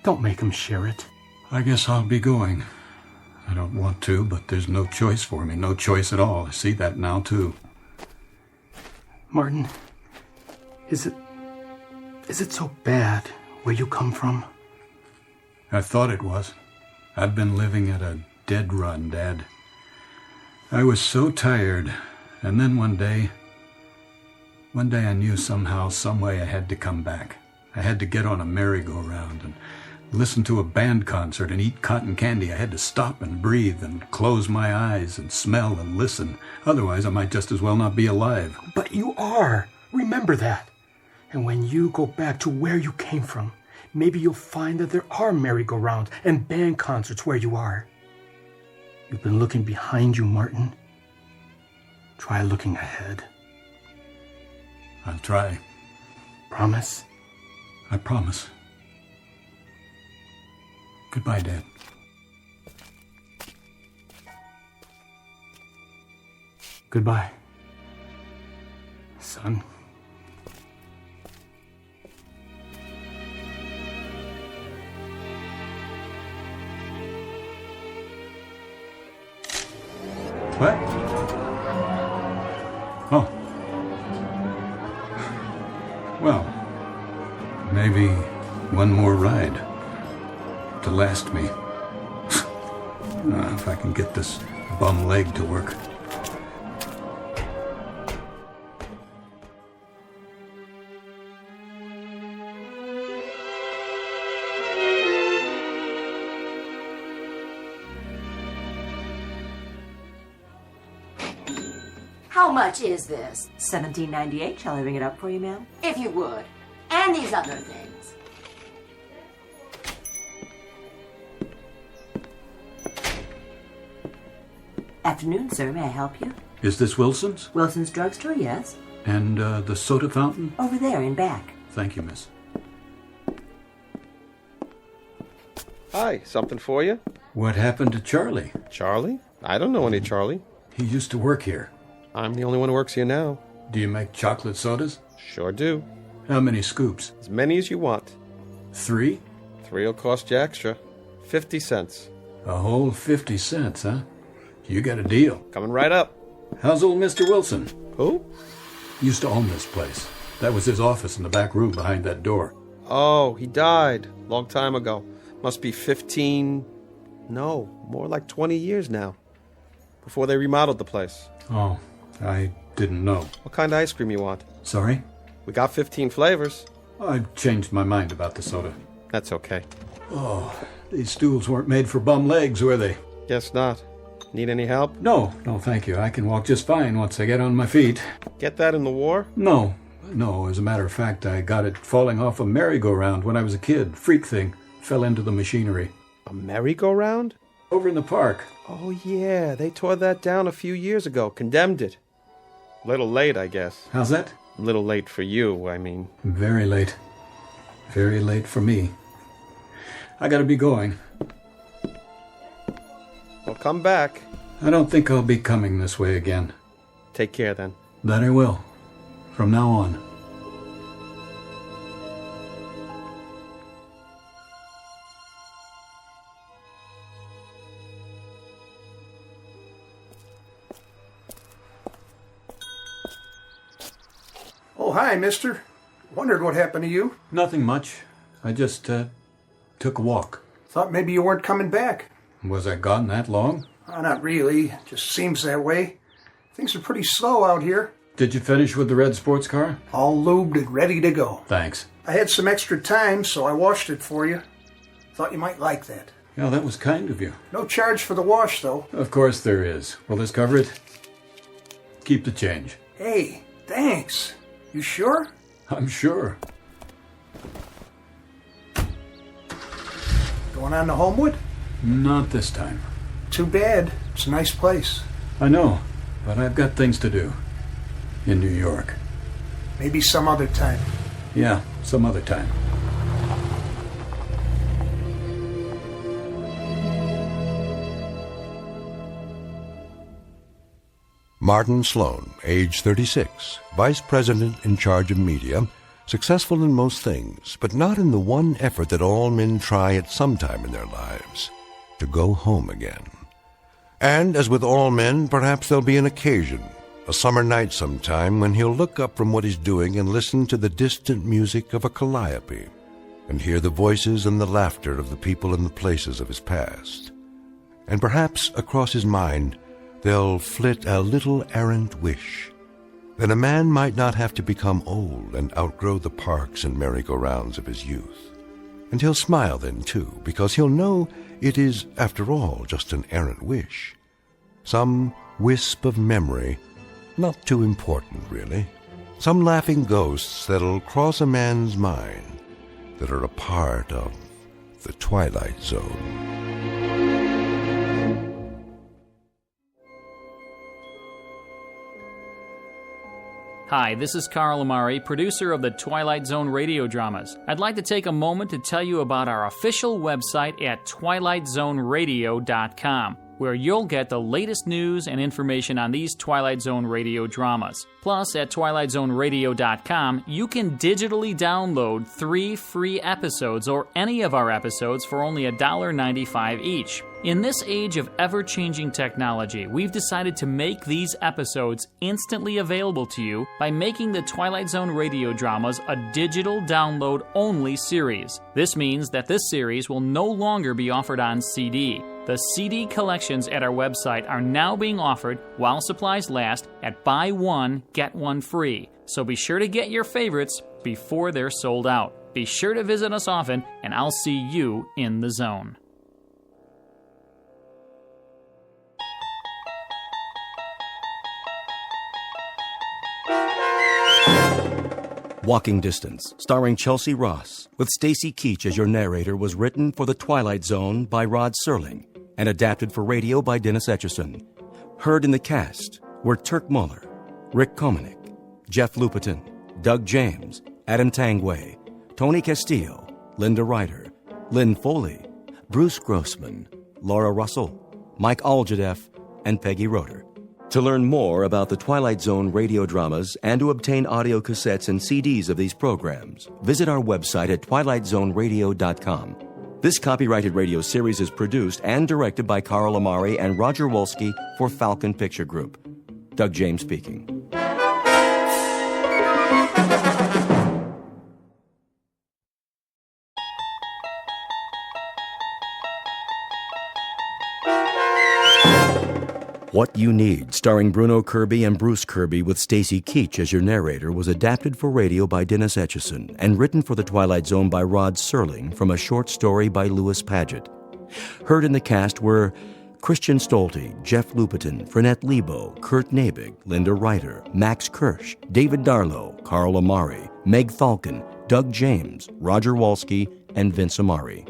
Don't make him share it. I guess I'll be going. I don't want to, but there's no choice for me. No choice at all. I see that now, too. Martin, is it so bad where you come from? I thought it was. I've been living at a dead run, Dad. I was so tired, and then one day I knew somehow, some way I had to come back. I had to get on a merry-go-round and listen to a band concert and eat cotton candy. I had to stop and breathe and close my eyes and smell and listen. Otherwise, I might just as well not be alive. But you are. Remember that. And when you go back to where you came from, maybe you'll find that there are merry-go-rounds and band concerts where you are. You've been looking behind you, Martin. Try looking ahead. I'll try. Promise? I promise. Goodbye, Dad. Goodbye, son. What? Oh. Well, maybe one more ride to last me. If I can get this bum leg to work. How much is this? $17.98. Shall I ring it up for you, ma'am? If you would. And these other things. Afternoon, sir. May I help you? Is this Wilson's? Wilson's Drugstore, yes. And the soda fountain? Over there in back. Thank you, miss. Hi, something for you? What happened to Charlie? Charlie? I don't know any Charlie. He used to work here. I'm the only one who works here now. Do you make chocolate sodas? Sure do. How many scoops? As many as you want. 3? 3 will cost you extra. 50 cents. A whole 50 cents, huh? You got a deal. Coming right up. How's old Mr. Wilson? Who? Used to own this place. That was his office in the back room behind that door. Oh, he died. Long time ago. Must be 15... No, more like 20 years now. Before they remodeled the place. Oh, I didn't know. What kind of ice cream you want? Sorry? We got 15 flavors. I've changed my mind about the soda. That's okay. Oh, these stools weren't made for bum legs, were they? Guess not. Need any help? No, thank you. I can walk just fine once I get on my feet. Get that in the war? No, as a matter of fact, I got it falling off a merry-go-round when I was a kid. Freak thing. Fell into the machinery. A merry-go-round? Over in the park. Oh, yeah. They tore that down a few years ago. Condemned it. Little late, I guess. How's that? Little late for you, I mean. Very late. Very late for me. I gotta be going. Well, come back. I don't think I'll be coming this way again. Take care, then. That I will. From now on. Oh, hi, mister. Wondered what happened to you. Nothing much. I just, took a walk. Thought maybe you weren't coming back. Was I gone that long? Not really. Just seems that way. Things are pretty slow out here. Did you finish with the red sports car? All lubed and ready to go. Thanks. I had some extra time, so I washed it for you. Thought you might like that. Yeah, that was kind of you. No charge for the wash, though. Of course there is. Will this cover it? Keep the change. Hey, thanks. You sure? I'm sure. Going on to Homewood? Not this time. Too bad. It's a nice place. I know, but I've got things to do. In New York. Maybe some other time. Yeah, some other time. Martin Sloan, age 36, vice president in charge of media, successful in most things, but not in the one effort that all men try at some time in their lives, to go home again. And, as with all men, perhaps there'll be an occasion, a summer night sometime, when he'll look up from what he's doing and listen to the distant music of a calliope, and hear the voices and the laughter of the people and the places of his past. And perhaps across his mind there'll flit a little errant wish that a man might not have to become old and outgrow the parks and merry-go-rounds of his youth. And he'll smile then, too, because he'll know it is, after all, just an errant wish. Some wisp of memory, not too important, really. Some laughing ghosts that'll cross a man's mind that are a part of the Twilight Zone. Hi, this is Carl Amari, producer of the Twilight Zone radio dramas. I'd like to take a moment to tell you about our official website at twilightzoneradio.com, where you'll get the latest news and information on these Twilight Zone radio dramas. Plus, at twilightzoneradio.com, you can digitally download 3 free episodes or any of our episodes for only $1.95 each. In this age of ever-changing technology, we've decided to make these episodes instantly available to you by making the Twilight Zone radio dramas a digital download-only series. This means that this series will no longer be offered on CD. The CD collections at our website are now being offered while supplies last at buy one, get one free. So be sure to get your favorites before they're sold out. Be sure to visit us often, and I'll see you in the zone. Walking Distance, starring Chelsea Ross, with Stacy Keach as your narrator, was written for The Twilight Zone by Rod Serling and adapted for radio by Dennis Etchison. Heard in the cast were Turk Muller, Rick Komanek, Jeff Lupetin, Doug James, Adam Tangway, Tony Castillo, Linda Ryder, Lynn Foley, Bruce Grossman, Laura Russell, Mike Aljadeff, and Peggy Roeder. To learn more about the Twilight Zone radio dramas and to obtain audio cassettes and CDs of these programs, visit our website at twilightzoneradio.com. This copyrighted radio series is produced and directed by Carl Amari and Roger Wolski for Falcon Picture Group. Doug James speaking. What You Need, starring Bruno Kirby and Bruce Kirby with Stacy Keach as your narrator, was adapted for radio by Dennis Etchison and written for The Twilight Zone by Rod Serling from a short story by Louis Paget. Heard in the cast were Christian Stolte, Jeff Lupetin, Frenette Lebo, Kurt Nabig, Linda Ryder, Max Kirsch, David Darlow, Carl Amari, Meg Falcon, Doug James, Roger Wolski, and Vince Amari.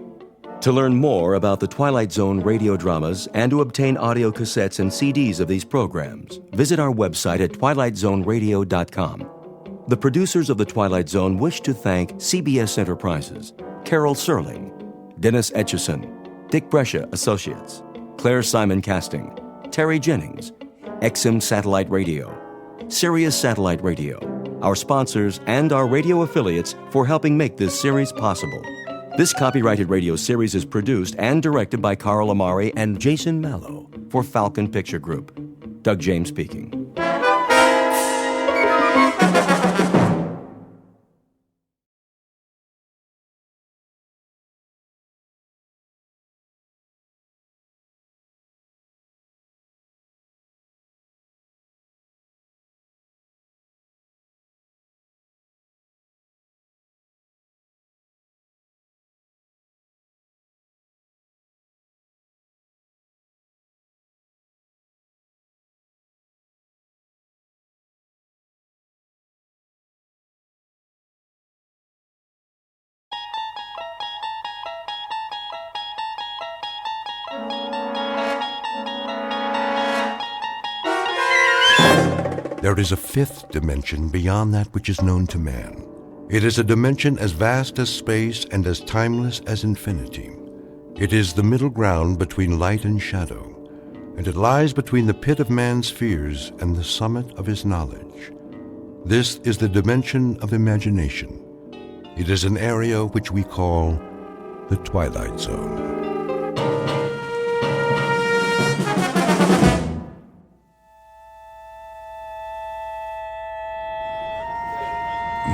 To learn more about the Twilight Zone radio dramas and to obtain audio cassettes and CDs of these programs, visit our website at twilightzoneradio.com. The producers of The Twilight Zone wish to thank CBS Enterprises, Carol Serling, Dennis Etchison, Dick Brescia Associates, Claire Simon Casting, Terry Jennings, XM Satellite Radio, Sirius Satellite Radio, our sponsors, and our radio affiliates for helping make this series possible. This copyrighted radio series is produced and directed by Carl Amari and Jason Mallow for Falcon Picture Group. Doug James speaking. There is a fifth dimension beyond that which is known to man. It is a dimension as vast as space and as timeless as infinity. It is the middle ground between light and shadow, and it lies between the pit of man's fears and the summit of his knowledge. This is the dimension of imagination. It is an area which we call the Twilight Zone.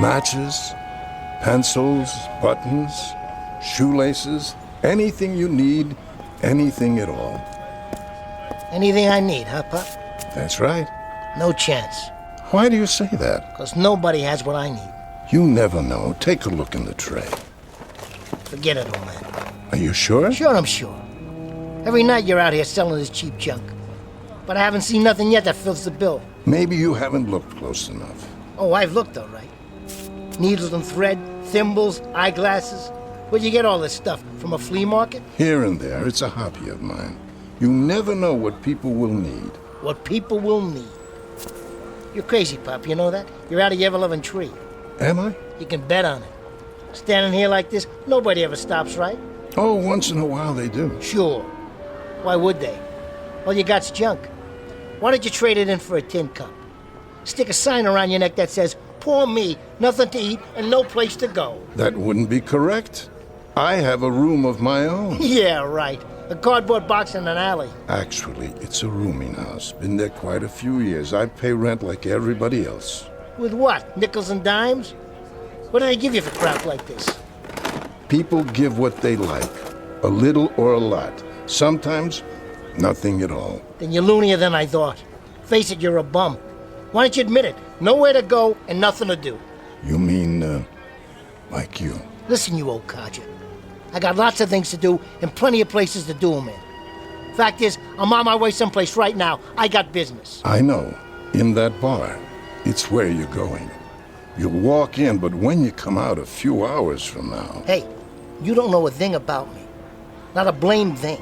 Matches, pencils, buttons, shoelaces, anything you need, anything at all. Anything I need, huh, Pop? That's right. No chance. Why do you say that? Because nobody has what I need. You never know. Take a look in the tray. Forget it, old man. Are you sure? Sure, I'm sure. Every night you're out here selling this cheap junk. But I haven't seen nothing yet that fills the bill. Maybe you haven't looked close enough. Oh, I've looked, all right. Needles and thread, thimbles, eyeglasses. Where'd you get all this stuff? From a flea market? Here and there. It's a hobby of mine. You never know what people will need. What people will need. You're crazy, Pop, you know that? You're out of your ever-loving tree. Am I? You can bet on it. Standing here like this, nobody ever stops, right? Oh, once in a while they do. Sure. Why would they? All you got's junk. Why don't you trade it in for a tin cup? Stick a sign around your neck that says, "Poor me, nothing to eat and no place to go." That wouldn't be correct. I have a room of my own. Yeah, right. A cardboard box in an alley. Actually, it's a rooming house. Been there quite a few years. I pay rent like everybody else. With what? Nickels and dimes? What do they give you for crap like this? People give what they like. A little or a lot. Sometimes, nothing at all. Then you're loonier than I thought. Face it, you're a bum. Why don't you admit it? Nowhere to go and nothing to do. You mean, like you? Listen, you old codger. I got lots of things to do and plenty of places to do them in. Fact is, I'm on my way someplace right now. I got business. I know. In that bar. It's where you're going. You'll walk in, but when you come out a few hours from now... Hey, you don't know a thing about me. Not a blame thing.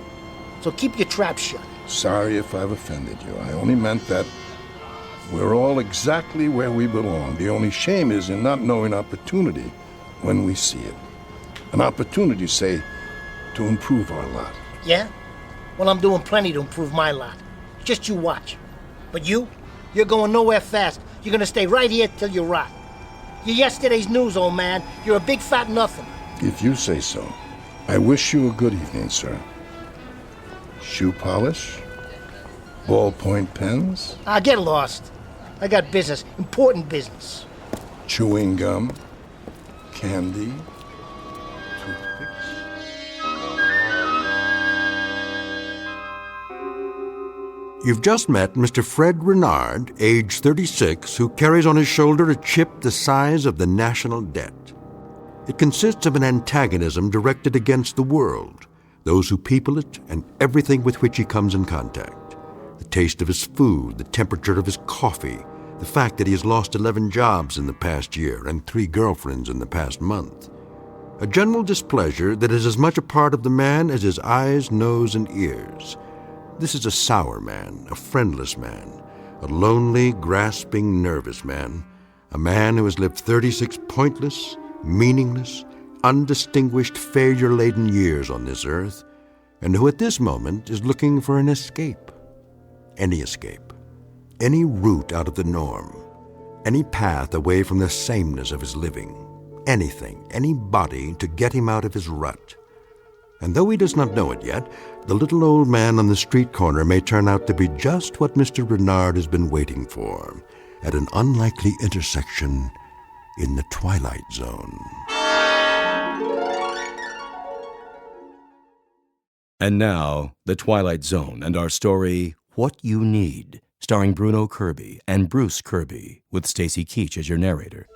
So keep your trap shut. Sorry if I've offended you. I only meant that we're all exactly where we belong. The only shame is in not knowing opportunity when we see it. An opportunity, say, to improve our lot. Yeah? Well, I'm doing plenty to improve my lot. Just you watch. But you're going nowhere fast. You're gonna stay right here till you rot. You're yesterday's news, old man. You're a big fat nothing. If you say so. I wish you a good evening, sir. Shoe polish? Ballpoint pens? Get lost. I got business. Important business. Chewing gum? Candy? You've just met Mr. Fred Renard, age 36, who carries on his shoulder a chip the size of the national debt. It consists of an antagonism directed against the world, those who people it, and everything with which he comes in contact. The taste of his food, the temperature of his coffee, the fact that he has lost 11 jobs in the past year and 3 girlfriends in the past month. A general displeasure that is as much a part of the man as his eyes, nose, and ears. This is a sour man, a friendless man, a lonely, grasping, nervous man, a man who has lived 36 pointless, meaningless, undistinguished, failure-laden years on this earth, and who at this moment is looking for an escape. Any route out of the norm, any path away from the sameness of his living, anything, anybody to get him out of his rut. And though he does not know it yet, the little old man on the street corner may turn out to be just what Mr. Renard has been waiting for, at an unlikely intersection in the Twilight Zone. And now, The Twilight Zone and our story, What You Need, starring Bruno Kirby and Bruce Kirby, with Stacy Keach as your narrator.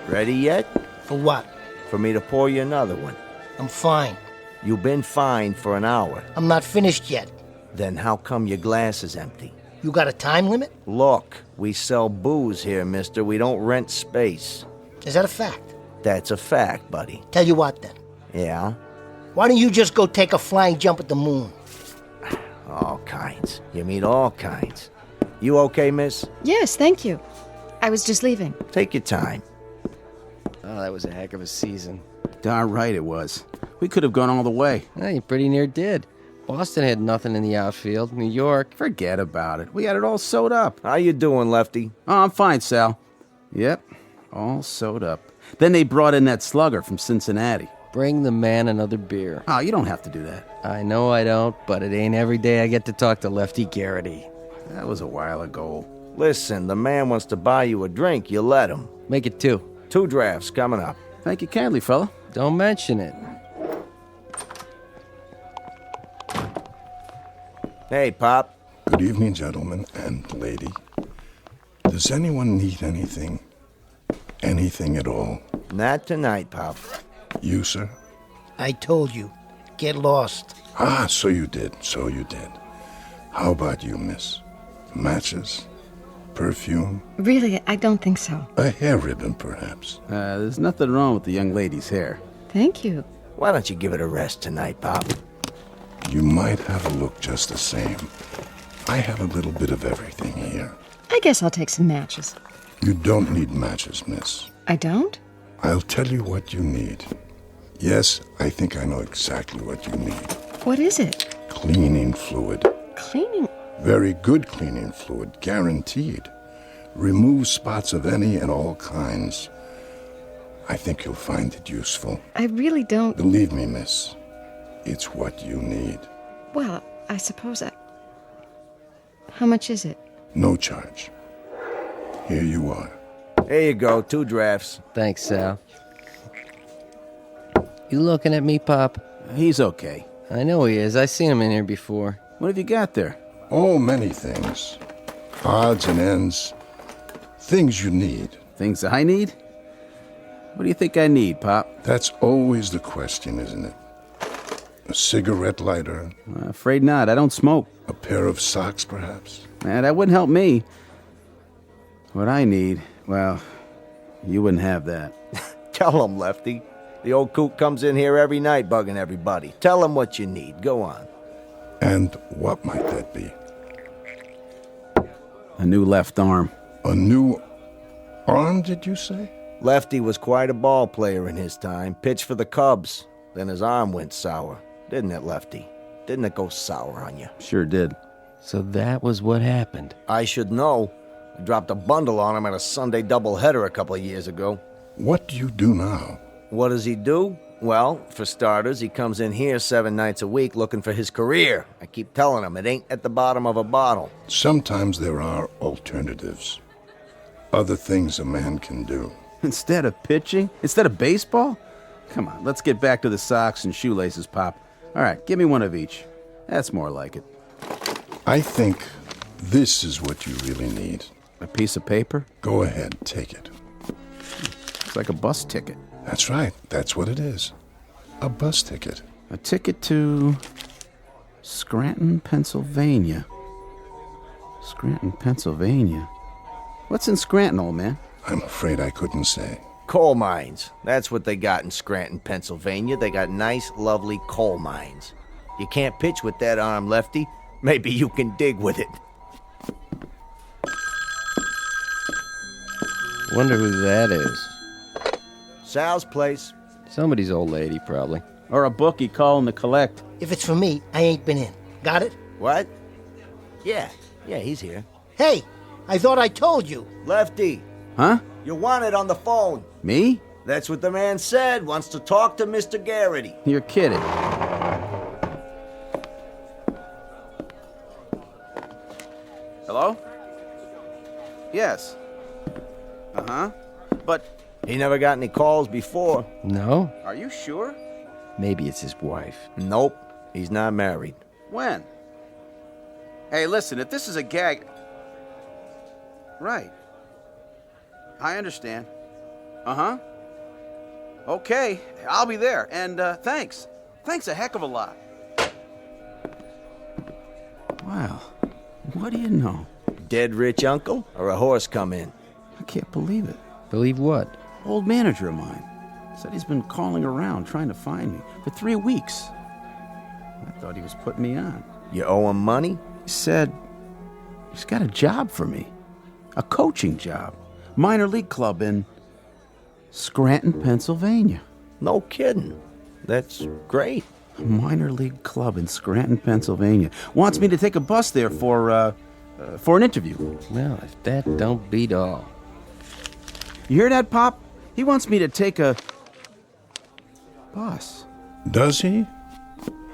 Ready yet? For what? For me to pour you another one. I'm fine. You've been fine for an hour. I'm not finished yet. Then how come your glass is empty? You got a time limit? Look, we sell booze here, mister. We don't rent space. Is that a fact? That's a fact, buddy. Tell you what, then. Yeah? Why don't you just go take a flying jump at the moon? All kinds. You mean all kinds. You okay, miss? Yes, thank you. I was just leaving. Take your time. Oh, that was a heck of a season. Darn right it was. We could have gone all the way. Yeah, you pretty near did. Boston had nothing in the outfield. New York... Forget about it. We had it all sewed up. How you doing, Lefty? Oh, I'm fine, Sal. Yep, all sewed up. Then they brought in that slugger from Cincinnati. Bring the man another beer. Oh, you don't have to do that. I know I don't, but it ain't every day I get to talk to Lefty Garrity. That was a while ago. Listen, the man wants to buy you a drink. You let him. Make it 2. 2 drafts coming up. Thank you kindly, fella. Don't mention it. Hey, Pop. Good evening, gentlemen and lady. Does anyone need anything? Anything at all? Not tonight, Pop. You, sir? I told you. Get lost. Ah, so you did. How about you, miss? Matches? Perfume? Really, I don't think so. A hair ribbon, perhaps? There's nothing wrong with the young lady's hair. Thank you. Why don't you give it a rest tonight, Pop? You might have a look just the same. I have a little bit of everything here. I guess I'll take some matches. You don't need matches, miss. I don't? I'll tell you what you need. Yes, I think I know exactly what you need. What is it? Cleaning fluid. Cleaning? Very good cleaning fluid, guaranteed. Removes spots of any and all kinds. I think you'll find it useful. I really don't... Believe me, miss, it's what you need. Well, I suppose I... How much is it? No charge. Here you are. There you go, 2 drafts. Thanks, Sal. You looking at me, Pop? He's okay. I know he is. I've seen him in here before. What have you got there? Oh, many things. Odds and ends. Things you need. Things I need? What do you think I need, Pop? That's always the question, isn't it? A cigarette lighter? Afraid not. I don't smoke. A pair of socks, perhaps? That wouldn't help me. What I need, well, you wouldn't have that. Tell him, Lefty. The old coot comes in here every night bugging everybody. Tell him what you need. Go on. And what might that be? A new left arm. A new arm, did you say? Lefty was quite a ball player in his time. Pitched for the Cubs. Then his arm went sour. Didn't it, Lefty? Didn't it go sour on you? Sure did. So that was what happened. I should know. I dropped a bundle on him at a Sunday doubleheader a couple of years ago. What do you do now? What does he do? Well, for starters, he comes in here 7 nights a week looking for his career. I keep telling him it ain't at the bottom of a bottle. Sometimes there are alternatives. Other things a man can do. Instead of pitching? Instead of baseball? Come on, let's get back to the socks and shoelaces, Pop. All right, give me one of each. That's more like it. I think this is what you really need. A piece of paper? Go ahead, take it. It's like a bus ticket. That's right. That's what it is. A bus ticket. A ticket to Scranton, Pennsylvania. Scranton, Pennsylvania. What's in Scranton, old man? I'm afraid I couldn't say. Coal mines. That's what they got in Scranton, Pennsylvania. They got nice, lovely coal mines. You can't pitch with that arm, Lefty. Maybe you can dig with it. Wonder who that is. Sal's place. Somebody's old lady, probably. Or a bookie calling to collect. If it's for me, I ain't been in. Got it? What? Yeah, he's here. Hey, I thought I told you. Lefty. Huh? You're wanted on the phone. Me? That's what the man said. Wants to talk to Mr. Garrity. You're kidding. Hello? Yes. Uh-huh. But... He never got any calls before. No? Are you sure? Maybe it's his wife. Nope. He's not married. When? Hey, listen, if this is a gag... Right. I understand. Uh-huh. Okay, I'll be there. And, thanks. Thanks a heck of a lot. Wow. What do you know? Dead rich uncle or a horse come in? I can't believe it. Believe what? Old manager of mine. Said he's been calling around trying to find me for 3 weeks. I thought he was putting me on. You owe him money? He said he's got a job for me. A coaching job. Minor league club in Scranton, Pennsylvania. No kidding. That's great. A minor league club in Scranton, Pennsylvania. Wants me to take a bus there for an interview. Well, if that don't beat all. You hear that, Pop? He wants me to take a bus. Does he?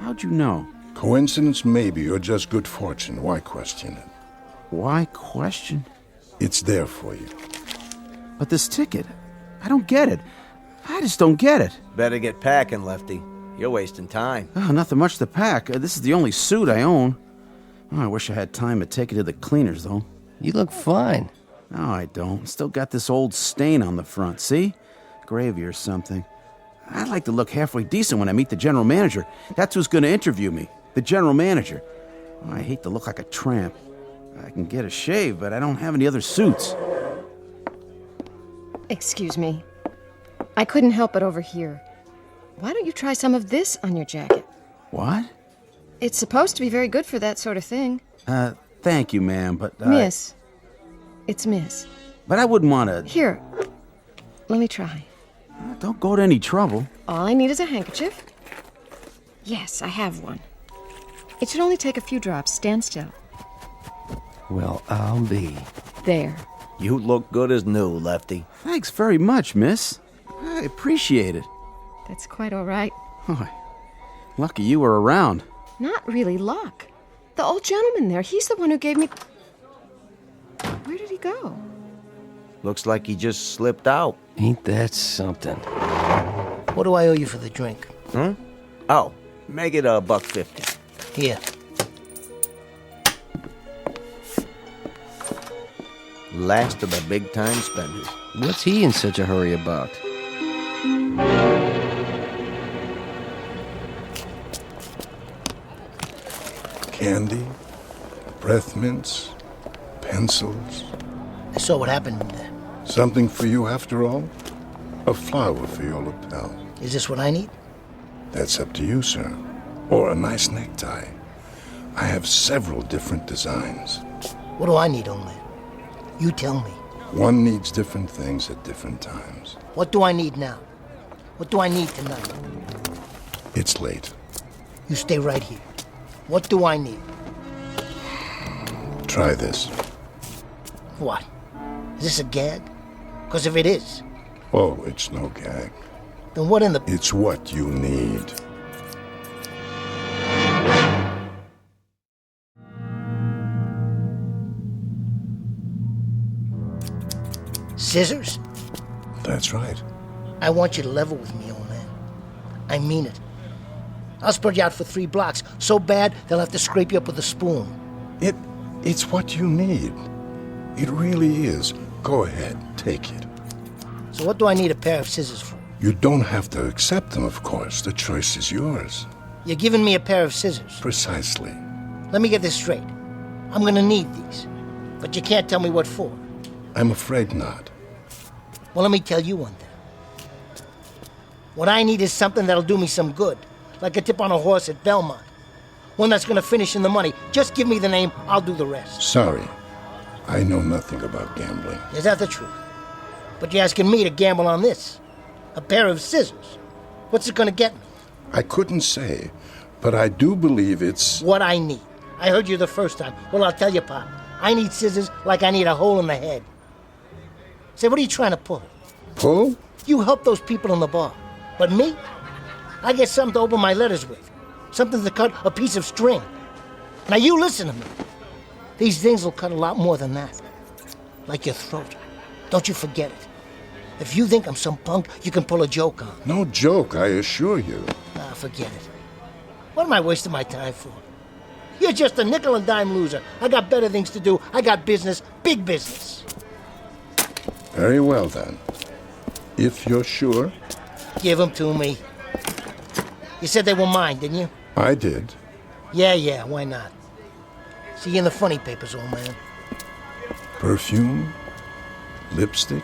How'd you know? Coincidence maybe, or just good fortune. Why question it? Why question? It's there for you. But this ticket, I don't get it. I just don't get it. Better get packing, Lefty. You're wasting time. Oh, nothing much to pack. This is the only suit I own. Oh, I wish I had time to take it to the cleaners, though. You look fine. No, I don't. Still got this old stain on the front, see? Gravy or something. I'd like to look halfway decent when I meet the general manager. That's who's going to interview me. The general manager. Oh, I hate to look like a tramp. I can get a shave, but I don't have any other suits. Excuse me. I couldn't help but overhear. Why don't you try some of this on your jacket? What? It's supposed to be very good for that sort of thing. Thank you, ma'am, but... Miss. It's Miss. But I wouldn't want to... Here. Let me try. Don't go to any trouble. All I need is a handkerchief. Yes, I have one. It should only take a few drops. Stand still. Well, I'll be. There. You look good as new, Lefty. Thanks very much, miss. I appreciate it. That's quite all right. Oh, lucky you were around. Not really luck. The old gentleman there, he's the one who gave me... Where did he go? Looks like he just slipped out. Ain't that something? What do I owe you for the drink? Oh, make it $1.50. Here. Last of the big-time spenders. What's he in such a hurry about? Candy, breath mints, pencils. I saw what happened in there. Something for you after all? A flower for your lapel. Is this what I need? That's up to you, sir. Or a nice necktie. I have several different designs. What do I need, old man? You tell me. One needs different things at different times. What do I need now? What do I need tonight? It's late. You stay right here. What do I need? Try this. What? Is this a gag? Because if it is... Oh, it's no gag. Then what in the... It's what you need. Scissors? That's right. I want you to level with me, old man. I mean it. I'll spread you out for 3 blocks. So bad, they'll have to scrape you up with a spoon. It's what you need. It really is. Go ahead, take it. So what do I need a pair of scissors for? You don't have to accept them, of course. The choice is yours. You're giving me a pair of scissors. Precisely. Let me get this straight. I'm gonna need these. But you can't tell me what for. I'm afraid not. Well, let me tell you one thing. What I need is something that'll do me some good. Like a tip on a horse at Belmont. One that's gonna finish in the money. Just give me the name, I'll do the rest. Sorry. I know nothing about gambling. Is that the truth? But you're asking me to gamble on this. A pair of scissors. What's it gonna get me? I couldn't say, but I do believe it's... What I need. I heard you the first time. Well, I'll tell you, Pop. I need scissors like I need a hole in the head. Say, what are you trying to pull? Pull? You help those people in the bar. But me? I get something to open my letters with. Something to cut a piece of string. Now you listen to me. These things will cut a lot more than that. Like your throat. Don't you forget it. If you think I'm some punk you can pull a joke on. No joke, I assure you. Nah, forget it. What am I wasting my time for? You're just a nickel and dime loser. I got better things to do. I got business, big business. Very well, then. If you're sure. Give them to me. You said they were mine, didn't you? I did. Yeah, why not? See you in the funny papers, old man. Perfume, lipstick,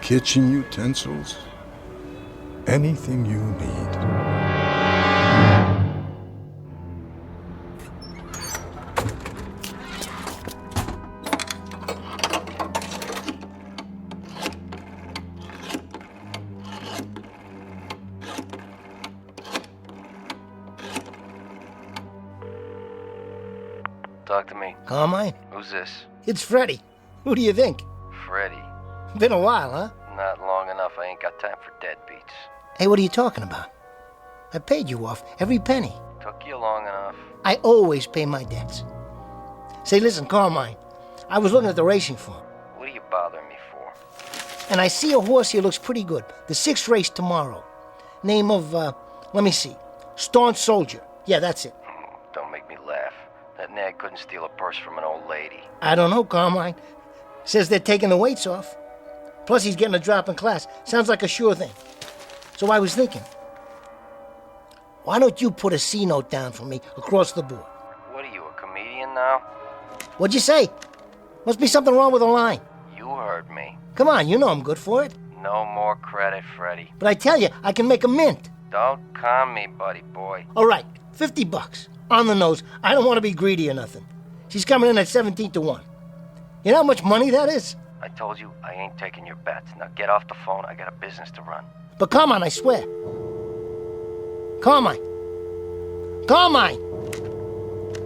kitchen utensils, anything you need. Talk to me. Carmine? Who's this? It's Freddie. Who do you think? Freddie. Been a while, huh? Not long enough. I ain't got time for deadbeats. Hey, what are you talking about? I paid you off, every penny. Took you long enough. I always pay my debts. Say, listen, Carmine, I was looking at the racing form. What are you bothering me for? And I see a horse here looks pretty good. The 6th race tomorrow. Name of, let me see. Staunch Soldier. Yeah, that's it. Don't make me laugh. That nag couldn't steal a purse from an old lady. I don't know, Carmine. Says they're taking the weights off. Plus he's getting a drop in class. Sounds like a sure thing. So I was thinking, why don't you put a C note down for me across the board? What are you, a comedian now? What'd you say? Must be something wrong with the line. You heard me. Come on, you know I'm good for it. No more credit, Freddie. But I tell you, I can make a mint. Don't con me, buddy boy. All right, $50. On the nose. I don't want to be greedy or nothing. She's coming in at 17 to 1. You know how much money that is? I told you I ain't taking your bets. Now get off the phone. I got a business to run. But Carmine, I swear. Carmine. Carmine!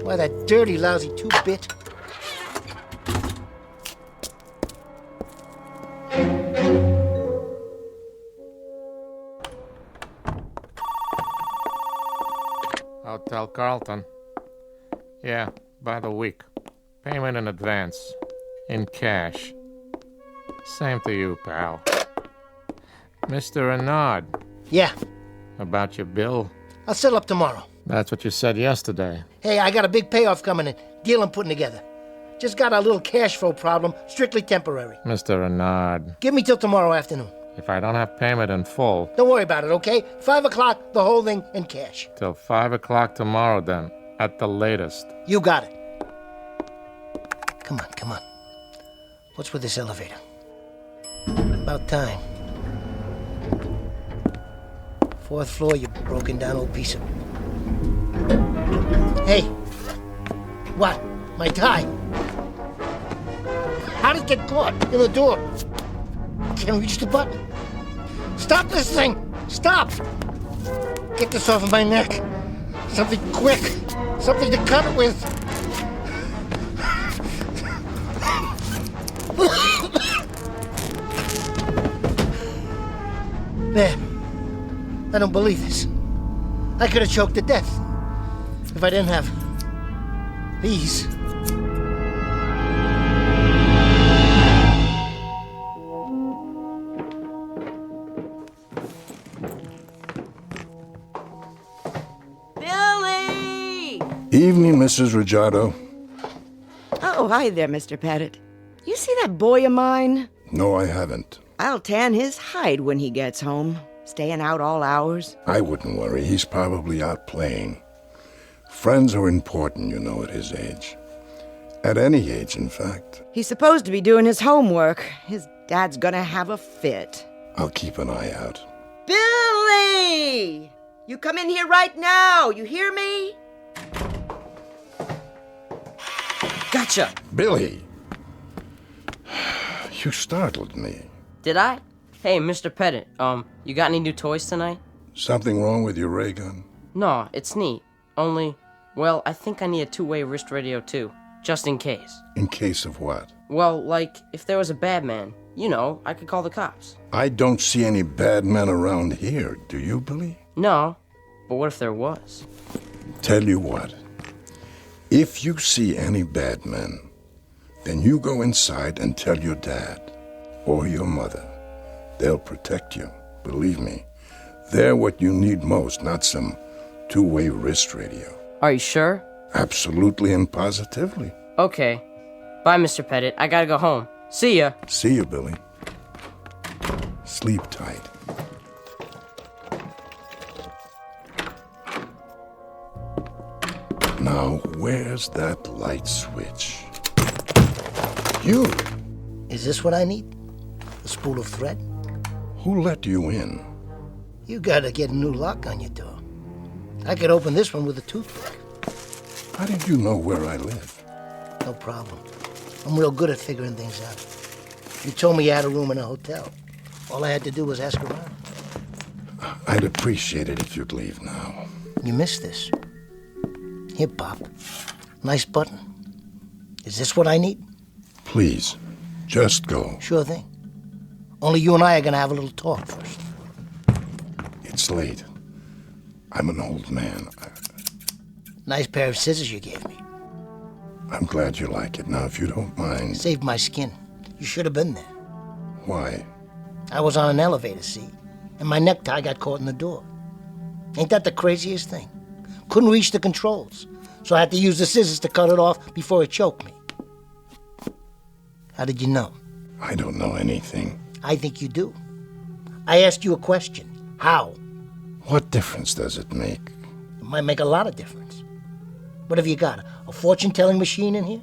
Why, that dirty, lousy 2-bit. Hotel Carlton. Yeah, by the week. Payment in advance. In cash. Same to you, pal. Mr. Renard. Yeah. About your bill? I'll settle up tomorrow. That's what you said yesterday. Hey, I got a big payoff coming in. Deal I'm putting together. Just got a little cash flow problem, strictly temporary. Mr. Renard. Give me till tomorrow afternoon. If I don't have payment in full... Don't worry about it, okay? 5 o'clock, the whole thing in cash. Till 5 o'clock tomorrow, then. At the latest. You got it. Come on. What's with this elevator? About time. 4th floor, you broken down old piece of... Hey! What? My tie? How did it get caught in the door? Can't reach the button. Stop this thing! Stop! Get this off of my neck. Something quick. Something to cut it with. Man, I don't believe this. I could have choked to death if I didn't have these. Billy! Evening, Mrs. Rajado. Oh, hi there, Mr. Pettit. You see that boy of mine? No, I haven't. I'll tan his hide when he gets home, staying out all hours. I wouldn't worry. He's probably out playing. Friends are important, you know, at his age. At any age, in fact. He's supposed to be doing his homework. His dad's gonna have a fit. I'll keep an eye out. Billy! You come in here right now. You hear me? Gotcha! Billy! You startled me. Did I? Hey, Mr. Pettit, you got any new toys tonight? Something wrong with your ray gun? No, it's neat. Only, well, I think I need a two-way wrist radio too, just in case. In case of what? Well, like, if there was a bad man, you know, I could call the cops. I don't see any bad men around here, do you, Billy? No, but what if there was? Tell you what. If you see any bad men, then you go inside and tell your dad or your mother. They'll protect you, believe me. They're what you need most, not some two-way wrist radio. Are you sure? Absolutely and positively. Okay. Bye, Mr. Pettit. I gotta go home. See ya. See you, Billy. Sleep tight. Now, where's that light switch? You! Is this what I need? A spool of thread? Who let you in? You gotta get a new lock on your door. I could open this one with a toothpick. How did you know where I live? No problem. I'm real good at figuring things out. You told me you had a room in a hotel. All I had to do was ask around. I'd appreciate it if you'd leave now. You missed this. Here, Pop. Nice button. Is this what I need? Please, just go. Sure thing. Only you and I are gonna have a little talk first. It's late. I'm an old man. Nice pair of scissors you gave me. I'm glad you like it. Now, if you don't mind... Saved my skin. You should have been there. Why? I was on an elevator, see? And my necktie got caught in the door. Ain't that the craziest thing? Couldn't reach the controls, so I had to use the scissors to cut it off before it choked me. How did you know? I don't know anything. I think you do. I asked you a question. How? What difference does it make? It might make a lot of difference. What have you got? A fortune-telling machine in here?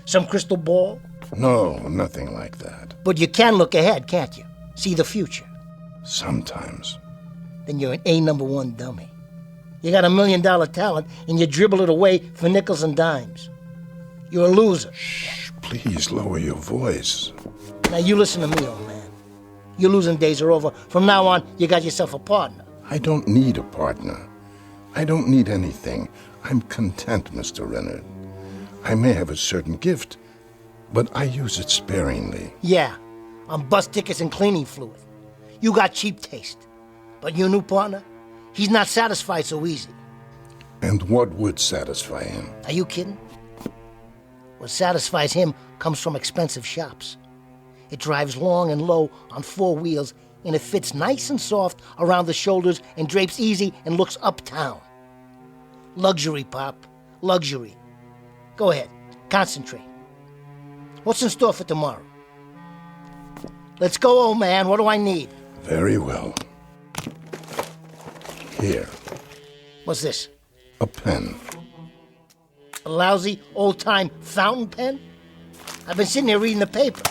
Some crystal ball? No, nothing like that. But you can look ahead, can't you? See the future. Sometimes. Then you're an A-number-1 dummy. You got $1 million talent, and you dribble it away for nickels and dimes. You're a loser. Shh, please lower your voice. Now you listen to me, old man. Your losing days are over. From now on, you got yourself a partner. I don't need a partner. I don't need anything. I'm content, Mr. Renard. I may have a certain gift, but I use it sparingly. Yeah, on bus tickets and cleaning fluid. You got cheap taste. But your new partner, he's not satisfied so easy. And what would satisfy him? Are you kidding? What satisfies him comes from expensive shops. It drives long and low on 4 wheels, and it fits nice and soft around the shoulders and drapes easy and looks uptown. Luxury, Pop. Luxury. Go ahead. Concentrate. What's in store for tomorrow? Let's go, old man. What do I need? Very well. Here. What's this? A pen. A lousy, old-time fountain pen? I've been sitting here reading the paper,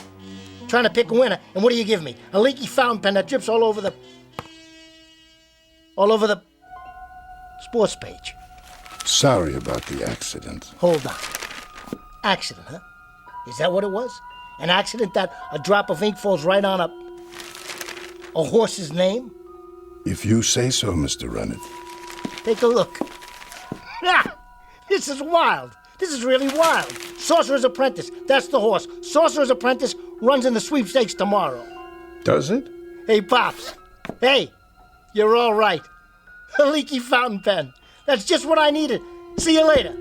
trying to pick a winner, and what do you give me? A leaky fountain pen that drips all over the sports page. Sorry about the accident. Hold on. Accident, huh? Is that what it was? An accident that a drop of ink falls right on a horse's name? If you say so, Mr. Rennet. Take a look. Ah, this is wild. This is really wild. Sorcerer's Apprentice. That's the horse. Sorcerer's Apprentice runs in the sweepstakes tomorrow. Does it? Hey, Pops. Hey, you're all right. A leaky fountain pen. That's just what I needed. See you later.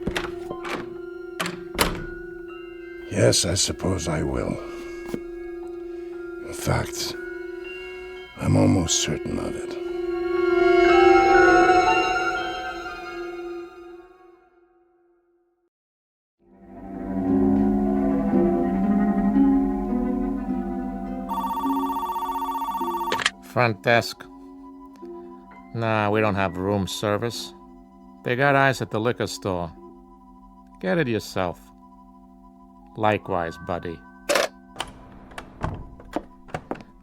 Yes, I suppose I will. In fact, I'm almost certain of it. Front desk. Nah, we don't have room service. They got ice at the liquor store. Get it yourself. Likewise, buddy.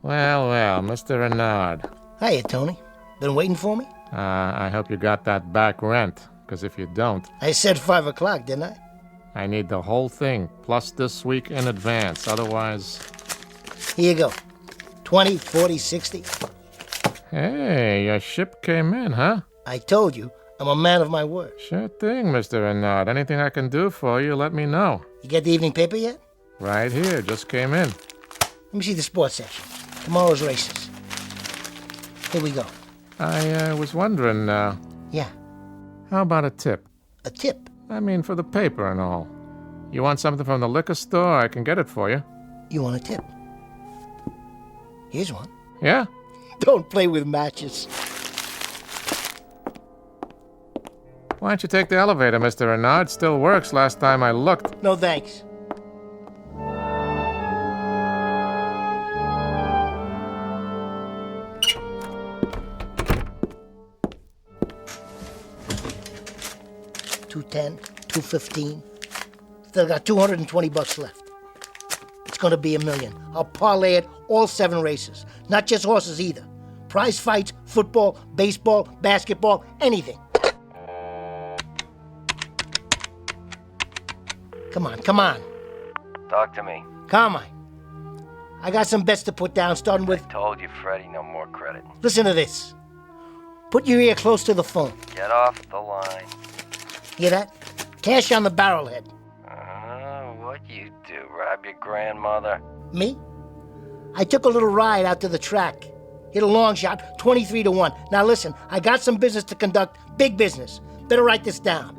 Well, Mr. Renard. Hiya, Tony. Been waiting for me? I hope you got that back rent, because if you don't... I said 5 o'clock, didn't I? I need the whole thing, plus this week in advance, otherwise... Here you go. 20, 40, 60. Hey, your ship came in, huh? I told you, I'm a man of my word. Sure thing, Mr. Renard. Anything I can do for you, let me know. You get the evening paper yet? Right here, just came in. Let me see the sports section. Tomorrow's races. Here we go. I was wondering, Yeah. How about a tip? A tip? I mean, for the paper and all. You want something from the liquor store? I can get it for you. You want a tip? Here's one. Yeah? Don't play with matches. Why don't you take the elevator, Mr. Renard? Still works last time I looked. No thanks. $210, $215. Still got $220 left. It's gonna be $1 million. I'll parlay it all 7 races. Not just horses either. Prize fights, football, baseball, basketball, anything. Come on. Talk to me. Carmine. I got some bets to put down, starting with... Told you, Freddie, no more credit. Listen to this. Put your ear close to the phone. Get off the line. Hear that? Cash on the barrelhead. What you do, rob your grandmother? Me? I took a little ride out to the track. Hit a long shot, 23-1. Now listen, I got some business to conduct, big business. Better write this down.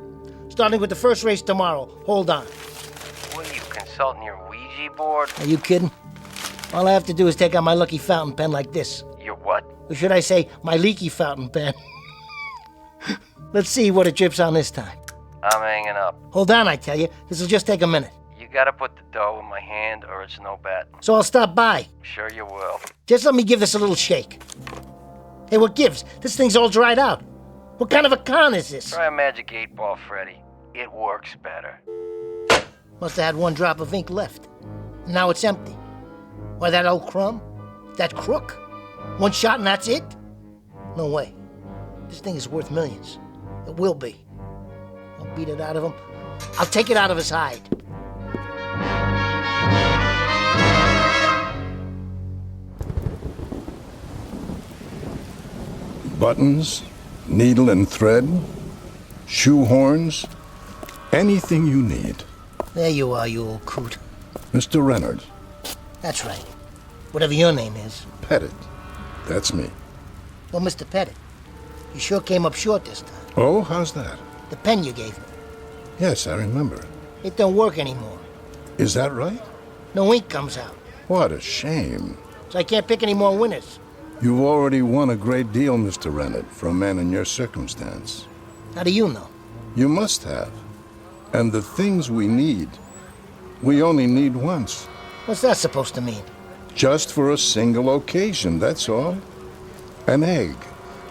Starting with the first race tomorrow. Hold on. What are you, consulting your Ouija board? Are you kidding? All I have to do is take out my lucky fountain pen like this. Your what? Or should I say, my leaky fountain pen? Let's see what it drips on this time. I'm hanging up. Hold on, I tell you. This'll just take a minute. You gotta put the dough in my hand or it's no bet. So I'll stop by. Sure you will. Just let me give this a little shake. Hey, what gives? This thing's all dried out. What kind of a con is this? Try a magic 8-ball, Freddie. It works better. Must have had 1 drop of ink left. And now it's empty. Why, that old crumb? That crook? 1 shot and that's it? No way. This thing is worth millions. It will be. I'll beat it out of him. I'll take it out of his hide. Buttons, needle and thread, shoehorns, anything you need. There you are, you old coot. Mr. Renard. That's right. Whatever your name is. Pettit. That's me. Well, Mr. Pettit, you sure came up short this time. Oh, how's that? The pen you gave me. Yes, I remember. It don't work anymore. Is that right? No ink comes out. What a shame. So I can't pick any more winners. You've already won a great deal, Mr. Rennet, for a man in your circumstance. How do you know? You must have. And the things we need, we only need once. What's that supposed to mean? Just for a single occasion, that's all. An egg,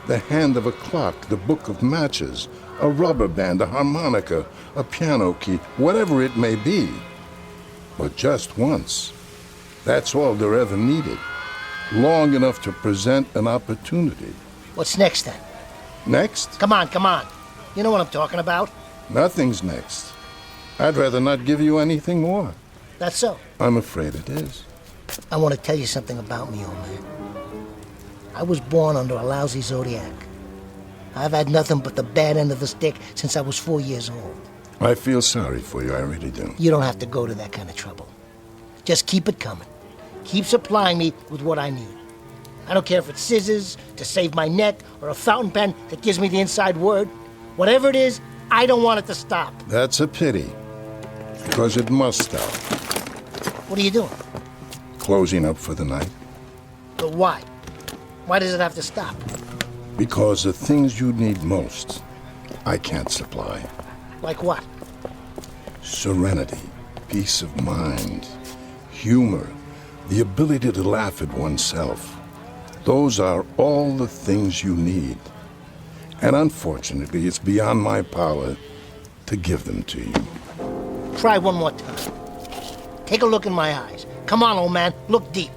the hand of a clock, the book of matches, A rubber band, a harmonica, a piano key, whatever it may be. But just once. That's all they're ever needed. Long enough to present an opportunity. What's next then? Next? Come on, come on. You know what I'm talking about. Nothing's next. I'd rather not give you anything more. That's so. I'm afraid it is. I want to tell you something about me, old man. I was born under a lousy zodiac. I've had nothing but the bad end of the stick since I was 4 years old. I feel sorry for you, I really do. You don't have to go to that kind of trouble. Just keep it coming. Keep supplying me with what I need. I don't care if it's scissors to save my neck or a fountain pen that gives me the inside word. Whatever it is, I don't want it to stop. That's a pity. Because it must stop. What are you doing? Closing up for the night. But why? Why does it have to stop? Because the things you need most, I can't supply. Like what? Serenity, peace of mind, humor, the ability to laugh at oneself. Those are all the things you need. And unfortunately, it's beyond my power to give them to you. Try one more time. Take a look in my eyes. Come on, old man, look deep.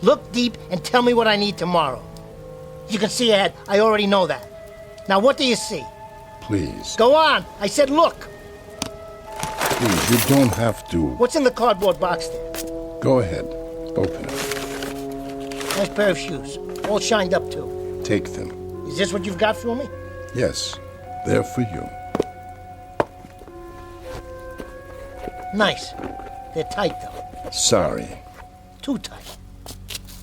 Look deep and tell me what I need tomorrow. You can see ahead, I already know that. Now what do you see? Please. Go on, I said look. Please, you don't have to. What's in the cardboard box there? Go ahead, open it. Nice pair of shoes, all shined up too. Take them. Is this what you've got for me? Yes, they're for you. Nice. They're tight though. Sorry. Too tight.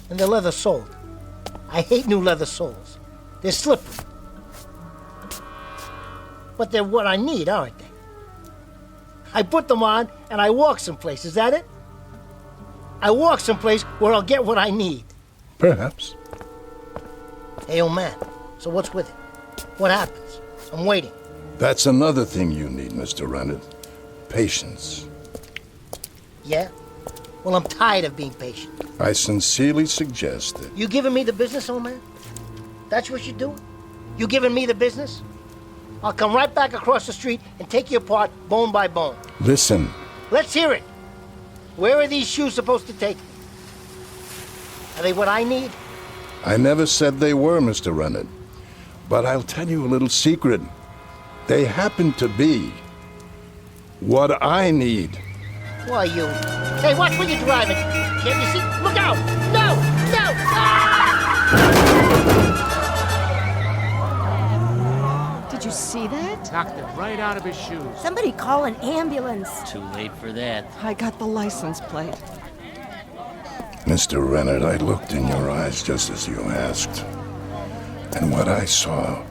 And they're leather soled. I hate new leather soles. They're slippery. But they're what I need, aren't they? I put them on and I walk someplace, is that it? I walk someplace where I'll get what I need. Perhaps. Hey, old man, so what's with it? What happens? I'm waiting. That's another thing you need, Mr. Reynolds. Patience. Yeah? Well, I'm tired of being patient. I sincerely suggest that... You giving me the business, old man? That's what you're doing? You giving me the business? I'll come right back across the street and take you apart bone by bone. Listen. Let's hear it. Where are these shoes supposed to take me? Are they what I need? I never said they were, Mr. Reynolds. But I'll tell you a little secret. They happen to be what I need. Why, you... Hey, watch where you're driving. Can't you see? Look out! No! No! Ah! Did you see that? Knocked it right out of his shoes. Somebody call an ambulance. Too late for that. I got the license plate. Mr. Reynolds, I looked in your eyes just as you asked. And what I saw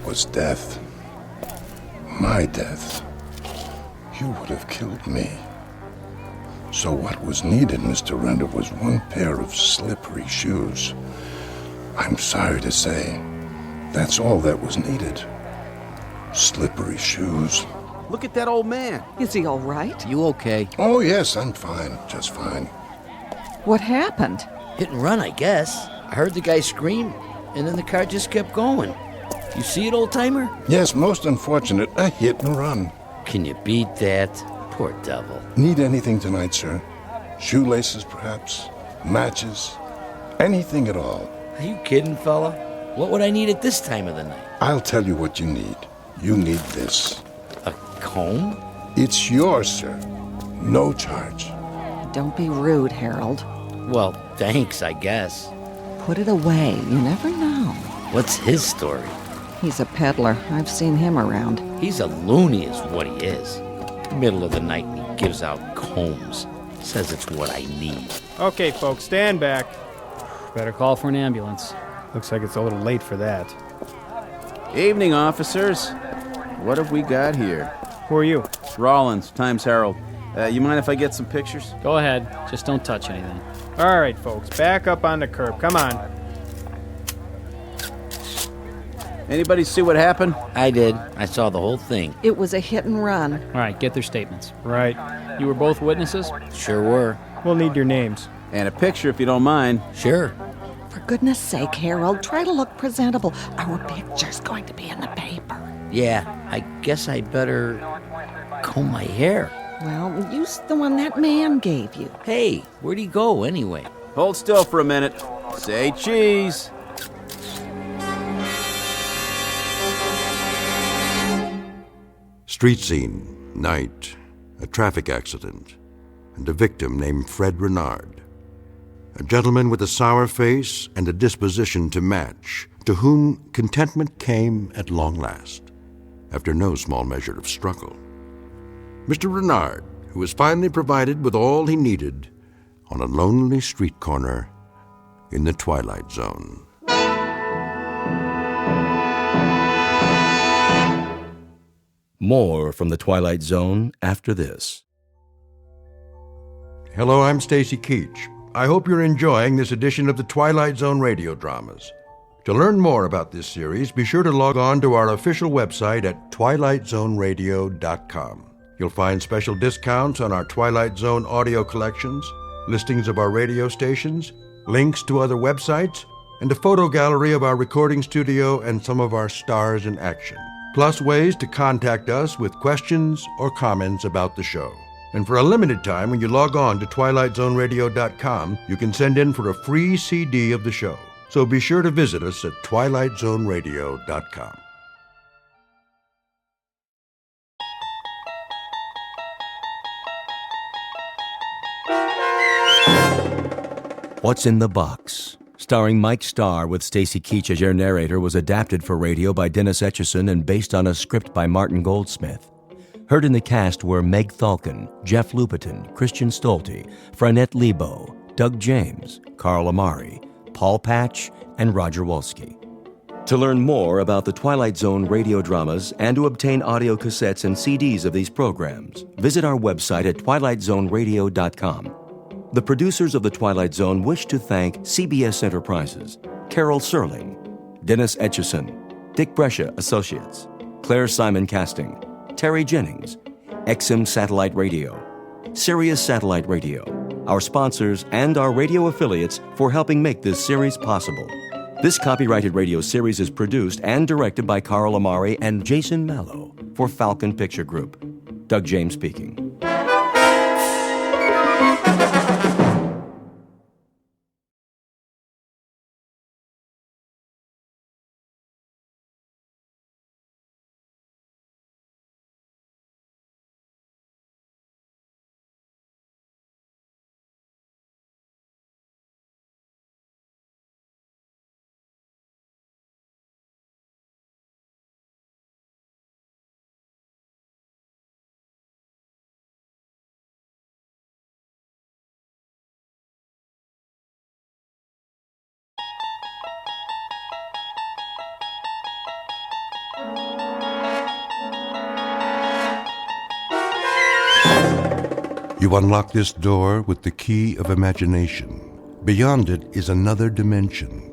was death. My death. You would have killed me. So what was needed, Mr. Render, was one pair of slippery shoes. I'm sorry to say, that's all that was needed. Slippery shoes. Look at that old man. Is he all right? You okay? Oh, yes, I'm fine. Just fine. What happened? Hit and run, I guess. I heard the guy scream, and then the car just kept going. You see it, old-timer? Yes, most unfortunate. A hit and run. Can you beat that? Poor devil. Need anything tonight, sir? Shoelaces, perhaps? Matches? Anything at all? Are you kidding, fella? What would I need at this time of the night? I'll tell you what you need. You need this. A comb? It's yours, sir. No charge. Don't be rude, Harold. Well, thanks, I guess. Put it away. You never know. What's his story? He's a peddler. I've seen him around. He's a loony is what he is. Middle of the night and he gives out combs. Says it's what I need. Okay, folks, stand back. Better call for an ambulance. Looks like it's a little late for that. Evening, officers. What have we got here? Who are you? Rollins, Times Herald. You mind if I get some pictures? Go ahead. Just don't touch anything. All right, folks, back up on the curb. Come on. Anybody see what happened? I did. I saw the whole thing. It was a hit and run. All right, get their statements. Right. You were both witnesses? Sure were. We'll need your names. And a picture if you don't mind. Sure. For goodness sake, Harold, try to look presentable. Our picture's going to be in the paper. Yeah, I guess I better comb my hair. Well, use the one that man gave you. Hey, where'd he go anyway? Hold still for a minute. Say cheese. Street scene, night, a traffic accident, and a victim named Fred Renard. A gentleman with a sour face and a disposition to match, to whom contentment came at long last, after no small measure of struggle. Mr. Renard, who was finally provided with all he needed on a lonely street corner in the Twilight Zone. More from the Twilight Zone after this. Hello, I'm Stacy Keach. I hope you're enjoying this edition of the Twilight Zone radio dramas. To learn more about this series, be sure to log on to our official website at twilightzoneradio.com. You'll find special discounts on our Twilight Zone audio collections, listings of our radio stations, links to other websites, and a photo gallery of our recording studio and some of our stars in action. Plus ways to contact us with questions or comments about the show. And for a limited time, when you log on to twilightzoneradio.com, you can send in for a free CD of the show. So be sure to visit us at twilightzoneradio.com. What's in the Box? Starring Mike Starr with Stacy Keach as your narrator, was adapted for radio by Dennis Etchison and based on a script by Martin Goldsmith. Heard in the cast were Meg Thalken, Jeff Lupetin, Christian Stolte, Franette Lebo, Doug James, Carl Amari, Paul Patch, and Roger Wolski. To learn more about the Twilight Zone radio dramas and to obtain audio cassettes and CDs of these programs, visit our website at twilightzoneradio.com. The producers of The Twilight Zone wish to thank CBS Enterprises, Carol Serling, Dennis Etchison, Dick Brescia Associates, Claire Simon Casting, Terry Jennings, XM Satellite Radio, Sirius Satellite Radio, our sponsors, and our radio affiliates for helping make this series possible. This copyrighted radio series is produced and directed by Carl Amari and Jason Mallow for Falcon Picture Group. Doug James speaking. You unlock this door with the key of imagination. Beyond it is another dimension,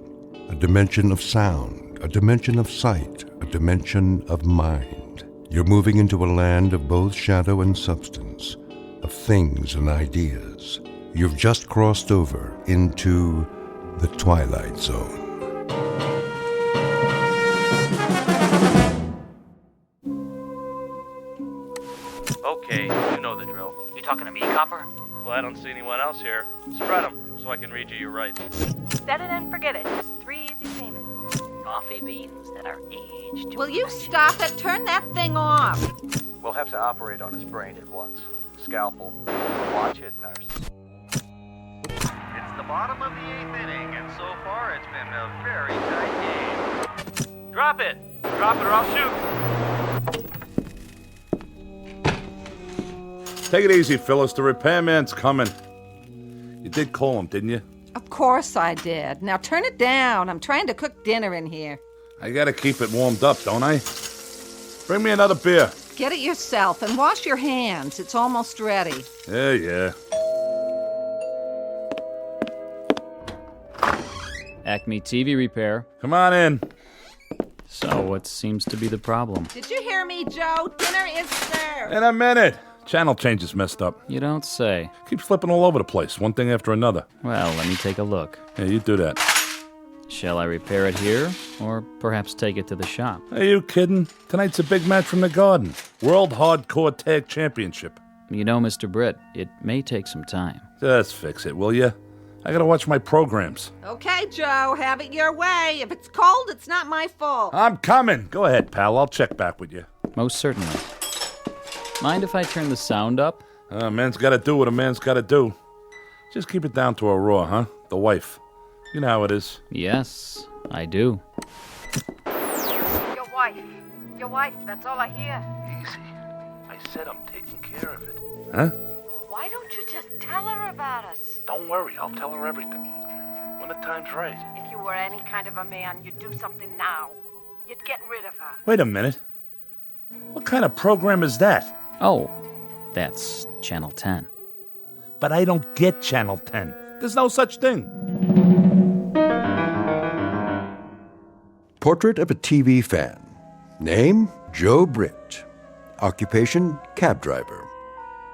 a dimension of sound, a dimension of sight, a dimension of mind. You're moving into a land of both shadow and substance, of things and ideas. You've just crossed over into the Twilight Zone. Okay, you know the drill. You talking to me, Copper? Well, I don't see anyone else here. Spread them so I can read you your rights. Set it and forget it. Just 3 easy payments. Coffee beans that are aged. Will you stop it? Turn that thing off. We'll have to operate on his brain at once. Scalpel. Watch it, nurse. It's the bottom of the 8th inning, and so far it's been a very tight game. Drop it! Drop it or I'll shoot! Take it easy, Phyllis. The repairman's coming. You did call him, didn't you? Of course I did. Now turn it down. I'm trying to cook dinner in here. I gotta keep it warmed up, don't I? Bring me another beer. Get it yourself and wash your hands. It's almost ready. Yeah. Acme TV Repair. Come on in. So, what seems to be the problem? Did you hear me, Joe? Dinner is served. In a minute. Channel change is messed up. You don't say. Keeps flipping all over the place, one thing after another. Well, let me take a look. Yeah, you do that. Shall I repair it here, or perhaps take it to the shop? Are you kidding? Tonight's a big match from the Garden. World Hardcore Tag Championship. You know, Mr. Britt, it may take some time. Just fix it, will ya? I gotta watch my programs. Okay, Joe, have it your way. If it's cold, it's not my fault. I'm coming. Go ahead, pal. I'll check back with you. Most certainly. Mind if I turn the sound up? A man's gotta do what a man's gotta do. Just keep it down to a raw, huh? The wife. You know how it is. Yes, I do. Your wife, that's all I hear. Easy. I said I'm taking care of it. Huh? Why don't you just tell her about us? Don't worry, I'll tell her everything. When the time's right. If you were any kind of a man, you'd do something now. You'd get rid of her. Wait a minute. What kind of program is that? Oh, that's Channel 10. But I don't get Channel 10. There's no such thing. Portrait of a TV fan. Name, Joe Britt. Occupation, cab driver.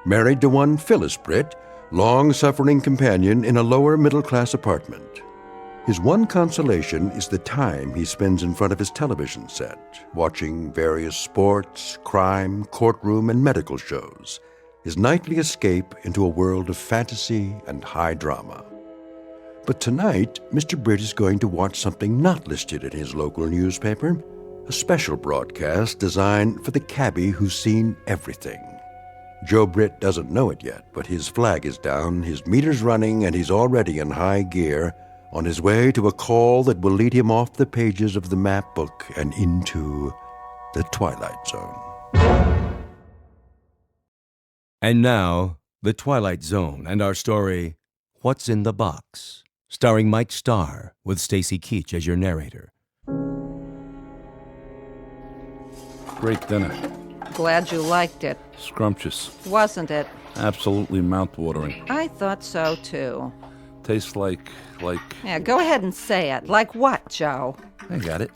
Married to one Phyllis Britt, long-suffering companion in a lower-middle-class apartment. His one consolation is the time he spends in front of his television set, watching various sports, crime, courtroom, and medical shows. His nightly escape into a world of fantasy and high drama. But tonight, Mr. Britt is going to watch something not listed in his local newspaper, a special broadcast designed for the cabbie who's seen everything. Joe Britt doesn't know it yet, but his flag is down, his meter's running, and he's already in high gear, on his way to a call that will lead him off the pages of the map book and into the Twilight Zone. And now, The Twilight Zone and our story, What's in the Box? Starring Mike Starr, with Stacy Keach as your narrator. Great dinner. Glad you liked it. Scrumptious. Wasn't it? Absolutely mouth-watering. I thought so, too. Tastes like... Yeah, go ahead and say it. Like what, Joe? I got it.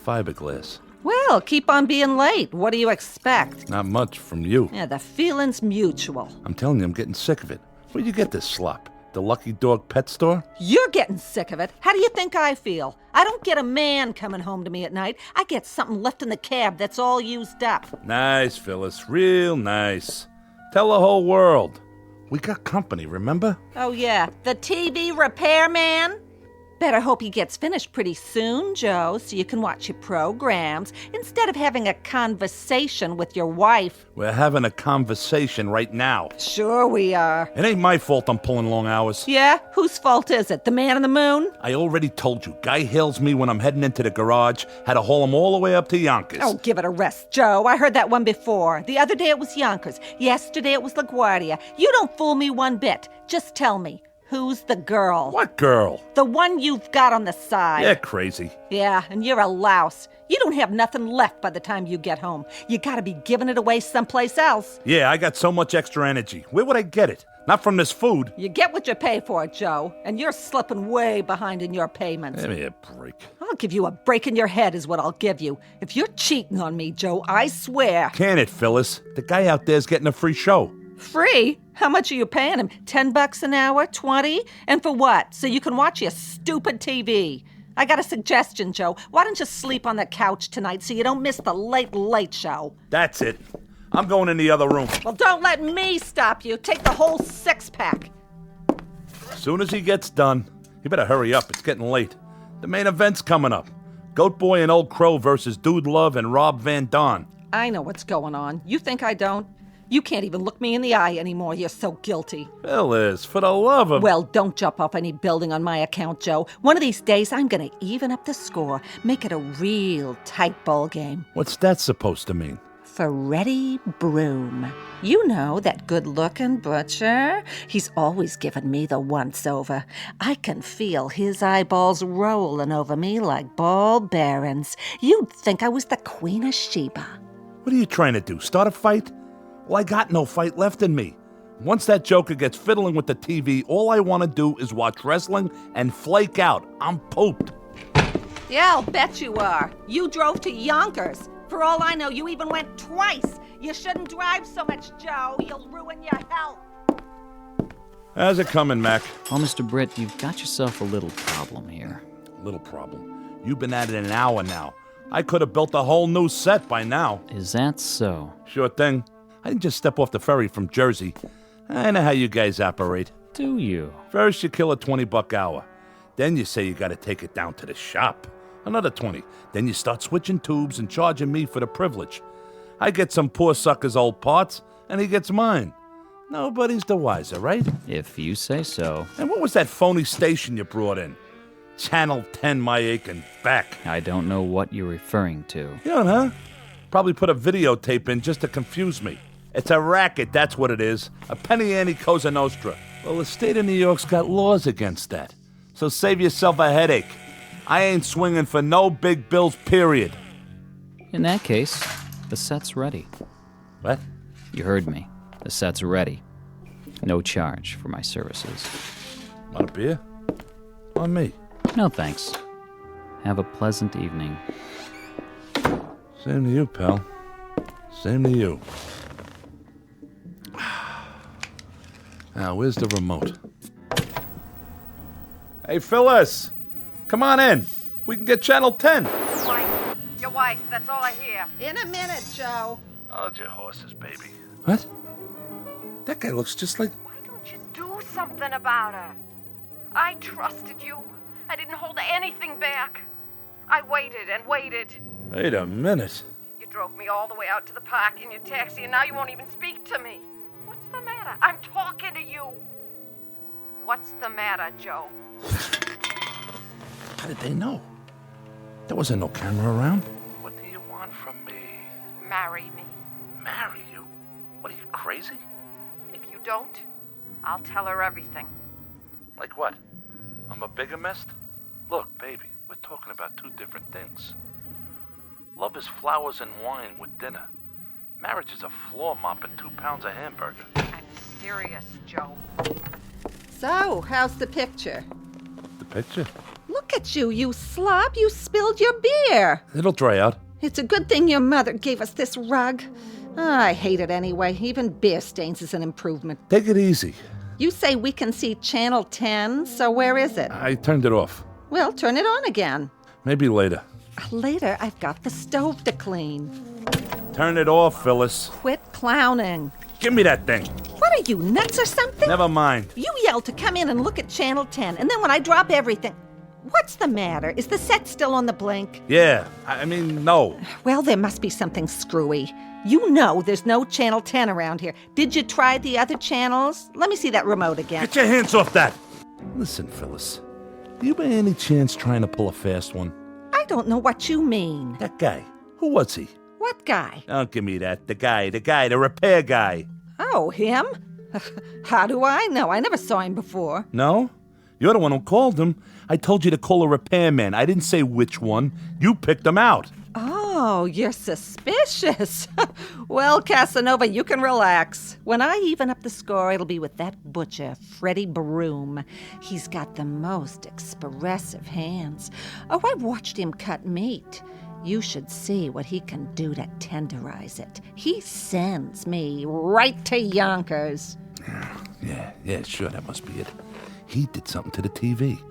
Fiberglass. Well, keep on being late. What do you expect? Not much from you. Yeah, the feeling's mutual. I'm telling you, I'm getting sick of it. Where'd you get this slop? The Lucky Dog pet store? You're getting sick of it. How do you think I feel? I don't get a man coming home to me at night. I get something left in the cab that's all used up. Nice, Phyllis. Real nice. Tell the whole world. We got company, remember? Oh, yeah. The TV repairman? Better hope he gets finished pretty soon, Joe, so you can watch your programs instead of having a conversation with your wife. We're having a conversation right now. Sure we are. It ain't my fault I'm pulling long hours. Yeah? Whose fault is it? The man in the moon? I already told you. Guy hails me when I'm heading into the garage. Had to haul him all the way up to Yonkers. Oh, give it a rest, Joe. I heard that one before. The other day it was Yonkers. Yesterday it was LaGuardia. You don't fool me one bit. Just tell me. Who's the girl? What girl? The one you've got on the side. You're crazy. Yeah, and you're a louse. You don't have nothing left by the time you get home. You gotta be giving it away someplace else. Yeah, I got so much extra energy. Where would I get it? Not from this food. You get what you pay for, Joe, and you're slipping way behind in your payments. Give me a break. I'll give you a break in your head is what I'll give you. If you're cheating on me, Joe, I swear. Can it, Phyllis? The guy out there's getting a free show. Free? How much are you paying him? $10 an hour? 20? And for what? So you can watch your stupid TV. I got a suggestion, Joe. Why don't you sleep on the couch tonight so you don't miss the late show? That's it. I'm going in the other room. Well, don't let me stop you. Take the whole six-pack. As soon as he gets done, you better hurry up. It's getting late. The main event's coming up. Goat Boy and Old Crow versus Dude Love and Rob Van Dam. I know what's going on. You think I don't? You can't even look me in the eye anymore. You're so guilty. Phyllis, for the love of... Well, don't jump off any building on my account, Joe. One of these days, I'm going to even up the score. Make it a real tight ball game. What's that supposed to mean? Freddie Broom. You know, that good-looking butcher? He's always given me the once-over. I can feel his eyeballs rolling over me like ball bearings. You'd think I was the Queen of Sheba. What are you trying to do, start a fight? Well, I got no fight left in me. Once that joker gets fiddling with the TV, all I want to do is watch wrestling and flake out. I'm pooped. Yeah, I'll bet you are. You drove to Yonkers. For all I know, you even went twice. You shouldn't drive so much, Joe. You'll ruin your health. How's it coming, Mac? Well, Mr. Britt, you've got yourself a little problem here. little problem. You've been at it an hour now. I could have built a whole new set by now. Is that so? Sure thing. I didn't just step off the ferry from Jersey. I know how you guys operate. Do you? First you kill a $20 hour. Then you say you gotta take it down to the shop. Another 20. Then you start switching tubes and charging me for the privilege. I get some poor sucker's old parts, and he gets mine. Nobody's the wiser, right? If you say so. And what was that phony station you brought in? Channel 10 my aching back. I don't know what you're referring to. You don't, huh? Probably put a videotape in just to confuse me. It's a racket, that's what it is. A penny ante Cosa Nostra. Well, the state of New York's got laws against that. So save yourself a headache. I ain't swinging for no big bills, period. In that case, the set's ready. What? You heard me. The set's ready. No charge for my services. Want a beer? On me. No thanks. Have a pleasant evening. Same to you, pal. Same to you. Now, where's the remote? Hey, Phyllis! Come on in. We can get Channel 10. Your wife, that's all I hear. In a minute, Joe. Hold your horses, baby. What? That guy looks just like... Why don't you do something about her? I trusted you. I didn't hold anything back. I waited and waited. Wait a minute. You drove me all the way out to the park in your taxi, and now you won't even speak to me. What's the matter? I'm talking to you. What's the matter, Joe? How did they know? There wasn't no camera around. What do you want from me? Marry me. Marry you? What are you, crazy? If you don't, I'll tell her everything. Like what? I'm a bigamist? Look, baby, we're talking about two different things. Love is flowers and wine with dinner. Marriage is a floor mop and 2 pounds of hamburger. I'm serious, Joe. So, how's the picture? The picture? Look at you, you slob. You spilled your beer. It'll dry out. It's a good thing your mother gave us this rug. I hate it anyway. Even beer stains is an improvement. Take it easy. You say we can see Channel 10, so where is it? I turned it off. Well, turn it on again. Maybe later. Later, I've got the stove to clean. Turn it off, Phyllis. Quit clowning. Give me that thing. What are you, nuts or something? Never mind. You yelled to come in and look at Channel 10, and then when I drop everything... What's the matter? Is the set still on the blink? Yeah, I mean, no. Well, there must be something screwy. You know there's no Channel 10 around here. Did you try the other channels? Let me see that remote again. Get your hands off that! Listen, Phyllis. You by any chance trying to pull a fast one? I don't know what you mean. That guy. Who was he? What guy? Don't give me that. The guy, the repair guy. Oh, him? How do I know? I never saw him before. No? You're the one who called him. I told you to call a repairman. I didn't say which one. You picked him out. Oh, you're suspicious. Well, Casanova, you can relax. When I even up the score, it'll be with that butcher, Freddie Broom. He's got the most expressive hands. Oh, I watched him cut meat. You should see what he can do to tenderize it. He sends me right to Yonkers. Yeah, sure, that must be it. He did something to the TV.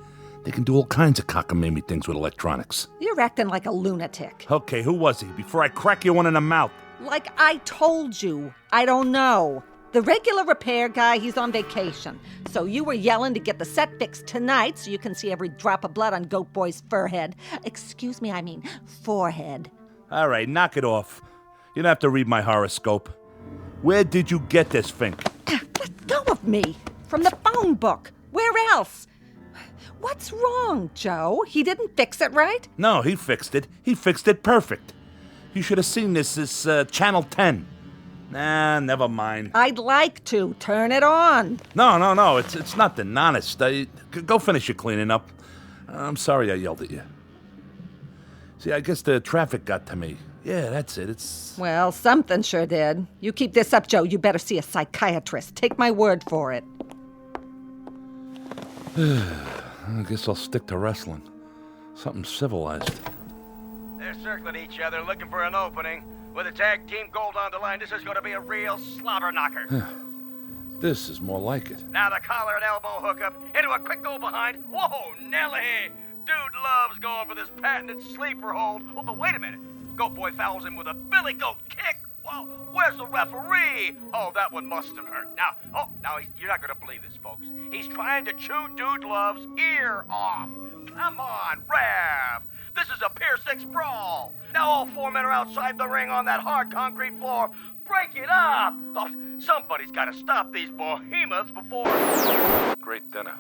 They can do all kinds of cockamamie things with electronics. You're acting like a lunatic. Okay, who was he? Before I crack you one in the mouth. Like I told you, I don't know. The regular repair guy, he's on vacation. So you were yelling to get the set fixed tonight so you can see every drop of blood on Goat Boy's forehead. Excuse me, I mean forehead. All right, knock it off. You don't have to read my horoscope. Where did you get this, Fink? Let go of me. From the phone book. Where else? What's wrong, Joe? He didn't fix it right? No, he fixed it. He fixed it perfect. You should have seen this Channel 10. Nah, never mind. I'd like to. Turn it on. No. It's nothing, honest. Go finish your cleaning up. I'm sorry I yelled at you. See, I guess the traffic got to me. Yeah, that's it. Well, something sure did. You keep this up, Joe, you better see a psychiatrist. Take my word for it. I guess I'll stick to wrestling. Something civilized. They're circling each other, looking for an opening. With a tag team gold on the line, this is going to be a real slobber knocker. This is more like it. Now the collar and elbow hookup into a quick go behind. Whoa, Nelly! Dude loves going for this patented sleeper hold. Oh, but wait a minute. Goat Boy fouls him with a billy goat kick. Well, where's the referee? Oh, that one must have hurt. Now, you're not gonna believe this, folks. He's trying to chew Dude Love's ear off. Come on, Rev. This is a Pier 6 brawl. Now all 4 men are outside the ring on that hard concrete floor. Break it up. Oh, somebody's got to stop these behemoths before... Great dinner.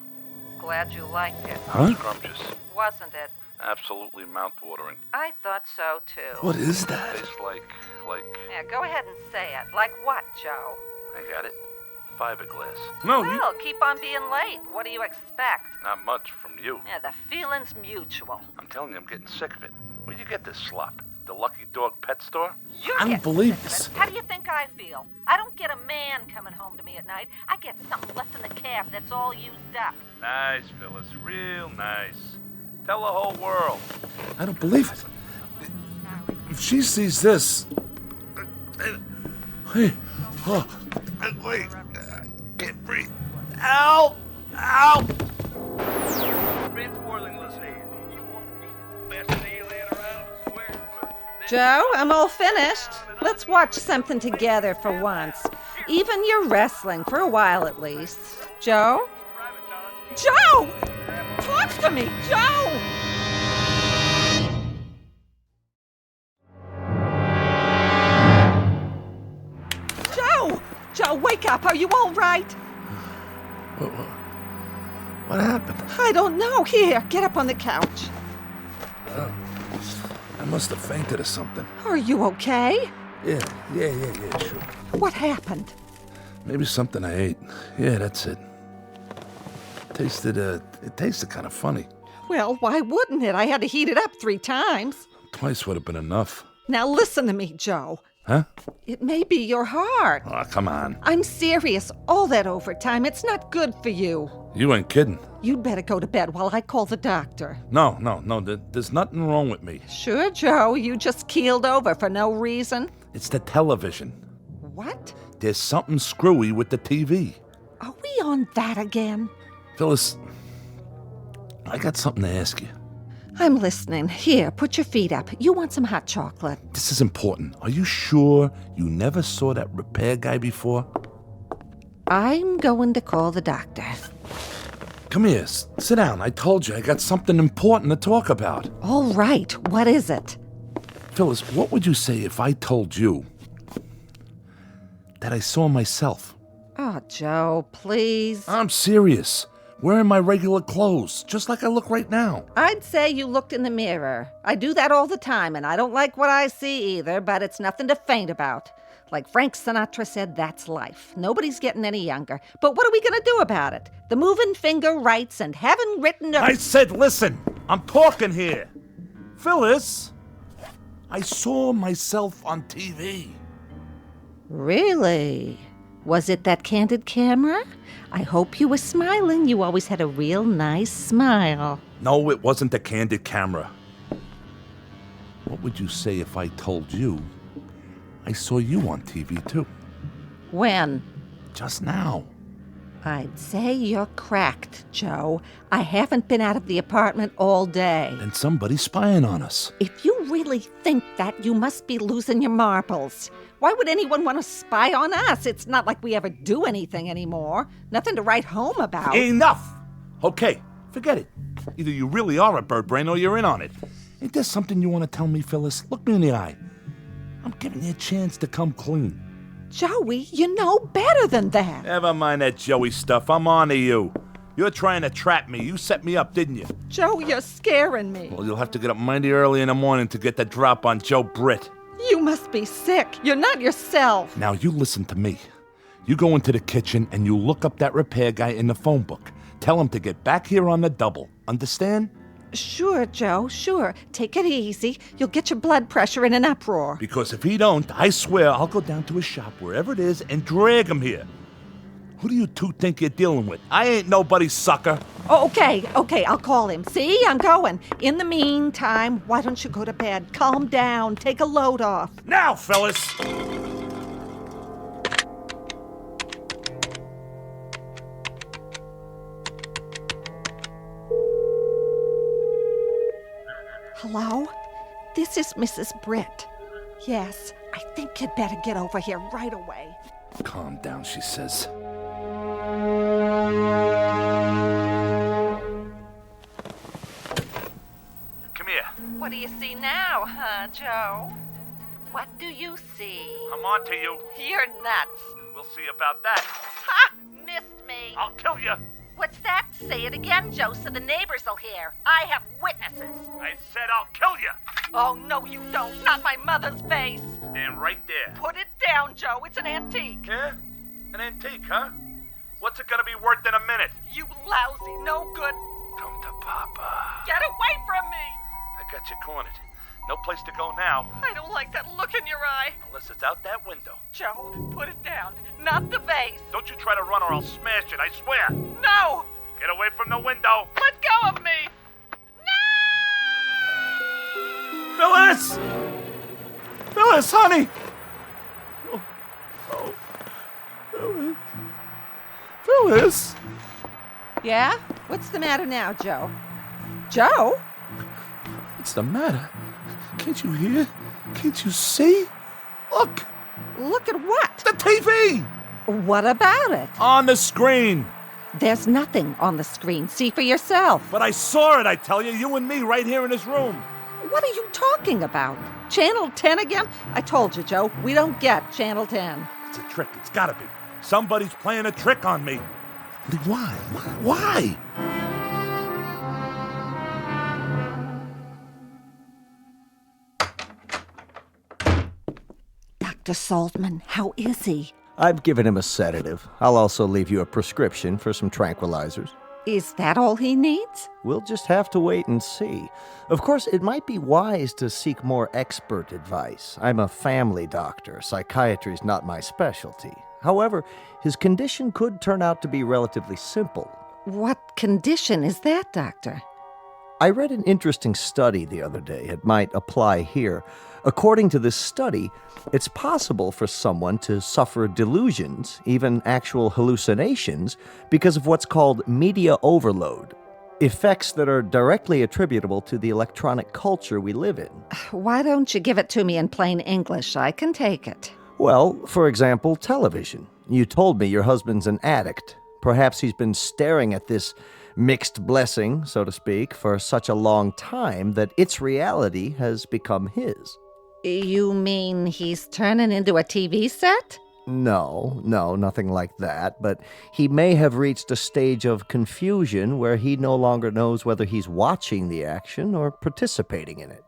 Glad you liked it. Huh? Scrumptious. Wasn't it? Absolutely mouth-watering. I thought so, too. What is that? Tastes like... Yeah, go ahead and say it. Like what, Joe? I got it. Fiberglass. Well, keep on being late. What do you expect? Not much from you. Yeah, the feeling's mutual. I'm telling you, I'm getting sick of it. Where'd you get this slop? The Lucky Dog pet store? I don't believe this. How do you think I feel? I don't get a man coming home to me at night. I get something left in the cab that's all used up. Nice, Phyllis. Real nice. Tell the whole world. I don't believe it. If she sees this... Hey, wait. Can't breathe. Help! Help! Joe, I'm all finished. Let's watch something together for once. Even your wrestling, for a while at least. Joe? Joe! Talk to me, Joe! Joe, wake up. Are you all right? What happened? I don't know. Here, get up on the couch. I must have fainted or something. Are you okay? Yeah, sure. What happened? Maybe something I ate. Yeah, that's it. It tasted kind of funny. Well, why wouldn't it? I had to heat it up 3 times. Twice would have been enough. Now listen to me, Joe. Huh? It may be your heart. Oh, come on. I'm serious. All that overtime, it's not good for you. You ain't kidding. You'd better go to bed while I call the doctor. No. There's nothing wrong with me. Sure, Joe. You just keeled over for no reason. It's the television. What? There's something screwy with the TV. Are we on that again? Phyllis, I got something to ask you. I'm listening. Here, put your feet up. You want some hot chocolate? This is important. Are you sure you never saw that repair guy before? I'm going to call the doctor. Come here. Sit down. I told you I got something important to talk about. All right. What is it? Phyllis, what would you say if I told you that I saw myself? Oh, Joe, please. I'm serious. Wearing my regular clothes, just like I look right now. I'd say you looked in the mirror. I do that all the time, and I don't like what I see either, but it's nothing to faint about. Like Frank Sinatra said, that's life. Nobody's getting any younger. But what are we going to do about it? The moving finger writes and haven't written a... I said, listen, I'm talking here. Phyllis, I saw myself on TV. Really? Was it that candid camera? I hope you were smiling. You always had a real nice smile. No, it wasn't the candid camera. What would you say if I told you I saw you on TV too? When? Just now. I'd say you're cracked, Joe. I haven't been out of the apartment all day. And somebody's spying on us. If you really think that, you must be losing your marbles. Why would anyone want to spy on us? It's not like we ever do anything anymore. Nothing to write home about. Enough! Okay, forget it. Either you really are a bird brain or you're in on it. Ain't there something you want to tell me, Phyllis? Look me in the eye. I'm giving you a chance to come clean. Joey, you know better than that. Never mind that Joey stuff. I'm on to you. You're trying to trap me. You set me up, didn't you? Joe, you're scaring me. Well, you'll have to get up mighty early in the morning to get the drop on Joe Britt. You must be sick. You're not yourself. Now, you listen to me. You go into the kitchen and you look up that repair guy in the phone book. Tell him to get back here on the double. Understand? Sure, Joe, sure. Take it easy. You'll get your blood pressure in an uproar. Because if he don't, I swear I'll go down to his shop, wherever it is, and drag him here. Who do you two think you're dealing with? I ain't nobody's sucker. Oh, okay, I'll call him. See, I'm going. In the meantime, why don't you go to bed? Calm down. Take a load off. Now, fellas! Hello? This is Mrs. Britt. Yes, I think you'd better get over here right away. Calm down, she says. Come here. What do you see now, huh, Joe? What do you see? I'm on to you. You're nuts. We'll see about that. Ha! Missed me. I'll kill you. What's that? Say it again, Joe, so the neighbors will hear. I have witnesses. I said I'll kill you. Oh, no, you don't. Not my mother's face. Stand right there. Put it down, Joe. It's an antique. Yeah? An antique, huh? What's it gonna be worth in a minute? You lousy, no good. Come to Papa. Get away from me. I got you cornered. No place to go now. I don't like that look in your eye. Unless it's out that window. Joe, put it down. Not the vase. Don't you try to run or I'll smash it, I swear. No! Get away from the window. Let go of me! Phyllis! Phyllis, honey! Phyllis. Phyllis! Yeah? What's the matter now, Joe? Joe? What's the matter? Can't you hear? Can't you see? Look! Look at what? The TV! What about it? On the screen! There's nothing on the screen. See for yourself. But I saw it, I tell you. You and me right here in this room. What are you talking about? Channel 10 again? I told you, Joe, we don't get Channel 10. It's a trick. It's gotta be. Somebody's playing a trick on me. Why? Why? Dr. Saltman, how is he? I've given him a sedative. I'll also leave you a prescription for some tranquilizers. Is that all he needs? We'll just have to wait and see. Of course, it might be wise to seek more expert advice. I'm a family doctor. Psychiatry's not my specialty. However, his condition could turn out to be relatively simple. What condition is that, Doctor? I read an interesting study the other day. It might apply here. According to this study, it's possible for someone to suffer delusions, even actual hallucinations, because of what's called media overload, effects that are directly attributable to the electronic culture we live in. Why don't you give it to me in plain English? I can take it. Well, for example, television. You told me your husband's an addict. Perhaps he's been staring at this mixed blessing, so to speak, for such a long time that its reality has become his. You mean he's turning into a TV set? No, nothing like that, but he may have reached a stage of confusion where he no longer knows whether he's watching the action or participating in it.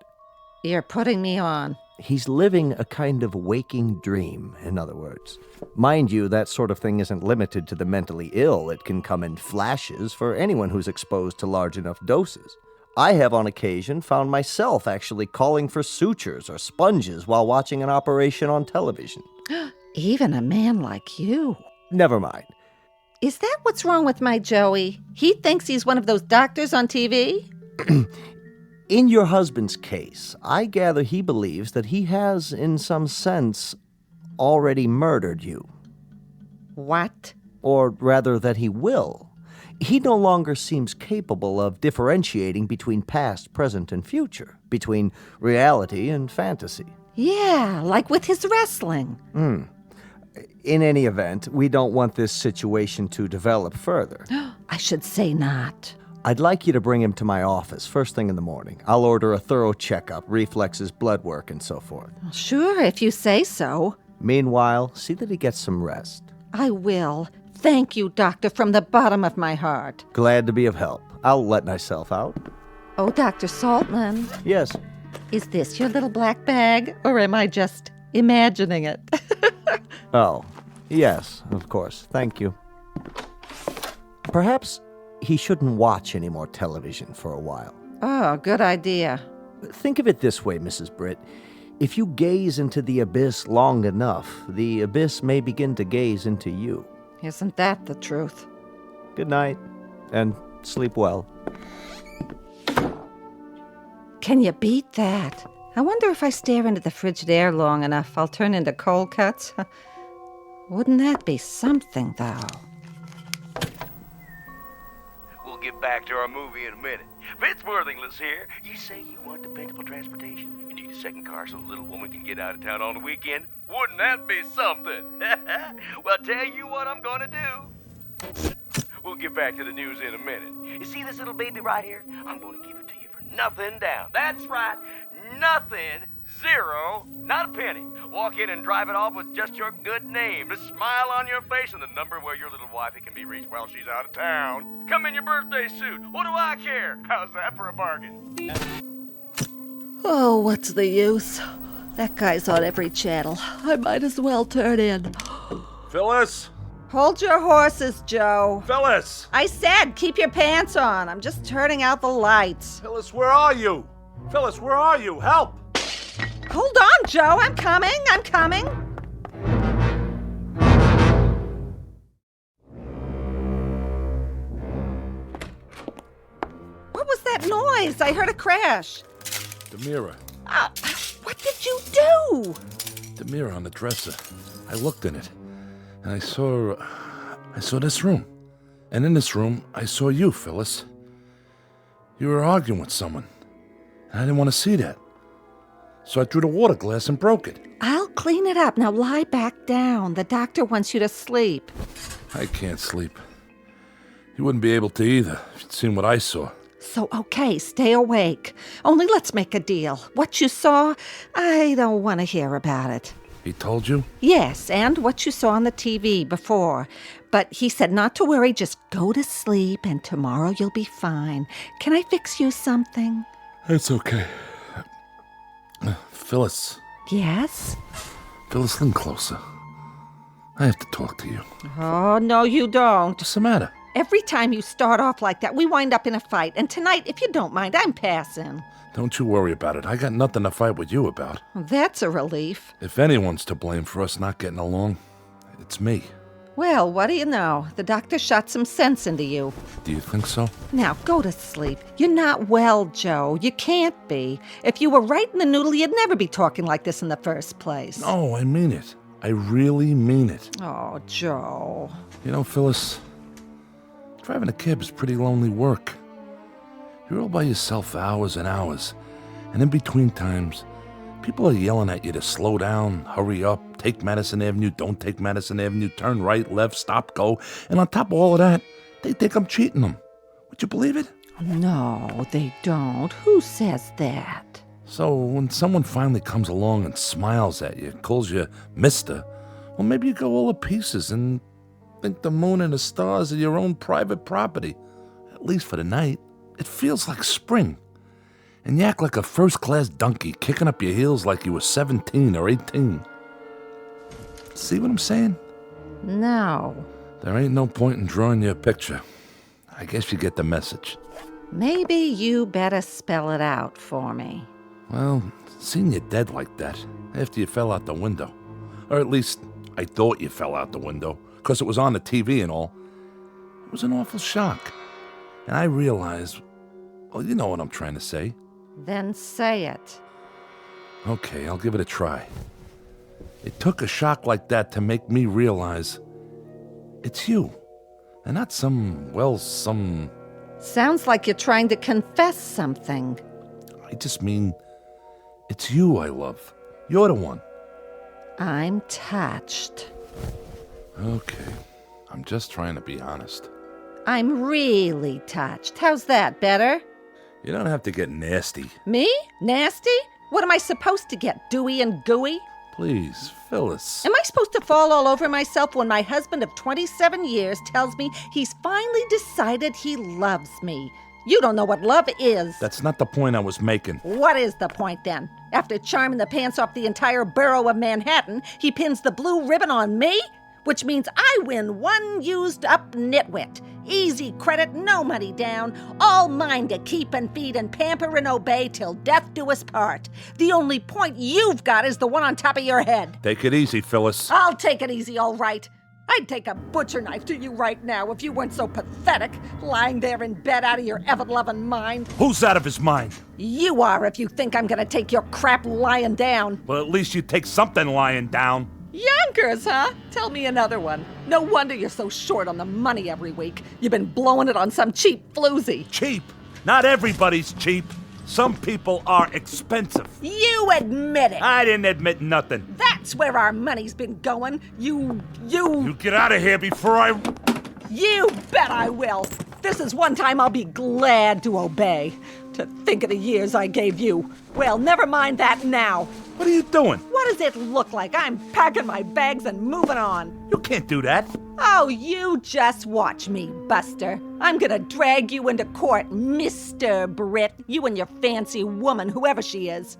You're putting me on. He's living a kind of waking dream, in other words. Mind you, that sort of thing isn't limited to the mentally ill. It can come in flashes for anyone who's exposed to large enough doses. I have on occasion found myself actually calling for sutures or sponges while watching an operation on television. Even a man like you. Never mind. Is that what's wrong with my Joey? He thinks he's one of those doctors on TV? In your husband's case, I gather he believes that he has, in some sense, already murdered you. What? Or rather, that he will. He no longer seems capable of differentiating between past, present, and future, between reality and fantasy. Yeah, like with his wrestling. In any event, we don't want this situation to develop further. I should say not. I'd like you to bring him to my office first thing in the morning. I'll order a thorough checkup, reflexes, blood work, and so forth. Sure, if you say so. Meanwhile, see that he gets some rest. I will. Thank you, Doctor, from the bottom of my heart. Glad to be of help. I'll let myself out. Oh, Dr. Saltman. Yes. Is this your little black bag, or am I just imagining it? Oh, yes, of course. Thank you. Perhaps he shouldn't watch any more television for a while. Oh, good idea. Think of it this way, Mrs. Britt. If you gaze into the abyss long enough, the abyss may begin to gaze into you. Isn't that the truth? Good night, and sleep well. Can you beat that? I wonder if I stare into the frigid air long enough, I'll turn into cold cuts. Wouldn't that be something, though? We'll give get back to our movie in a minute. Fitzworthington's here. You say you want dependable transportation? You need a second car so the little woman can get out of town on the weekend? Wouldn't that be something? Well, tell you what I'm gonna do. We'll get back to the news in a minute. You see this little baby right here? I'm gonna give it to you for nothing down. That's right, nothing, zero, not a penny. Walk in and drive it off with just your good name, a smile on your face, and the number where your little wifey can be reached while she's out of town. Come in your birthday suit. What do I care? How's that for a bargain? Oh, what's the use? That guy's on every channel. I might as well turn in. Phyllis? Hold your horses, Joe. Phyllis! I said keep your pants on. I'm just turning out the lights. Phyllis, where are you? Phyllis, where are you? Help! Hold on, Joe. I'm coming. What was that noise? I heard a crash. The mirror. What did you do? The mirror on the dresser. I looked in it, and I saw this room. And in this room, I saw you, Phyllis. You were arguing with someone. And I didn't want to see that. So I threw the water glass and broke it. I'll clean it up. Now lie back down. The doctor wants you to sleep. I can't sleep. You wouldn't be able to either if you'd seen what I saw. So, okay, stay awake. Only let's make a deal. What you saw, I don't want to hear about it. He told you? Yes, and what you saw on the TV before. But he said not to worry, just go to sleep, and tomorrow you'll be fine. Can I fix you something? It's okay. Phyllis. Yes? Phyllis, lean closer. I have to talk to you. Oh, no, you don't. What's the matter? Every time you start off like that, we wind up in a fight. And tonight, if you don't mind, I'm passing. Don't you worry about it. I got nothing to fight with you about. That's a relief. If anyone's to blame for us not getting along, it's me. Well, what do you know? The doctor shot some sense into you. Do you think so? Now, go to sleep. You're not well, Joe. You can't be. If you were right in the noodle, you'd never be talking like this in the first place. No, I mean it. I really mean it. Oh, Joe. You know, Phyllis, driving a cab is pretty lonely work. You're all by yourself for hours and hours. And in between times, people are yelling at you to slow down, hurry up, take Madison Avenue, don't take Madison Avenue, turn right, left, stop, go. And on top of all of that, they think I'm cheating them. Would you believe it? No, they don't. Who says that? So when someone finally comes along and smiles at you, calls you mister, well, maybe you go all to pieces and think the moon and the stars are your own private property, at least for the night. It feels like spring. And you act like a first-class donkey, kicking up your heels like you were 17 or 18. See what I'm saying? No. There ain't no point in drawing you a picture. I guess you get the message. Maybe you better spell it out for me. Well, seeing you dead like that, after you fell out the window, or at least I thought you fell out the window, because it was on the TV and all, it was an awful shock. And I realized, well, you know what I'm trying to say. Then say it. Okay, I'll give it a try. It took a shock like that to make me realize it's you, and not some. Sounds like you're trying to confess something. I just mean, it's you I love. You're the one. I'm touched. Okay, I'm just trying to be honest. I'm really touched. How's that, better? You don't have to get nasty. Me? Nasty? What am I supposed to get, dewy and gooey? Please, Phyllis. Am I supposed to fall all over myself when my husband of 27 years tells me he's finally decided he loves me? You don't know what love is. That's not the point I was making. What is the point, then? After charming the pants off the entire borough of Manhattan, he pins the blue ribbon on me? Which means I win one used-up nitwit. Easy credit, no money down. All mine to keep and feed and pamper and obey till death do us part. The only point you've got is the one on top of your head. Take it easy, Phyllis. I'll take it easy, all right. I'd take a butcher knife to you right now if you weren't so pathetic, lying there in bed out of your ever-loving mind. Who's out of his mind? You are if you think I'm gonna take your crap lying down. Well, at least you take something lying down. Yonkers, huh? Tell me another one. No wonder you're so short on the money every week. You've been blowing it on some cheap floozy. Cheap? Not everybody's cheap. Some people are expensive. You admit it. I didn't admit nothing. That's where our money's been going. You get out of here before I... You bet I will. This is one time I'll be glad to obey. To think of the years I gave you. Well, never mind that now. What are you doing? What does it look like? I'm packing my bags and moving on. You can't do that. Oh, you just watch me, Buster. I'm gonna drag you into court, Mr. Britt. You and your fancy woman, whoever she is.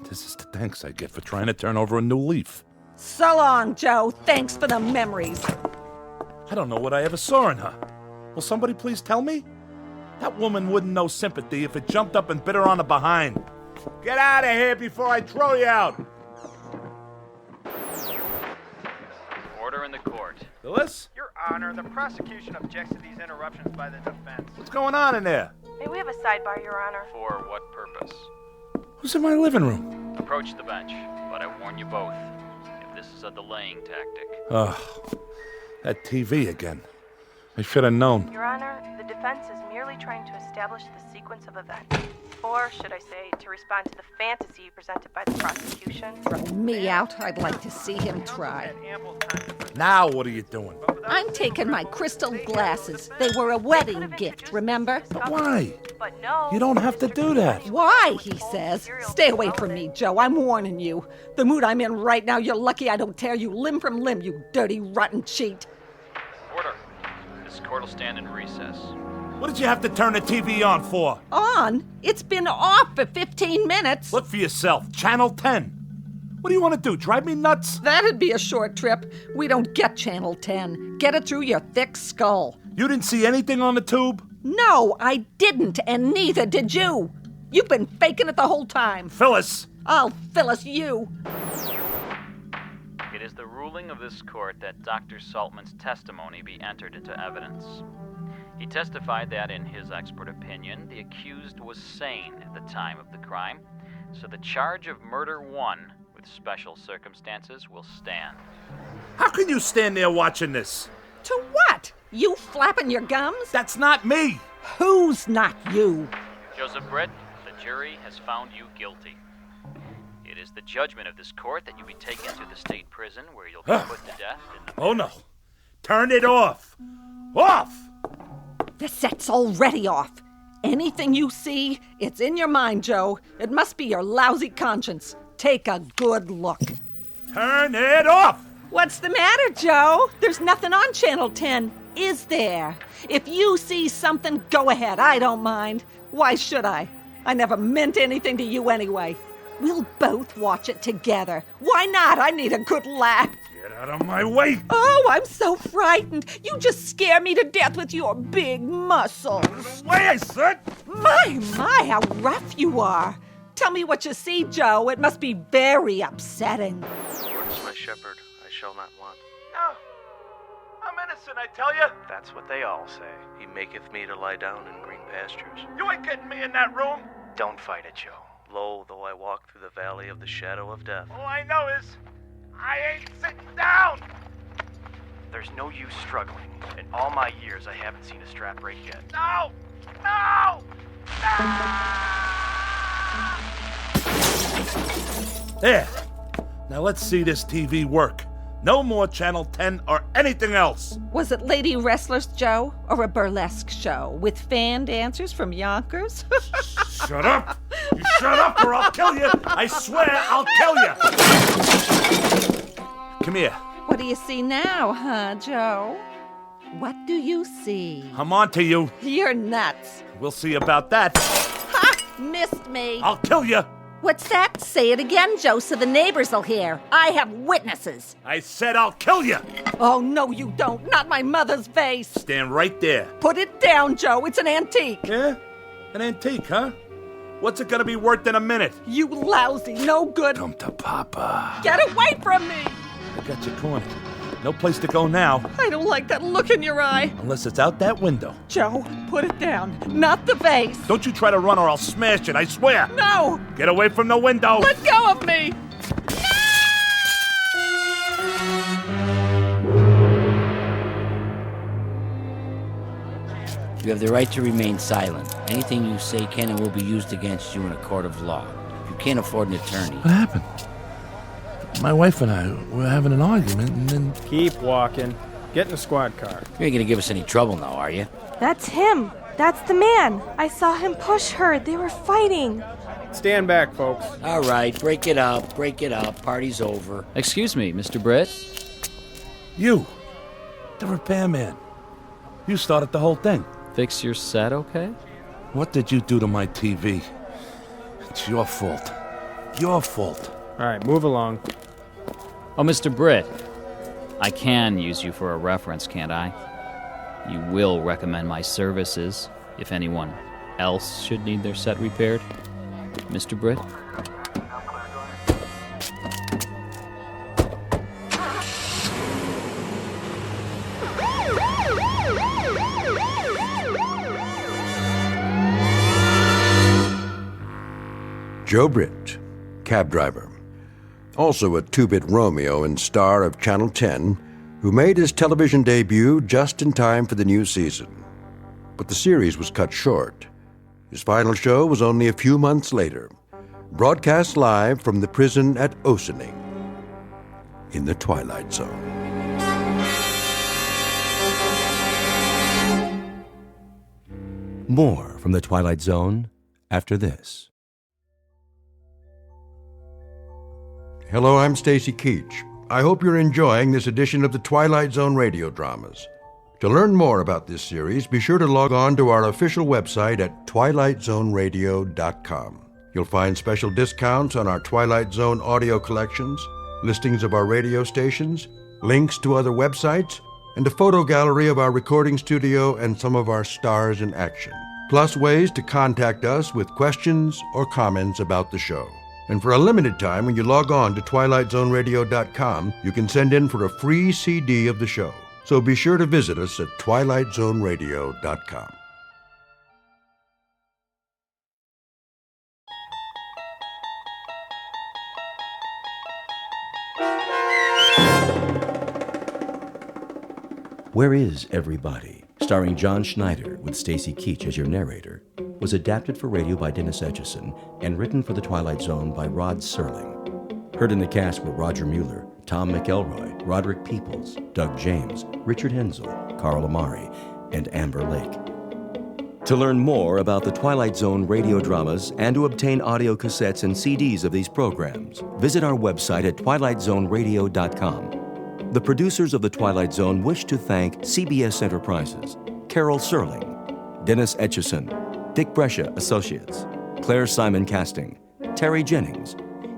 This is the thanks I get for trying to turn over a new leaf. So long, Joe. Thanks for the memories. I don't know what I ever saw in her. Will somebody please tell me? That woman wouldn't know sympathy if it jumped up and bit her on the behind. Get out of here before I throw you out! Order in the court. Phyllis? Your Honor, the prosecution objects to these interruptions by the defense. What's going on in there? May we have a sidebar, Your Honor? For what purpose? Who's in my living room? Approach the bench, but I warn you both, if this is a delaying tactic. Ugh, that TV again. I should have known. Your Honor, the defense is merely trying to establish the sequence of events. Or, should I say, to respond to the fantasy presented by the prosecution. Throw me out. I'd like to see him try. Now what are you doing? I'm taking my crystal glasses. They were a wedding gift, remember? Why? But no. You don't have to do that. Why, he says. Stay away from me, Joe. I'm warning you. The mood I'm in right now, you're lucky I don't tear you limb from limb, you dirty, rotten cheat. Order. This court will stand in recess. What did you have to turn the TV on for? On? It's been off for 15 minutes. Look for yourself. Channel 10. What do you want to do, drive me nuts? That'd be a short trip. We don't get Channel 10. Get it through your thick skull. You didn't see anything on the tube? No, I didn't, and neither did you. You've been faking it the whole time. Phyllis! I'll Phyllis you. It is the ruling of this court that Dr. Saltman's testimony be entered into evidence. He testified that, in his expert opinion, the accused was sane at the time of the crime, so the charge of murder 1 with special circumstances will stand. How can you stand there watching this? To what? You flapping your gums? That's not me! Who's not you? Joseph Britt, the jury has found you guilty. It is the judgment of this court that you be taken to the state prison where you'll be put to death in the... Oh no! Turn it off! Off! The set's already off. Anything you see, it's in your mind, Joe. It must be your lousy conscience. Take a good look. Turn it off! What's the matter, Joe? There's nothing on Channel 10, is there? If you see something, go ahead. I don't mind. Why should I? I never meant anything to you anyway. We'll both watch it together. Why not? I need a good laugh. Get out of my way! Oh, I'm so frightened. You just scare me to death with your big muscles. Way, I said! My, how rough you are. Tell me what you see, Joe. It must be very upsetting. Lord is my shepherd, I shall not want. No, I'm innocent, I tell you. That's what they all say. He maketh me to lie down in green pastures. You ain't getting me in that room. Don't fight it, Joe. Lo, though I walk through the valley of the shadow of death. All I know is, I ain't sitting down! There's no use struggling. In all my years, I haven't seen a strap break yet. No! No! No! There. Now let's see this TV work. No more Channel 10 or anything else. Was it Lady Wrestlers, Joe? Or a burlesque show with fan dancers from Yonkers? Shut up! You shut up or I'll kill you! I swear I'll kill you! Come here. What do you see now, huh, Joe? What do you see? I'm on to you. You're nuts. We'll see about that. Ha! Missed me. I'll kill you. What's that? Say it again, Joe, so the neighbors will hear. I have witnesses. I said I'll kill you. Oh, no, you don't. Not my mother's vase. Stand right there. Put it down, Joe. It's an antique. Yeah? An antique, huh? What's it gonna be worth in a minute? You lousy, no good. Come to Papa. Get away from me. I got you cornered. No place to go now. I don't like that look in your eye. Unless it's out that window. Joe, put it down. Not the vase. Don't you try to run or I'll smash it, I swear. No. Get away from the window. Let go of me. You have the right to remain silent. Anything you say can and will be used against you in a court of law. You can't afford an attorney. What happened? My wife and I were having an argument, and then... Keep walking. Get in the squad car. You ain't gonna give us any trouble now, are you? That's him. That's the man. I saw him push her. They were fighting. Stand back, folks. All right, break it up. Party's over. Excuse me, Mr. Britt? You, the repairman. You started the whole thing. Fix your set, okay? What did you do to my TV? It's your fault. Your fault. All right, move along. Oh, Mr. Britt, I can use you for a reference, can't I? You will recommend my services if anyone else should need their set repaired, Mr. Britt? Joe Britt, cab driver. Also a two-bit Romeo and star of Channel 10, who made his television debut just in time for the new season. But the series was cut short. His final show was only a few months later, broadcast live from the prison at Ossining, in the Twilight Zone. More from the Twilight Zone after this. Hello, I'm Stacy Keach. I hope you're enjoying this edition of the Twilight Zone radio dramas. To learn more about this series, be sure to log on to our official website at twilightzoneradio.com. You'll find special discounts on our Twilight Zone audio collections, listings of our radio stations, links to other websites, and a photo gallery of our recording studio and some of our stars in action. Plus ways to contact us with questions or comments about the show. And for a limited time, when you log on to twilightzoneradio.com, you can send in for a free CD of the show. So be sure to visit us at twilightzoneradio.com. Where is Everybody? Starring John Schneider with Stacy Keach as your narrator, was adapted for radio by Dennis Etchison and written for The Twilight Zone by Rod Serling. Heard in the cast were Roger Mueller, Tom McElroy, Roderick Peoples, Doug James, Richard Hensel, Carl Amari, and Amber Lake. To learn more about the Twilight Zone radio dramas and to obtain audio cassettes and CDs of these programs, visit our website at twilightzoneradio.com. The producers of The Twilight Zone wish to thank CBS Enterprises, Carol Serling, Dennis Etchison, Dick Brescia Associates, Claire Simon Casting, Terry Jennings,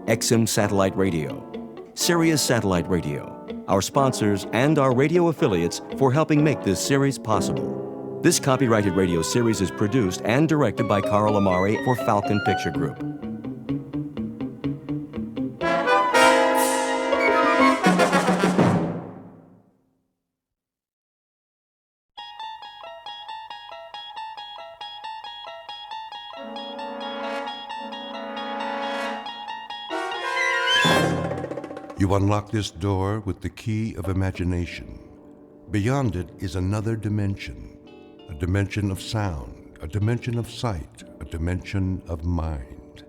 XM Satellite Radio, Sirius Satellite Radio, our sponsors, and our radio affiliates for helping make this series possible. This copyrighted radio series is produced and directed by Carl Amari for Falcon Picture Group. You unlock this door with the key of imagination. Beyond it is another dimension, a dimension of sound, a dimension of sight, a dimension of mind.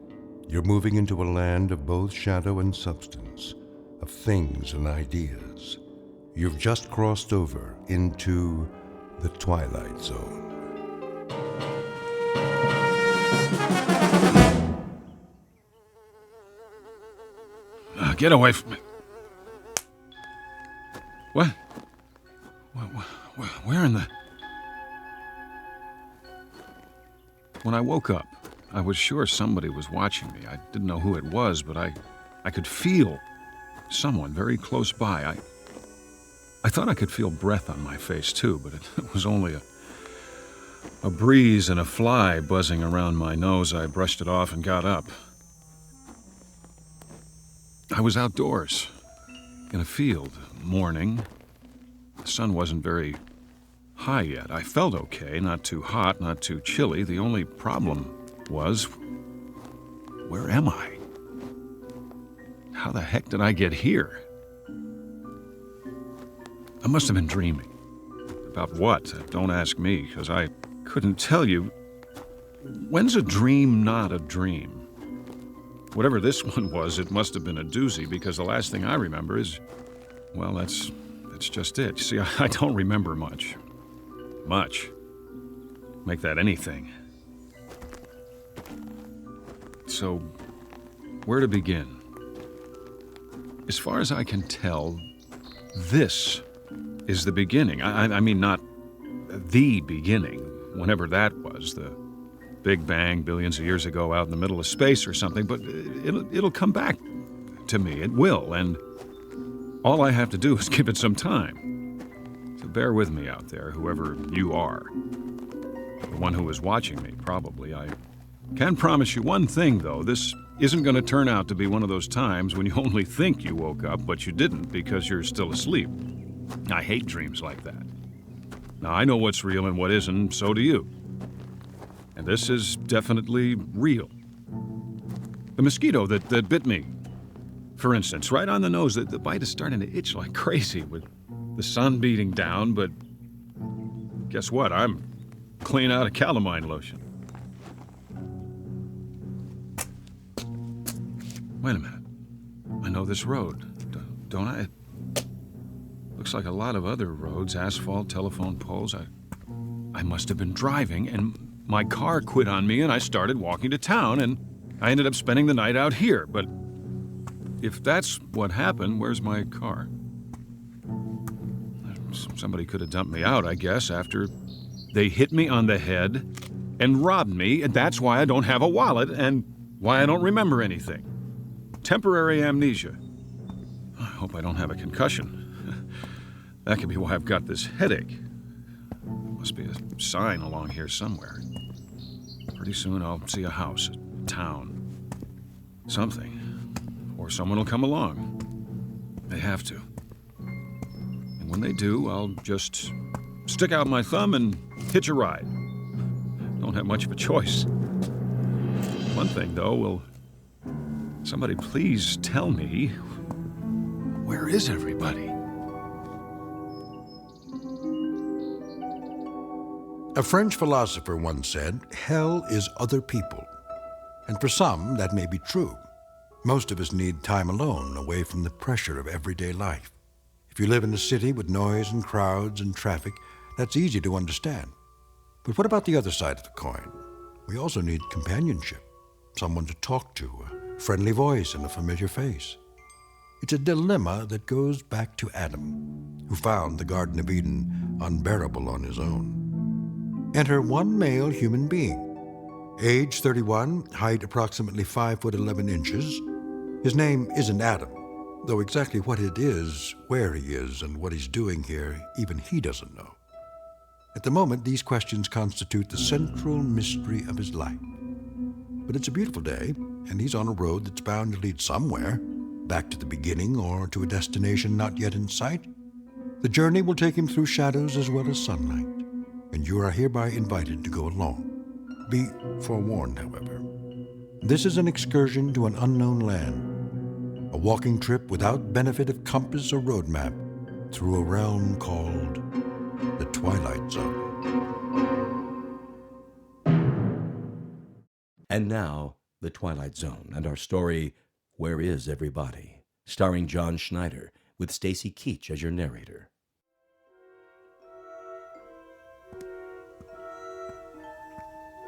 You're moving into a land of both shadow and substance, of things and ideas. You've just crossed over into the Twilight Zone. Get away from me. What? Where in the... When I woke up, I was sure somebody was watching me. I didn't know who it was, but I could feel someone very close by. I thought I could feel breath on my face, too, but it was only a breeze and a fly buzzing around my nose. I brushed it off and got up. I was outdoors, in a field, morning. The sun wasn't very high yet. I felt okay, not too hot, not too chilly. The only problem was, where am I? How the heck did I get here? I must have been dreaming. About what? Don't ask me, because I couldn't tell you. When's a dream not a dream? Whatever this one was, it must have been a doozy, because the last thing I remember is, well, that's just it. See, I don't remember much. Much. Make that anything. So, where to begin? As far as I can tell, this is the beginning. I mean, not the beginning, whenever that was, the Big Bang billions of years ago out in the middle of space or something, but it'll come back to me. It will, and all I have to do is give it some time. So bear with me out there, whoever you are. The one who is watching me, probably. I can promise you one thing, though. This isn't going to turn out to be one of those times when you only think you woke up, but you didn't because you're still asleep. I hate dreams like that. Now, I know what's real and what isn't, so do you. And this is definitely real. The mosquito that bit me, for instance, right on the nose, the bite is starting to itch like crazy with the sun beating down, but guess what? I'm clean out of calamine lotion. Wait a minute. I know this road, don't I? It looks like a lot of other roads, asphalt, telephone poles. I must have been driving, and my car quit on me, and I started walking to town, and I ended up spending the night out here. But if that's what happened, where's my car? Somebody could have dumped me out, I guess, after they hit me on the head and robbed me, and that's why I don't have a wallet and why I don't remember anything. Temporary amnesia. I hope I don't have a concussion. That could be why I've got this headache. Must be a sign along here somewhere. Pretty soon I'll see a house, a town, something. Or someone will come along. They have to. And when they do, I'll just stick out my thumb and hitch a ride. Don't have much of a choice. One thing, though, will somebody please tell me, where is everybody? A French philosopher once said, hell is other people. And for some, that may be true. Most of us need time alone, away from the pressure of everyday life. If you live in a city with noise and crowds and traffic, that's easy to understand. But what about the other side of the coin? We also need companionship, someone to talk to, a friendly voice and a familiar face. It's a dilemma that goes back to Adam, who found the Garden of Eden unbearable on his own. Enter one male human being. Age 31, height approximately 5'11". His name isn't Adam, though exactly what it is, where he is, and what he's doing here, even he doesn't know. At the moment, these questions constitute the central mystery of his life. But it's a beautiful day, and he's on a road that's bound to lead somewhere, back to the beginning or to a destination not yet in sight. The journey will take him through shadows as well as sunlight, and you are hereby invited to go along. Be forewarned, however. This is an excursion to an unknown land, a walking trip without benefit of compass or road map through a realm called the Twilight Zone. And now, the Twilight Zone and our story, Where Is Everybody? Starring John Schneider, with Stacy Keach as your narrator.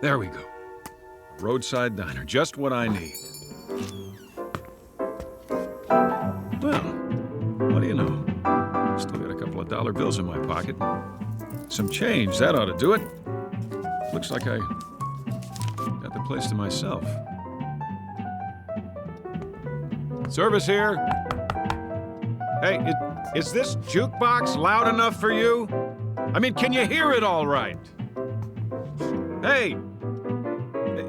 There we go. A roadside diner, just what I need. Well, what do you know? Still got a couple of dollar bills in my pocket. Some change, that ought to do it. Looks like I got the place to myself. Service here. Hey, is this jukebox loud enough for you? I mean, can you hear it all right? Hey,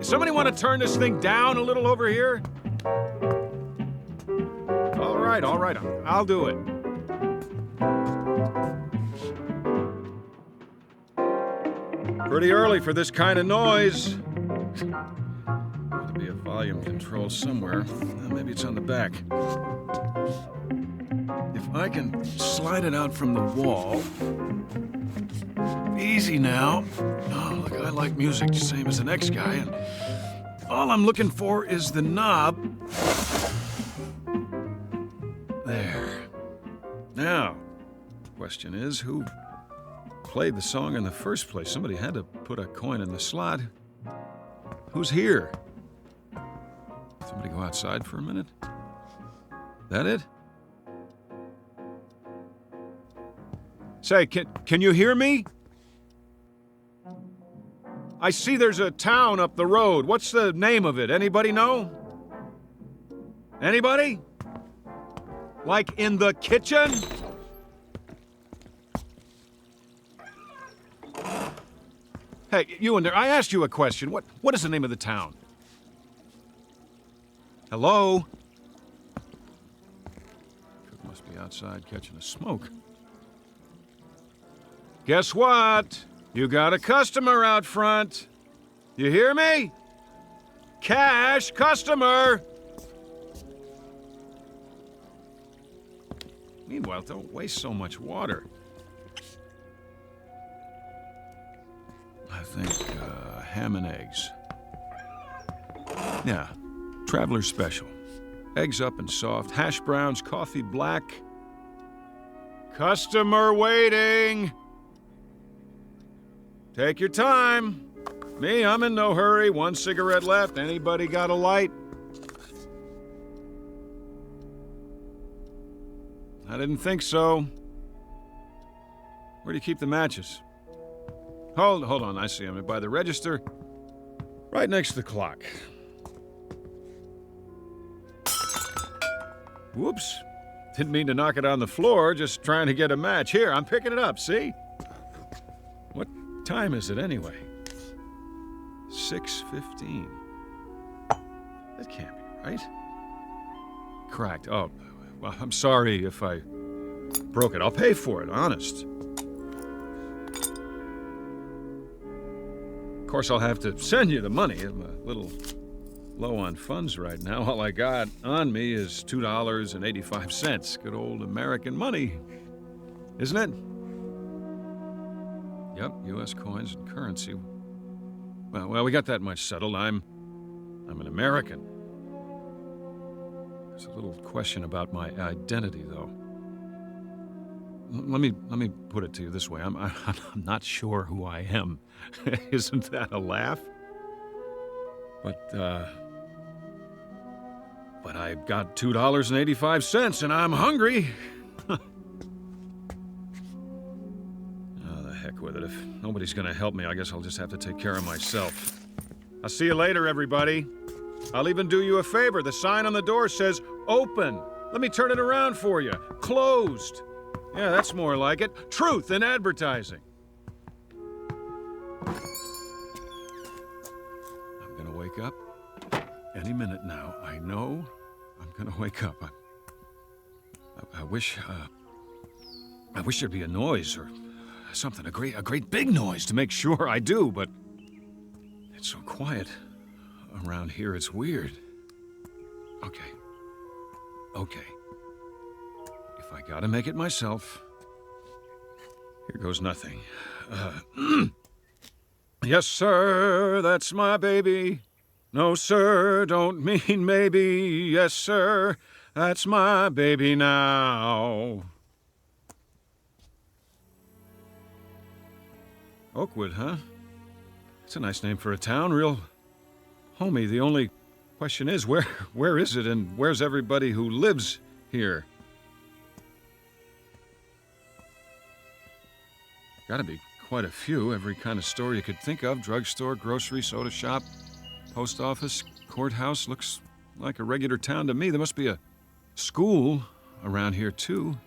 somebody want to turn this thing down a little over here? All right, I'll do it. Pretty early for this kind of noise. Ought to be a volume control somewhere. Maybe it's on the back. If I can slide it out from the wall. Easy now. Oh, look, I like music, same as the next guy, and all I'm looking for is the knob. There. Now, question is, who played the song in the first place? Somebody had to put a coin in the slot. Who's here? Somebody go outside for a minute? That it? Say, can you hear me? I see there's a town up the road. What's the name of it? Anybody know? Anybody? Like in the kitchen? Hey, you in there, I asked you a question. What is the name of the town? Hello? Cook must be outside catching a smoke. Guess what? You got a customer out front. You hear me? Cash customer. Meanwhile, don't waste so much water. I think ham and eggs. Yeah, traveler's special. Eggs up and soft, hash browns, coffee black. Customer waiting. Take your time. Me, I'm in no hurry. 1 cigarette left. Anybody got a light? I didn't think so. Where do you keep the matches? Hold on, I see them. By the register, right next to the clock. Whoops. Didn't mean to knock it on the floor, just trying to get a match. Here, I'm picking it up, see? What time is it anyway? 6:15. That can't be right. Cracked. Oh, well, I'm sorry if I broke it. I'll pay for it, honest. Of course, I'll have to send you the money. I'm a little low on funds right now. All I got on me is $2.85. Good old American money, isn't it? Yep, U.S. coins and currency. Well, we got that much settled. I'm an American. There's a little question about my identity, though. Let me put it to you this way. I'm not sure who I am. Isn't that a laugh? But I got $2.85 and I'm hungry. Oh, the heck with it. If nobody's gonna help me, I guess I'll just have to take care of myself. I'll see you later, everybody. I'll even do you a favor. The sign on the door says open. Let me turn it around for you. Closed. Yeah, that's more like it. Truth in advertising. I'm gonna wake up any minute now. I know I'm gonna wake up. I wish there'd be a noise or something, a great big noise to make sure I do, but it's so quiet around here, it's weird. Okay. If I gotta make it myself, here goes nothing. Yes, sir, that's my baby. No, sir, don't mean maybe. Yes, sir, that's my baby now. Oakwood, huh? It's a nice name for a town, real homey. The only question is, where is it and where's everybody who lives here? Gotta be quite a few. Every kind of store you could think of. Drugstore, grocery, soda shop, post office, courthouse. Looks like a regular town to me. There must be a school around here, too.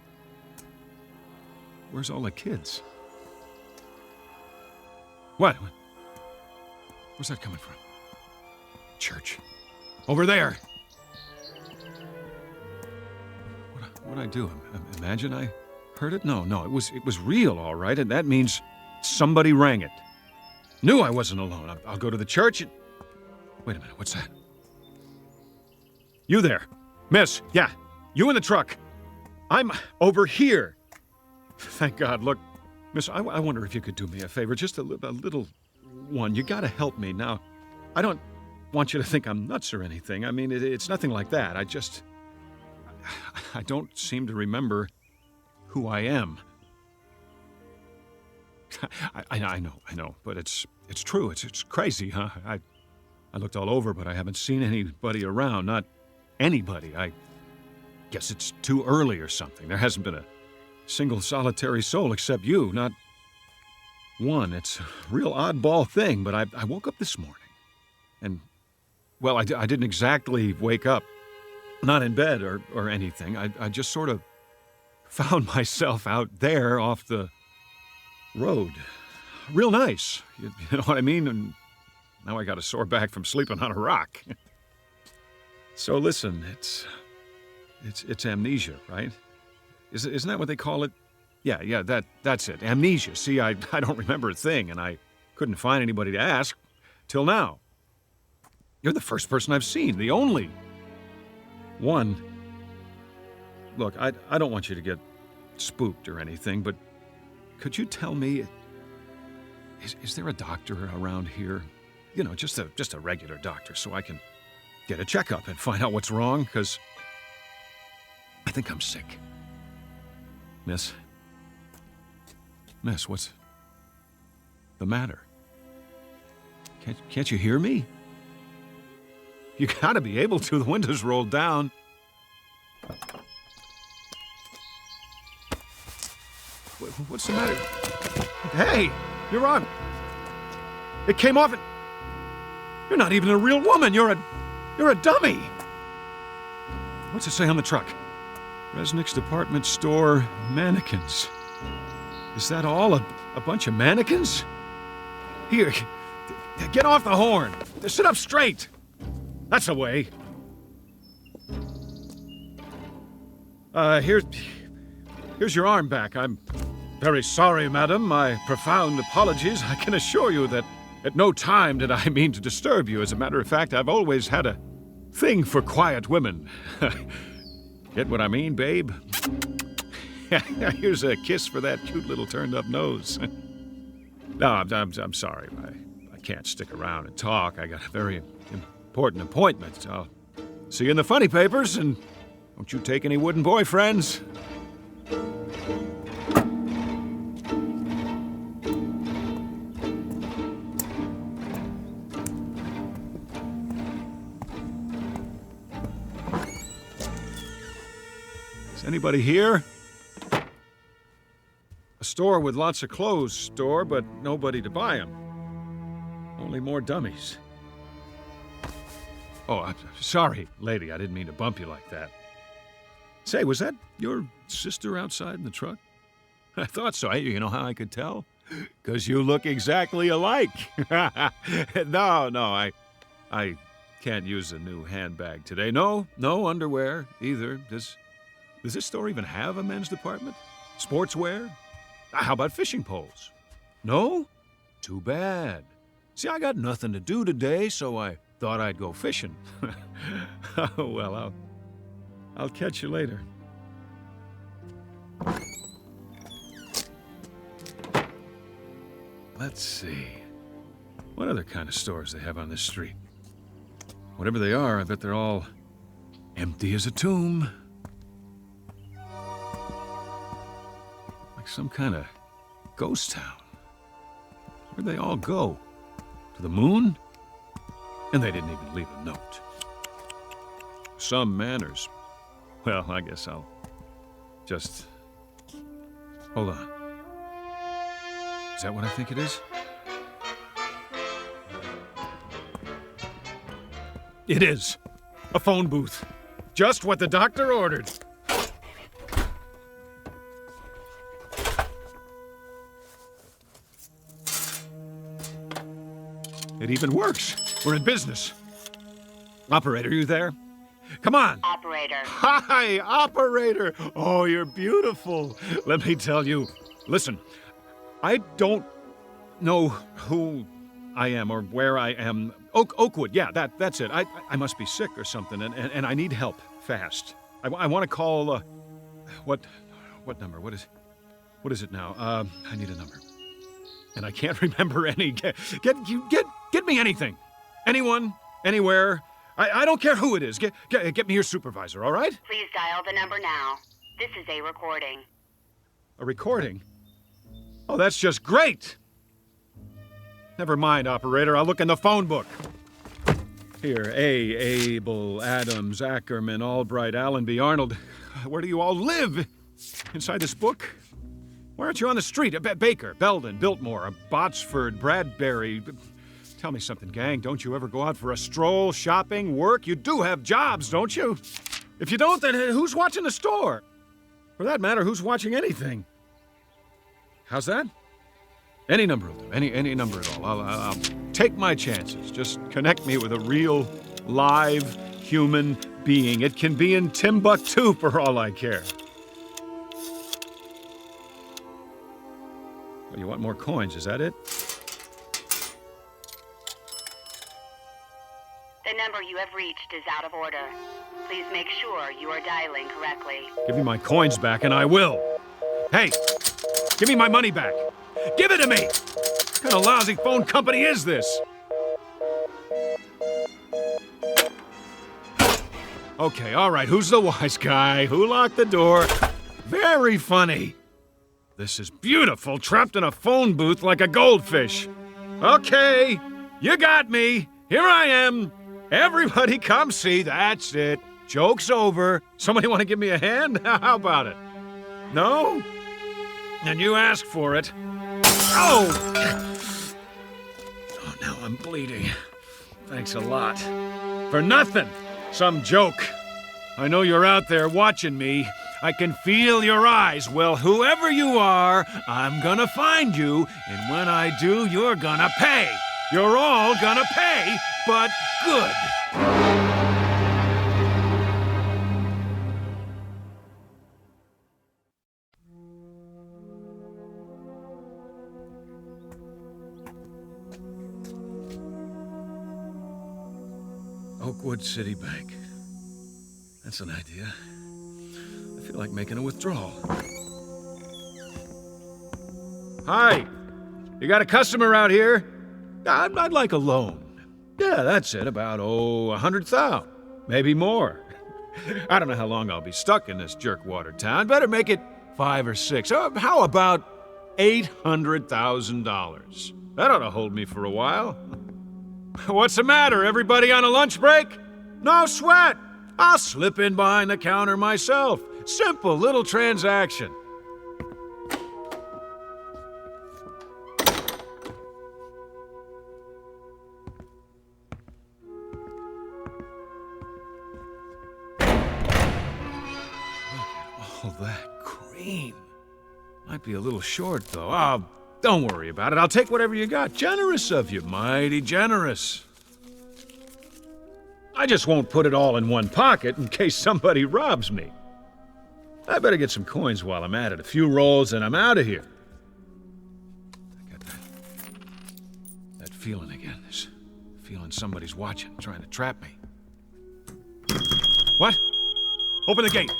Where's all the kids? What? Where's that coming from? Church. Over there! What'd I do? Imagine I heard it? No, it was real, all right, and that means somebody rang it. Knew I wasn't alone. I'll go to the church and... Wait a minute, what's that? You there. Miss, yeah, you in the truck. I'm over here. Thank God, look, Miss, I wonder if you could do me a favor, just a little one. You gotta help me now. I don't want you to think I'm nuts or anything. I mean, it's nothing like that. I don't seem to remember who I am. I know, but it's true. It's crazy, huh? I looked all over, but I haven't seen anybody around. Not anybody. I guess it's too early or something. There hasn't been a single solitary soul except you. Not one. It's a real oddball thing, but I woke up this morning. And, well, I didn't exactly wake up. Not in bed or anything. I just sort of found myself out there off the road. Real nice. You know what I mean? And now I got a sore back from sleeping on a rock. So listen, it's amnesia, right? Isn't that what they call it? Yeah, that's it. Amnesia. See, I don't remember a thing, and I couldn't find anybody to ask till now. You're the first person I've seen, the only one. Look, I don't want you to get spooked or anything, but could you tell me, is there a doctor around here? You know, just a regular doctor, so I can get a checkup and find out what's wrong, because I think I'm sick. Miss, what's the matter? Can't you hear me? You gotta be able to. The window's rolled down. What's the matter? Hey, you're wrong. It came off and... You're not even a real woman. You're a dummy. What's it say on the truck? Resnick's department store mannequins. Is that all? A bunch of mannequins? Here, get off the horn. Sit up straight. That's the way. Here's your arm back. I'm very sorry, madam. My profound apologies. I can assure you that at no time did I mean to disturb you. As a matter of fact, I've always had a thing for quiet women. Get what I mean, babe? Here's a kiss for that cute little turned-up nose. No, I'm sorry. I can't stick around and talk. I got a very important appointment. I'll see you in the funny papers, and don't you take any wooden boyfriends. Is anybody here? A store with lots of clothes store, but nobody to buy them. Only more dummies. Oh, I'm sorry, lady. I didn't mean to bump you like that. Say, was that your sister outside in the truck? I thought so. You know how I could tell? 'Cause you look exactly alike. No, I can't use a new handbag today. No underwear either. Does this store even have a men's department? Sportswear? How about fishing poles? No? Too bad. See, I got nothing to do today, so I thought I'd go fishing. Oh, well, I'll catch you later. Let's see. What other kind of stores they have on this street? Whatever they are, I bet they're all empty as a tomb. Like some kind of ghost town. Where'd they all go? To the moon? And they didn't even leave a note. Some manners. Well, I guess I'll just... Hold on. Is that what I think it is? It is. A phone booth. Just what the doctor ordered. It even works. We're in business. Operator, you there? Come on. Operator. Hi, operator. Oh, you're beautiful. Let me tell you. Listen, I don't know who I am or where I am. Oakwood, yeah, that's it. I must be sick or something, and I need help fast. I want to call, what number? What What is it now? I need a number. And I can't remember any. Get me anything. Anyone, anywhere. I don't care who it is. Get me your supervisor, all right? Please dial the number now. This is a recording. A recording? Oh, that's just great! Never mind, operator. I'll look in the phone book. Here, Abel, Adams, Ackerman, Albright, Allenby, Arnold. Where do you all live? Inside this book? Why aren't you on the street? Baker, Belden, Biltmore, Botsford, Bradbury. Tell me something, gang. Don't you ever go out for a stroll, shopping, work? You do have jobs, don't you? If you don't, then who's watching the store? For that matter, who's watching anything? How's that? Any number of them, any number at all. I'll take my chances. Just connect me with a real, live, human being. It can be in Timbuktu for all I care. Well, you want more coins, is that it? The number you have reached is out of order. Please make sure you are dialing correctly. Give me my coins back and I will. Hey, give me my money back. Give it to me! What kind of lousy phone company is this? Okay, all right, who's the wise guy? Who locked the door? Very funny. This is beautiful, trapped in a phone booth like a goldfish. Okay, you got me. Here I am. Everybody come see. That's it. Joke's over. Somebody want to give me a hand? How about it? No? And you asked for it. Oh! Oh, now I'm bleeding. Thanks a lot. For nothing. Some joke. I know you're out there watching me. I can feel your eyes. Well, whoever you are, I'm gonna find you. And when I do, you're gonna pay. You're all gonna pay, but good. Oakwood City Bank. That's an idea. I feel like making a withdrawal. Hi! You got a customer out here? I'd like a loan. Yeah, that's it. About, $100,000. Maybe more. I don't know how long I'll be stuck in this jerkwater town. Better make it 5 or 6. How about $800,000? That ought to hold me for a while. What's the matter? Everybody on a lunch break? No sweat. I'll slip in behind the counter myself. Simple little transaction. All that cream. Might be a little short, though. Oh, don't worry about it. I'll take whatever you got. Generous of you. Mighty generous. I just won't put it all in one pocket in case somebody robs me. I better get some coins while I'm at it. A few rolls and I'm out of here. I got that feeling again. This feeling somebody's watching, trying to trap me. What? Open the gate.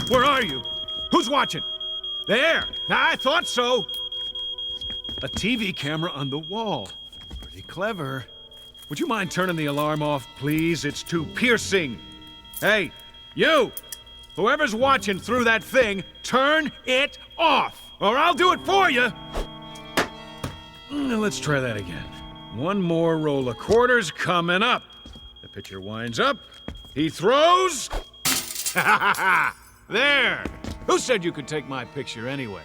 Where are you? Who's watching? There! I thought so! A TV camera on the wall. Pretty clever. Would you mind turning the alarm off, please? It's too piercing. Hey, you! Whoever's watching through that thing, turn it off, or I'll do it for you! Let's try that again. One more roll of quarters coming up. The pitcher winds up. He throws. There! Who said you could take my picture anyway?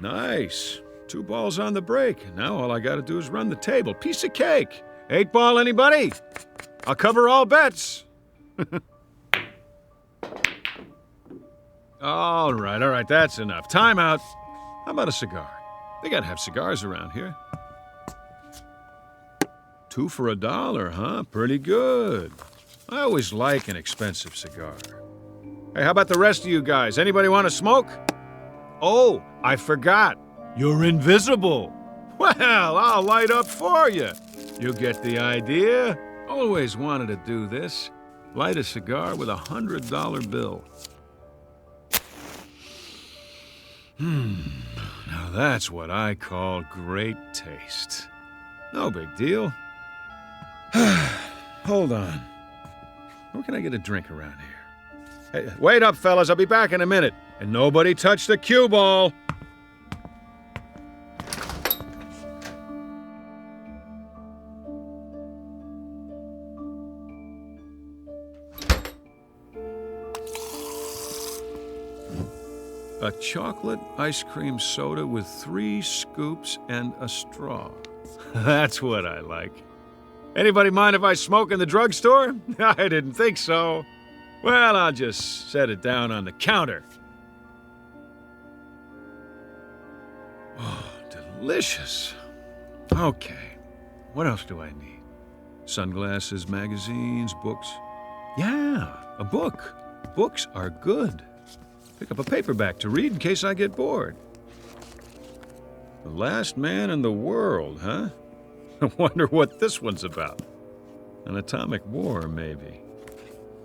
Nice. 2 balls on the break. Now all I gotta do is run the table. Piece of cake. 8 ball, anybody? I'll cover all bets. All right, that's enough. Time out. How about a cigar? They gotta have cigars around here. 2 for $1, huh? Pretty good. I always like an expensive cigar. Hey, how about the rest of you guys? Anybody want to smoke? Oh, I forgot. You're invisible. Well, I'll light up for you. You get the idea? Always wanted to do this. Light a cigar with $100 bill. Now that's what I call great taste. No big deal. Hold on. Where can I get a drink around here? Hey, wait up, fellas. I'll be back in a minute. And nobody touch the cue ball. A chocolate ice cream soda with 3 scoops and a straw. That's what I like. Anybody mind if I smoke in the drugstore? I didn't think so. Well, I'll just set it down on the counter. Oh, delicious. Okay, what else do I need? Sunglasses, magazines, books. Yeah, a book. Books are good. Pick up a paperback to read in case I get bored. The Last Man in the World, huh? I wonder what this one's about. An atomic war, maybe.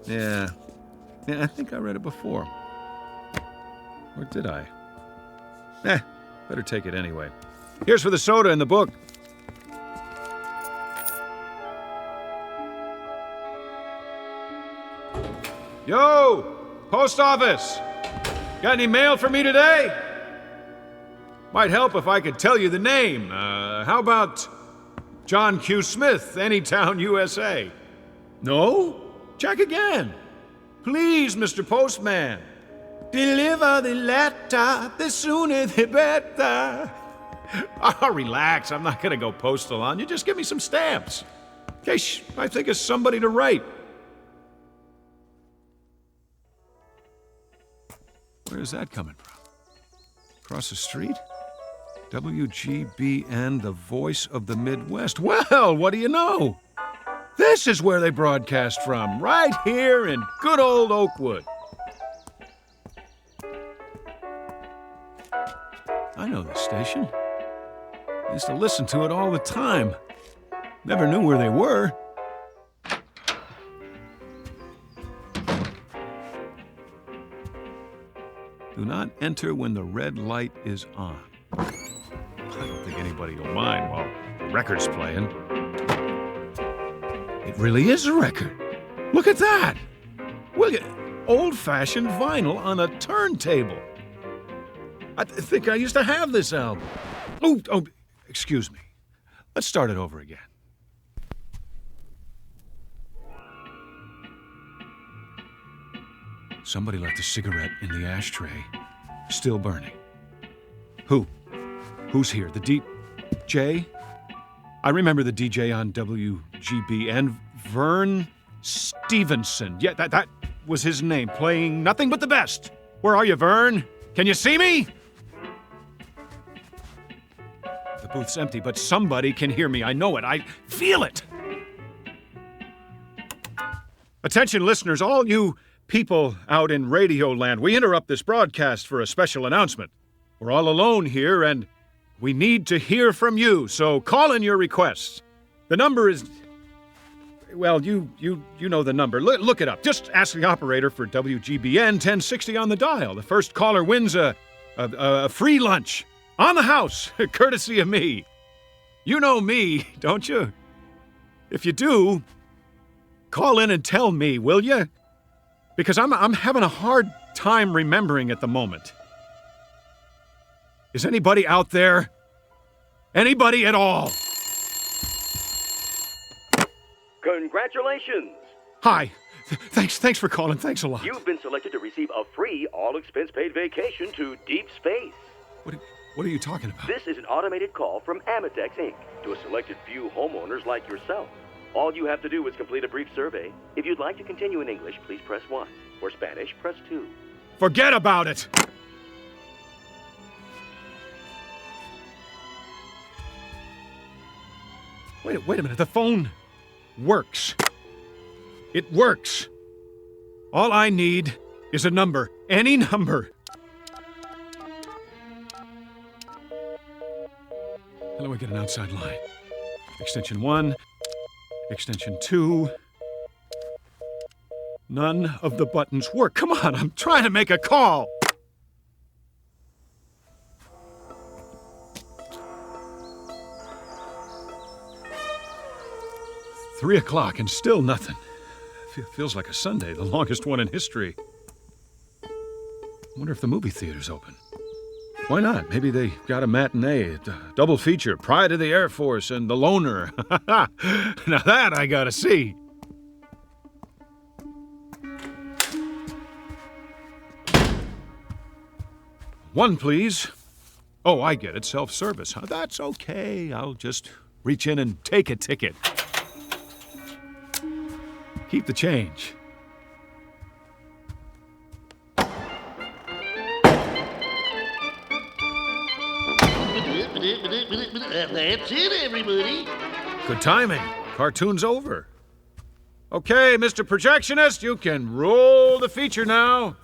Yeah, I think I read it before. Or did I? Better take it anyway. Here's for the soda and the book. Yo! Post office! Got any mail for me today? Might help if I could tell you the name. How about John Q. Smith, Anytown, USA? No? Check again. Please, Mr. Postman. Deliver the letter, the sooner the better. Oh, relax. I'm not going to go postal on you. Just give me some stamps. In case I think of somebody to write. Where's that coming from? Across the street? WGBN, the voice of the Midwest. Well, what do you know? This is where they broadcast from, right here in good old Oakwood. I know this station. I used to listen to it all the time. Never knew where they were. Do not enter when the red light is on. I don't think anybody will mind while the record's playing. It really is a record. Look at that! Will you? Old-fashioned vinyl on a turntable. I think I used to have this album. Oh, excuse me. Let's start it over again. Somebody left a cigarette in the ashtray, still burning. Who? Who's here? The DJ? I remember the DJ on WGBN, Vern Stevenson. Yeah, that was his name, playing nothing but the best. Where are you, Vern? Can you see me? The booth's empty, but somebody can hear me. I know it. I feel it. Attention, listeners, all you people out in Radio Land, we interrupt this broadcast for a special announcement. We're all alone here, and we need to hear from you, so call in your requests. The number is... Well, you know the number. Look it up. Just ask the operator for WGBN 1060 on the dial. The first caller wins a free lunch on the house, courtesy of me. You know me, don't you? If you do, call in and tell me, will you? Because I'm having a hard time remembering at the moment. Is anybody out there? Anybody at all? Congratulations! Hi. Thanks for calling. Thanks a lot. You've been selected to receive a free, all-expense-paid vacation to deep space. What are you talking about? This is an automated call from Amitex, Inc. to a selected few homeowners like yourself. All you have to do is complete a brief survey. If you'd like to continue in English, please press 1. For Spanish, press 2. Forget about it! Wait a minute. The phone works. It works. All I need is a number. Any number. do I get an outside line? Extension 1, extension 2. None of the buttons work. Come on, I'm trying to make a call. Three o'clock and still nothing. Feels like a Sunday, the longest one in history. Wonder if the movie theater's open. Why not? Maybe they got a matinee, a double feature, Pride of the Air Force and The Loner. Now that I gotta see. One, please. Oh, I get it. Self-service, huh? That's okay. I'll just reach in and take a ticket. Keep the change. That's it, everybody. Good timing. Cartoon's over. Okay, Mr. Projectionist, you can roll the feature now.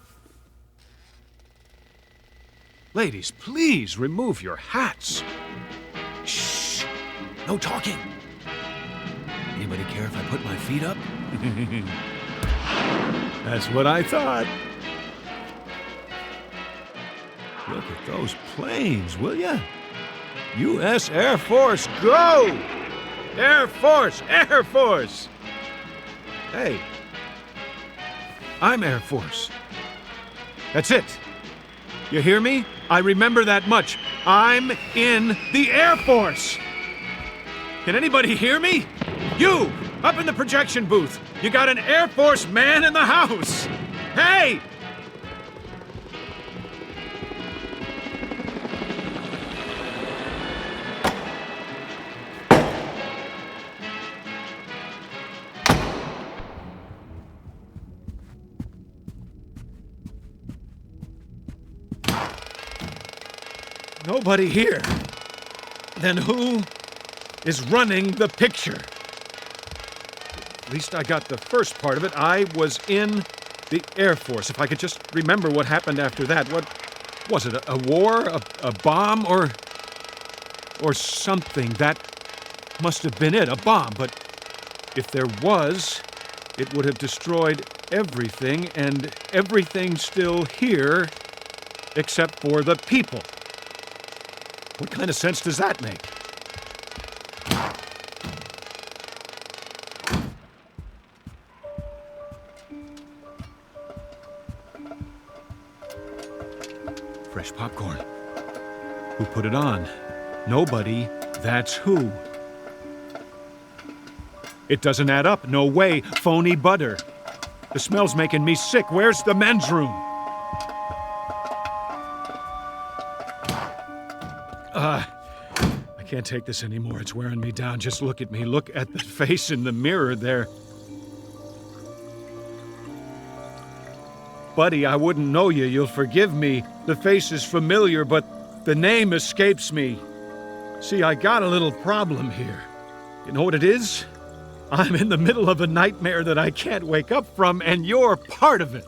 Ladies, please remove your hats. Shh. No talking. Anybody care if I put my feet up? That's what I thought. Look at those planes, will ya? U.S. Air Force, go! Air Force, Air Force! Hey, I'm Air Force. That's it. You hear me? I remember that much. I'm in the Air Force. Can anybody hear me? You, up in the projection booth. You got an Air Force man in the house. Hey! Nobody here. Then who is running the picture? At least I got the first part of it. I was in the Air Force. If I could just remember what happened after that. What was it? A war? A bomb? Or something? That must have been it. A bomb. But if there was, it would have destroyed everything, and everything's still here except for the people. What kind of sense does that make? Fresh popcorn. Who put it on? Nobody. That's who. It doesn't add up. No way. Phony butter. The smell's making me sick. Where's the men's room? I can't take this anymore. It's wearing me down. Just look at me. Look at the face in the mirror there. Buddy, I wouldn't know you. You'll forgive me. The face is familiar, but the name escapes me. See, I got a little problem here. You know what it is? I'm in the middle of a nightmare that I can't wake up from, and you're part of it.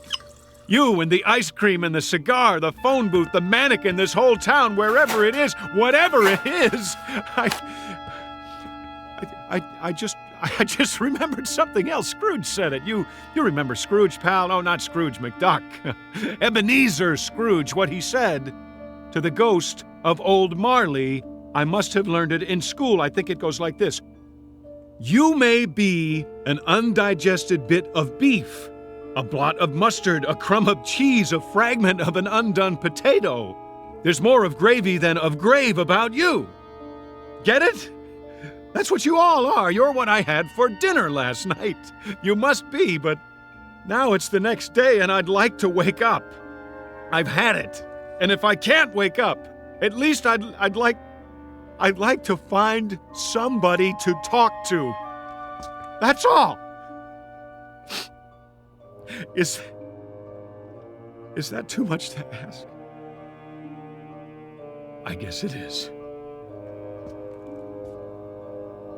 You and the ice cream and the cigar, the phone booth, the mannequin, this whole town, wherever it is, whatever it is, I just remembered something else. Scrooge said it. You remember Scrooge, pal? No, not Scrooge McDuck. Ebenezer Scrooge, what he said to the ghost of old Marley. I must have learned it in school. I think it goes like this. You may be an undigested bit of beef, a blot of mustard, a crumb of cheese, a fragment of an undone potato. There's more of gravy than of grave about you. Get it? That's what you all are. You're what I had for dinner last night. You must be, but now it's the next day and I'd like to wake up. I've had it. And if I can't wake up, at least I'd like to find somebody to talk to. That's all. Is that too much to ask? I guess it is.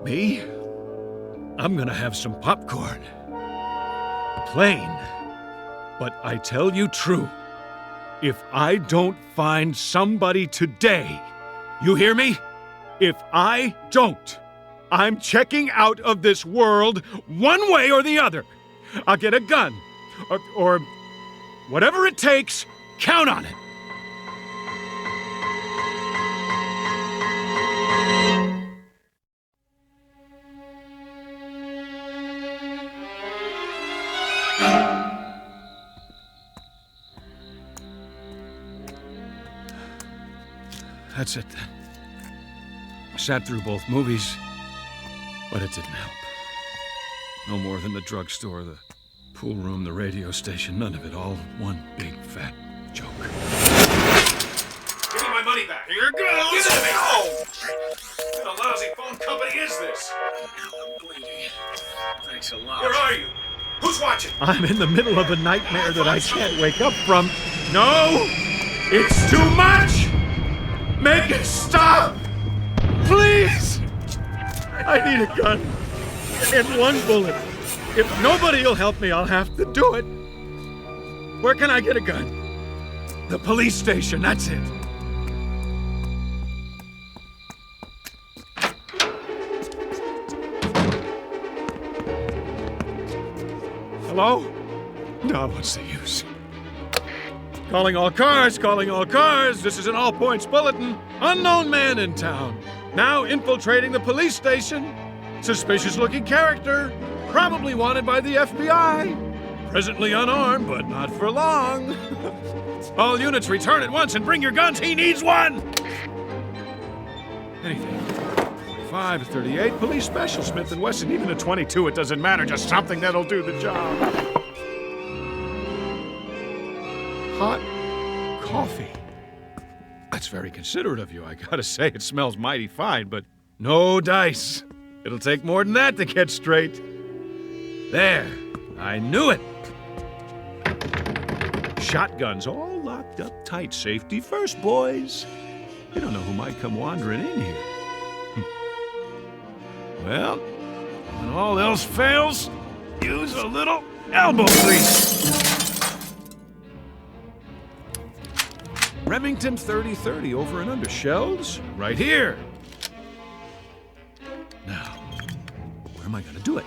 Me? I'm gonna have some popcorn. Plain. But I tell you true, if I don't find somebody today, you hear me? If I don't, I'm checking out of this world one way or the other. I'll get a gun, or whatever it takes, count on it. That's it then. I sat through both movies, but it didn't help. No more than the drugstore, the pool room, the radio station, none of it. All one big fat joke. Give me my money back. Here goes. Give it to me. Oh! What a lousy phone company is this? I'm bleeding. Thanks a lot. Where are you? Who's watching? I'm in the middle of a nightmare that I can't wake up from. No! It's too much! Make it stop! Please! I need a gun. And one bullet. If nobody will help me, I'll have to do it. Where can I get a gun? The police station, that's it. Hello? No, what's the use? Calling all cars, calling all cars. This is an all-points bulletin. Unknown man in town. Now infiltrating the police station. Suspicious-looking character. Probably wanted by the FBI. Presently unarmed, but not for long. All units return at once and bring your guns. He needs one! Anything. 45, 38, police special, Smith & Wesson. Even a 22, it doesn't matter. Just something that'll do the job. Hot coffee. That's very considerate of you. I gotta say, it smells mighty fine, but no dice. It'll take more than that to get straight. There. I knew it. Shotguns all locked up tight. Safety first, boys. You don't know who might come wandering in here. Well, when all else fails, use a little elbow grease. Remington 30-30 over and under. Shells right here. Now, where am I going to do it?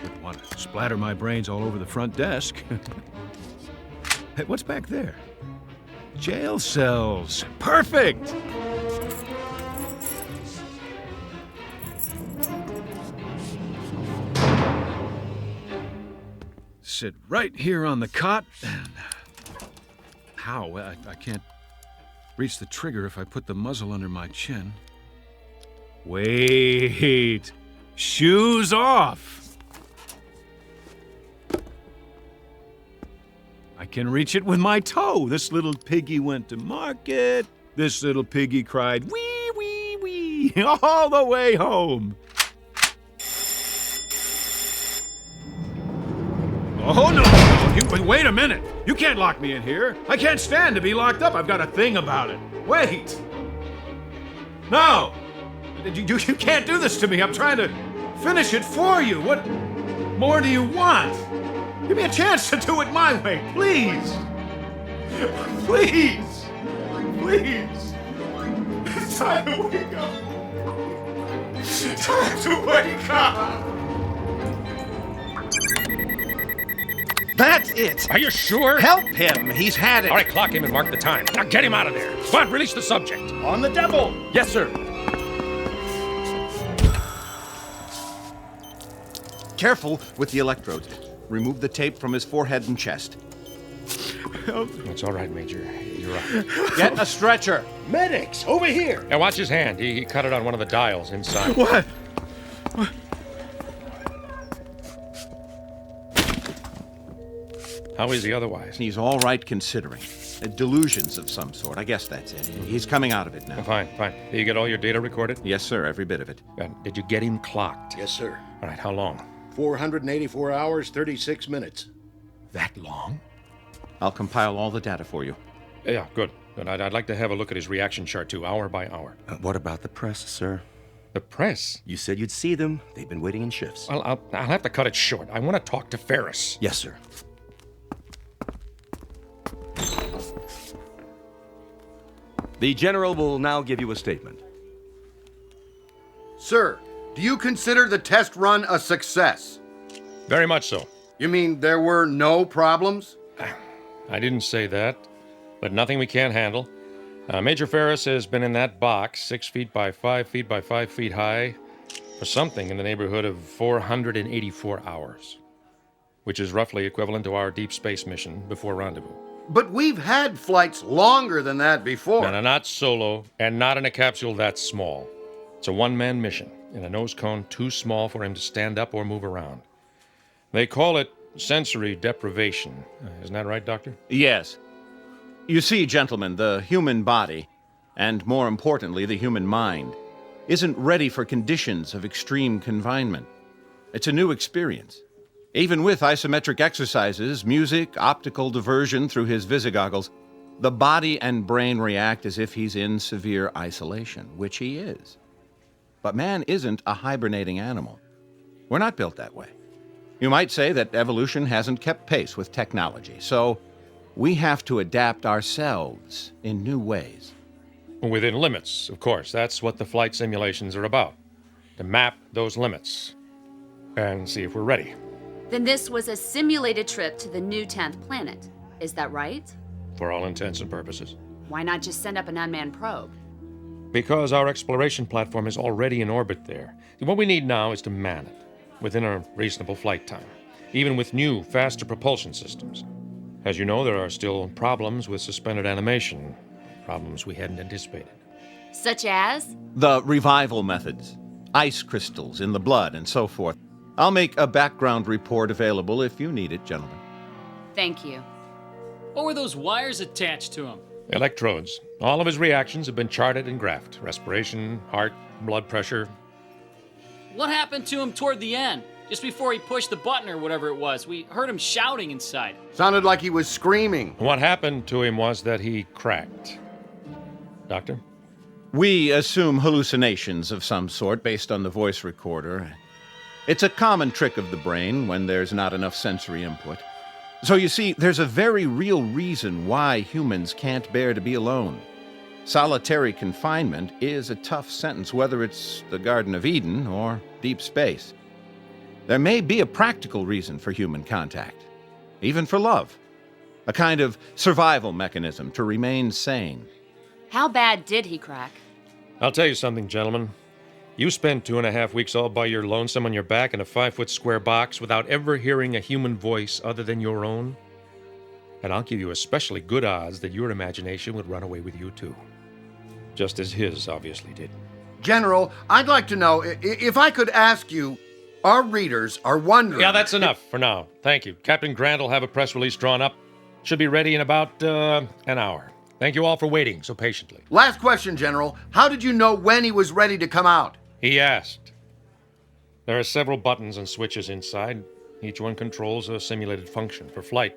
Wouldn't want to splatter my brains all over the front desk. Hey, what's back there? Jail cells. Perfect! Sit right here on the cot and... How? I can't reach the trigger if I put the muzzle under my chin. Wait. Shoes off. I can reach it with my toe. This little piggy went to market. This little piggy cried, wee, wee, wee, all the way home. Oh, no. Wait a minute. You can't lock me in here. I can't stand to be locked up. I've got a thing about it. Wait. No. You can't do this to me. I'm trying to finish it for you. What more do you want? Give me a chance to do it my way, please. Please. Please. It's time to wake up. Time to wake up. That's it. Are you sure? Help him. He's had it. All right, clock him and mark the time. Now get him out of there. Come on, release the subject. On the devil. Yes, sir. Careful with the electrodes. Remove the tape from his forehead and chest. It's all right, Major. You're right. Get a stretcher. Medics, over here. Now watch his hand. He cut it on one of the dials inside. What? How is he otherwise? He's all right considering. Delusions of some sort. I guess that's it. He's coming out of it now. Fine. Did you get all your data recorded? Yes, sir. Every bit of it. Did you get him clocked? Yes, sir. All right, how long? 484 hours, 36 minutes. That long? I'll compile all the data for you. Yeah, good. And I'd like to have a look at his reaction chart, too, hour by hour. What about the press, sir? The press? You said you'd see them. They've been waiting in shifts. Well, I'll have to cut it short. I want to talk to Ferris. Yes, sir. The General will now give you a statement. Sir, do you consider the test run a success? Very much so. You mean there were no problems? I didn't say that, but nothing we can't handle. Major Ferris has been in that box, 6 feet by 5 feet by 5 feet high, for something in the neighborhood of 484 hours, which is roughly equivalent to our deep space mission before rendezvous. But we've had flights longer than that before. No, not solo, and not in a capsule that small. It's a one-man mission, in a nose cone too small for him to stand up or move around. They call it sensory deprivation. Isn't that right, Doctor? Yes. You see, gentlemen, the human body, and more importantly, the human mind, isn't ready for conditions of extreme confinement. It's a new experience. Even with isometric exercises, music, optical diversion through his visigoggles, the body and brain react as if he's in severe isolation, which he is. But man isn't a hibernating animal. We're not built that way. You might say that evolution hasn't kept pace with technology, so we have to adapt ourselves in new ways. Within limits, of course. That's what the flight simulations are about. To map those limits and see if we're ready. Then this was a simulated trip to the new 10th planet. Is that right? For all intents and purposes. Why not just send up an unmanned probe? Because our exploration platform is already in orbit there. What we need now is to man it, within a reasonable flight time, even with new, faster propulsion systems. As you know, there are still problems with suspended animation, problems we hadn't anticipated. Such as? The revival methods, ice crystals in the blood, and so forth. I'll make a background report available if you need it, gentlemen. Thank you. What were those wires attached to him? Electrodes. All of his reactions have been charted and graphed. Respiration, heart, blood pressure. What happened to him toward the end? Just before he pushed the button or whatever it was. We heard him shouting inside. Sounded like he was screaming. What happened to him was that he cracked. Doctor? We assume hallucinations of some sort based on the voice recorder. It's a common trick of the brain when there's not enough sensory input. So you see, there's a very real reason why humans can't bear to be alone. Solitary confinement is a tough sentence, whether it's the Garden of Eden or deep space. There may be a practical reason for human contact, even for love. A kind of survival mechanism to remain sane. How bad did he crack? I'll tell you something, gentlemen. You spend 2.5 weeks all by your lonesome on your back in a 5-foot square box without ever hearing a human voice other than your own, and I'll give you especially good odds that your imagination would run away with you too. Just as his obviously did. General, I'd like to know, if I could ask you, our readers are wondering... Yeah, that's enough for now. Thank you. Captain Grant will have a press release drawn up. Should be ready in about an hour. Thank you all for waiting so patiently. Last question, General. How did you know when he was ready to come out? He asked. There are several buttons and switches inside. Each one controls a simulated function for flight.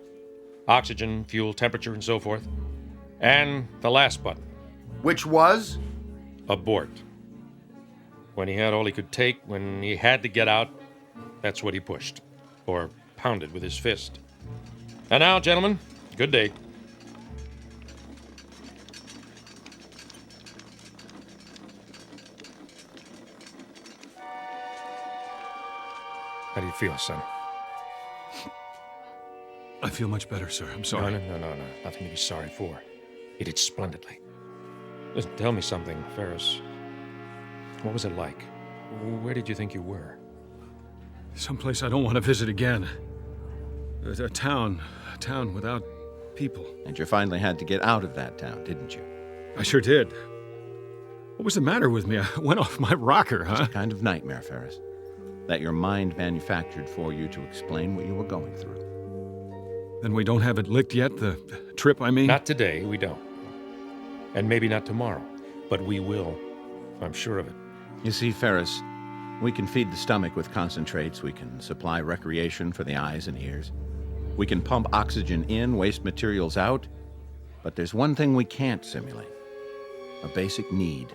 Oxygen, fuel, temperature, and so forth. And the last button. Which was? Abort. When he had all he could take, when he had to get out, that's what he pushed. Or pounded with his fist. And now, gentlemen, good day. How do you feel, son? I feel much better, sir. I'm sorry. No. Nothing to be sorry for. You did splendidly. Listen, tell me something, Ferris. What was it like? Where did you think you were? Someplace I don't want to visit again. A town without people. And you finally had to get out of that town, didn't you? I sure did. What was the matter with me? I went off my rocker, huh? It's a kind of nightmare, Ferris, that your mind manufactured for you to explain what you were going through. Then we don't have it licked yet, the trip, I mean? Not today, we don't. And maybe not tomorrow, but we will. I'm sure of it. You see, Ferris, we can feed the stomach with concentrates, we can supply recreation for the eyes and ears, we can pump oxygen in, waste materials out, but there's one thing we can't simulate. A basic need.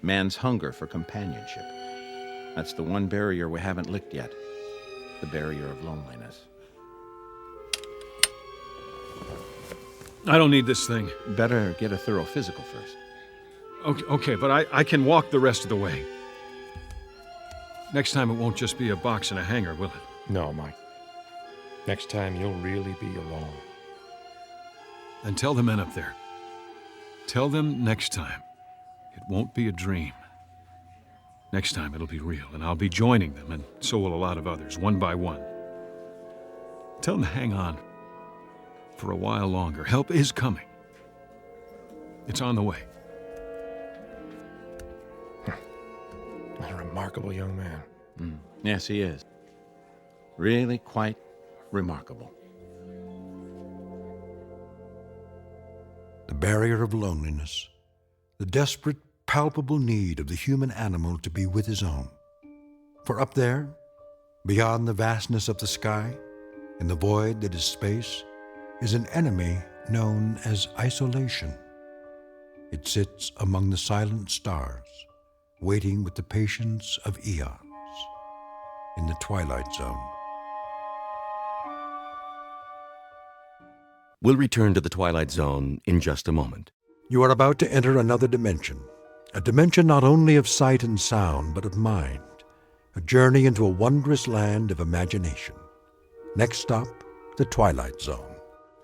Man's hunger for companionship. That's the one barrier we haven't licked yet. The barrier of loneliness. I don't need this thing. Better get a thorough physical first. Okay, but I can walk the rest of the way. Next time it won't just be a box and a hanger, will it? No, Mike. Next time you'll really be alone. Then tell the men up there. Tell them next time it won't be a dream. Next time it'll be real, and I'll be joining them, and so will a lot of others, one by one. Tell them to hang on for a while longer. Help is coming. It's on the way. What a remarkable young man. Yes, he is. Really quite remarkable. The barrier of loneliness, the desperate, palpable need of the human animal to be with his own. For up there, beyond the vastness of the sky, in the void that is space, is an enemy known as isolation. It sits among the silent stars, waiting with the patience of eons, in the Twilight Zone. We'll return to the Twilight Zone in just a moment. You are about to enter another dimension, a dimension not only of sight and sound, but of mind, a journey into a wondrous land of imagination. Next stop, the Twilight Zone.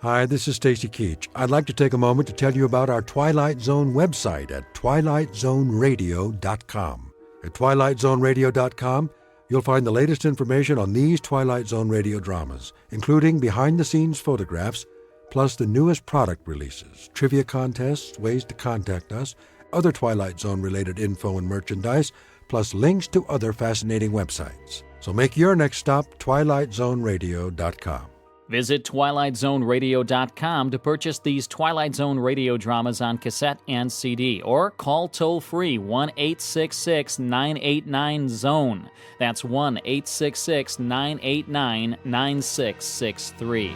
Hi, this is Stacy Keach. I'd like to take a moment to tell you about our Twilight Zone website at twilightzoneradio.com. At twilightzoneradio.com, you'll find the latest information on these Twilight Zone radio dramas, including behind-the-scenes photographs, plus the newest product releases, trivia contests, ways to contact us, other Twilight Zone-related info and merchandise, plus links to other fascinating websites. So make your next stop twilightzoneradio.com. Visit twilightzoneradio.com to purchase these Twilight Zone radio dramas on cassette and CD, or call toll-free 1-866-989-ZONE. That's 1-866-989-9663.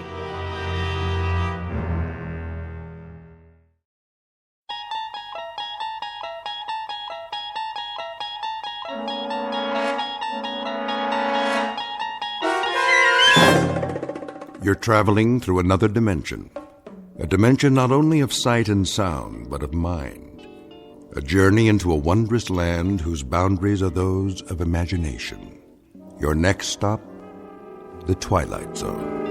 You're traveling through another dimension, a dimension not only of sight and sound, but of mind, a journey into a wondrous land whose boundaries are those of imagination. Your next stop, the Twilight Zone.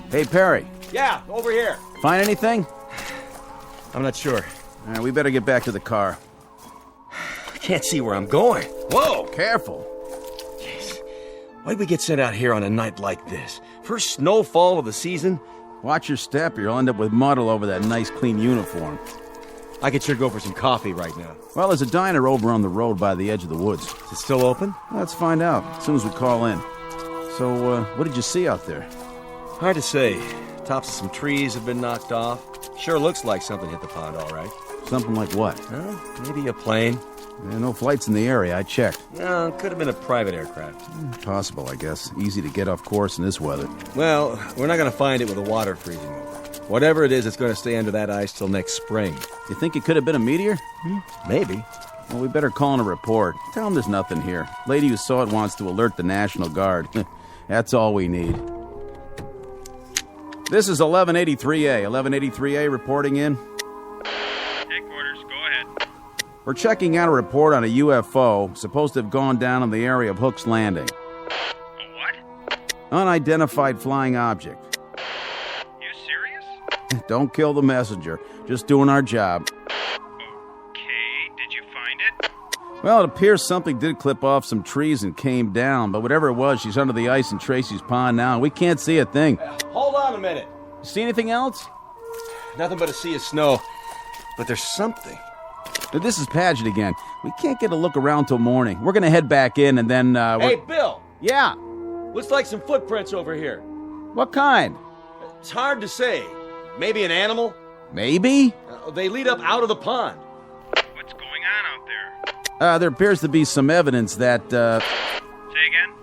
Hey, Perry. Yeah, over here. Find anything? I'm not sure. All right, we better get back to the car. I can't see where I'm going. Whoa! Careful. Jeez. Why'd we get sent out here on a night like this? First snowfall of the season? Watch your step or you'll end up with mud all over that nice, clean uniform. I could sure go for some coffee right now. Well, there's a diner over on the road by the edge of the woods. Is it still open? Let's find out as soon as we call in. So, what did you see out there? Hard to say. Tops of some trees have been knocked off. Sure looks like something hit the pond, all right. Something like what? Maybe a plane. Yeah, no flights in the area. I checked. No, could have been a private aircraft. Possible, I guess. Easy to get off course in this weather. Well, we're not going to find it with the water freezing over. Whatever it is, it's going to stay under that ice till next spring. You think it could have been a meteor? Maybe. Well, we better call in a report. Tell them there's nothing here. Lady who saw it wants to alert the National Guard. That's all we need. This is 1183A. 1183A reporting in. Headquarters, go ahead. We're checking out a report on a UFO supposed to have gone down in the area of Hook's Landing. A what? Unidentified flying object. You serious? Don't kill the messenger. Just doing our job. Okay, did you find it? Well, it appears something did clip off some trees and came down, but whatever it was, she's under the ice in Tracy's Pond now, and we can't see a thing. Hold on a minute. See anything else? Nothing but a sea of snow. But there's something. This is Paget again. We can't get a look around till morning. We're gonna head back in and then, Hey, Bill! Yeah? Looks like some footprints over here. What kind? It's hard to say. Maybe an animal? Maybe? They lead up out of the pond. What's going on out there? There appears to be some evidence that, Say again?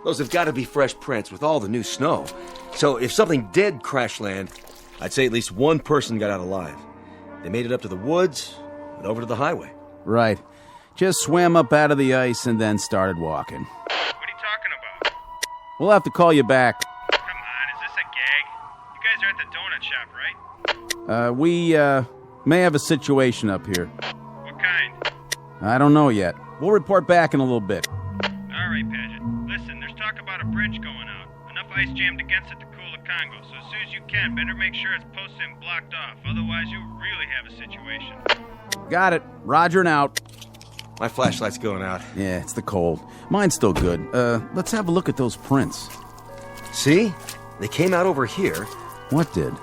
Those have got to be fresh prints with all the new snow. So if something did crash land, I'd say at least one person got out alive. They made it up to the woods and over to the highway. Right. Just swam up out of the ice and then started walking. What are you talking about? We'll have to call you back. Come on, is this a gag? that shop, right? We may have a situation up here. What kind? I don't know yet. We'll report back in a little bit. All right, Paget. Listen, there's talk about a bridge going out. Enough ice jammed against it to cool the Congo, so as soon as you can, better make sure it's posted and blocked off. Otherwise, you'll really have a situation. Got it. Roger and out. My flashlight's going out. Yeah, it's the cold. Mine's still good. Let's have a look at those prints. See? They came out over here. What did?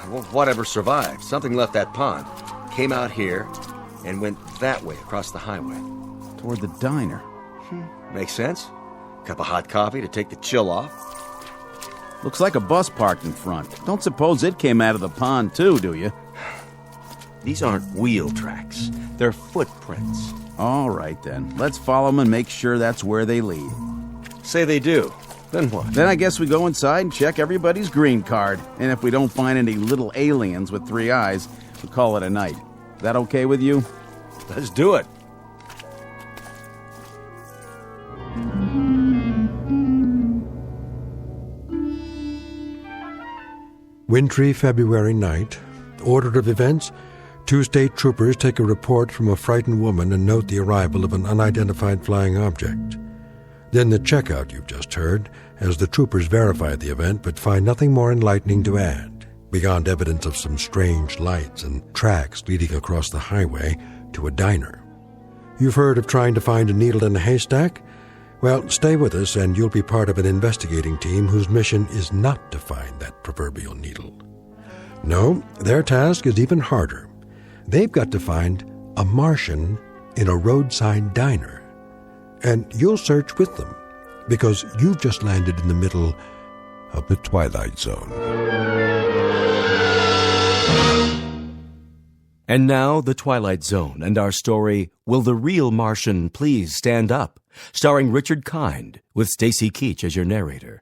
Well, whatever survived. Something left that pond. Came out here and went that way across the highway. Toward the diner. Makes sense. Cup of hot coffee to take the chill off. Looks like a bus parked in front. Don't suppose it came out of the pond too, do you? These aren't wheel tracks. They're footprints. All right, then. Let's follow them and make sure that's where they lead. Say they do. Then what? Then I guess we go inside and check everybody's green card. And if we don't find any little aliens with 3 eyes, we call it a night. That okay with you? Let's do it. Wintry February night. Order of events: 2 state troopers take a report from a frightened woman and note the arrival of an unidentified flying object. Then the checkout you've just heard, as the troopers verify the event but find nothing more enlightening to add, beyond evidence of some strange lights and tracks leading across the highway to a diner. You've heard of trying to find a needle in a haystack? Well, stay with us and you'll be part of an investigating team whose mission is not to find that proverbial needle. No, their task is even harder. They've got to find a Martian in a roadside diner. And you'll search with them, because you've just landed in the middle of the Twilight Zone. And now, The Twilight Zone and our story, Will the Real Martian Please Stand Up? Starring Richard Kind, with Stacy Keach as your narrator.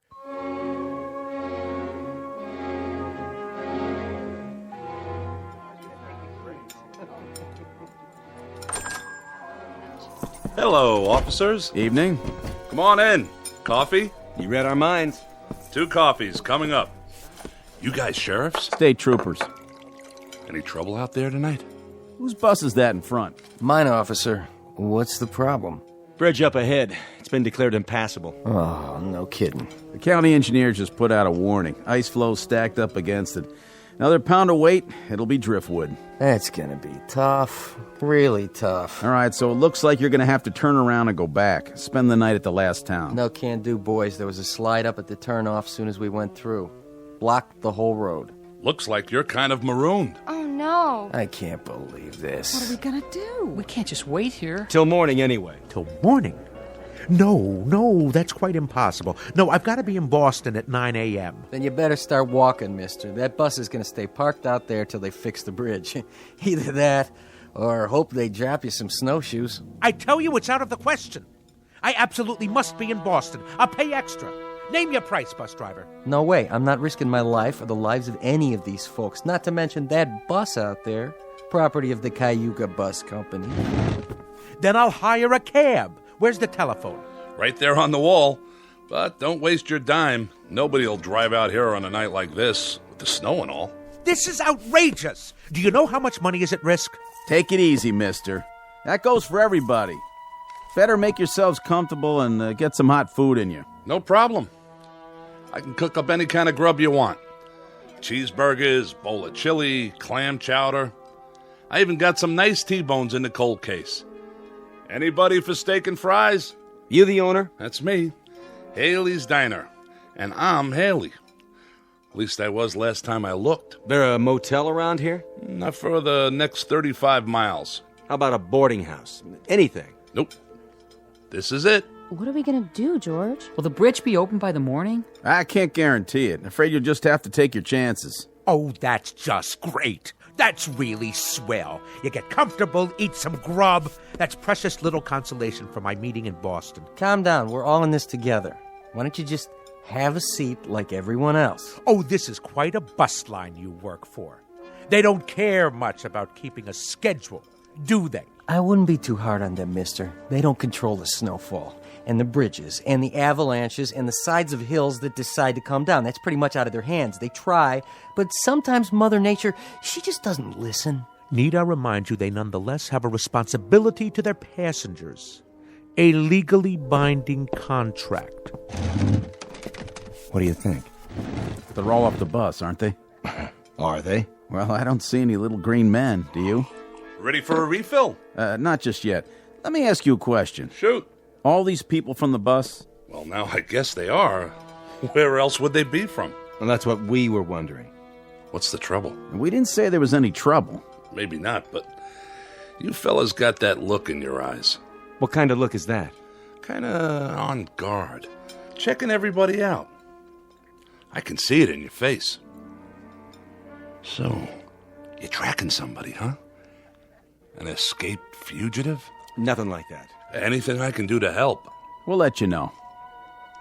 Hello, officers. Evening. Come on in. Coffee? You read our minds. 2 coffees coming up. You guys sheriffs? State troopers. Any trouble out there tonight? Whose bus is that in front? Mine, officer. What's the problem? Bridge up ahead. It's been declared impassable. Oh, no kidding. The county engineer just put out a warning. Ice flow stacked up against it. Another pound of weight, it'll be driftwood. That's gonna be tough. Really tough. All right, so it looks like you're gonna have to turn around and go back. Spend the night at the last town. No can do, boys. There was a slide up at the turnoff soon as we went through. Blocked the whole road. Looks like you're kind of marooned. Oh, no. I can't believe this. What are we gonna do? We can't just wait here. Till morning anyway. Till morning? No, that's quite impossible. No, I've got to be in Boston at 9 a.m. Then you better start walking, mister. That bus is going to stay parked out there till they fix the bridge. Either that, or hope they drop you some snowshoes. I tell you, it's out of the question. I absolutely must be in Boston. I'll pay extra. Name your price, bus driver. No way. I'm not risking my life or the lives of any of these folks, not to mention that bus out there. Property of the Cayuga Bus Company. Then I'll hire a cab. Where's the telephone? Right there on the wall. But don't waste your dime. Nobody'll drive out here on a night like this, with the snow and all. This is outrageous. Do you know how much money is at risk? Take it easy, mister. That goes for everybody. Better make yourselves comfortable and get some hot food in you. No problem. I can cook up any kind of grub you want. Cheeseburgers, bowl of chili, clam chowder. I even got some nice T-bones in the cold case. Anybody for steak and fries? You the owner? That's me. Haley's Diner. And I'm Haley. At least I was last time I looked. There a motel around here? Not for the next 35 miles. How about a boarding house? Anything? Nope. This is it. What are we gonna do, George? Will the bridge be open by the morning? I can't guarantee it. Afraid you'll just have to take your chances. Oh, that's just great. That's really swell. You get comfortable, eat some grub. That's precious little consolation for my meeting in Boston. Calm down. We're all in this together. Why don't you just have a seat like everyone else? Oh, this is quite a bus line you work for. They don't care much about keeping a schedule, do they? I wouldn't be too hard on them, mister. They don't control the snowfall. and the bridges and the avalanches and the sides of hills that decide to come down. That's pretty much out of their hands. They try, but sometimes Mother Nature, she just doesn't listen. Need I remind you they nonetheless have a responsibility to their passengers. A legally binding contract. What do you think? They're all off the bus, aren't they? Are they? Well, I don't see any little green men, do you? Ready for a refill? Not just yet. Let me ask you a question. Shoot. All these people from the bus? Well, now I guess they are. Where else would they be from? Well, that's what we were wondering. What's the trouble? We didn't say there was any trouble. Maybe not, but you fellas got that look in your eyes. What kind of look is that? Kinda on guard. Checking everybody out. I can see it in your face. So, you're tracking somebody, huh? An escaped fugitive? Nothing like that. Anything I can do to help? We'll let you know.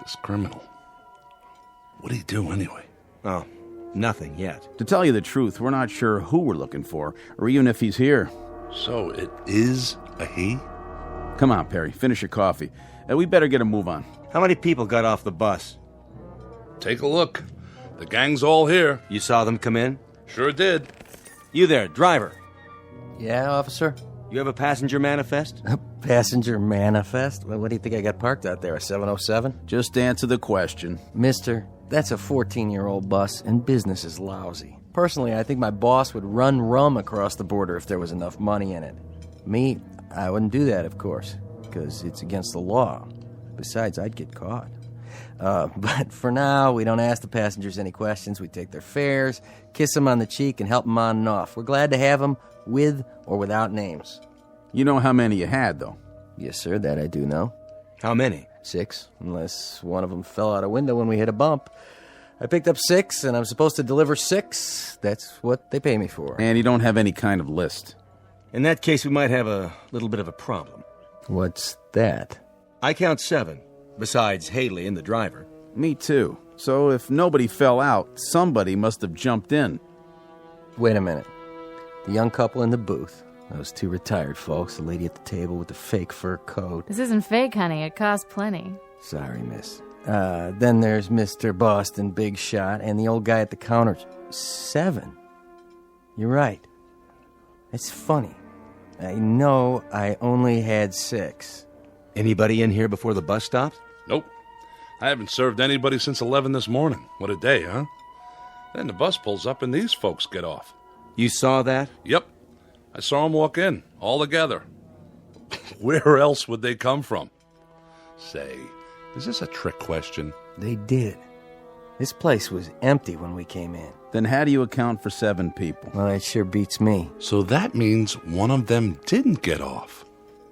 This criminal. What'd he do anyway? Oh, nothing yet. To tell you the truth, we're not sure who we're looking for, or even if he's here. So it is a he? Come on, Perry, finish your coffee. We better get a move on. How many people got off the bus? Take a look. The gang's all here. You saw them come in? Sure did. You there, driver. Yeah, officer? You have a passenger manifest? A passenger manifest? Well, what do you think I got parked out there, a 707? Just answer the question. Mister, that's a 14-year-old bus, and business is lousy. Personally, I think my boss would run rum across the border if there was enough money in it. Me, I wouldn't do that, of course, because it's against the law. Besides, I'd get caught. But for now, we don't ask the passengers any questions. We take their fares, kiss them on the cheek, and help them on and off. We're glad to have them with or without names. You know how many you had, though? Yes, sir, that I do know. How many? 6, unless one of them fell out a window when we hit a bump. I picked up 6, and I'm supposed to deliver 6. That's what they pay me for. And you don't have any kind of list? In that case, we might have a little bit of a problem. What's that? I count 7, besides Haley and the driver. Me too. So if nobody fell out, somebody must have jumped in. Wait a minute. The young couple in the booth. Those 2 retired folks. The lady at the table with the fake fur coat. This isn't fake, honey. It costs plenty. Sorry, miss. Then there's Mr. Boston Big Shot and the old guy at the counter. 7. You're right. It's funny. I know I only had 6. Anybody in here before the bus stopped? Nope. I haven't served anybody since 11 this morning. What a day, huh? Then the bus pulls up and these folks get off. You saw that? Yep. I saw them walk in, all together. Where else would they come from? Say, is this a trick question? They did. This place was empty when we came in. Then how do you account for 7 people? Well, that sure beats me. So that means one of them didn't get off.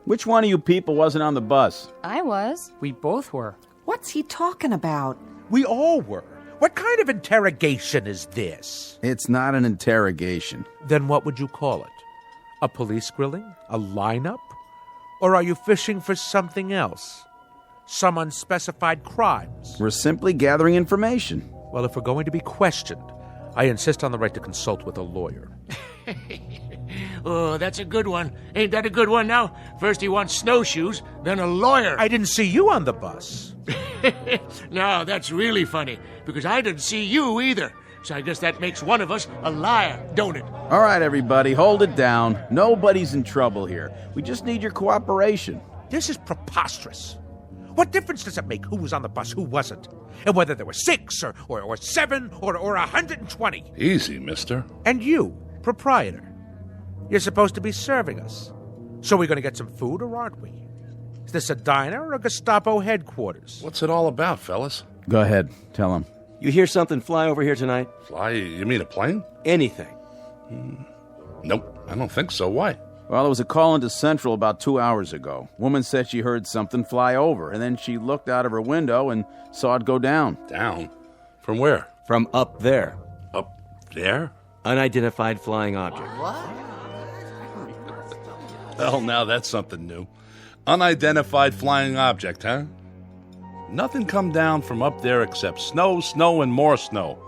Which one of you people wasn't on the bus? I was. We both were. What's he talking about? We all were. What kind of interrogation is this? It's not an interrogation. Then what would you call it? A police grilling? A lineup? Or are you fishing for something else? Some unspecified crimes? We're simply gathering information. Well, if we're going to be questioned, I insist on the right to consult with a lawyer. Oh, that's a good one. Ain't that a good one now? First he wants snowshoes, then a lawyer. I didn't see you on the bus. No, that's really funny, because I didn't see you either. So I guess that makes one of us a liar, don't it? All right, everybody, hold it down. Nobody's in trouble here. We just need your cooperation. This is preposterous. What difference does it make who was on the bus, who wasn't? And whether there were 6 or 7 or 120? Easy, mister. And you, proprietor, you're supposed to be serving us. So we're going to get some food, or aren't we? Is this a diner or a Gestapo headquarters? What's it all about, fellas? Go ahead, tell him. You hear something fly over here tonight? Fly? You mean a plane? Anything. Nope, I don't think so. Why? Well, there was a call into Central about 2 hours ago. Woman said she heard something fly over, and then she looked out of her window and saw it go down. Down? From where? From up there. Up there? Unidentified flying object. What? Well, now that's something new. Unidentified flying object, huh? Nothing come down from up there except snow, snow, and more snow.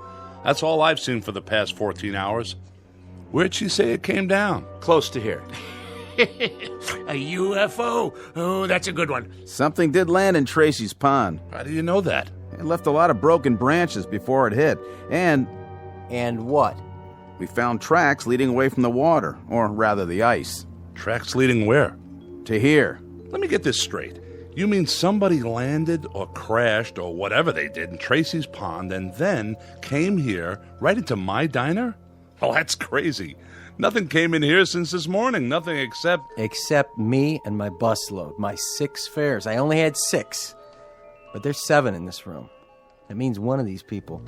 That's all I've seen for the past 14 hours. Where'd she say it came down? Close to here. A UFO? Oh, that's a good one. Something did land in Tracy's pond. How do you know that? It left a lot of broken branches before it hit. And what? We found tracks leading away from the water, or rather the ice. Tracks leading where? To here. Let me get this straight. You mean somebody landed or crashed or whatever they did in Tracy's pond and then came here right into my diner? Oh, that's crazy. Nothing came in here since this morning. Nothing except... Except me and my busload. My 6 fares. I only had 6. But there's 7 in this room. That means one of these people.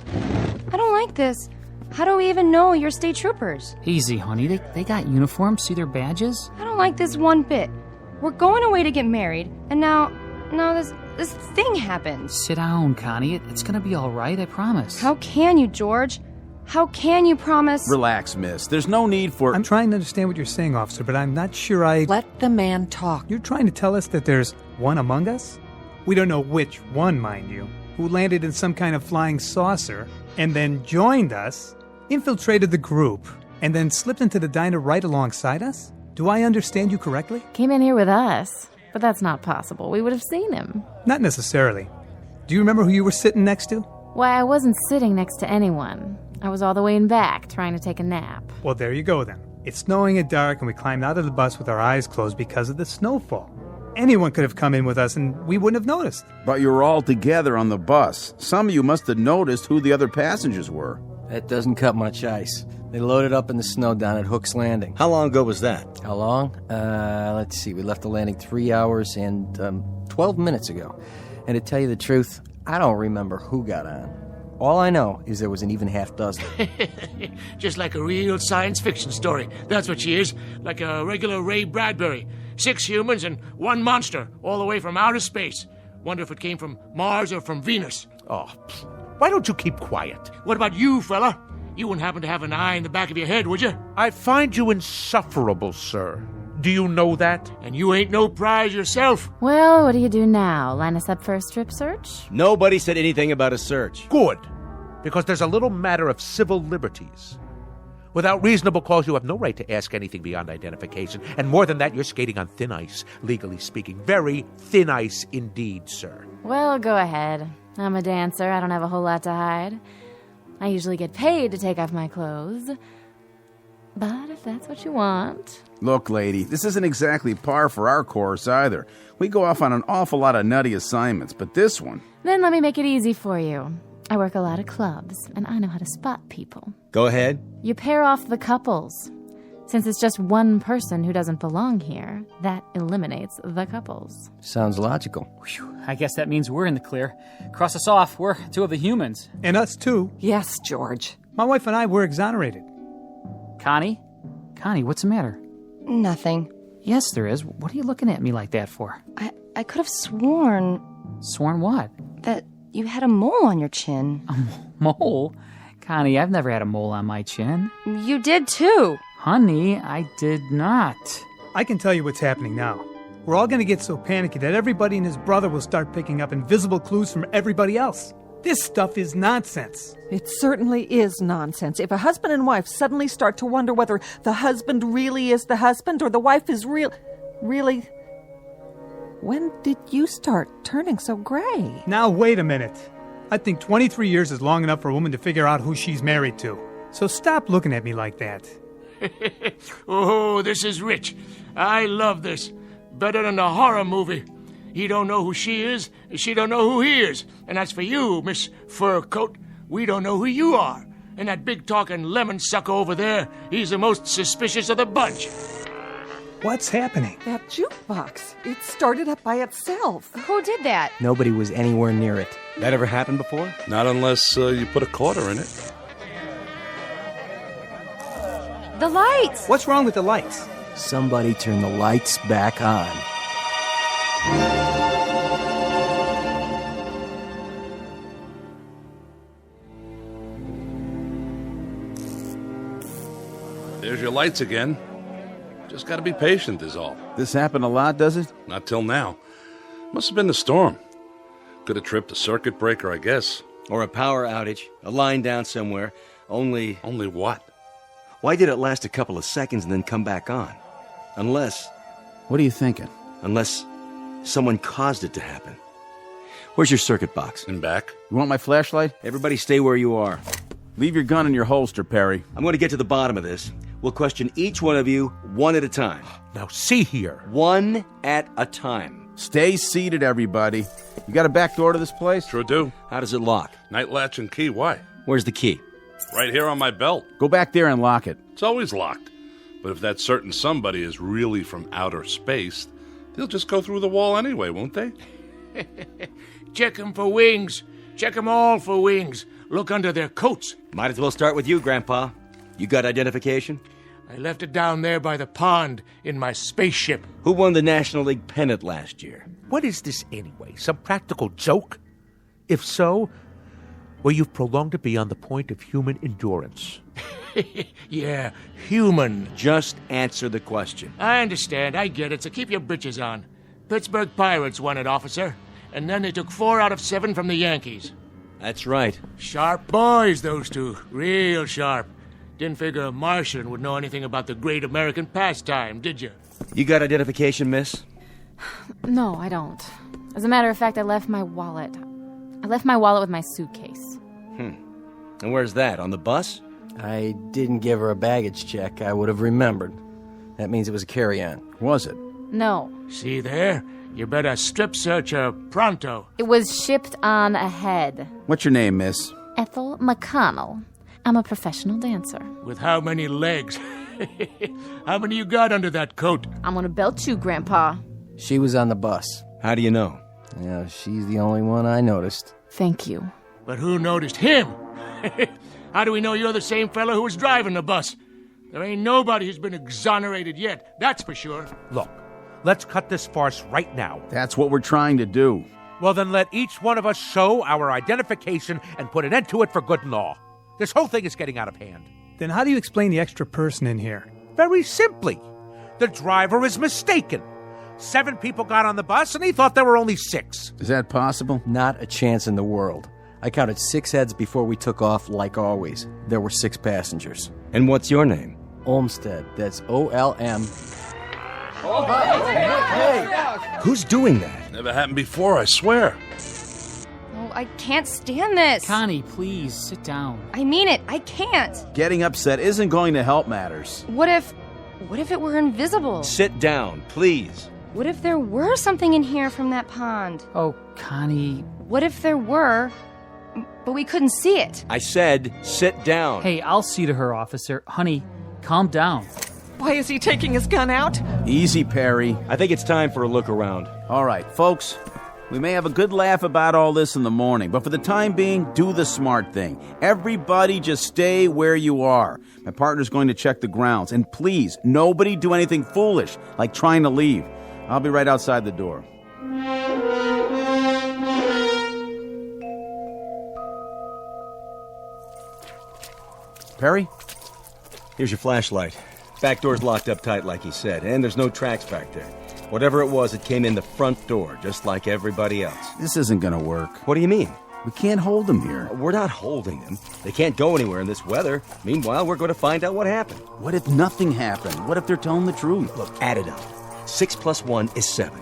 I don't like this. How do we even know you're state troopers? Easy, honey. They got uniforms. See their badges? I don't like this one bit. We're going away to get married, and now this thing happens. Sit down, Connie. It's gonna be all right, I promise. How can you, George? How can you promise? Relax, miss. There's no need for... I'm trying to understand what you're saying, officer, but I'm not sure I... Let the man talk. You're trying to tell us that there's one among us? We don't know which one, mind you, who landed in some kind of flying saucer and then joined us, infiltrated the group, and then slipped into the diner right alongside us? Do I understand you correctly? Came in here with us, but that's not possible. We would have seen him. Not necessarily. Do you remember who you were sitting next to? Why, I wasn't sitting next to anyone. I was all the way in back, trying to take a nap. Well, there you go then. It's snowing at dark, and we climbed out of the bus with our eyes closed because of the snowfall. Anyone could have come in with us, and we wouldn't have noticed. But you were all together on the bus. Some of you must have noticed who the other passengers were. That doesn't cut much ice. They loaded up in the snow down at Hook's Landing. How long ago was that? How long? Let's see. We left the landing 3 hours and 12 minutes ago. And to tell you the truth, I don't remember who got on. All I know is there was an even half dozen. Just like a real science fiction story. That's what she is. Like a regular Ray Bradbury. 6 humans and 1 monster, all the way from outer space. Wonder if it came from Mars or from Venus. Oh, why don't you keep quiet? What about you, fella? You wouldn't happen to have an eye in the back of your head, would you? I find you insufferable, sir. Do you know that? And you ain't no prize yourself. Well, what do you do now? Line us up for a strip search? Nobody said anything about a search. Good, because there's a little matter of civil liberties. Without reasonable cause, you have no right to ask anything beyond identification. And more than that, you're skating on thin ice, legally speaking. Very thin ice indeed, sir. Well, go ahead. I'm a dancer. I don't have a whole lot to hide. I usually get paid to take off my clothes. But if that's what you want... Look, lady, this isn't exactly par for our course either. We go off on an awful lot of nutty assignments, but this one... Then let me make it easy for you. I work a lot of clubs, and I know how to spot people. Go ahead. You pair off the couples. Since it's just one person who doesn't belong here, that eliminates the couples. Sounds logical. Whew, I guess that means we're in the clear. Cross us off. We're 2 of the humans. And us too. Yes, George. My wife and I were exonerated. Connie? Connie, what's the matter? Nothing. Yes, there is. What are you looking at me like that for? I could have sworn... Sworn what? That you had a mole on your chin. A mole? Connie, I've never had a mole on my chin. You did too. Honey, I did not. I can tell you what's happening now. We're all going to get so panicky that everybody and his brother will start picking up invisible clues from everybody else. This stuff is nonsense. It certainly is nonsense. If a husband and wife suddenly start to wonder whether the husband really is the husband or the wife is really... When did you start turning so gray? Now, wait a minute. I think 23 years is long enough for a woman to figure out who she's married to. So stop looking at me like that. Oh, this is rich. I love this. Better than a horror movie. He don't know who she is, she don't know who he is. And as for you, Miss Fur Coat, we don't know who you are. And that big-talking lemon sucker over there, he's the most suspicious of the bunch. What's happening? That jukebox. It started up by itself. Who did that? Nobody was anywhere near it. That ever happened before? Not unless you put a quarter in it. The lights! What's wrong with the lights? Somebody turn the lights back on. There's your lights again. Just gotta be patient is all. This happened a lot, does it? Not till now. Must have been the storm. Could have tripped a circuit breaker, I guess. Or a power outage, a line down somewhere. Only what? Why did it last a couple of seconds and then come back on? Unless What are you thinking? Unless someone caused it to happen. Where's your circuit box? In back. You want my flashlight? Everybody stay where you are. Leave your gun in your holster, Perry. I'm going to get to the bottom of this. We'll question each one of you one at a time. Now, see here. One at a time. Stay seated, everybody. You got a back door to this place? Sure do. How does it lock? Night latch and key. Why? Where's the key? Right here on my belt. Go back there and lock it. It's always locked. But if that certain somebody is really from outer space, they'll just go through the wall anyway, won't they? Check 'em for wings. Check 'em all for wings. Look under their coats. Might as well start with you, Grandpa. You got identification? I left it down there by the pond in my spaceship. Who won the National League pennant last year? What is this anyway? Some practical joke? If so, well, you've prolonged it beyond the point of human endurance. Yeah, human. Just answer the question. I understand. I get it. So keep your britches on. Pittsburgh Pirates won it, officer. And then they took 4 out of 7 from the Yankees. That's right. Sharp boys, those two. Real sharp. Didn't figure a Martian would know anything about the great American pastime, did you? You got identification, miss? No, I don't. As a matter of fact, I left my wallet. I left my wallet with my suitcase. And where's that? On the bus? I didn't give her a baggage check. I would have remembered. That means it was a carry-on. Was it? No. See there? You better strip search her pronto. It was shipped on ahead. What's your name, miss? Ethel McConnell. I'm a professional dancer. With how many legs? How many you got under that coat? I'm gonna belt you, Grandpa. She was on the bus. How do you know? Yeah, she's the only one I noticed. Thank you. But who noticed him? How do we know you're the same fellow who was driving the bus? There ain't nobody who's been exonerated yet, that's for sure. Look, let's cut this farce right now. That's what we're trying to do. Well, then let each one of us show our identification and put an end to it for good and all. This whole thing is getting out of hand. Then how do you explain the extra person in here? Very simply. The driver is mistaken. 7 people got on the bus, and he thought there were only 6. Is that possible? Not a chance in the world. I counted 6 heads before we took off, like always. There were 6 passengers. And what's your name? Olmsted. That's O-L-M. Hey! Who's doing that? Never happened before, I swear. Oh, I can't stand this. Connie, please, sit down. I mean it. I can't. Getting upset isn't going to help matters. What if it were invisible? Sit down, please. What if there were something in here from that pond? Oh, Connie. What if there were, but we couldn't see it? I said, sit down. Hey, I'll see to her, officer. Honey, calm down. Why is he taking his gun out? Easy, Perry. I think it's time for a look around. All right, folks. We may have a good laugh about all this in the morning, but for the time being, do the smart thing. Everybody just stay where you are. My partner's going to check the grounds. And please, nobody do anything foolish, like trying to leave. I'll be right outside the door. Perry? Here's your flashlight. Back door's locked up tight, like he said, and there's no tracks back there. Whatever it was, it came in the front door, just like everybody else. This isn't going to work. What do you mean? We can't hold them here. We're not holding them. They can't go anywhere in this weather. Meanwhile, we're going to find out what happened. What if nothing happened? What if they're telling the truth? Look, add it up. 6 + 1 is 7.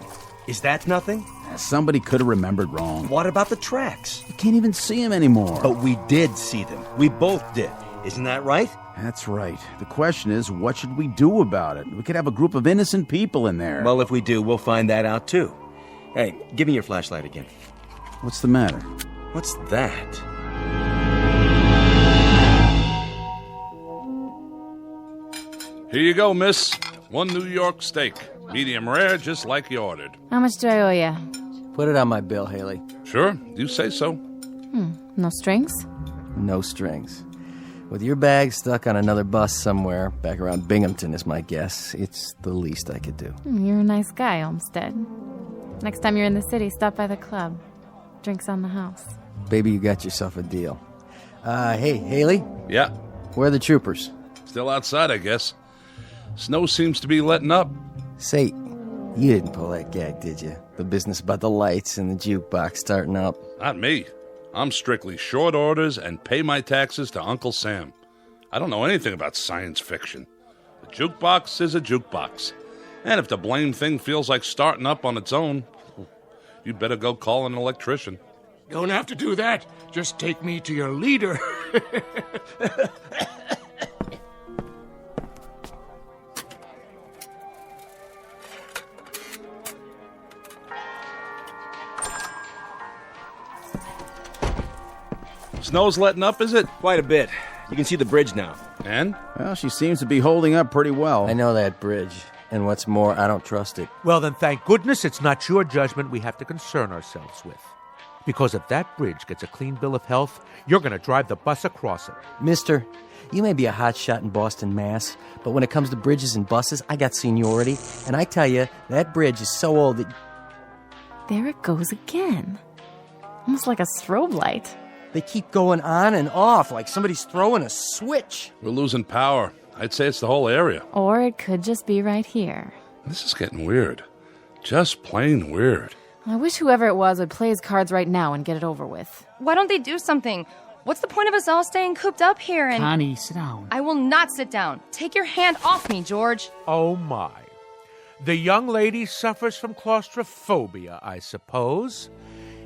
Is that nothing? Somebody could have remembered wrong. What about the tracks? You can't even see them anymore. But we did see them. We both did. Isn't that right? That's right. The question is, what should we do about it? We could have a group of innocent people in there. Well, if we do, we'll find that out, too. Hey, give me your flashlight again. What's the matter? What's that? Here you go, miss. 1 New York steak. Medium rare, just like you ordered. How much do I owe you? Put it on my bill, Haley. Sure, you say so. No strings? No strings. With your bag stuck on another bus somewhere, back around Binghamton is my guess, it's the least I could do. You're a nice guy, Olmsted. Next time you're in the city, stop by the club. Drinks on the house. Baby, you got yourself a deal. Hey, Haley? Yeah? Where are the troopers? Still outside, I guess. Snow seems to be letting up. Say, you didn't pull that gag, did you? The business about the lights and the jukebox starting up. Not me. I'm strictly short orders and pay my taxes to Uncle Sam. I don't know anything about science fiction. A jukebox is a jukebox. And if the blame thing feels like starting up on its own, you'd better go call an electrician. Don't have to do that. Just take me to your leader. Snow's letting up, is it? Quite a bit. You can see the bridge now. And? Well, she seems to be holding up pretty well. I know that bridge. And what's more, I don't trust it. Well, then thank goodness it's not your judgment we have to concern ourselves with. Because if that bridge gets a clean bill of health, you're going to drive the bus across it. Mister, you may be a hotshot in Boston, Mass., but when it comes to bridges and buses, I got seniority. And I tell you, that bridge is so old that... There it goes again. Almost like a strobe light. They keep going on and off like somebody's throwing a switch. We're losing power. I'd say it's the whole area. Or it could just be right here. This is getting weird. Just plain weird. I wish whoever it was would play his cards right now and get it over with. Why don't they do something? What's the point of us all staying cooped up here and... Connie, sit down. I will not sit down. Take your hand off me, George. Oh, my. The young lady suffers from claustrophobia, I suppose.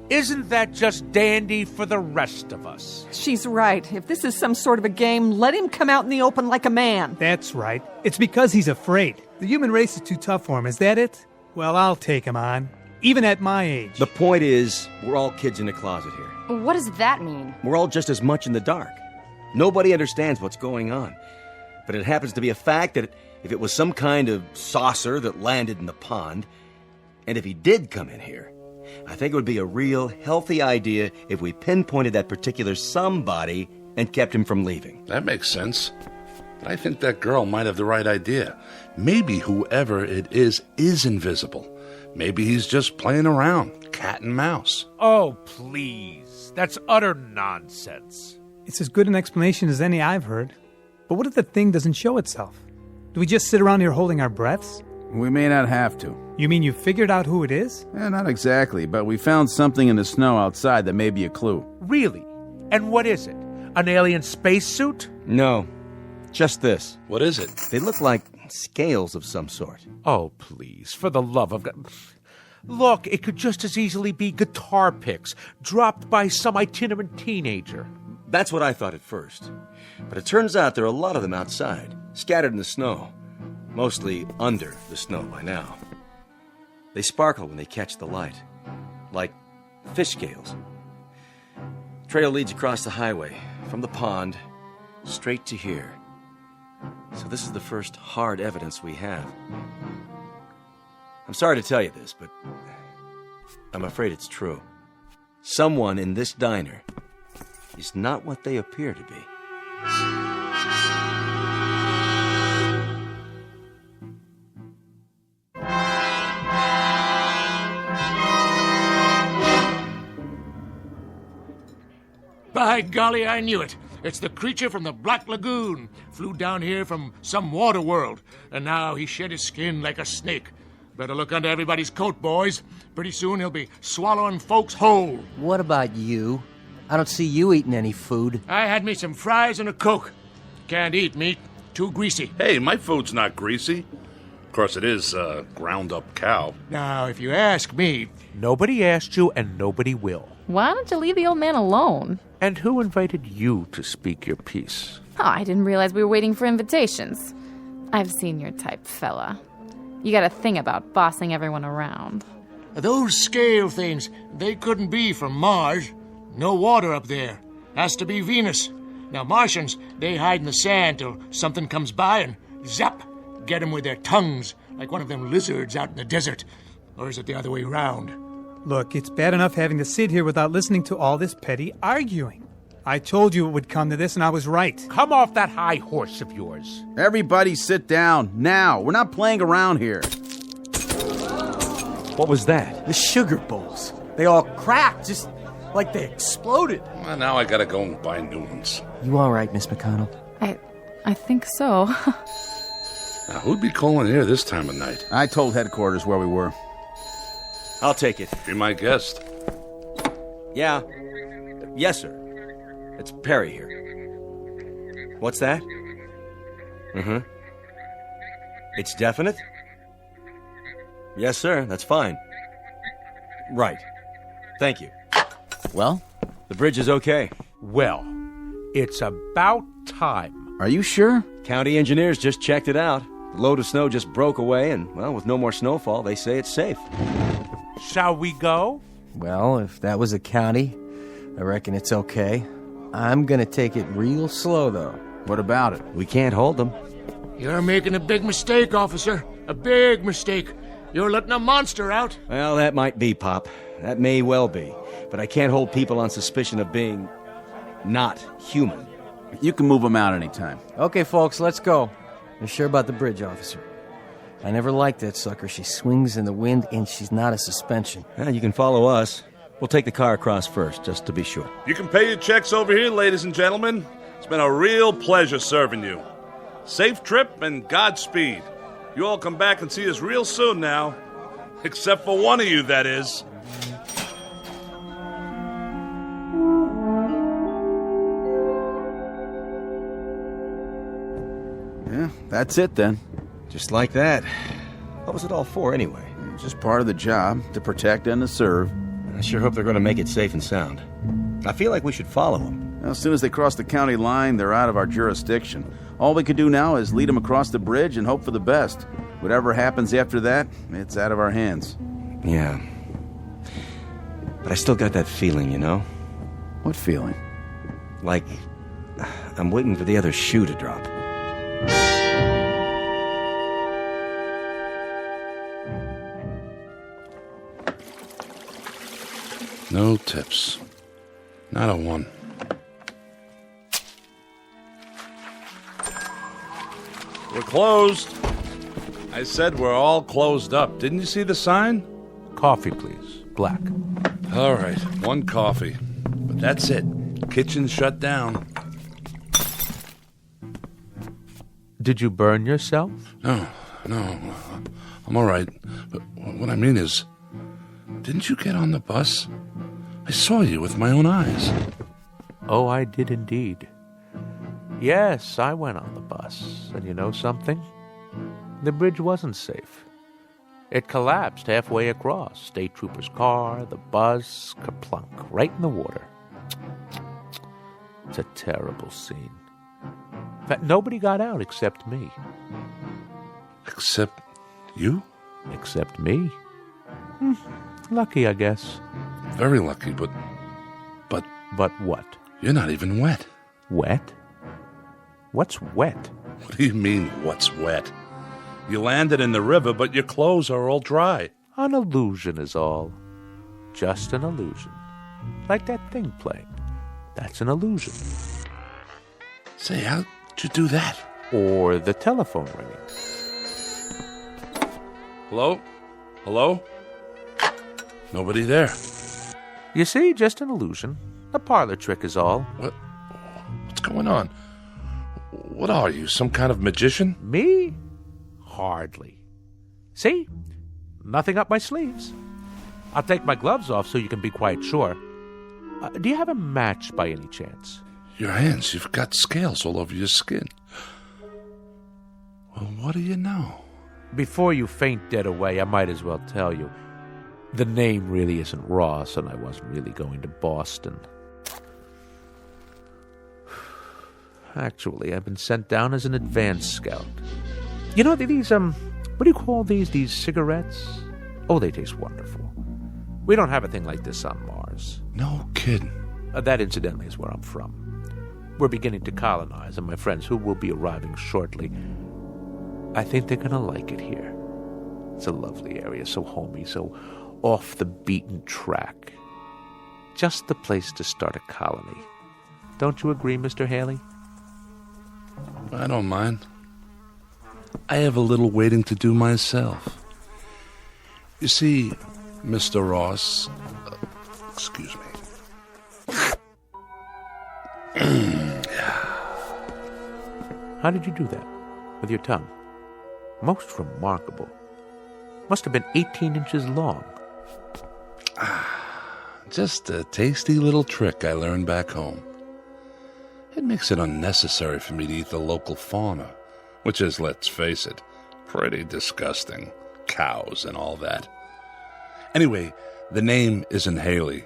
Isn't that just dandy for the rest of us? She's right. If this is some sort of a game, let him come out in the open like a man. That's right. It's because he's afraid. The human race is too tough for him, is that it? Well, I'll take him on. Even at my age. The point is, we're all kids in a closet here. What does that mean? We're all just as much in the dark. Nobody understands what's going on. But it happens to be a fact that if it was some kind of saucer that landed in the pond, and if he did come in here, I think it would be a real healthy idea if we pinpointed that particular somebody and kept him from leaving. That makes sense. But I think that girl might have the right idea. Maybe whoever it is invisible. Maybe he's just playing around, cat and mouse. Oh, please. That's utter nonsense. It's as good an explanation as any I've heard. But what if the thing doesn't show itself? Do we just sit around here holding our breaths? We may not have to. You mean you figured out who it is? Not exactly, but we found something in the snow outside that may be a clue. Really? And what is it? An alien spacesuit? No, just this. What is it? They look like scales of some sort. Oh, please, for the love of God. Look, it could just as easily be guitar picks dropped by some itinerant teenager. That's what I thought at first. But it turns out there are a lot of them outside, scattered in the snow. Mostly under the snow by now. They sparkle when they catch the light, like fish scales. Trail leads across the highway, from the pond, straight to here. So this is the first hard evidence we have. I'm sorry to tell you this, but I'm afraid it's true. Someone in this diner is not what they appear to be. By golly, I knew it. It's the creature from the Black Lagoon. Flew down here from some water world, and now he shed his skin like a snake. Better look under everybody's coat, boys. Pretty soon he'll be swallowing folks whole. What about you? I don't see you eating any food. I had me some fries and a Coke. Can't eat meat. Too greasy. Hey, my food's not greasy. Of course, it is ground up cow. Now, if you ask me... Nobody asked you, and nobody will. Why don't you leave the old man alone? And who invited you to speak your piece? Oh, I didn't realize we were waiting for invitations. I've seen your type, fella. You got a thing about bossing everyone around. Those scale things, they couldn't be from Mars. No water up there. Has to be Venus. Now, Martians, they hide in the sand till something comes by and zap, get them with their tongues, like one of them lizards out in the desert. Or is it the other way around? Look, it's bad enough having to sit here without listening to all this petty arguing. I told you it would come to this, and I was right. Come off that high horse of yours. Everybody sit down, now. We're not playing around here. What was that? The sugar bowls. They all cracked, just like they exploded. Well, now I gotta go and buy new ones. You all right, Miss McConnell? I think so. Now, who'd be calling here this time of night? I told headquarters where we were. I'll take it. Be my guest. Yeah. Yes, sir. It's Perry here. What's that? Mm-hmm. It's definite? Yes, sir, that's fine. Right. Thank you. Well? The bridge is okay. Well, it's about time. Are you sure? County engineers just checked it out. The load of snow just broke away, and, well, with no more snowfall, they say it's safe. Shall we go? Well, if that was a county, I reckon it's okay. I'm gonna take it real slow, though. What about it? We can't hold them. You're making a big mistake, officer. A big mistake. You're letting a monster out. Well, that might be, Pop. That may well be. But I can't hold people on suspicion of being not human. You can move them out anytime. Okay, folks, let's go. You're sure about the bridge, officer? I never liked that sucker. She swings in the wind, and she's not a suspension. You can follow us. We'll take the car across first, just to be sure. You can pay your checks over here, ladies and gentlemen. It's been a real pleasure serving you. Safe trip and Godspeed. You all come back and see us real soon now. Except for one of you, that is. Yeah, that's it then. Just like that. What was it all for, anyway? Just part of the job, to protect and to serve. I sure hope they're going to make it safe and sound. I feel like we should follow them. Well, as soon as they cross the county line, they're out of our jurisdiction. All we can do now is lead them across the bridge and hope for the best. Whatever happens after that, it's out of our hands. Yeah. But I still got that feeling, you know? What feeling? Like I'm waiting for the other shoe to drop. No tips. Not a one. We're closed. I said we're all closed up. Didn't you see the sign? Coffee, please. Black. All right, one coffee. But that's it. Kitchen shut down. Did you burn yourself? No. I'm all right. But what I mean is, didn't you get on the bus? I saw you with my own eyes. Oh, I did indeed. Yes, I went on the bus. And you know something? The bridge wasn't safe. It collapsed halfway across. State trooper's car, the bus, kerplunk, right in the water. It's a terrible scene. In fact, nobody got out except me. Except you? Except me. Lucky, I guess. Very lucky, but... But what? You're not even wet. Wet? What's wet? What do you mean, what's wet? You landed in the river, but your clothes are all dry. An illusion is all. Just an illusion. Like that thing playing. That's an illusion. Say, how'd you do that? Or the telephone ringing. Hello? Hello? Nobody there. You see, just an illusion. A parlor trick is all. What's going on? What are you, some kind of magician? Me? Hardly. See? Nothing up my sleeves. I'll take my gloves off so you can be quite sure. Do you have a match by any chance? Your hands, you've got scales all over your skin. Well, what do you know? Before you faint dead away, I might as well tell you. The name really isn't Ross, and I wasn't really going to Boston. Actually, I've been sent down as an advance scout. You know, these, what do you call these? These cigarettes? Oh, they taste wonderful. We don't have a thing like this on Mars. No kidding. That, incidentally, is where I'm from. We're beginning to colonize, and my friends, who will be arriving shortly, I think they're going to like it here. It's a lovely area, so homey, so off the beaten track. Just the place to start a colony. Don't you agree, Mr. Haley? I don't mind. I have a little waiting to do myself. You see, Mr. Ross... excuse me. How did you do that? With your tongue? Most remarkable. Must have been 18 inches long. Just a tasty little trick I learned back home. It makes it unnecessary for me to eat the local fauna, which is, let's face it, pretty disgusting. cows and all that. Anyway, the name isn't Haley,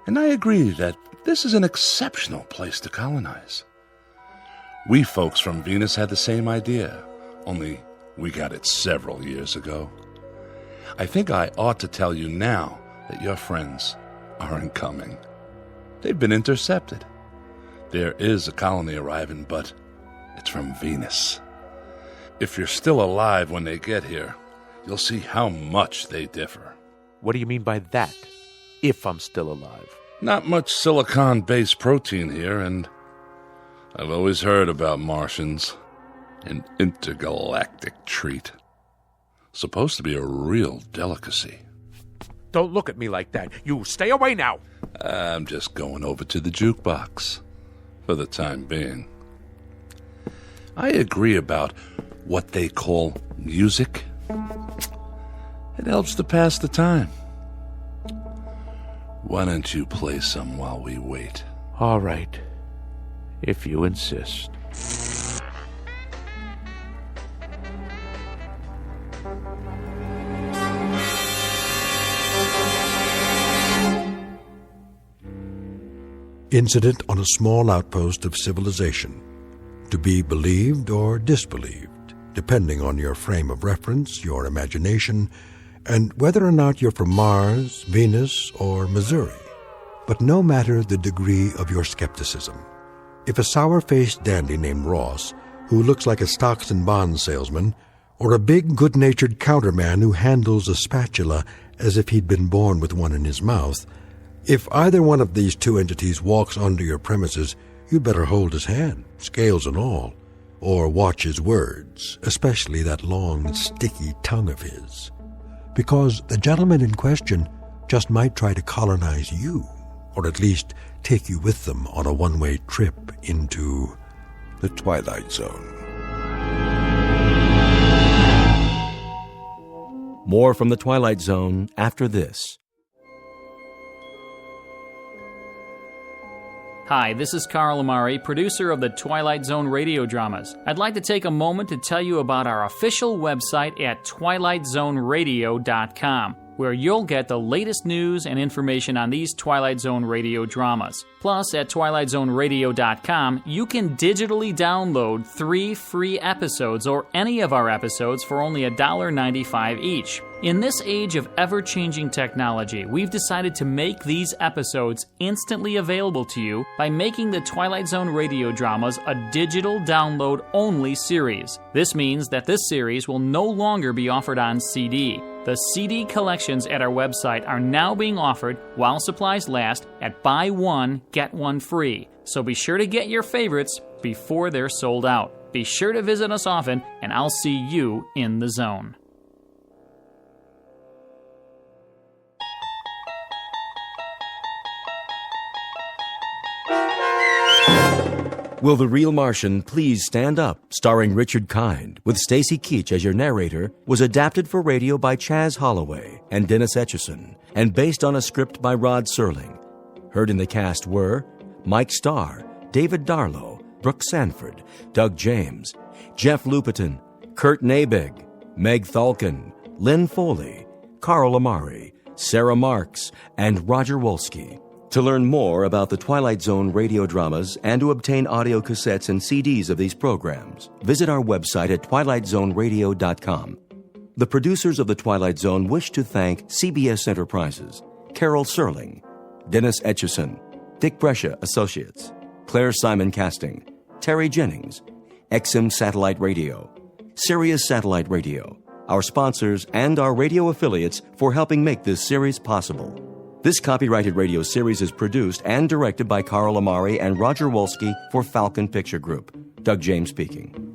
and I agree that this is an exceptional place to colonize. We folks from Venus had the same idea, only we got it several years ago. I think I ought to tell you now that your friends aren't coming. They've been intercepted. There is a colony arriving, but it's from Venus. If you're still alive when they get here, you'll see how much they differ. What do you mean by that? If I'm still alive? Not much silicon-based protein here, and I've always heard about Martians. An intergalactic treat. Supposed to be a real delicacy. Don't look at me like that. You stay away now. I'm just going over to the jukebox for the time being. I agree about what they call music. It helps to pass the time. Why don't you play some while we wait? All right, if you insist. Incident on a small outpost of civilization, to be believed or disbelieved, depending on your frame of reference, your imagination, and whether or not you're from Mars, Venus, or Missouri. But no matter the degree of your skepticism, if a sour-faced dandy named Ross, who looks like a stocks and bonds salesman, or a big, good-natured counterman who handles a spatula as if he'd been born with one in his mouth, if either one of these two entities walks onto your premises, you'd better hold his hand, scales and all, or watch his words, especially that long, sticky tongue of his. Because the gentleman in question just might try to colonize you, or at least take you with them on a one-way trip into the Twilight Zone. More from the Twilight Zone after this. Hi, this is Carl Amari, producer of the Twilight Zone radio dramas. I'd like to take a moment to tell you about our official website at twilightzoneradio.com, where you'll get the latest news and information on these Twilight Zone radio dramas. Plus, at twilightzoneradio.com, you can digitally download 3 free episodes or any of our episodes for only $1.95 each. In this age of ever-changing technology, we've decided to make these episodes instantly available to you by making the Twilight Zone radio dramas a digital download-only series. This means that this series will no longer be offered on CD. The CD collections at our website are now being offered while supplies last at buy one, get one free. So be sure to get your favorites before they're sold out. Be sure to visit us often, and I'll see you in the zone. Will the Real Martian Please Stand Up, starring Richard Kind, with Stacy Keach as your narrator, was adapted for radio by Chaz Holloway and Dennis Etchison, and based on a script by Rod Serling. Heard in the cast were Mike Starr, David Darlow, Brooke Sanford, Doug James, Jeff Lupetin, Kurt Nabig, Meg Thalkin, Lynn Foley, Carl Amari, Sarah Marks, and Roger Wolski. To learn more about the Twilight Zone radio dramas and to obtain audio cassettes and CDs of these programs, visit our website at twilightzoneradio.com. The producers of The Twilight Zone wish to thank CBS Enterprises, Carol Serling, Dennis Etchison, Dick Brescia Associates, Claire Simon Casting, Terry Jennings, XM Satellite Radio, Sirius Satellite Radio, our sponsors and our radio affiliates for helping make this series possible. This copyrighted radio series is produced and directed by Carl Amari and Roger Wolski for Falcon Picture Group. Doug James speaking.